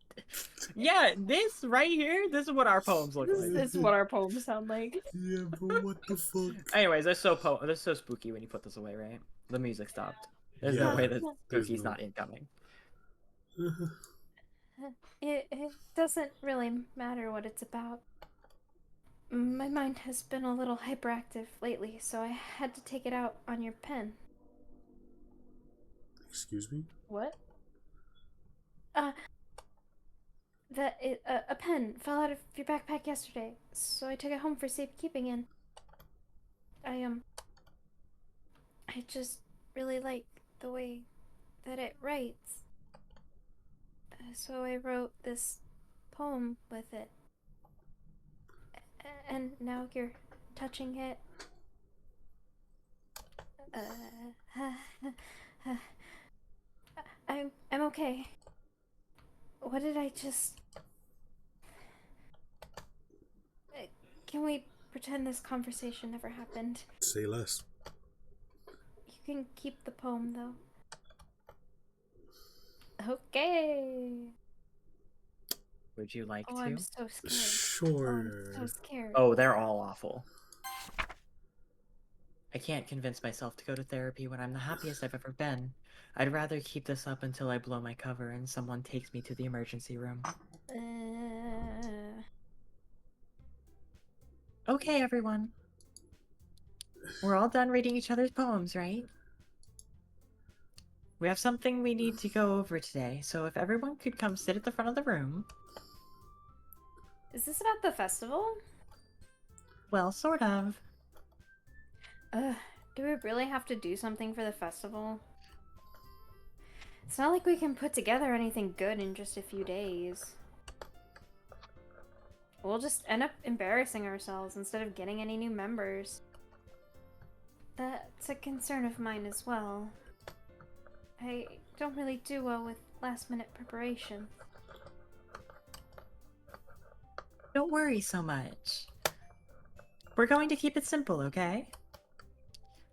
B: Yeah, this right here, this is what our poems look like.
C: This is what our poems sound like.
A: Yeah, bro, what the fuck?
B: Anyways, that's so spooky when you put this away, right? The music stopped. There's no
A: Yeah,
B: way that
A: there's
B: Doki's
A: no-
B: not incoming.
C: It doesn't really matter what it's about. My mind has been a little hyperactive lately, so I had to take it out on your pen.
A: Excuse me?
C: What? A pen fell out of your backpack yesterday, so I took it home for safekeeping and I just really like the way that it writes. So I wrote this poem with it. And now you're touching it. I'm okay. What did I just... Can we pretend this conversation never happened?
A: Say less.
C: You can keep the poem, though. Okay.
B: Would you like
C: Oh,
B: to?
C: I'm so scared.
A: Sure.
C: Oh, I'm so scared.
B: Oh, they're all awful. I can't convince myself to go to therapy when I'm the happiest I've ever been. I'd rather keep this up until I blow my cover and someone takes me to the emergency room. Okay, everyone. We're all done reading each other's poems, right? We have something we need to go over today, so if everyone could come sit at the front of the room.
C: Is this about the festival?
B: Well, sort of.
C: Do we really have to do something for the festival? It's not like we can put together anything good in just a few days. We'll just end up embarrassing ourselves instead of getting any new members. That's a concern of mine as well. I don't really do well with last-minute preparation.
B: Don't worry so much. We're going to keep it simple, okay?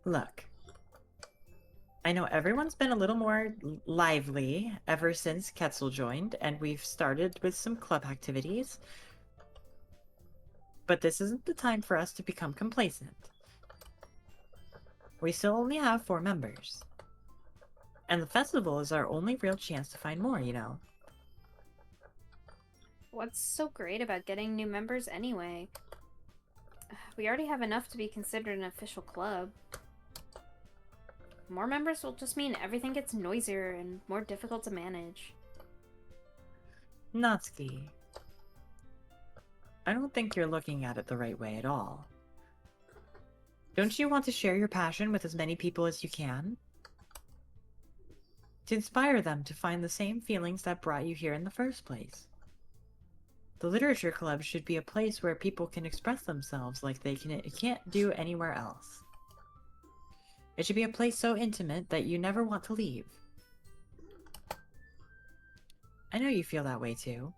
B: Look. I know everyone's been a little more lively ever since Ketzel joined, and we've started with some club activities. But this isn't the time for us to become complacent. We still only have 4 members. And the festival is our only real chance to find more, you know?
C: What's so great about getting new members anyway? We already have enough to be considered an official club. More members will just mean everything gets noisier and more difficult to manage.
B: Natsuki. I don't think you're looking at it the right way at all. Don't you want to share your passion with as many people as you can? To inspire them to find the same feelings that brought you here in the first place. The literature club should be a place where people can express themselves like they can't do anywhere else. It should be a place so intimate that you never want to leave. I know you feel that way too.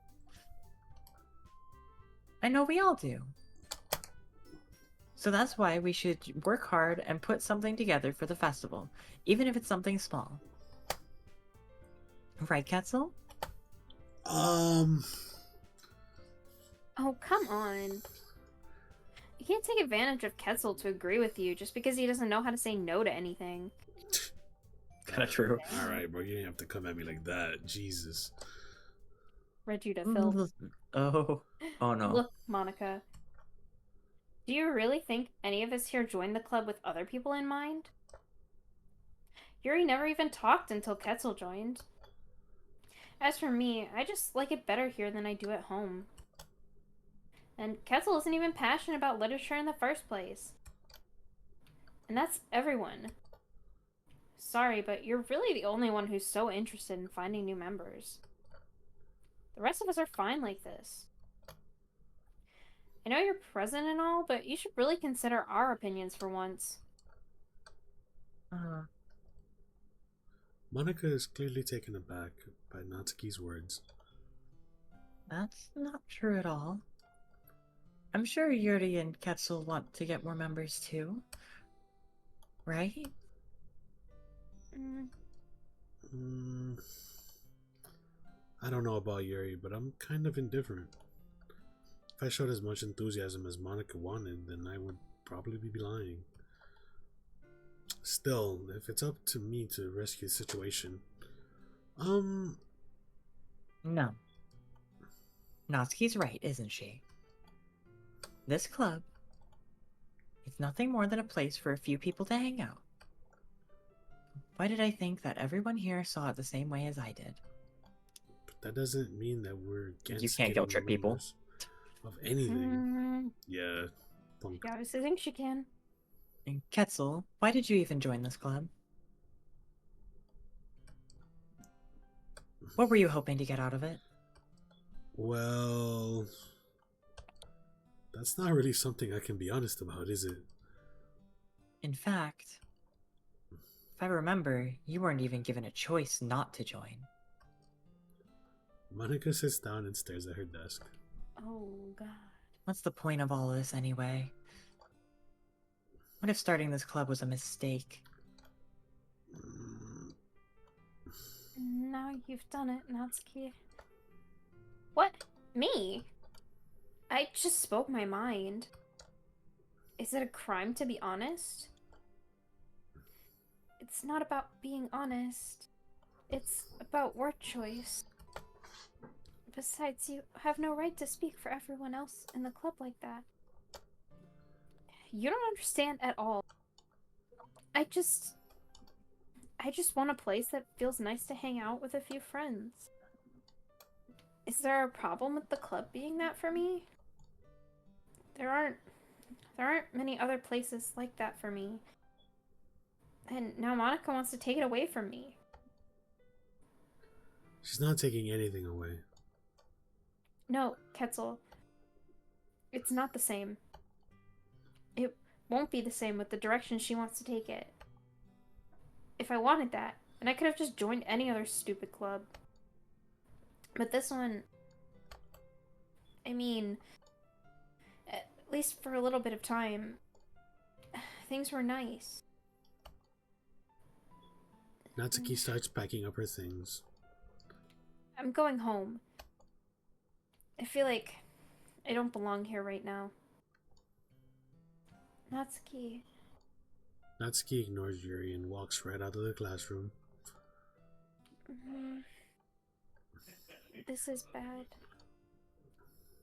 B: I know we all do. So that's why we should work hard and put something together for the festival, even if it's something small. Right, Ketzel?
C: Oh, come on. You can't take advantage of Ketzel to agree with you just because he doesn't know how to say no to anything.
B: Kinda true.
A: Alright, bro, you didn't have to come at me like that. Jesus.
C: Read you to Phil.
B: Oh no.
C: Look, Monica. Do you really think any of us here joined the club with other people in mind? Yuri never even talked until Ketzel joined. As for me, I just like it better here than I do at home. And Ketzel isn't even passionate about literature in the first place. And that's everyone. Sorry, but you're really the only one who's so interested in finding new members. The rest of us are fine like this. I know you're present and all, but you should really consider our opinions for once.
A: Monica is clearly taken aback by Natsuki's words.
B: That's not true at all. I'm sure Yuri and Ketzel want to get more members too. Right?
A: I don't know about Yuri, but I'm kind of indifferent. If I showed as much enthusiasm as Monica wanted, then I would probably be lying. Still, if it's up to me to rescue the situation,
B: No. Natsuki's right, isn't she? This club is nothing more than a place for a few people to hang out. Why did I think that everyone here saw it the same way as I did?
A: but that doesn't mean that we're against
B: You can't guilt trip
A: getting
B: people.
A: members of anything. Yeah, punk.
C: She obviously thinks she can.
B: And Ketzel, why did you even join this club? What were you hoping to get out of it?
A: Well, that's not really something I can be honest about, is it?
B: In fact, if I remember, you weren't even given a choice not to join.
A: Monica sits down and stares at her desk.
C: Oh, God.
B: What's the point of all this anyway? What if starting this club was a mistake?
C: Now you've done it, Natsuki. What? Me? I just spoke my mind. Is it a crime to be honest? It's not about being honest. It's about word choice. Besides, you have no right to speak for everyone else in the club like that. You don't understand at all. I just want a place that feels nice to hang out with a few friends. Is there a problem with the club being that for me? There aren't many other places like that for me. And now Monica wants to take it away from me.
A: She's not taking anything away.
C: No, Ketzel. It's not the same. It won't be the same with the direction she wants to take it. If I wanted that, then I could have just joined any other stupid club. But this one... I mean... At least for a little bit of time... Things were nice.
A: Natsuki starts packing up her things.
C: I'm going home. I feel like I don't belong here right now. Natsuki.
A: Natsuki ignores Yuri and walks right out of the classroom.
C: This is bad.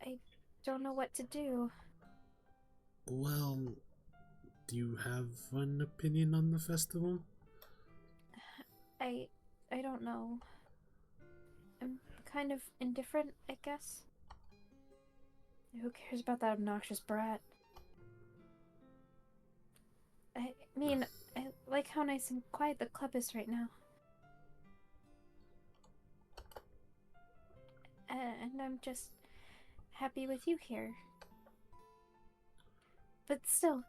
C: I don't know what to do.
A: Well, do you have an opinion on the festival?
C: I don't know. I'm kind of indifferent, I guess. Who cares about that obnoxious brat? I mean, I like how nice and quiet the club is right now. And I'm just happy with you here. But still,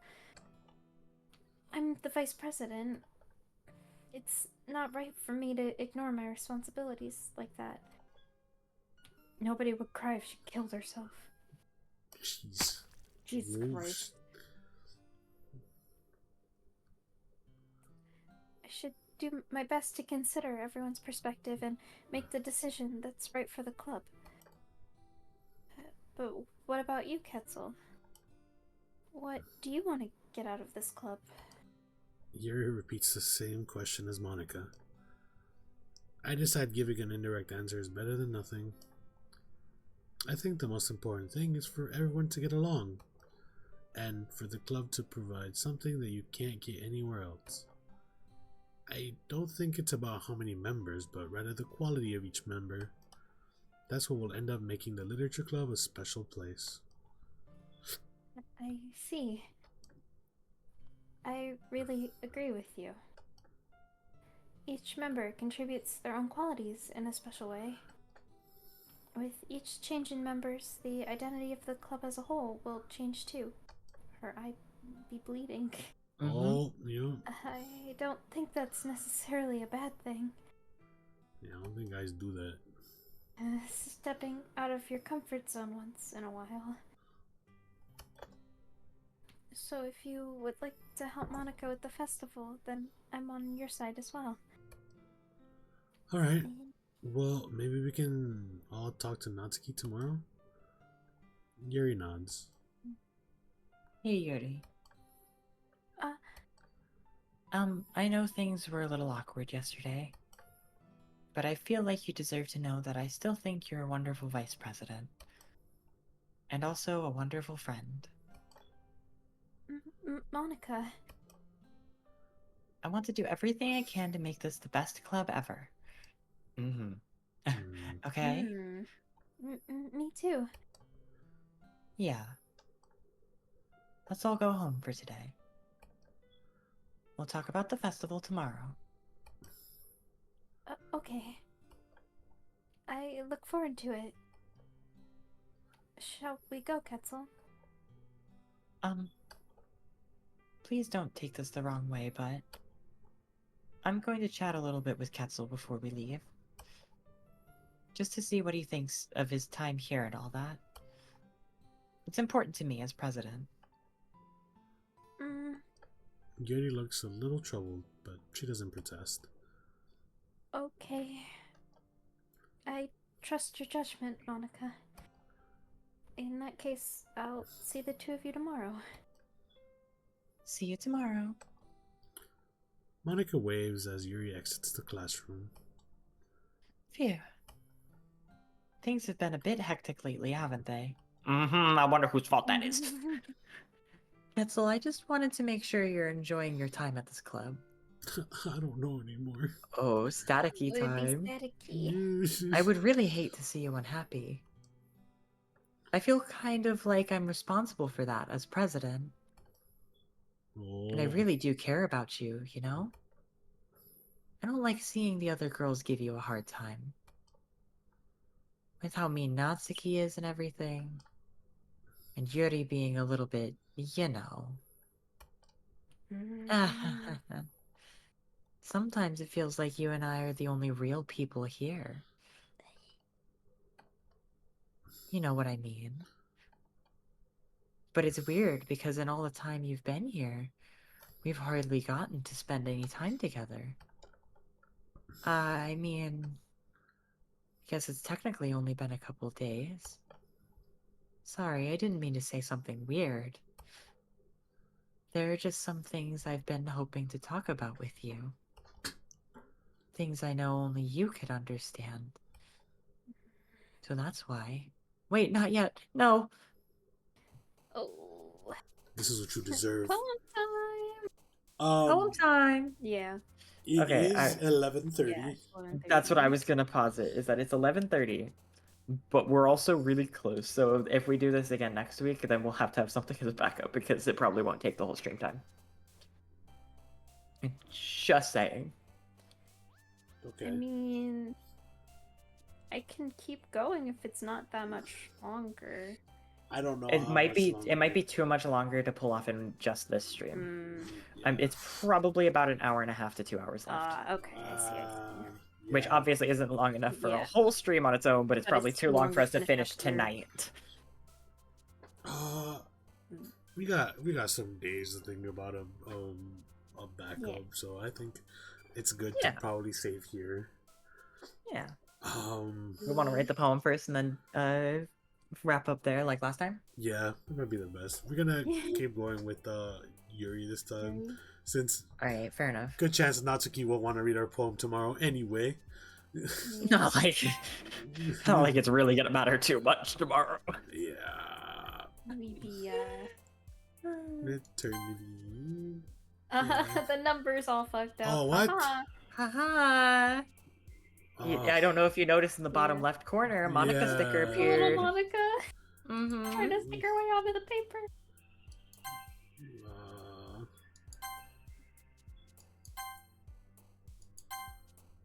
C: I'm the vice president. It's not right for me to ignore my responsibilities like that. Nobody would cry if she killed herself.
A: Jeez.
F: Jesus
A: Oof.
F: Christ.
C: I should do my best to consider everyone's perspective and make the decision that's right for the club. But what about you, Ketzel? What do you want to get out of this club?
A: Yuri repeats the same question as Monica. I decide giving an indirect answer is better than nothing. I think the most important thing is for everyone to get along, and for the club to provide something that you can't get anywhere else. I don't think it's about how many members, but rather the quality of each member. That's what will end up making the Literature Club a special place.
C: I see. I really agree with you. Each member contributes their own qualities in a special way. With each change in members, the identity of the club as a whole will change too. Her eye be bleeding.
A: Oh, yeah.
C: I don't think that's necessarily a bad thing.
A: Yeah, I don't think guys do that.
C: Stepping out of your comfort zone once in a while. So if you would like to help Monica with the festival, then I'm on your side as well.
A: Alright. Well, maybe we can all talk to Natsuki tomorrow? Yuri nods.
B: Hey, Yuri. I know things were a little awkward yesterday, but I feel like you deserve to know that I still think you're a wonderful vice president. And also a wonderful friend.
C: Monica.
B: I want to do everything I can to make this the best club ever. Mm-hmm. Okay?
C: Me too.
B: Yeah. Let's all go home for today. We'll talk about the festival tomorrow.
C: Okay. I look forward to it. Shall we go, Ketzel?
B: Please don't take this the wrong way, but I'm going to chat a little bit with Ketzel before we leave. Just to see what he thinks of his time here and all that. It's important to me as president.
A: Yuri looks a little troubled, but she doesn't protest.
C: Okay. I trust your judgment, Monica. In that case, I'll see the two of you tomorrow.
B: See you tomorrow.
A: Monica waves as Yuri exits the classroom.
B: Phew. Things have been a bit hectic lately, haven't they? I wonder whose fault that is. Ketzel, I just wanted to make sure you're enjoying your time at this club.
A: I don't know anymore.
B: Oh, staticky time. I would really hate to see you unhappy. I feel kind of like I'm responsible for that as president. And I really do care about you, you know? I don't like seeing the other girls give you a hard time. With how mean Natsuki is and everything. And Yuri being a little bit, you know. Sometimes it feels like you and I are the only real people here. You know what I mean. But it's weird because in all the time you've been here, we've hardly gotten to spend any time together. I mean, I guess it's technically only been a couple days. Sorry, I didn't mean to say something weird. There are just some things I've been hoping to talk about with you. Things I know only you could understand. So that's why. Wait, not yet. No!
C: Oh.
A: This is what you deserve.
C: Poem time!
B: Poem time!
C: Yeah.
A: It
B: Okay,
A: is 11:30.
C: Yeah,
B: That's what I was gonna posit, is that it's 11:30. But we're also really close, so if we do this again next week, then we'll have to have something as a backup, because it probably won't take the whole stream time. Just saying.
A: Okay.
C: I mean, I can keep going if it's not that much longer.
A: I don't know.
B: It
A: how
B: might
A: much
B: be
A: longer.
B: it might be too much longer to pull off in just this stream.
C: Hmm.
B: It's probably about an hour and a half to 2 hours left.
C: Okay, I see.
B: Which
A: yeah.
B: obviously isn't long enough for a
C: Yeah.
B: whole stream on its own, but it's
C: But
B: probably
C: it's
B: too
C: too
B: long
C: long
B: for
C: to
B: us to
C: finish
B: finish
C: up here.
B: tonight.
A: We got some days to think about a backup,
C: Yeah.
A: so I think it's good
B: Yeah.
A: to probably save here.
B: Yeah.
A: Um,
B: We want to write the poem first and then wrap up there like last time?
A: yeah, that might be the best. We're gonna keep going with Yuri this time, since
B: Alright, fair enough.
A: good chance Natsuki won't want to read our poem tomorrow anyway.
B: Not like it's really gonna matter too much tomorrow.
A: Yeah.
C: Maybe,
A: Eternity.
C: the number's all fucked up.
A: Oh, what?
C: Haha.
B: Haha.
A: Oh,
B: I don't know if you noticed in the bottom
C: Yeah.
B: left corner, a Monica sticker
A: Yeah.
C: Little
B: appeared.
C: Monica
B: Mm-hmm.
C: trying to stick her way onto the paper.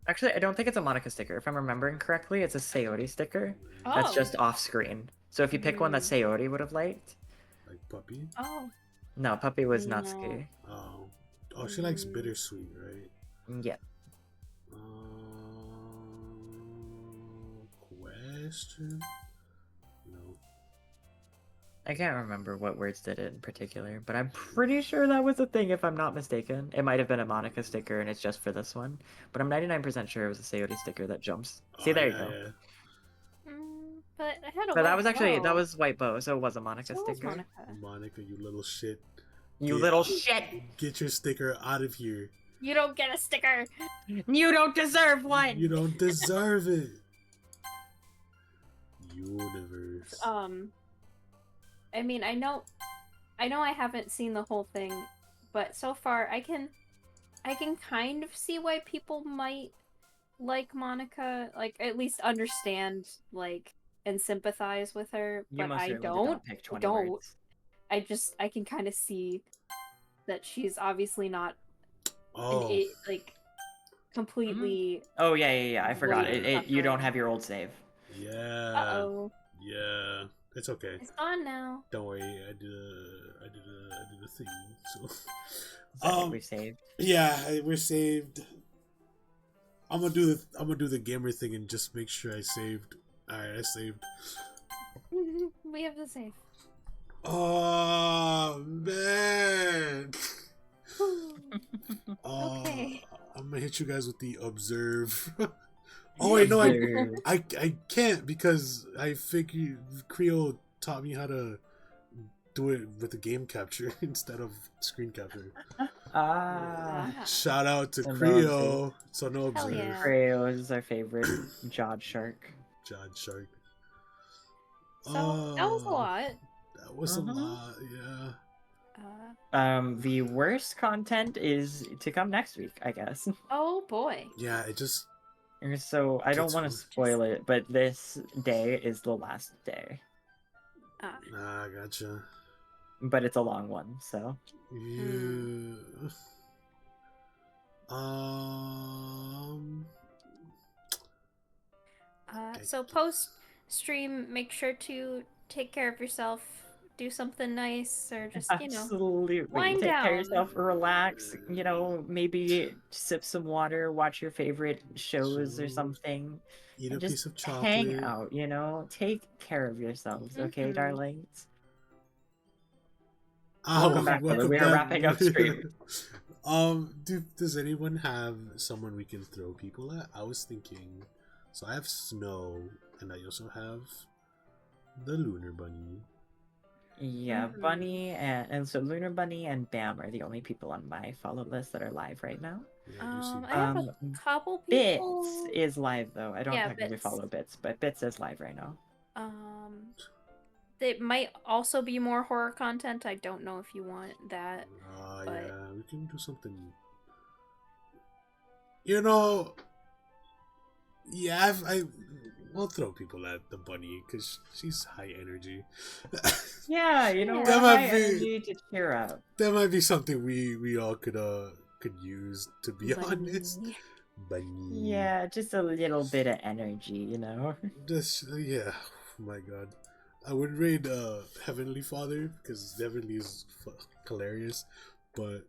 B: Actually, I don't think it's a Monica sticker. If I'm remembering correctly, it's a Sayori sticker. That's
C: Oh.
B: just off screen. So if you pick one that Sayori would have liked.
A: like puppy.
C: Oh.
B: No, Puppy was
C: No.
B: Natsuki.
A: Oh, she likes bittersweet, right?
B: Yeah.
A: Question? No.
B: I can't remember what words did it in particular, but I'm pretty sure that was a thing if I'm not mistaken. It might have been a Monica sticker and it's just for this one. But I'm 99% sure it was a Sayori sticker that jumps. See,
A: Oh,
B: there
A: yeah,
B: you go.
A: yeah.
C: But I had a
B: But that
C: white
B: was actually,
C: bow.
B: that was White Bow, so it was a Monica
C: So was
B: sticker.
C: Monica.
A: Monica, you little shit.
B: You
A: Yeah.
B: little shit!
A: Get your sticker out of here.
C: You don't get a sticker.
B: You don't deserve one!
A: You don't deserve it. Universe.
C: I mean, I know I haven't seen the whole thing, but so far I can kind of see why people might like Monica, like at least understand, like, and sympathize with her,
B: You
C: but
B: most
C: I
B: certainly did
C: don't.
B: not pick 20
C: don't.
B: words.
C: I can kind of see that she's obviously not
A: Oh,
C: like completely.
B: Oh, yeah, I forgot.
C: Wait,
B: You don't have your old save.
A: yeah.
C: Uh-oh.
A: Yeah. It's okay.
C: It's gone now.
A: Don't worry. I did a thing. So.
B: Is that what we saved?
A: Yeah, we're saved. I'm gonna do the gamer thing and just make sure I saved. Alright, I saved.
C: We have the save.
A: Oh man.
C: Okay.
A: I'm gonna hit you guys with the observe. Oh wait, no, I can't because I figured Creo taught me how to do it with the game capture instead of screen capture.
B: Ah.
A: Shout out to
B: So no
A: Creo. So no
C: Hell
A: observe.
C: yeah.
B: Creo is our favorite jawed shark.
A: John Shark.
C: So that was a lot.
A: That was a lot, yeah.
B: The worst content is to come next week, I guess.
C: Oh boy.
A: Yeah, it just
B: So I don't
A: Gets
B: want to
A: worse.
B: spoil it, but this day is the last day.
A: I gotcha.
B: But it's a long one, so.
A: Yeah.
C: So post stream, make sure to take care of yourself, do something nice, or just
B: Absolutely.
C: wind
B: Take care of
C: down.
B: yourself, relax, maybe sip some water, watch your favorite shows or something.
A: Eat
B: and
A: a
B: just
A: piece of chocolate.
B: hang out, take care of yourselves, okay,
C: Mhm.
B: darlings?
A: Welcome
B: back, brother. We are wrapping up stream.
A: Does anyone have someone we can throw people at? I was thinking, so I have Snow, and I also have the Lunar Bunny.
B: Yeah, Bunny and so Lunar Bunny and Bam are the only people on my follow list that are live right now.
A: Yeah, I do see
C: I have a couple people.
B: Bits is live though. I don't
C: Yeah,
B: technically
C: Bits.
B: follow Bits, but Bits is live right now.
C: It might also be more horror content. I don't know if you want that. But-
A: yeah, we can do something. Yeah, we'll throw people at the bunny because she's high energy.
B: Yeah,
A: That
B: we're
A: might
B: high
A: be-
B: energy to cheer up.
A: That might be something we all could use, to be
C: Bunny.
A: honest. bunny.
B: Yeah, just a little bit of energy, you know.
A: Just yeah. Oh my god. I would raid Heavenly Father because Heavenly is hilarious, but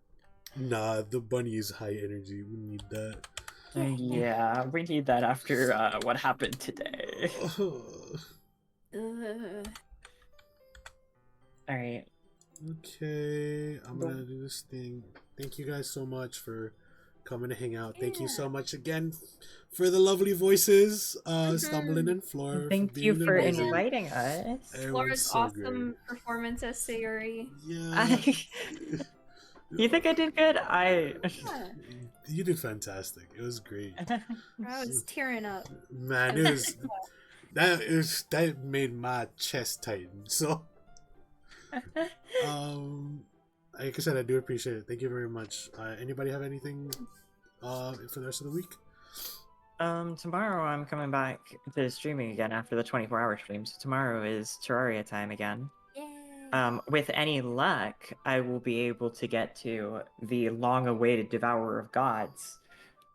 A: nah, the bunny is high energy. We need that.
B: Yeah, we need that after what happened today. All right.
A: Okay, I'm gonna do this thing. Thank you guys so much for coming to hang out. Thank you so much again for the lovely voices, Stumbling and Floor.
B: Thank you for
A: amazing.
B: inviting us.
A: Everyone's
C: Flora's
A: so
C: awesome performance as Sayuri.
A: Yeah.
B: You think I did good?
A: You did fantastic. It was great.
C: I was tearing up.
A: Man, it was that made my chest tighten. So like I said, I do appreciate it. Thank you very much. Anybody have anything for the rest of the week?
B: Tomorrow I'm coming back to streaming again after the 24-hour stream. So tomorrow is Terraria time again.
C: Yay.
B: With any luck, I will be able to get to the long-awaited Devourer of Gods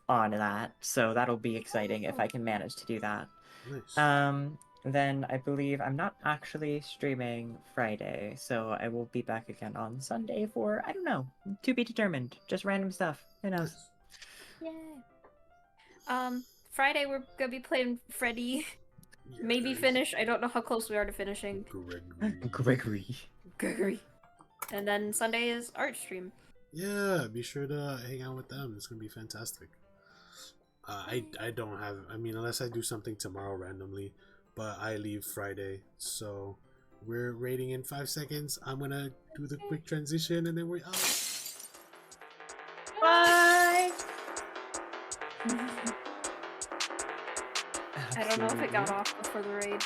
B: on that. So that'll be exciting if I can manage to do that.
A: Nice.
B: Then I believe I'm not actually streaming Friday, so I will be back again on Sunday for, I don't know, to be determined. Just random stuff. Who knows?
C: Yay. Friday we're gonna be playing Freddy. Maybe
A: Yes.
C: finish. I don't know how close we are to finishing.
B: Gregory.
C: And then Sunday is art stream.
A: Yeah, be sure to hang out with them. It's gonna be fantastic. I don't have. I mean, unless I do something tomorrow randomly, but I leave Friday, so we're rating in 5 seconds. I'm gonna do the quick transition, and then we're out.
B: Bye!
C: I don't know if it got off before the raid.